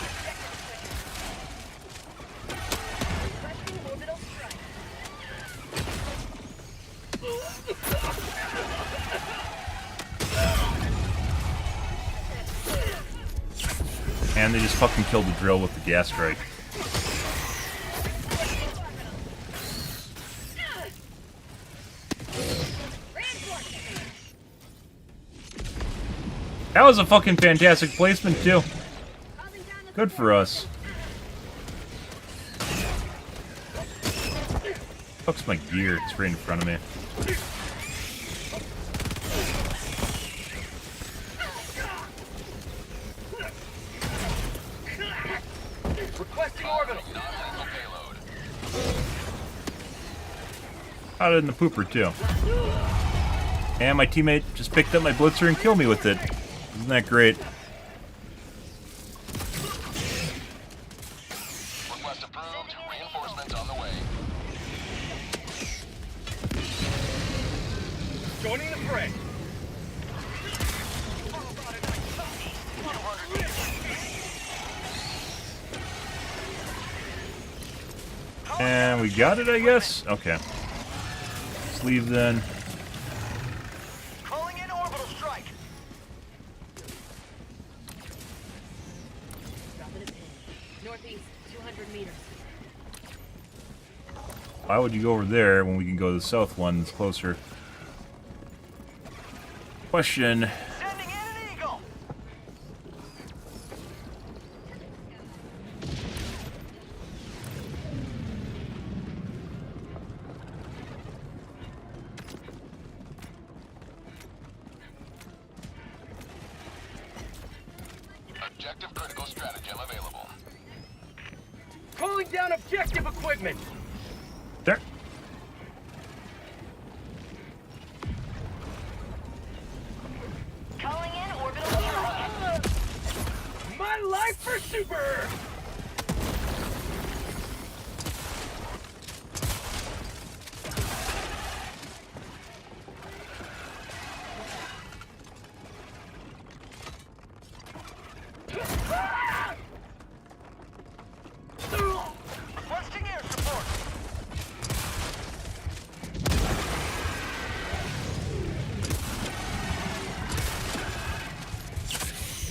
And they just fucking killed the drill with the gas strike. That was a fucking fantastic placement, too. Good for us. Fuck's my gear? It's right in front of me. Out in the pooper, too. And my teammate just picked up my blitzer and killed me with it. Isn't that great? Request approved. Reinforcements on the way. Joining the fray. And we got it, I guess? Okay. Let's leave then. Calling in orbital strike. Dropping a pin. Northeast, 200 meters. Why would you go over there when we can go to the south one that's closer? Question. Sending in an eagle. Objective critical stratagem available. Calling down objective equipment. There. Calling in orbital strike. My life for Super Earth. Requesting air support.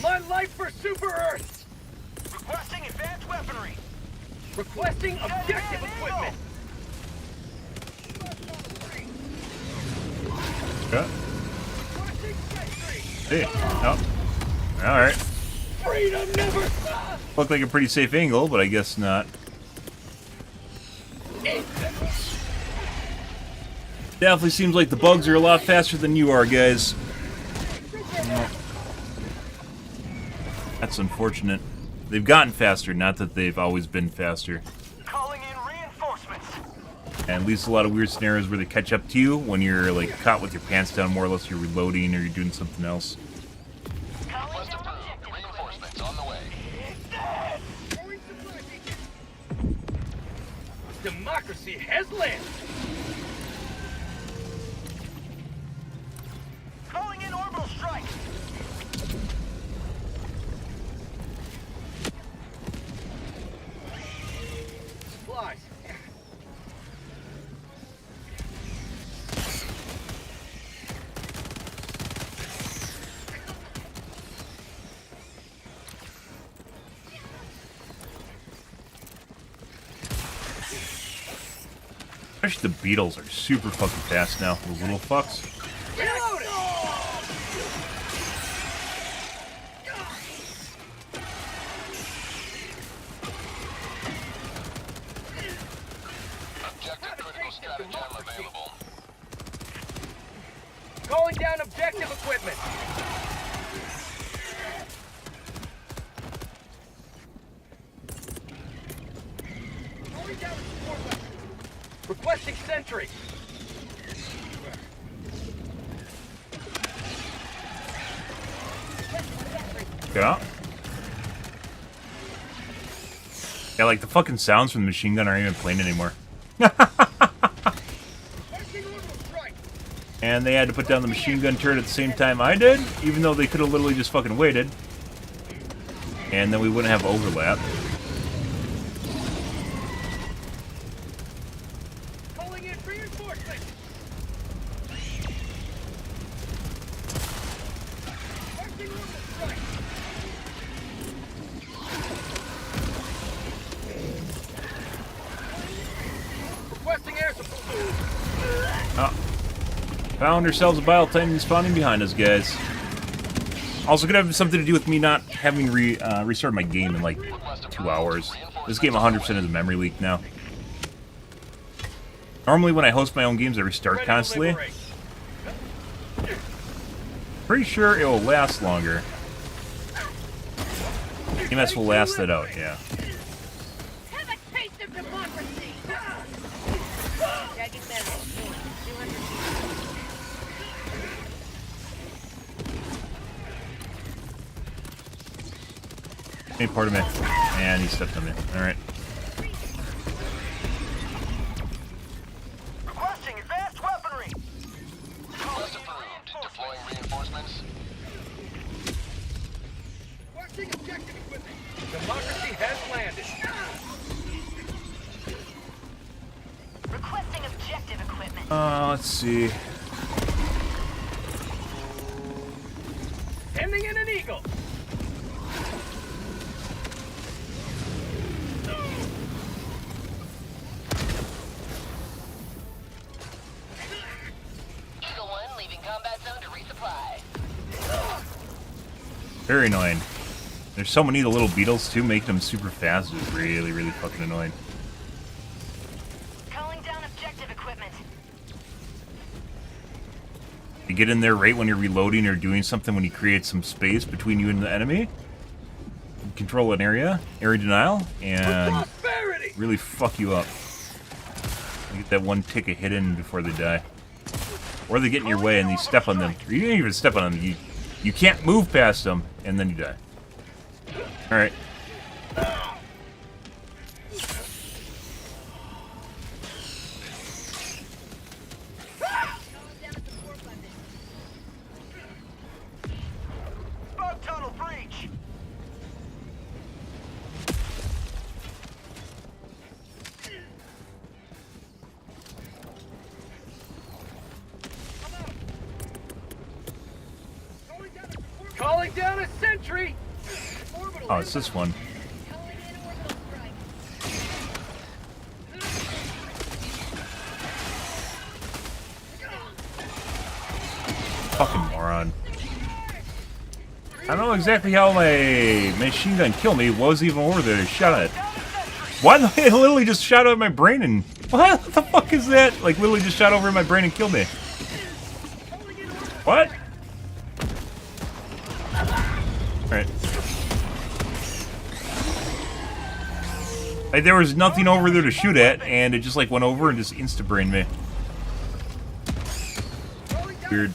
My life for Super Earth. Requesting advanced weaponry. Requesting objective equipment. Cut. Hey. Oh. Alright. Freedom never stops. Looked like a pretty safe angle, but I guess not. Definitely seems like the bugs are a lot faster than you are, guys. That's unfortunate. They've gotten faster, not that they've always been faster. Calling in reinforcements. And at least a lot of weird scenarios where they catch up to you when you're like caught with your pants down, more or less you're reloading or you're doing something else. Request approved. Reinforcements on the way. Democracy has landed. Calling in orbital strike. Supplies. Especially the beetles are super fucking fast now, those little fucks. Reloading. Objective critical stratagem available. Calling down objective equipment. Calling down support weapons. Requesting sentry. Yeah. Yeah, like the fucking sounds from the machine gun aren't even playing anymore. And they had to put down the machine gun turret at the same time I did, even though they could have literally just fucking waited. And then we wouldn't have overlap. Calling in reinforcements. Requesting orbital strike. Requesting air support. Oh. Found ourselves a Bile Titan spawning behind us, guys. Also, could have something to do with me not having restarted my game in like 2 hours. This game 100% is a memory leak now. Normally when I host my own games, I restart constantly. Pretty sure it will last longer. EMS will last that out, yeah. Have a taste of democracy. Jagged metal. Any part of me. And he stepped on me. Alright. Requesting advanced weaponry. Request approved. Deploying reinforcements. Requesting objective equipment. Democracy has landed. Requesting objective equipment. Let's see. Sending in an eagle. Eagle 1 leaving combat zone to resupply. Very annoying. There's so many of the little beetles too, making them super fast is really, really fucking annoying. Calling down objective equipment. You get in there right when you're reloading or doing something when you create some space between you and the enemy. You control an area denial, and really fuck you up. You get that one tick of hidden before they die. Or they get in your way and you step on them. Or you didn't even step on them. You can't move past them, and then you die. Alright. Bug tunnel breach. Calling down a sentry. Oh, it's this one. Fucking moron. I don't know exactly how my machine gun killed me. It was even over there. Shot it. What? It literally just shot out of my brain and... What the fuck is that? Like, literally just shot over my brain and killed me. What? Alright. Like, there was nothing over there to shoot at, and it just, like, went over and just insta-brained me. Weird.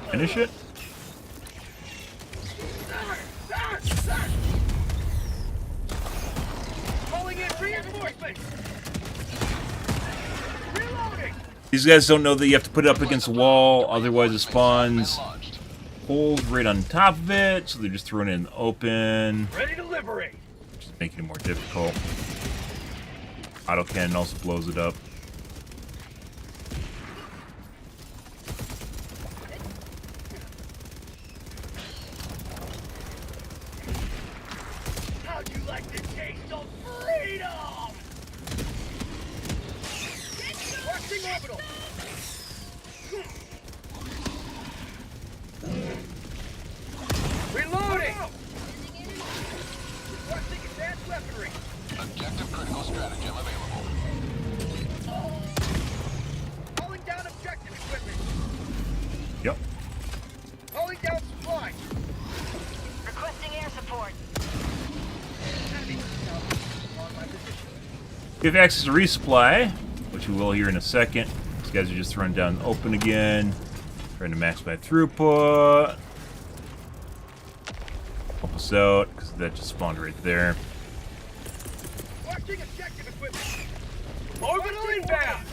Finish it? Calling in reinforcements. Reloading. These guys don't know that you have to put it up against the wall, otherwise it spawns holes right on top of it, so they're just throwing it in the open. Ready to liberate. Just making it more difficult. Autocannon also blows it up. How'd you like the taste of freedom? Requesting orbital. Reloading. Requesting advanced weaponry. Objective critical stratagem available. Calling down objective equipment. Yep. Calling down supplies. Requesting air support. You have access to resupply, which we will here in a second. These guys are just throwing down the open again. Trying to max my throughput. Help us out, because that just spawned right there. Watching objective equipment. Orbital inbound.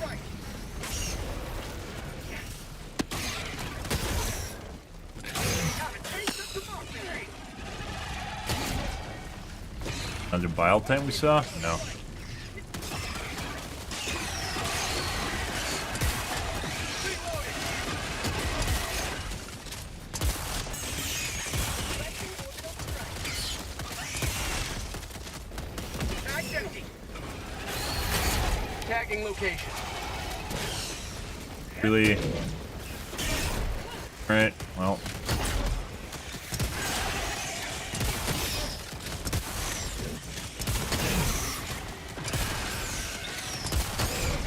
Another bile tank we saw? No. Bag's empty. Tagging location. Really? Alright, well.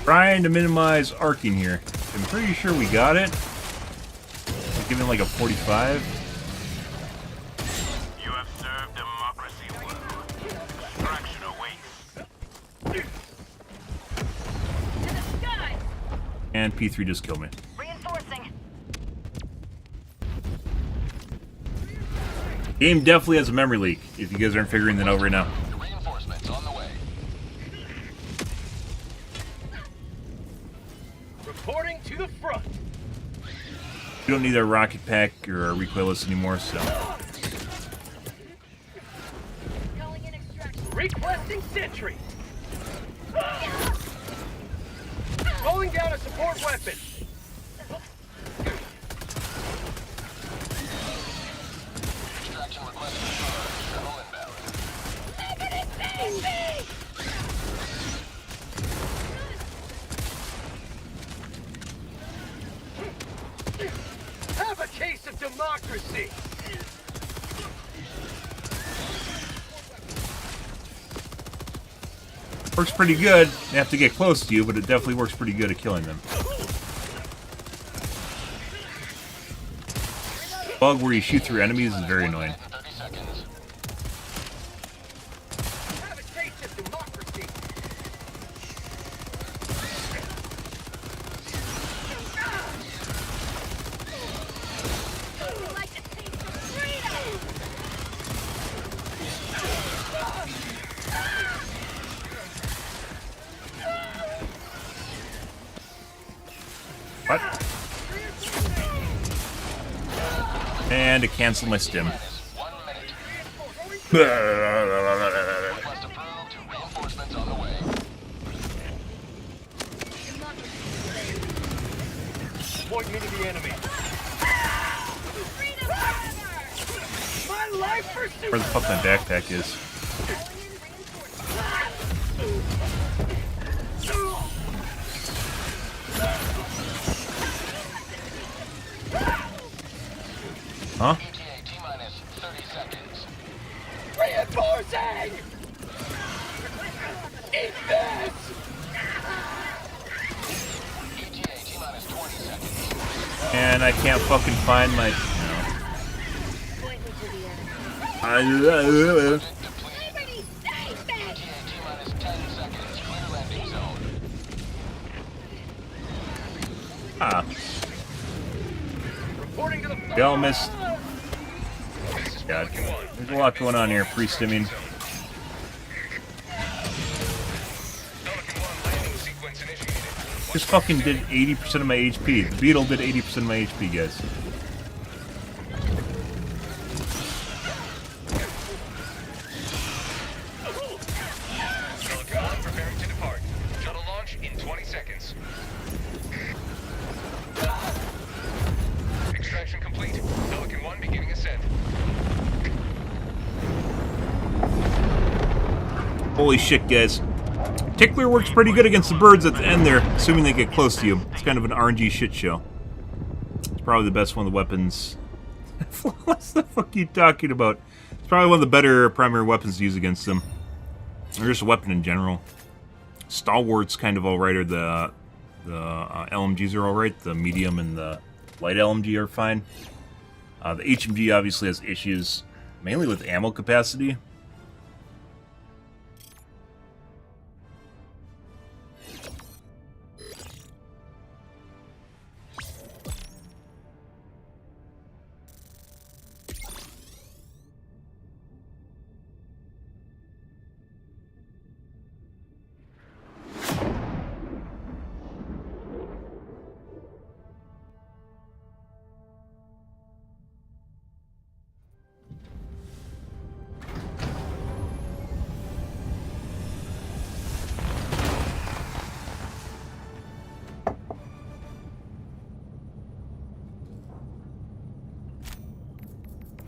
Trying to minimize arcing here. I'm pretty sure we got it. I'll give it like a 45. You have served democracy well. Destruction awaits. To the sky. And P3 just killed me. Reinforcing. Game definitely has a memory leak, if you guys aren't figuring that out right now. Reinforcements on the way. Reporting to the front. You don't need a rocket pack or a recoilless anymore, so... Calling in extraction. Requesting sentry. Calling down a support weapon. Extraction request confirmed. Shuttle inbound. Have a case of democracy. Works pretty good. They have to get close to you, but it definitely works pretty good at killing them. Bug where you shoot through enemies is very annoying. Have a taste of democracy. Like a taste of freedom. What? And it canceled my stim. Request approved. Reinforcements on the way. Point me to the enemy. My life pursuit. Where the fuck my backpack is. Huh? ETA T-minus 30 seconds. Reinforcing! Eat this! ETA T-minus 20 seconds. And I can't fucking find my... Point me to the enemy. ETA T-minus 10 seconds. Clear landing zone. Ah. Reporting to the They all missed. God. There's a lot going on here. Pre-stimming. Just fucking did 80% of my HP. The Beetle did 80% of my HP, guys. Pelican 1 preparing to depart. Shuttle launch in 20 seconds. Extraction complete. Pelican 1 beginning ascent. Holy shit, guys. Tickler works pretty good against the birds at the end there, assuming they get close to you. It's kind of an RNG shit show. It's probably the best one of the weapons. What the fuck are you talking about? It's probably one of the better primary weapons to use against them. Or just a weapon in general. Stalwart's kind of alright, or the LMGs are alright. The medium and the light LMG are fine. The HMG obviously has issues, mainly with ammo capacity.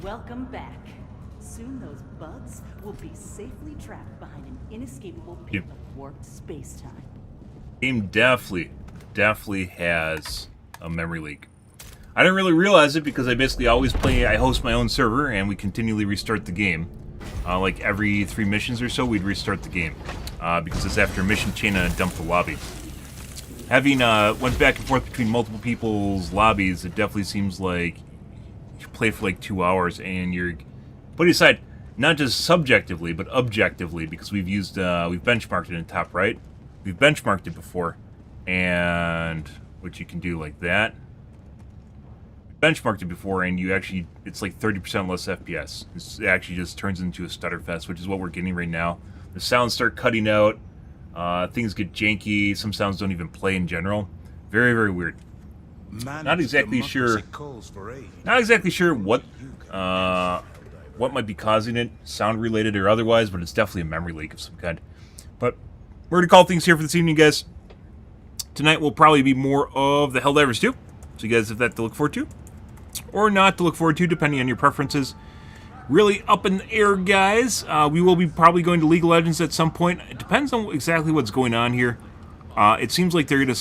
Welcome back. Soon those bugs will be safely trapped behind an inescapable pit of warped space-time. Game definitely has a memory leak. I didn't really realize it because I basically always I host my own server and we continually restart the game. Like every 3 missions or so, we'd restart the game. Because it's after a mission chain and dump the lobby. Having went back and forth between multiple people's lobbies, it definitely seems like you play for like 2 hours and you're putting aside not just subjectively but objectively, because we've used we've benchmarked it in top right. We've benchmarked it before, and which you can do like that. Benchmarked it before, and you actually, it's like 30% less FPS. It actually just turns into a stutter fest, which is what we're getting right now. The sounds start cutting out. Things get janky. Some sounds don't even play in general. Very, very weird. Not exactly sure. Not exactly sure what might be causing it, sound related or otherwise, but it's definitely a memory leak of some kind. But we're gonna call things here for this evening, guys. Tonight will probably be more of the Helldivers 2, so you guys have that to look forward to, or not to look forward to, depending on your preferences. Really up in the air, guys. We will be probably going to League of Legends at some point. It depends on exactly what's going on here. It seems like they're going to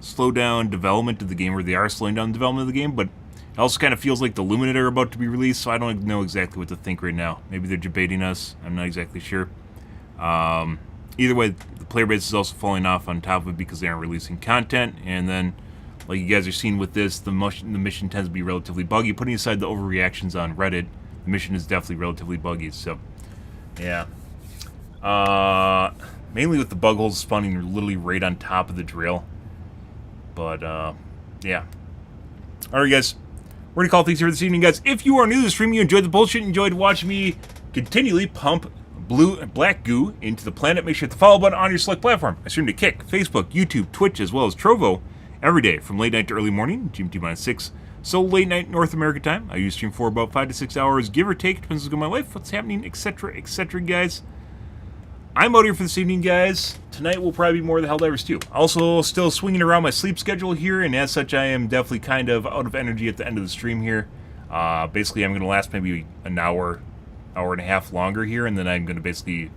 slow down development of the game, or they are slowing down development of the game, but it also kind of feels like the Luminate are about to be released, so I don't know exactly what to think right now. Maybe they're debating us. I'm not exactly sure. Either way, the player base is also falling off on top of it because they aren't releasing content, and then like you guys are seeing with this, the mission tends to be relatively buggy. Putting aside the overreactions on Reddit, the mission is definitely relatively buggy, so yeah. Mainly with the bug holes spawning literally right on top of the drill. But, yeah. Alright, guys. We're going to call things here this evening, guys. If you are new to the stream, you enjoyed the bullshit, enjoyed watching me continually pump black goo into the planet, make sure to hit the follow button on your select platform. I stream to Kick, Facebook, YouTube, Twitch, as well as Trovo every day from late night to early morning, GMT-6. So late night North America time. I usually stream for about 5 to 6 hours, give or take. Depends on my life, what's happening, etc., etc., guys. I'm out here for this evening, guys. Tonight will probably be more of the Helldivers 2. Also, still swinging around my sleep schedule here, and as such, I am definitely kind of out of energy at the end of the stream here. Basically, I'm going to last maybe an hour and a half longer here, and then I'm going to basically...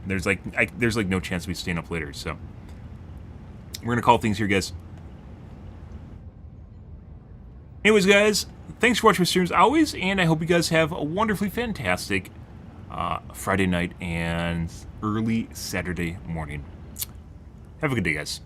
There's like no chance of me staying up later, so... We're going to call things here, guys. Anyways, guys, thanks for watching my streams always, and I hope you guys have a wonderfully fantastic Friday night and early Saturday morning. Have a good day, guys.